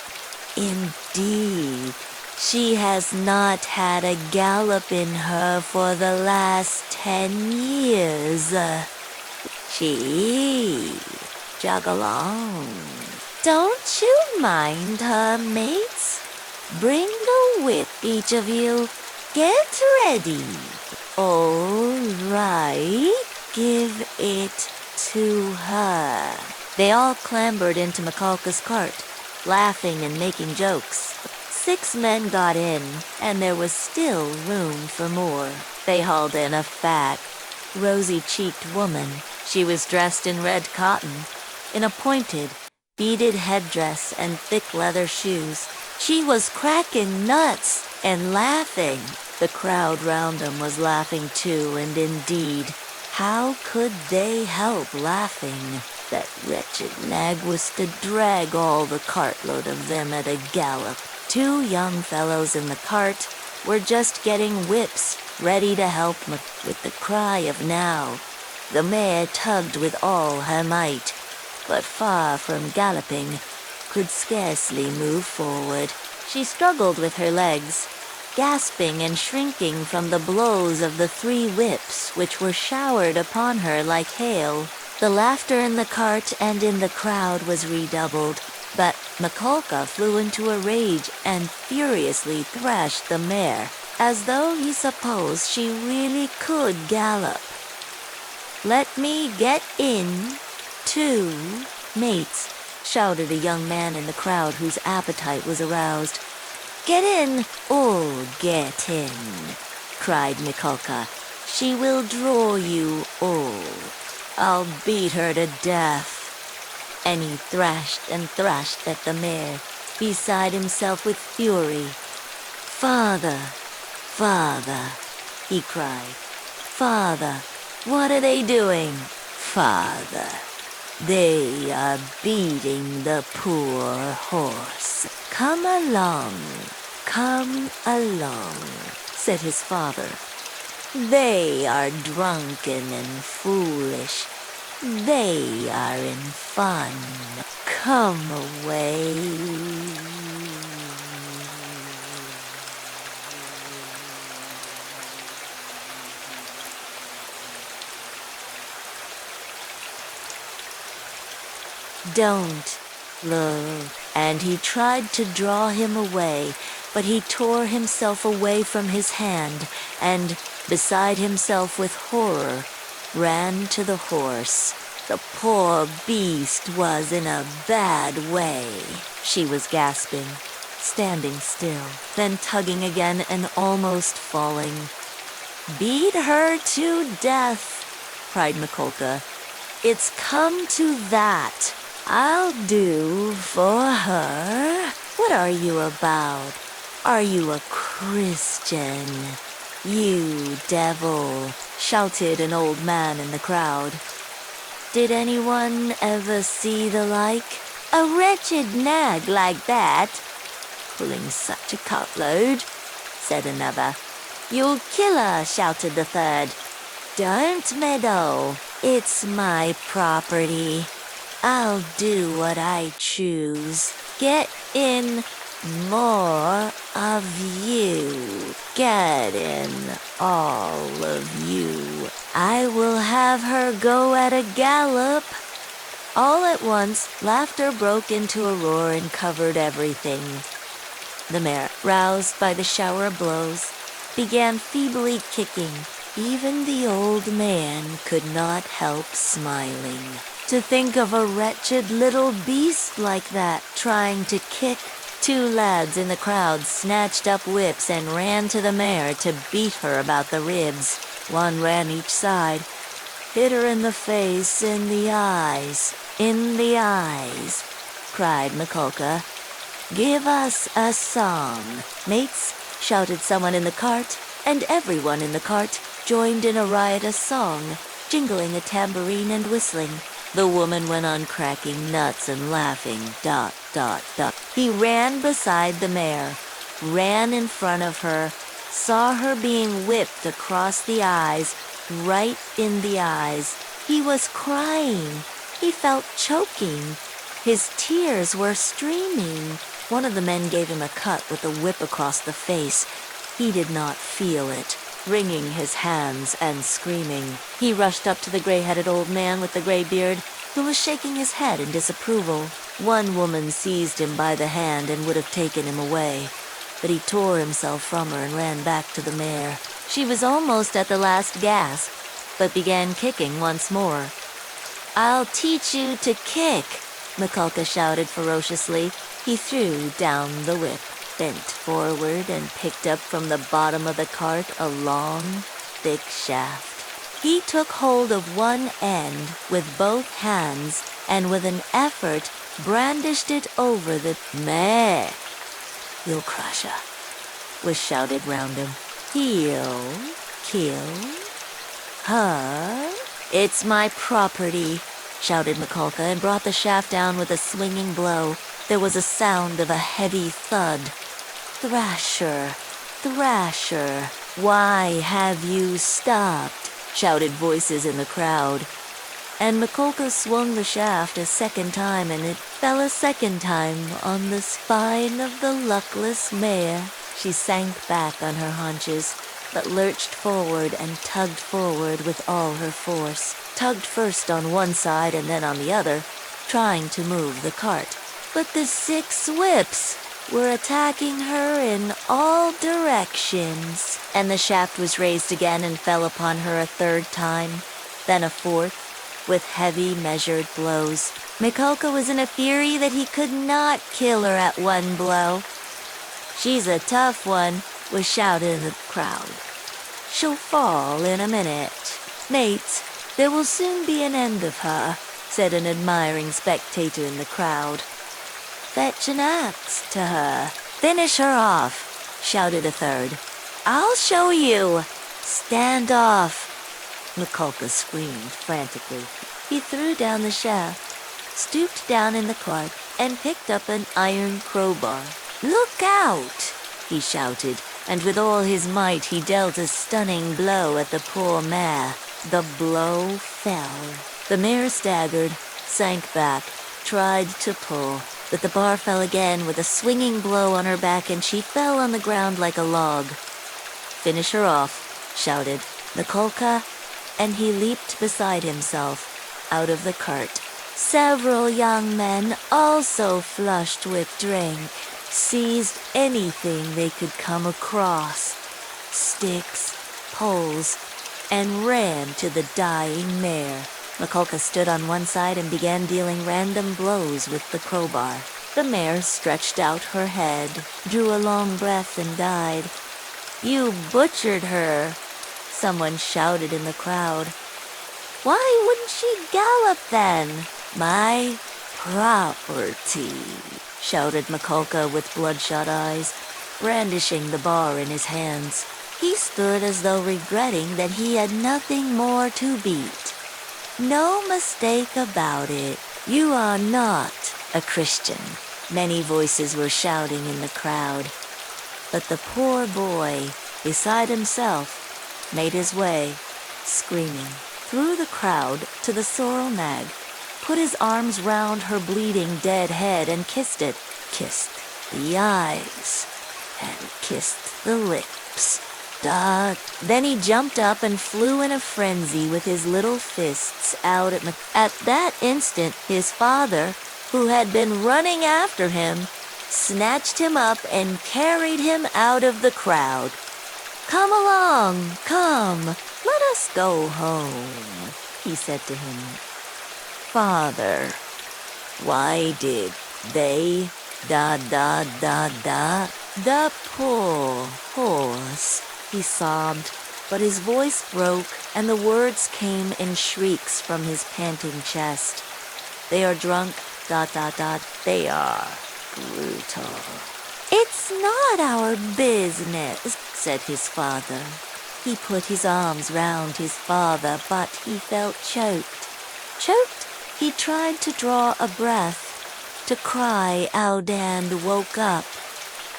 indeed. She has not had a gallop in her for the last 10 years. She jog along. Don't you mind her, mates? Bring the whip, each of you. Get ready. All right, give it to her. They all clambered into Mikulka's cart, laughing and making jokes. 6 men got in, and there was still room for more. They hauled in a fat, rosy-cheeked woman. She was dressed in red cotton, in a pointed, beaded headdress and thick leather shoes. She was cracking nuts and laughing. The crowd round them was laughing too, and indeed, how could they help laughing? That wretched nag was to drag all the cartload of them at a gallop. 2 young fellows in the cart were just getting whips, ready to help with the cry of now. The mare tugged with all her might, but far from galloping, could scarcely move forward. She struggled with her legs, gasping and shrinking from the blows of the 3 whips which were showered upon her like hail. The laughter in the cart and in the crowd was redoubled, but Mikulka flew into a rage and furiously thrashed the mare, as though he supposed she really could gallop. Let me get in, too, mates, shouted a young man in the crowd whose appetite was aroused. Get in, all get in, cried Mikulka. She will draw you all. I'll beat her to death. And he thrashed and thrashed at the mare, beside himself with fury. Father, father, he cried. Father, what are they doing? Father, they are beating the poor horse. Come along, said his father. They are drunken and foolish. They are in fun. Come away. Don't look. And he tried to draw him away, but he tore himself away from his hand, and, beside himself with horror, ran to the horse. The poor beast was in a bad way. She was gasping, standing still, then tugging again and almost falling. Beat her to death, cried Mikulka. It's come to that. I'll do for her. What are you about? Are you a Christian? You devil, shouted an old man in the crowd. Did anyone ever see the like? A wretched nag like that? Pulling such a cartload, said another. You'll kill her, shouted the third. Don't meddle. It's my property. I'll do what I choose. Get in, more of you. Get in, all of you. I will have her go at a gallop. All at once, laughter broke into a roar and covered everything. The mare, roused by the shower of blows, began feebly kicking. Even the old man could not help smiling. To think of a wretched little beast like that trying to kick. Two lads in the crowd snatched up whips and ran to the mare to beat her about the ribs. One ran each side, hit her in the face, in the eyes, cried Mikulka. Give us a song. Mates, shouted someone in the cart, and everyone in the cart joined in a riotous song, jingling a tambourine and whistling. The woman went on cracking nuts and laughing, ... He ran beside the mare, ran in front of her, saw her being whipped across the eyes, right in the eyes. He was crying. He felt choking. His tears were streaming. One of the men gave him a cut with the whip across the face. He did not feel it. Wringing his hands and screaming, he rushed up to the gray-headed old man with the gray beard, who was shaking his head in disapproval. One woman seized him by the hand and would have taken him away, but he tore himself from her and ran back to the mare. She was almost at the last gasp, but began kicking once more. I'll teach you to kick, Mikulka shouted ferociously. He threw down the whip, bent forward, and picked up from the bottom of the cart a long, thick shaft. He took hold of one end with both hands and with an effort brandished it over the mare. You'll crush her, was shouted round him. He'll kill her. It's my property, shouted Mikulka, and brought the shaft down with a swinging blow. There was a sound of a heavy thud. Thrasher, Thrasher, why have you stopped? Shouted voices in the crowd. And Mikulka swung the shaft a second time, and it fell a second time on the spine of the luckless mare. She sank back on her haunches, but lurched forward and tugged forward with all her force. Tugged first on one side and then on the other, trying to move the cart. But the 6 whips were attacking her in all directions. And the shaft was raised again and fell upon her a third time, then a fourth, with heavy measured blows. Mikulka was in a fury that he could not kill her at one blow. She's a tough one, was shouted in the crowd. She'll fall in a minute. Mates, there will soon be an end of her, said an admiring spectator in the crowd. Fetch an axe to her. Finish her off, shouted a third. I'll show you. Stand off. Mikulka screamed frantically. He threw down the shaft, stooped down in the cart, and picked up an iron crowbar. Look out, he shouted, and with all his might he dealt a stunning blow at the poor mare. The blow fell. The mare staggered, sank back, tried to pull, but the bar fell again with a swinging blow on her back, and she fell on the ground like a log. Finish her off, shouted Mikulka, and he leaped beside himself out of the cart. Several young men, also flushed with drink, seized anything they could come across, sticks, poles, and ran to the dying mare. Mikulka stood on one side and began dealing random blows with the crowbar. The mare stretched out her head, drew a long breath, and died. You butchered her, someone shouted in the crowd. Why wouldn't she gallop then? My property, shouted Mikulka with bloodshot eyes, brandishing the bar in his hands. He stood as though regretting that he had nothing more to beat. No mistake about it, you are not a Christian, many voices were shouting in the crowd. But the poor boy, beside himself, made his way, screaming, through the crowd to the sorrel nag, put his arms round her bleeding dead head and kissed it, kissed the eyes, and kissed the lips. Then he jumped up and flew in a frenzy with his little fists out at At that instant, his father, who had been running after him, snatched him up and carried him out of the crowd. Come along, come, let us go home, he said to him. Father, why did they, the poor horse, he sobbed, but his voice broke and the words came in shrieks from his panting chest. They are drunk, they are brutal. It's not our business, said his father. He put his arms round his father, but he felt choked. Choked, he tried to draw a breath, to cry out, and woke up.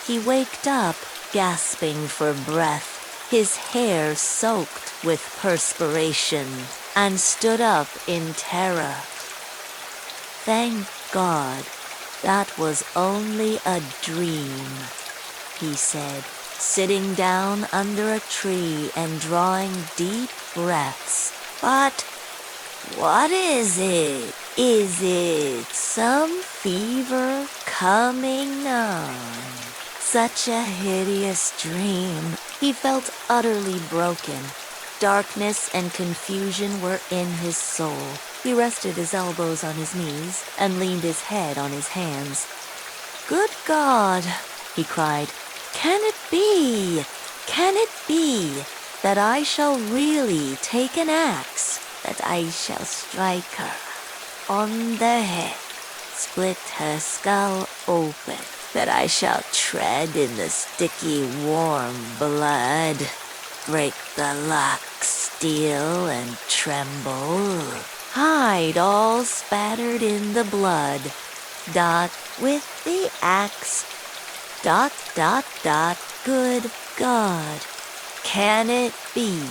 He waked up, gasping for breath, his hair soaked with perspiration, and stood up in terror. Thank God, that was only a dream, he said, sitting down under a tree and drawing deep breaths. But what is it? Is it some fever coming on? Such a hideous dream. He felt utterly broken. Darkness and confusion were in his soul. He rested his elbows on his knees and leaned his head on his hands. Good God, he cried. Can it be that I shall really take an axe, that I shall strike her on the head, split her skull open, that I shall tread in the sticky warm blood, break the lock, steel and tremble, hide all spattered in the blood, with the axe, good God, can it be?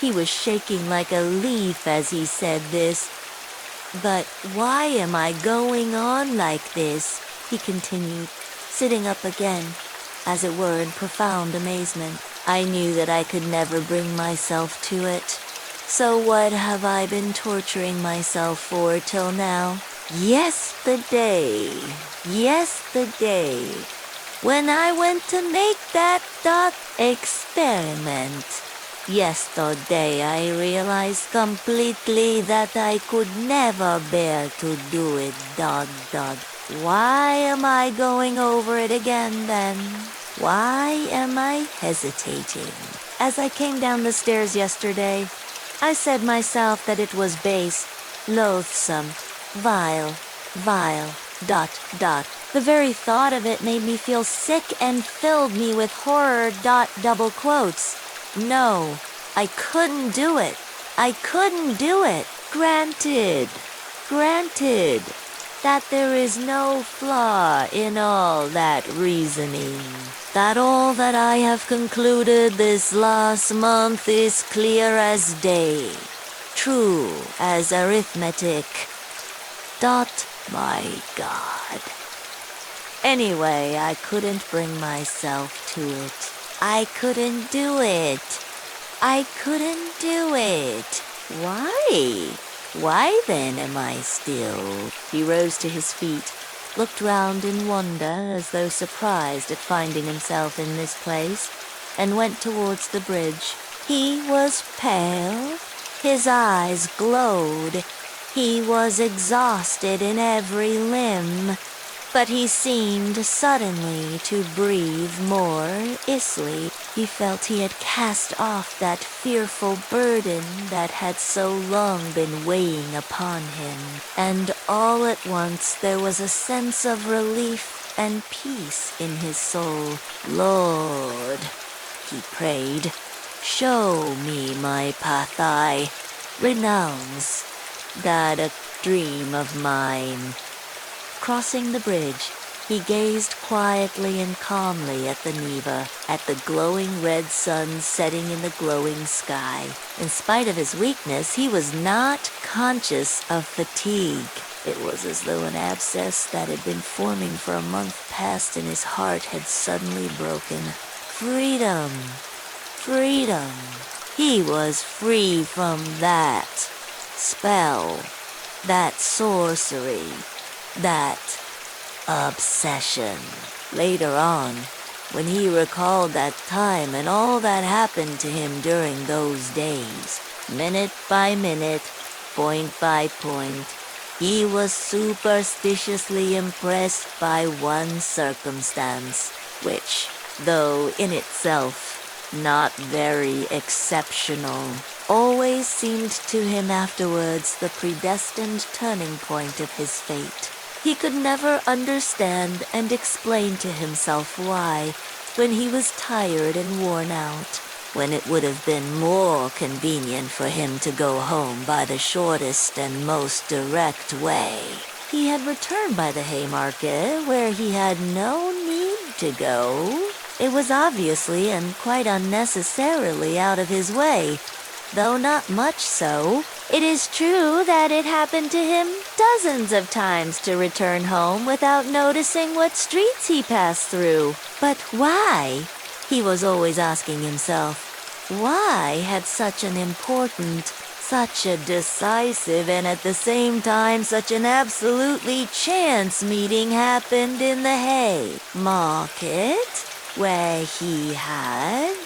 He was shaking like a leaf as he said this. But why am I going on like this? He continued, sitting up again, as it were in profound amazement. I knew that I could never bring myself to it. So what have I been torturing myself for till now? Yesterday, when I went to make that experiment. Yesterday I realized completely that I could never bear to do it, Why am I going over it again then? Why am I hesitating? As I came down the stairs yesterday, I said myself that it was base, loathsome, vile, dot. The very thought of it made me feel sick and filled me with horror, double quotes. No, I couldn't do it. I couldn't do it. Granted, that there is no flaw in all that reasoning. That all that I have concluded this last month is clear as day, true as arithmetic. My God. Anyway, I couldn't bring myself to it. I couldn't do it. Why? Why then am I still? He rose to his feet, looked round in wonder as though surprised at finding himself in this place, and went towards the bridge. He was pale. His eyes glowed. He was exhausted in every limb, but he seemed suddenly to breathe more easily. He felt he had cast off that fearful burden that had so long been weighing upon him, and all at once there was a sense of relief and peace in his soul. Lord, he prayed, show me my pathai, renounce that dream of mine. Crossing the bridge, he gazed quietly and calmly at the Neva, at the glowing red sun setting in the glowing sky. In spite of his weakness, he was not conscious of fatigue. It was as though an abscess that had been forming for a month past in his heart had suddenly broken. Freedom. He was free from that spell, that sorcery, that obsession. Later on, when he recalled that time and all that happened to him during those days, minute by minute, point by point, he was superstitiously impressed by one circumstance, which, though in itself not very exceptional, always seemed to him afterwards the predestined turning point of his fate. He could never understand and explain to himself why, when he was tired and worn out, when it would have been more convenient for him to go home by the shortest and most direct way, he had returned by the Haymarket, where he had no need to go. It was obviously and quite unnecessarily out of his way, though not much so. It is true that it happened to him dozens of times to return home without noticing what streets he passed through. But why? He was always asking himself, why had such an important, such a decisive, and at the same time such an absolutely chance meeting happened in the Haymarket, where he had,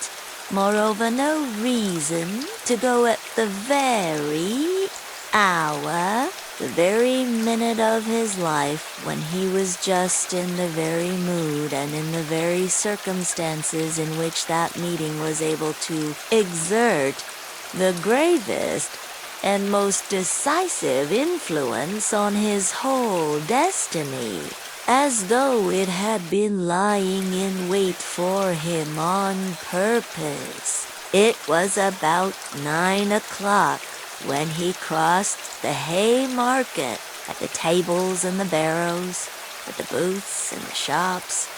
moreover, no reason to go at the very hour, the very minute of his life when he was just in the very mood and in the very circumstances in which that meeting was able to exert the gravest and most decisive influence on his whole destiny, as though it had been lying in wait for him on purpose. It was about 9 o'clock when he crossed the Haymarket. At the tables and the barrows, at the booths and the shops,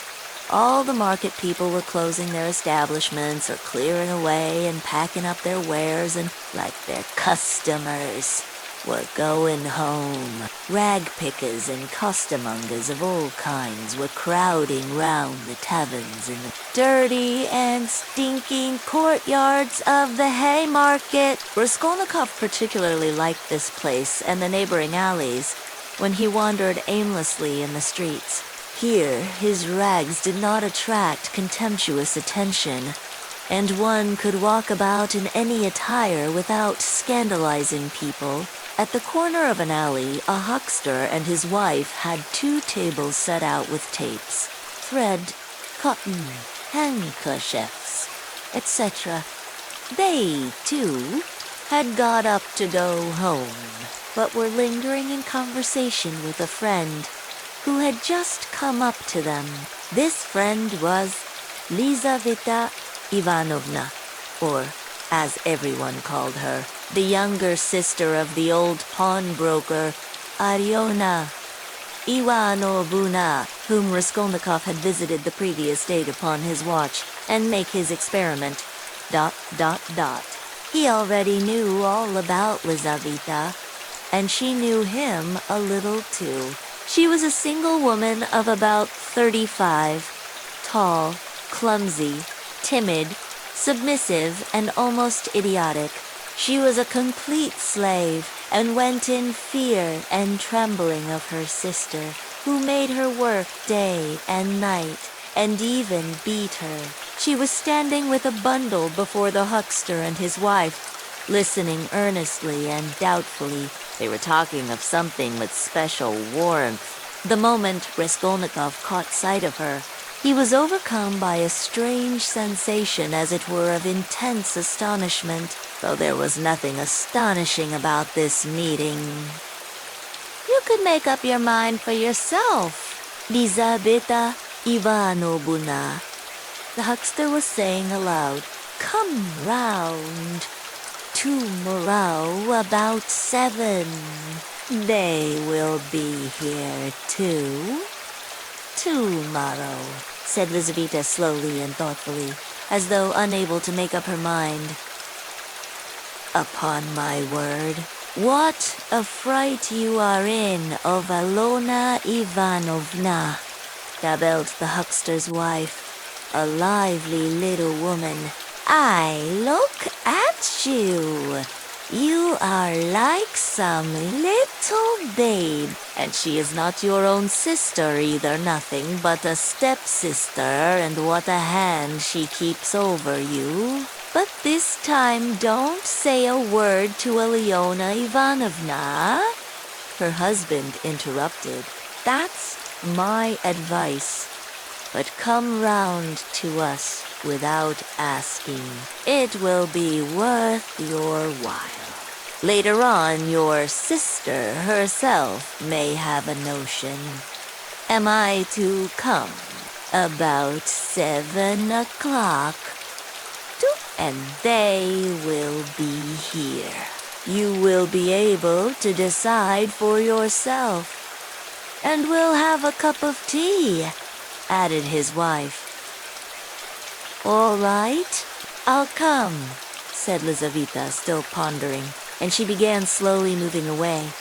all the market people were closing their establishments or clearing away and packing up their wares, and, like their customers, were going home. Rag pickers and costermongers of all kinds were crowding round the taverns in the dirty and stinking courtyards of the Haymarket. Raskolnikov particularly liked this place and the neighboring alleys when he wandered aimlessly in the streets. Here, his rags did not attract contemptuous attention, and one could walk about in any attire without scandalizing people. At the corner of an alley, a huckster and his wife had 2 tables set out with tapes, thread, cotton, handkerchiefs, etc. They, too, had got up to go home, but were lingering in conversation with a friend who had just come up to them. This friend was Lizaveta Ivanovna, or, as everyone called her, the younger sister of the old pawnbroker, Ariona Ivanovna, whom Raskolnikov had visited the previous date upon his watch, and make his experiment. ... He already knew all about Lizaveta, and she knew him a little too. She was a single woman of about 35, tall, clumsy, timid, submissive, and almost idiotic. She was a complete slave, and went in fear and trembling of her sister, who made her work day and night, and even beat her. She was standing with a bundle before the huckster and his wife, listening earnestly and doubtfully. They were talking of something with special warmth. The moment Raskolnikov caught sight of her, he was overcome by a strange sensation, as it were, of intense astonishment, though there was nothing astonishing about this meeting. "You could make up your mind for yourself, Lizaveta Ivanovna," the huckster was saying aloud. "Come round tomorrow about 7. They will be here too." "Tomorrow," said Lizaveta slowly and thoughtfully, as though unable to make up her mind. "Upon my word, what a fright you are in of Alona Ivanovna," babbled the huckster's wife, a lively little woman. "I look at you. You are like some little babe, and she is not your own sister either, nothing but a stepsister, and what a hand she keeps over you. But this time don't say a word to Alyona Ivanovna." Her husband interrupted. "That's my advice. But come round to us without asking. It will be worth your while. Later on, your sister herself may have a notion. Am I to come about 7 o'clock? And they will be here. You will be able to decide for yourself. And we'll have a cup of tea," added his wife. "All right, I'll come," said Lizaveta, still pondering, and she began slowly moving away.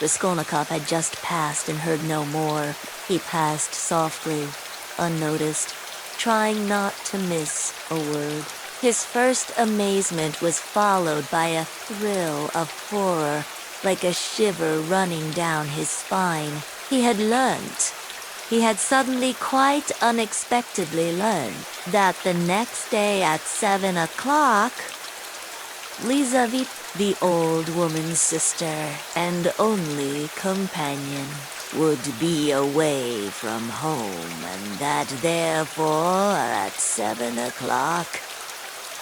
Raskolnikov had just passed and heard no more. He passed softly, unnoticed, trying not to miss a word. His first amazement was followed by a thrill of horror, like a shiver running down his spine. He had suddenly quite unexpectedly learned that the next day at 7 o'clock, Lizaveta, the old woman's sister and only companion, would be away from home, and that therefore at 7 o'clock,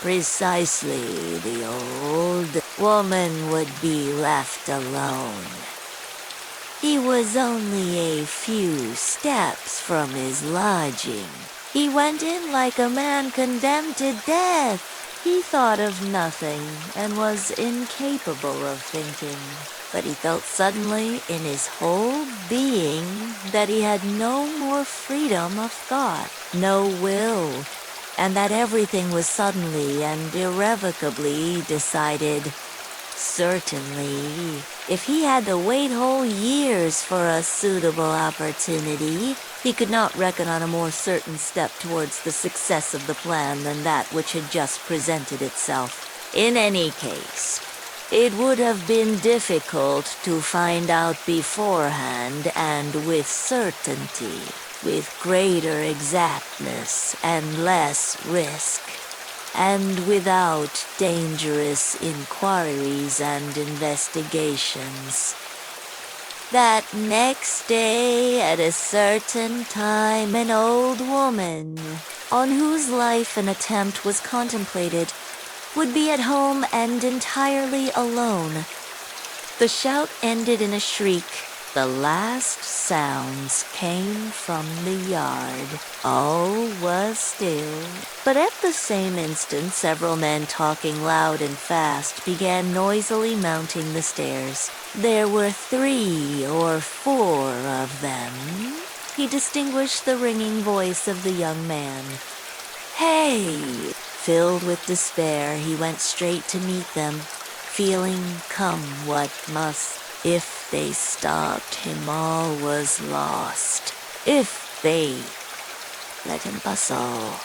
precisely, the old woman would be left alone. He was only a few steps from his lodging. He went in like a man condemned to death. He thought of nothing and was incapable of thinking. But he felt suddenly in his whole being that he had no more freedom of thought, no will, and that everything was suddenly and irrevocably decided. Certainly, if he had to wait whole years for a suitable opportunity, he could not reckon on a more certain step towards the success of the plan than that which had just presented itself. In any case, it would have been difficult to find out beforehand and with certainty, with greater exactness and less risk, and without dangerous inquiries and investigations. That next day, at a certain time, an old woman, on whose life an attempt was contemplated, would be at home and entirely alone. The shout ended in a shriek. The last sounds came from the yard. All was still. But at the same instant, several men talking loud and fast began noisily mounting the stairs. There were 3 or 4 of them. He distinguished the ringing voice of the young man. "Hey!" Filled with despair, he went straight to meet them, feeling come what must. If they stopped him, all was lost. If they let him pass, all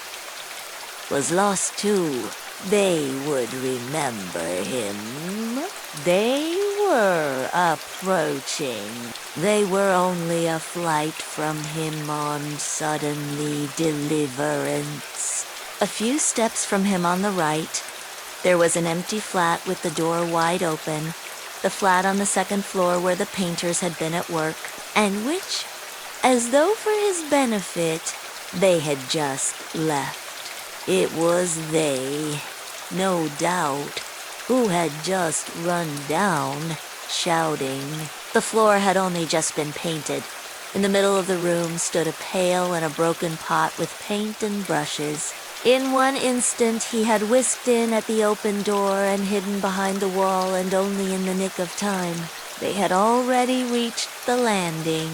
was lost too. They would remember him. They were approaching. They were only a flight from him on suddenly deliverance. A few steps from him on the right, there was an empty flat with the door wide open, the flat on the second floor where the painters had been at work, and which, as though for his benefit, they had just left. It was they, no doubt, who had just run down, shouting. The floor had only just been painted. In the middle of the room stood a pail and a broken pot with paint and brushes. In one instant he had whisked in at the open door and hidden behind the wall, and only in the nick of time. They had already reached the landing.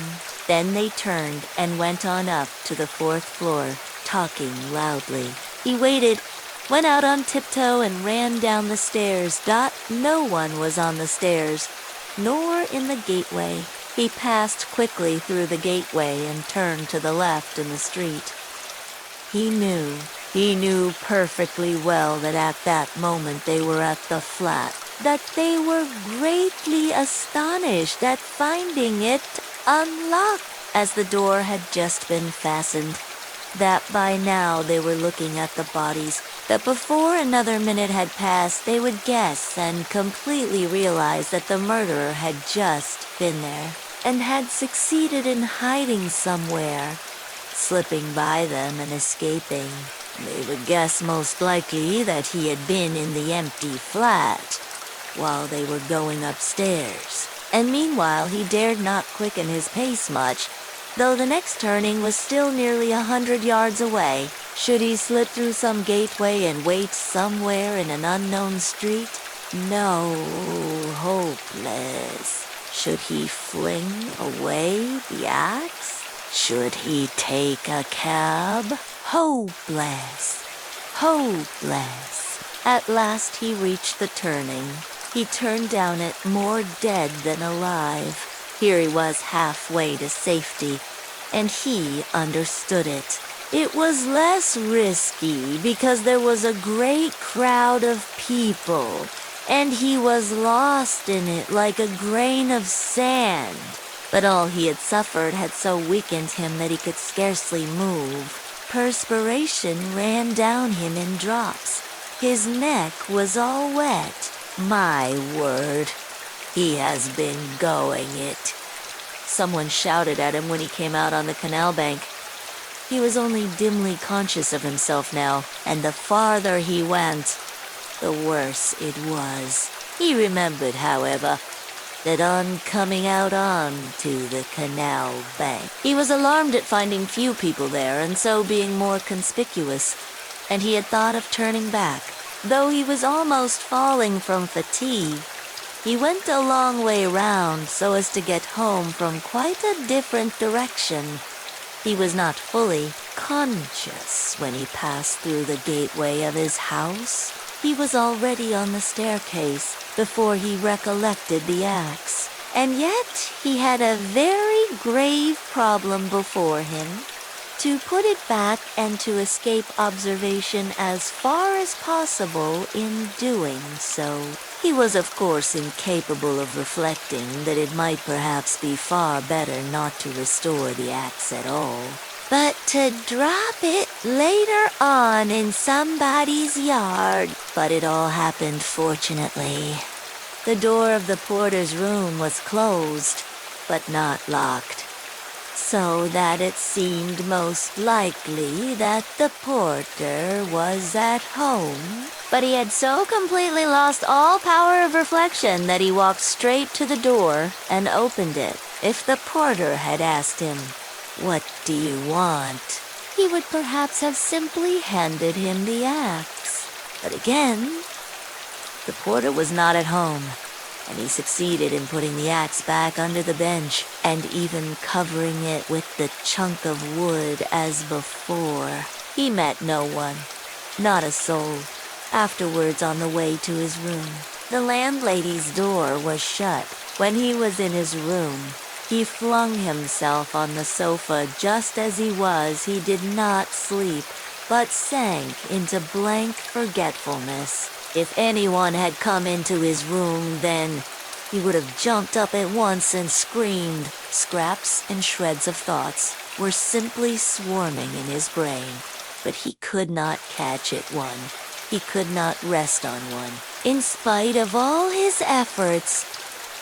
Then they turned and went on up to the 4th floor, talking loudly. He waited, went out on tiptoe and ran down the stairs. No one was on the stairs, nor in the gateway. He passed quickly through the gateway and turned to the left in the street. He knew perfectly well that at that moment they were at the flat, that they were greatly astonished at finding it unlocked, as the door had just been fastened, that by now they were looking at the bodies, that before another minute had passed they would guess and completely realize that the murderer had just been there, and had succeeded in hiding somewhere, slipping by them and escaping. They would guess most likely that he had been in the empty flat while they were going upstairs. And meanwhile he dared not quicken his pace much, though the next turning was still nearly 100 yards away. Should he slip through some gateway and wait somewhere in an unknown street? No, hopeless. Should he fling away the axe? Should he take a cab? Hopeless. Hopeless. At last he reached the turning. He turned down it more dead than alive. Here he was halfway to safety, and he understood it. It was less risky because there was a great crowd of people, and he was lost in it like a grain of sand. But all he had suffered had so weakened him that he could scarcely move. Perspiration ran down him in drops. His neck was all wet. My word, he has been going it. Someone shouted at him when he came out on the canal bank. He was only dimly conscious of himself now, and the farther he went, the worse it was. He remembered, however, that on coming out onto the canal bank, he was alarmed at finding few people there and so being more conspicuous, and he had thought of turning back. Though he was almost falling from fatigue, he went a long way round so as to get home from quite a different direction. He was not fully conscious when he passed through the gateway of his house. He was already on the staircase before he recollected the axe. And yet he had a very grave problem before him: to put it back and to escape observation as far as possible in doing so. He was of course incapable of reflecting that it might perhaps be far better not to restore the axe at all, but to drop it later on in somebody's yard. But it all happened fortunately. The door of the porter's room was closed, but not locked, so that it seemed most likely that the porter was at home. But he had so completely lost all power of reflection that he walked straight to the door and opened it. If the porter had asked him, "What do you want?" he would perhaps have simply handed him the axe. But again, the porter was not at home, and he succeeded in putting the axe back under the bench and even covering it with the chunk of wood as before. He met no one, not a soul, afterwards on the way to his room. The landlady's door was shut. When he was in his room, he flung himself on the sofa just as he was. He did not sleep, but sank into blank forgetfulness. If anyone had come into his room then, he would have jumped up at once and screamed. Scraps and shreds of thoughts were simply swarming in his brain, but he could not catch at one. He could not rest on one. In spite of all his efforts,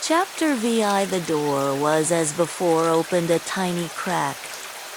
Chapter VI the door was as before opened a tiny crack,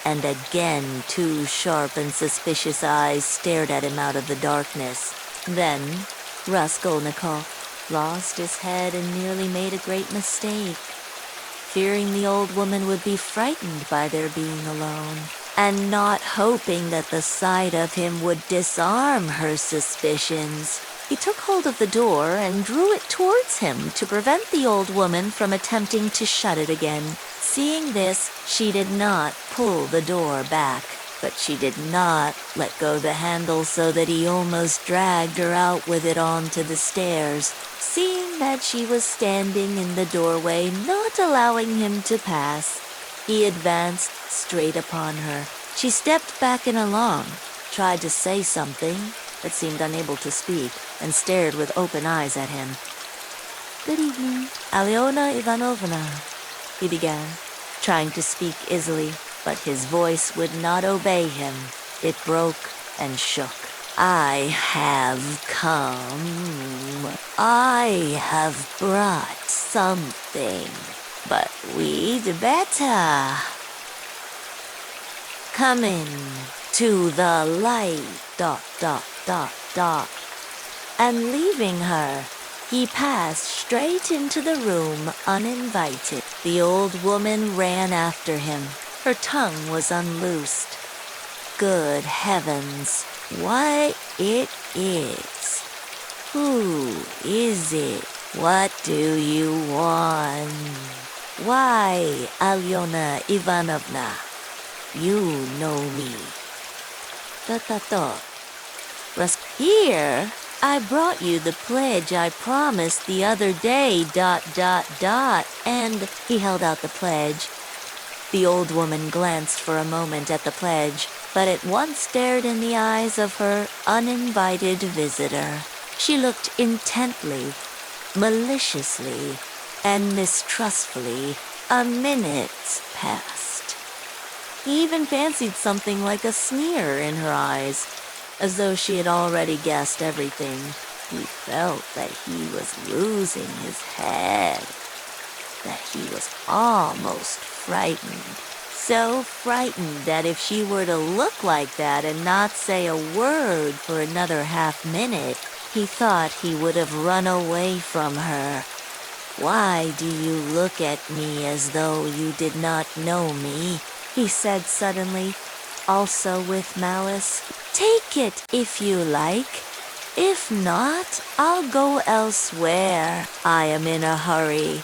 and again 2 sharp and suspicious eyes stared at him out of the darkness. Then Raskolnikov lost his head and nearly made a great mistake, fearing the old woman would be frightened by their being alone, and not hoping that the sight of him would disarm her suspicions. He took hold of the door and drew it towards him to prevent the old woman from attempting to shut it again. Seeing this, she did not pull the door back, but she did not let go the handle so that he almost dragged her out with it onto the stairs. Seeing that she was standing in the doorway, not allowing him to pass, he advanced straight upon her. She stepped back in alarm, tried to say something, but seemed unable to speak, and stared with open eyes at him. "Good evening, Alyona Ivanovna," he began, trying to speak easily, but his voice would not obey him. It broke and shook. "I have come. I have brought something, but we'd better come in to the light, ... And leaving her, he passed straight into the room uninvited. The old woman ran after him. Her tongue was unloosed. Good heavens, what it is? Who is it? What do you want? Why, Alyona Ivanovna, you know me. Here, I brought you the pledge I promised the other day, ... And he held out the pledge. The old woman glanced for a moment at the pledge, but at once stared in the eyes of her uninvited visitor. She looked intently, maliciously, and mistrustfully. A minute passed. He even fancied something like a sneer in her eyes, as though she had already guessed everything. He felt that he was losing his head, that he was almost frightened. So frightened that if she were to look like that and not say a word for another half-minute, he thought he would have run away from her. "Why do you look at me as though you did not know me?" he said suddenly, also with malice. "Take it if you like. If not, I'll go elsewhere. I am in a hurry."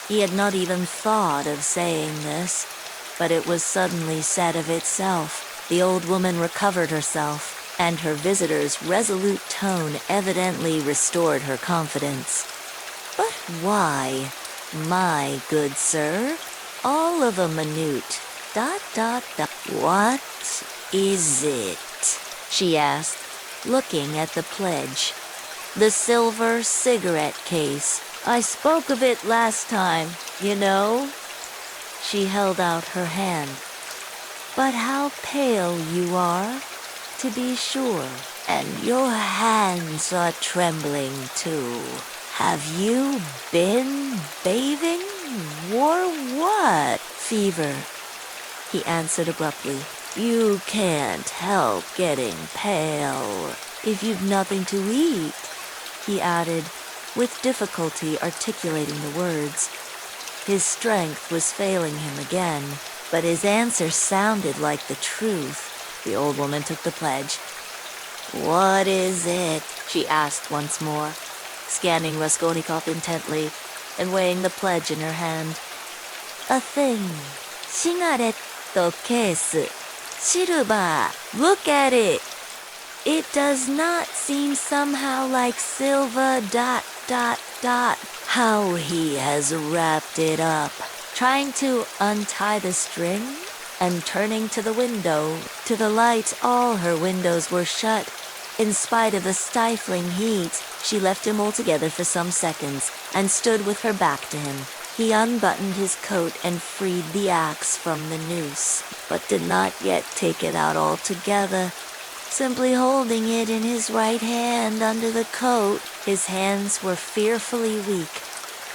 He had not even thought of saying this, but it was suddenly said of itself. The old woman recovered herself, and her visitor's resolute tone evidently restored her confidence. "But why, my good sir? All of a minute. ... What is it?" she asked, looking at the pledge. "The silver cigarette case. I spoke of it last time, you know." She held out her hand. "But how pale you are, to be sure. And your hands are trembling too." Have you been bathing? Or what? Fever, he answered abruptly. You can't help getting pale. If you've nothing to eat, he added, with difficulty articulating the words. His strength was failing him again, but his answer sounded like the truth. The old woman took the pledge. What is it? She asked once more, scanning Raskolnikov intently and weighing the pledge in her hand. A thing. Shigaretto case. Silver. Look at it. It does not seem somehow like silver ... How he has wrapped it up. Trying to untie the string and turning to the window. To the light, all her windows were shut. In spite of the stifling heat, she left him altogether for some seconds and stood with her back to him. He unbuttoned his coat and freed the axe from the noose, but did not yet take it out altogether. Simply holding it in his right hand under the coat, his hands were fearfully weak.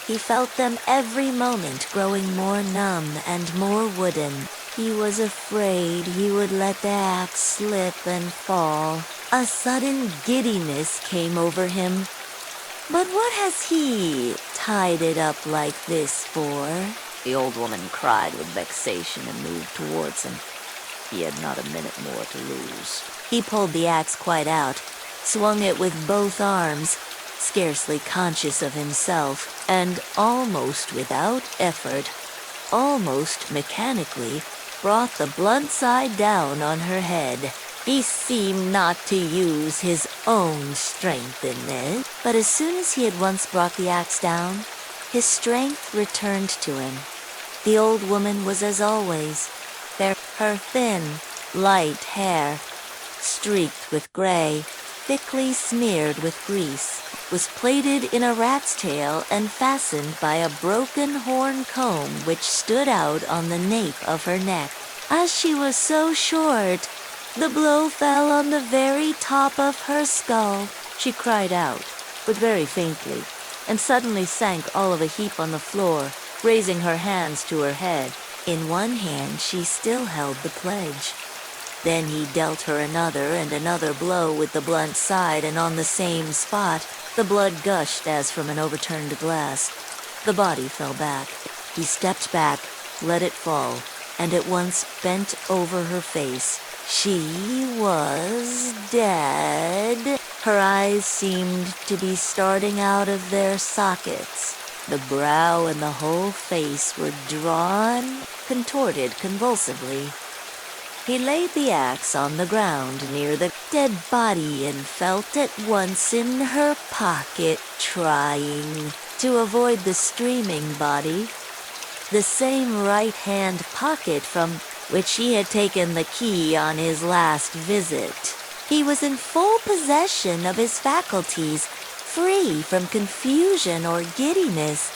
He felt them every moment growing more numb and more wooden. He was afraid he would let the axe slip and fall. A sudden giddiness came over him. But what has he tied it up like this for? The old woman cried with vexation and moved towards him. He had not a minute more to lose. He pulled the axe quite out, swung it with both arms, scarcely conscious of himself, and almost without effort, almost mechanically, brought the blunt side down on her head. He seemed not to use his own strength in this, but as soon as he had once brought the axe down, his strength returned to him. The old woman was as always. Her thin, light hair, streaked with gray, thickly smeared with grease, was plaited in a rat's tail and fastened by a broken horn comb which stood out on the nape of her neck. As she was so short, the blow fell on the very top of her skull. She cried out, but very faintly, and suddenly sank all of a heap on the floor, raising her hands to her head. In one hand she still held the pledge. Then he dealt her another and another blow with the blunt side, and on the same spot, the blood gushed as from an overturned glass. The body fell back. He stepped back, let it fall, and at once bent over her face. She was dead. Her eyes seemed to be starting out of their sockets. The brow and the whole face were drawn, contorted convulsively. He laid the axe on the ground near the dead body and felt at once in her pocket, trying to avoid the streaming body, the same right-hand pocket from which he had taken the key on his last visit. He was in full possession of his faculties, free from confusion or giddiness,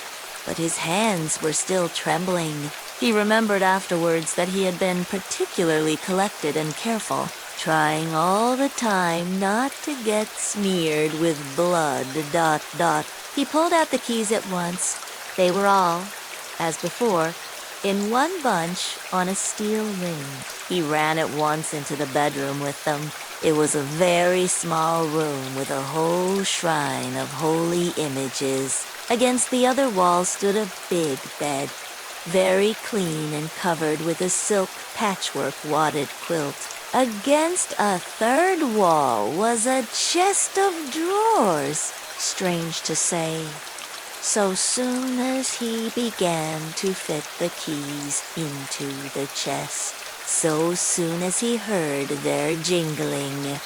but his hands were still trembling. He remembered afterwards that he had been particularly collected and careful, trying all the time not to get smeared with blood ... He pulled out the keys at once. They were all, as before, in one bunch on a steel ring. He ran at once into the bedroom with them. It was a very small room with a whole shrine of holy images. Against the other wall stood a big bed, very clean and covered with a silk patchwork wadded quilt. Against a third wall was a chest of drawers, strange to say. So soon as he began to fit the keys into the chest, so soon as he heard their jingling,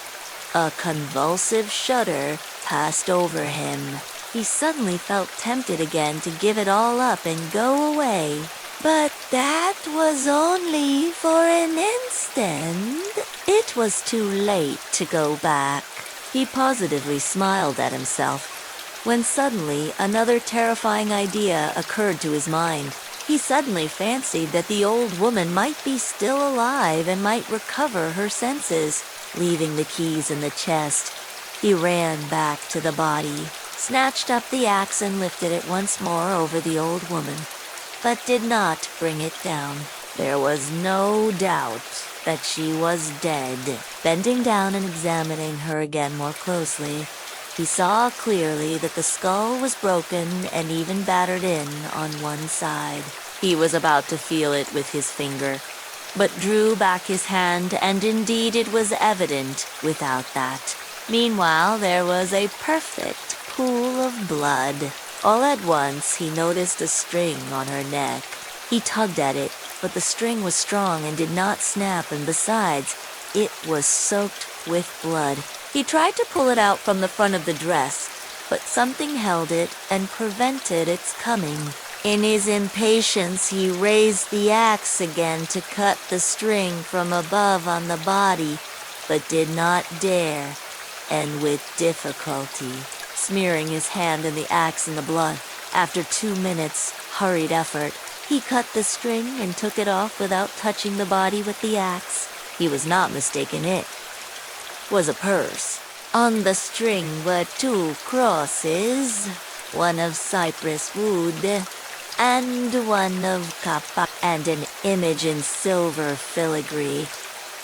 a convulsive shudder passed over him. He suddenly felt tempted again to give it all up and go away. But that was only for an instant. It was too late to go back. He positively smiled at himself, when suddenly another terrifying idea occurred to his mind. He suddenly fancied that the old woman might be still alive and might recover her senses. Leaving the keys in the chest, he ran back to the body. snatched up the axe and lifted it once more over the old woman, but did not bring it down. There was no doubt that she was dead. Bending down and examining her again more closely, he saw clearly that the skull was broken and even battered in on one side. He was about to feel it with his finger, but drew back his hand, and indeed it was evident without that. Meanwhile, there was a perfect pool of blood. All at once, he noticed a string on her neck. He tugged at it, but the string was strong and did not snap, and besides, it was soaked with blood. He tried to pull it out from the front of the dress, but something held it and prevented its coming. In his impatience, he raised the axe again to cut the string from above on the body, but did not dare, and with difficulty, smearing his hand and the axe in the blood. After 2 minutes' hurried effort, he cut the string and took it off without touching the body with the axe. He was not mistaken. It was a purse. On the string were 2 crosses, one of cypress wood and one of copper, and an image in silver filigree,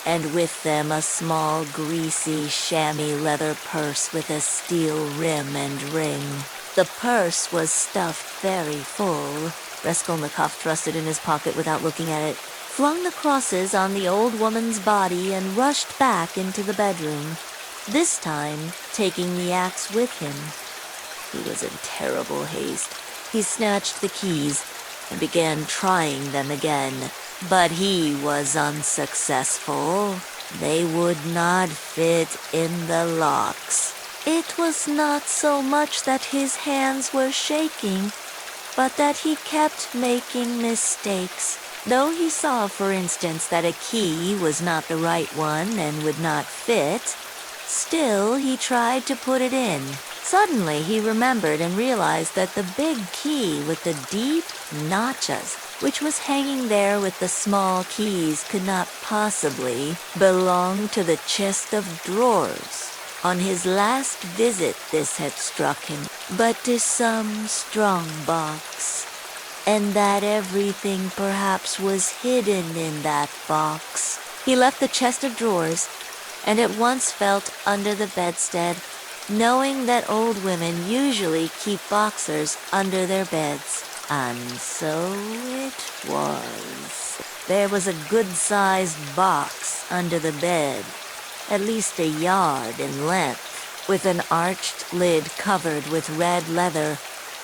and with them a small, greasy, chamois leather purse with a steel rim and ring. The purse was stuffed very full. Raskolnikov thrust it in his pocket without looking at it, flung the crosses on the old woman's body, and rushed back into the bedroom, this time taking the axe with him. He was in terrible haste. He snatched the keys and began trying them again, but he was unsuccessful. They would not fit in the locks. It was not so much that his hands were shaking, but that he kept making mistakes. Though he saw, for instance, that a key was not the right one and would not fit, still he tried to put it in. Suddenly he remembered and realized that the big key with the deep notches, which was hanging there with the small keys, could not possibly belong to the chest of drawers. On his last visit this had struck him, but to some strong box, and that everything perhaps was hidden in that box. He left the chest of drawers, and at once felt under the bedstead, knowing that old women usually keep boxers under their beds. And so it was. There was a good-sized box under the bed, at least a yard in length, with an arched lid covered with red leather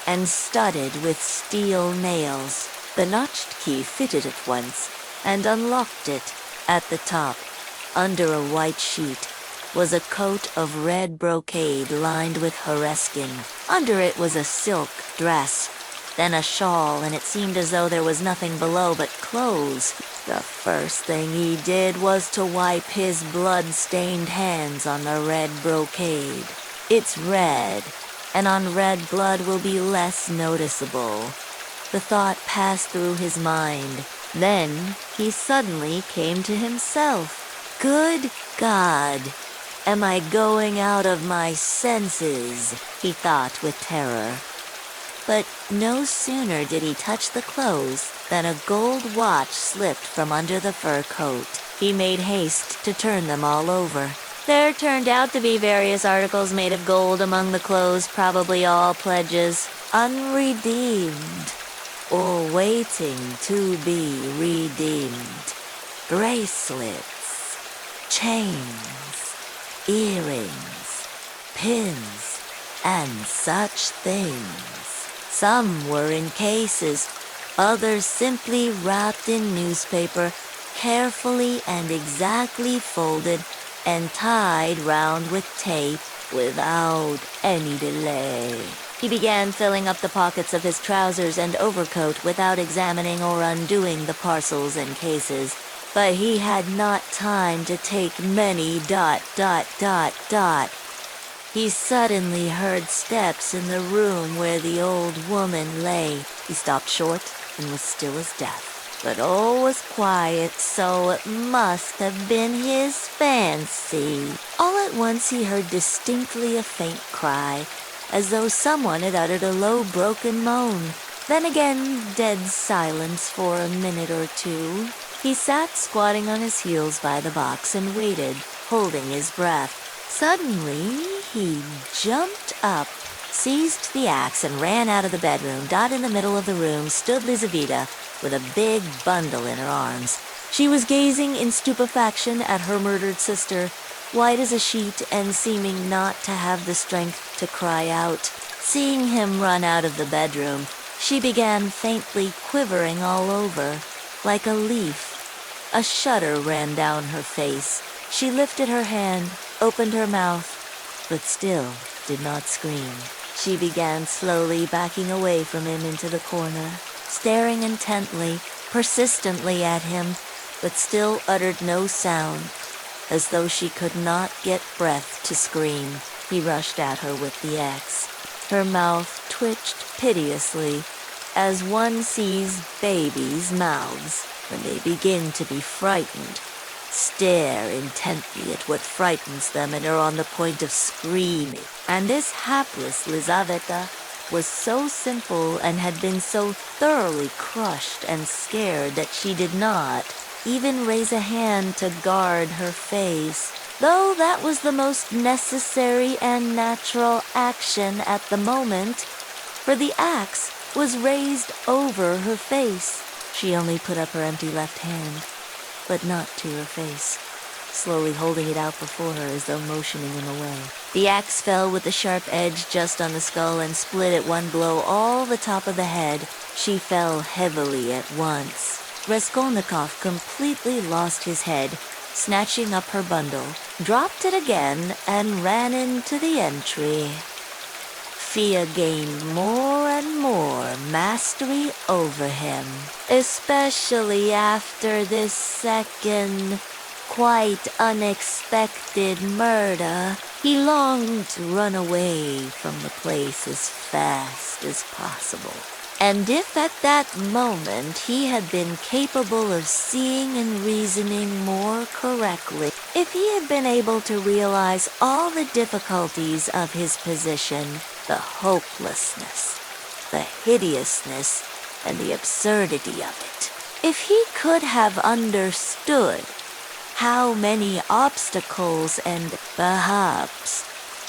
and studded with steel nails. The notched key fitted at once and unlocked it. At the top, under a white sheet, was a coat of red brocade lined with hareskin. Under it was a silk dress, then a shawl, and it seemed as though there was nothing below but clothes. The first thing he did was to wipe his blood-stained hands on the red brocade. It's red, and on red blood will be less noticeable. The thought passed through his mind. Then he suddenly came to himself. Good God! Am I going out of my senses? He thought with terror. But no sooner did he touch the clothes than a gold watch slipped from under the fur coat. He made haste to turn them all over. There turned out to be various articles made of gold among the clothes, probably all pledges, unredeemed, or waiting to be redeemed. Bracelets, chains, earrings, pins, and such things. Some were in cases, others simply wrapped in newspaper, carefully and exactly folded and tied round with tape without any delay. He began filling up the pockets of his trousers and overcoat without examining or undoing the parcels and cases, but he had not time to take many ... He suddenly heard steps in the room where the old woman lay. He stopped short and was still as death. But all was quiet, so it must have been his fancy. All at once he heard distinctly a faint cry, as though someone had uttered a low, broken moan. Then again, dead silence for a minute or two. He sat squatting on his heels by the box and waited, holding his breath. Suddenly, he jumped up, seized the axe, and ran out of the bedroom. Dot in the middle of the room stood Lizaveta with a big bundle in her arms. She was gazing in stupefaction at her murdered sister, white as a sheet and seeming not to have the strength to cry out. Seeing him run out of the bedroom, she began faintly quivering all over, like a leaf. A shudder ran down her face. She lifted her hand, opened her mouth, but still did not scream. She began slowly backing away from him into the corner, staring intently, persistently at him, but still uttered no sound, as though she could not get breath to scream. He rushed at her with the axe. Her mouth twitched piteously, as one sees babies' mouths when they begin to be frightened, stare intently at what frightens them and are on the point of screaming. And this hapless Lizaveta was so simple and had been so thoroughly crushed and scared that she did not even raise a hand to guard her face, though that was the most necessary and natural action at the moment, for the axe was raised over her face. She only put up her empty left hand, but not to her face, slowly holding it out before her as though motioning him away. The axe fell with the sharp edge just on the skull and split at one blow all the top of the head. She fell heavily at once. Raskolnikov completely lost his head, snatching up her bundle, dropped it again, and ran into the entry. Fear gained more and more mastery over him, especially after this second, quite unexpected murder. He longed to run away from the place as fast as possible. And if at that moment he had been capable of seeing and reasoning more correctly, if he had been able to realize all the difficulties of his position, the hopelessness, the hideousness, and the absurdity of it, if he could have understood how many obstacles and perhaps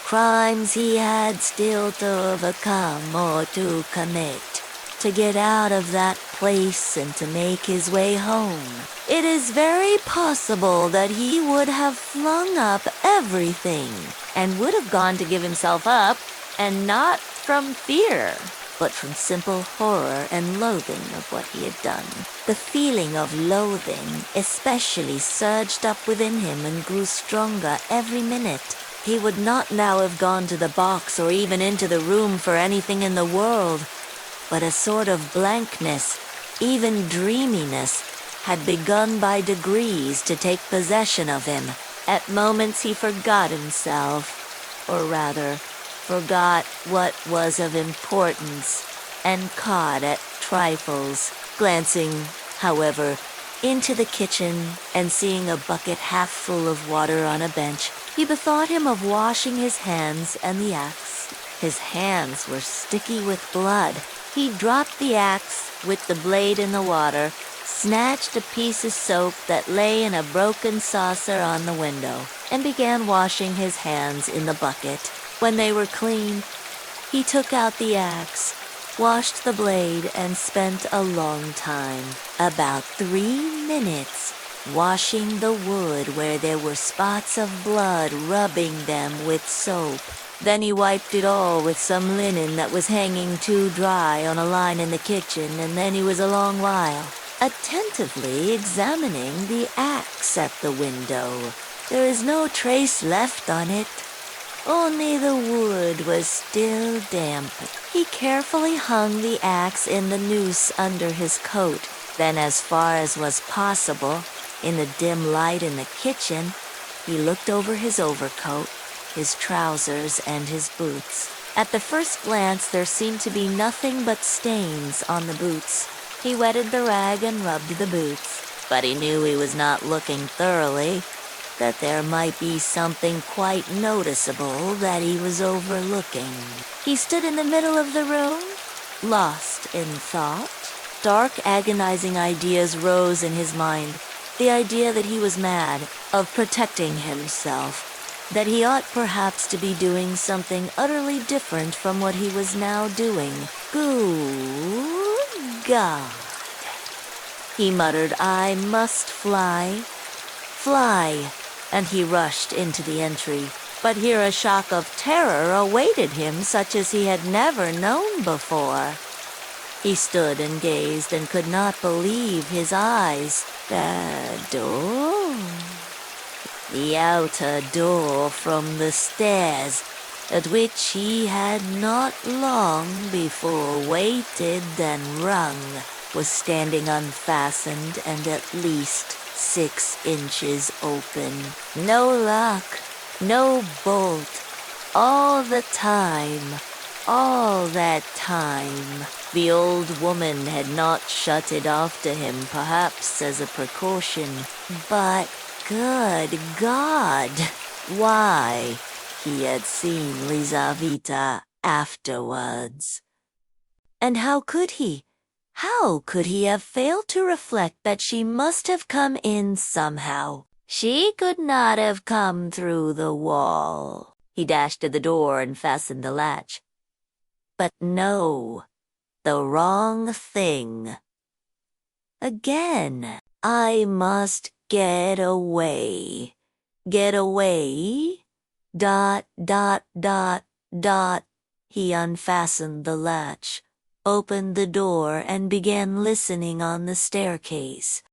crimes he had still to overcome or to commit, to get out of that place and to make his way home, it is very possible that he would have flung up everything and would have gone to give himself up, and not from fear, but from simple horror and loathing of what he had done. The feeling of loathing especially surged up within him and grew stronger every minute. He would not now have gone to the box or even into the room for anything in the world, but a sort of blankness, even dreaminess, had begun by degrees to take possession of him. At moments he forgot himself, or rather, forgot what was of importance, and caught at trifles. Glancing, however, into the kitchen and seeing a bucket half full of water on a bench, he bethought him of washing his hands and the axe. His hands were sticky with blood. He dropped the axe with the blade in the water, snatched a piece of soap that lay in a broken saucer on the window, and began washing his hands in the bucket. When they were clean, he took out the axe, washed the blade, and spent a long time, about 3 minutes, washing the wood where there were spots of blood, rubbing them with soap. Then he wiped it all with some linen that was hanging too dry on a line in the kitchen, and then he was a long while attentively examining the axe at the window. There is no trace left on it. Only the wood was still damp. He carefully hung the axe in the noose under his coat. Then, as far as was possible, in the dim light in the kitchen, he looked over his overcoat, his trousers, and his boots. At the first glance, there seemed to be nothing but stains on the boots. He wetted the rag and rubbed the boots, but he knew he was not looking thoroughly. that there might be something quite noticeable that he was overlooking. He stood in the middle of the room, lost in thought. Dark, agonizing ideas rose in his mind. The idea that he was mad, of protecting himself, that he ought perhaps to be doing something utterly different from what he was now doing. Good God. He muttered, "I must fly, fly," and he rushed into the entry. But here a shock of terror awaited him such as he had never known before. He stood and gazed and could not believe his eyes. The door, the outer door from the stairs, at which he had not long before waited and rung, was standing unfastened and at least 6 inches open. No lock, no bolt. All that time, the old woman had not shut it off to him, perhaps as a precaution. But, good God, why, he had seen Lizaveta afterwards. And how could he have failed to reflect that she must have come in somehow? She could not have come through the wall. He dashed to the door and fastened the latch. But no, the wrong thing. Again, I must get away. Get away? ... He unfastened the latch, opened the door, and began listening on the staircase.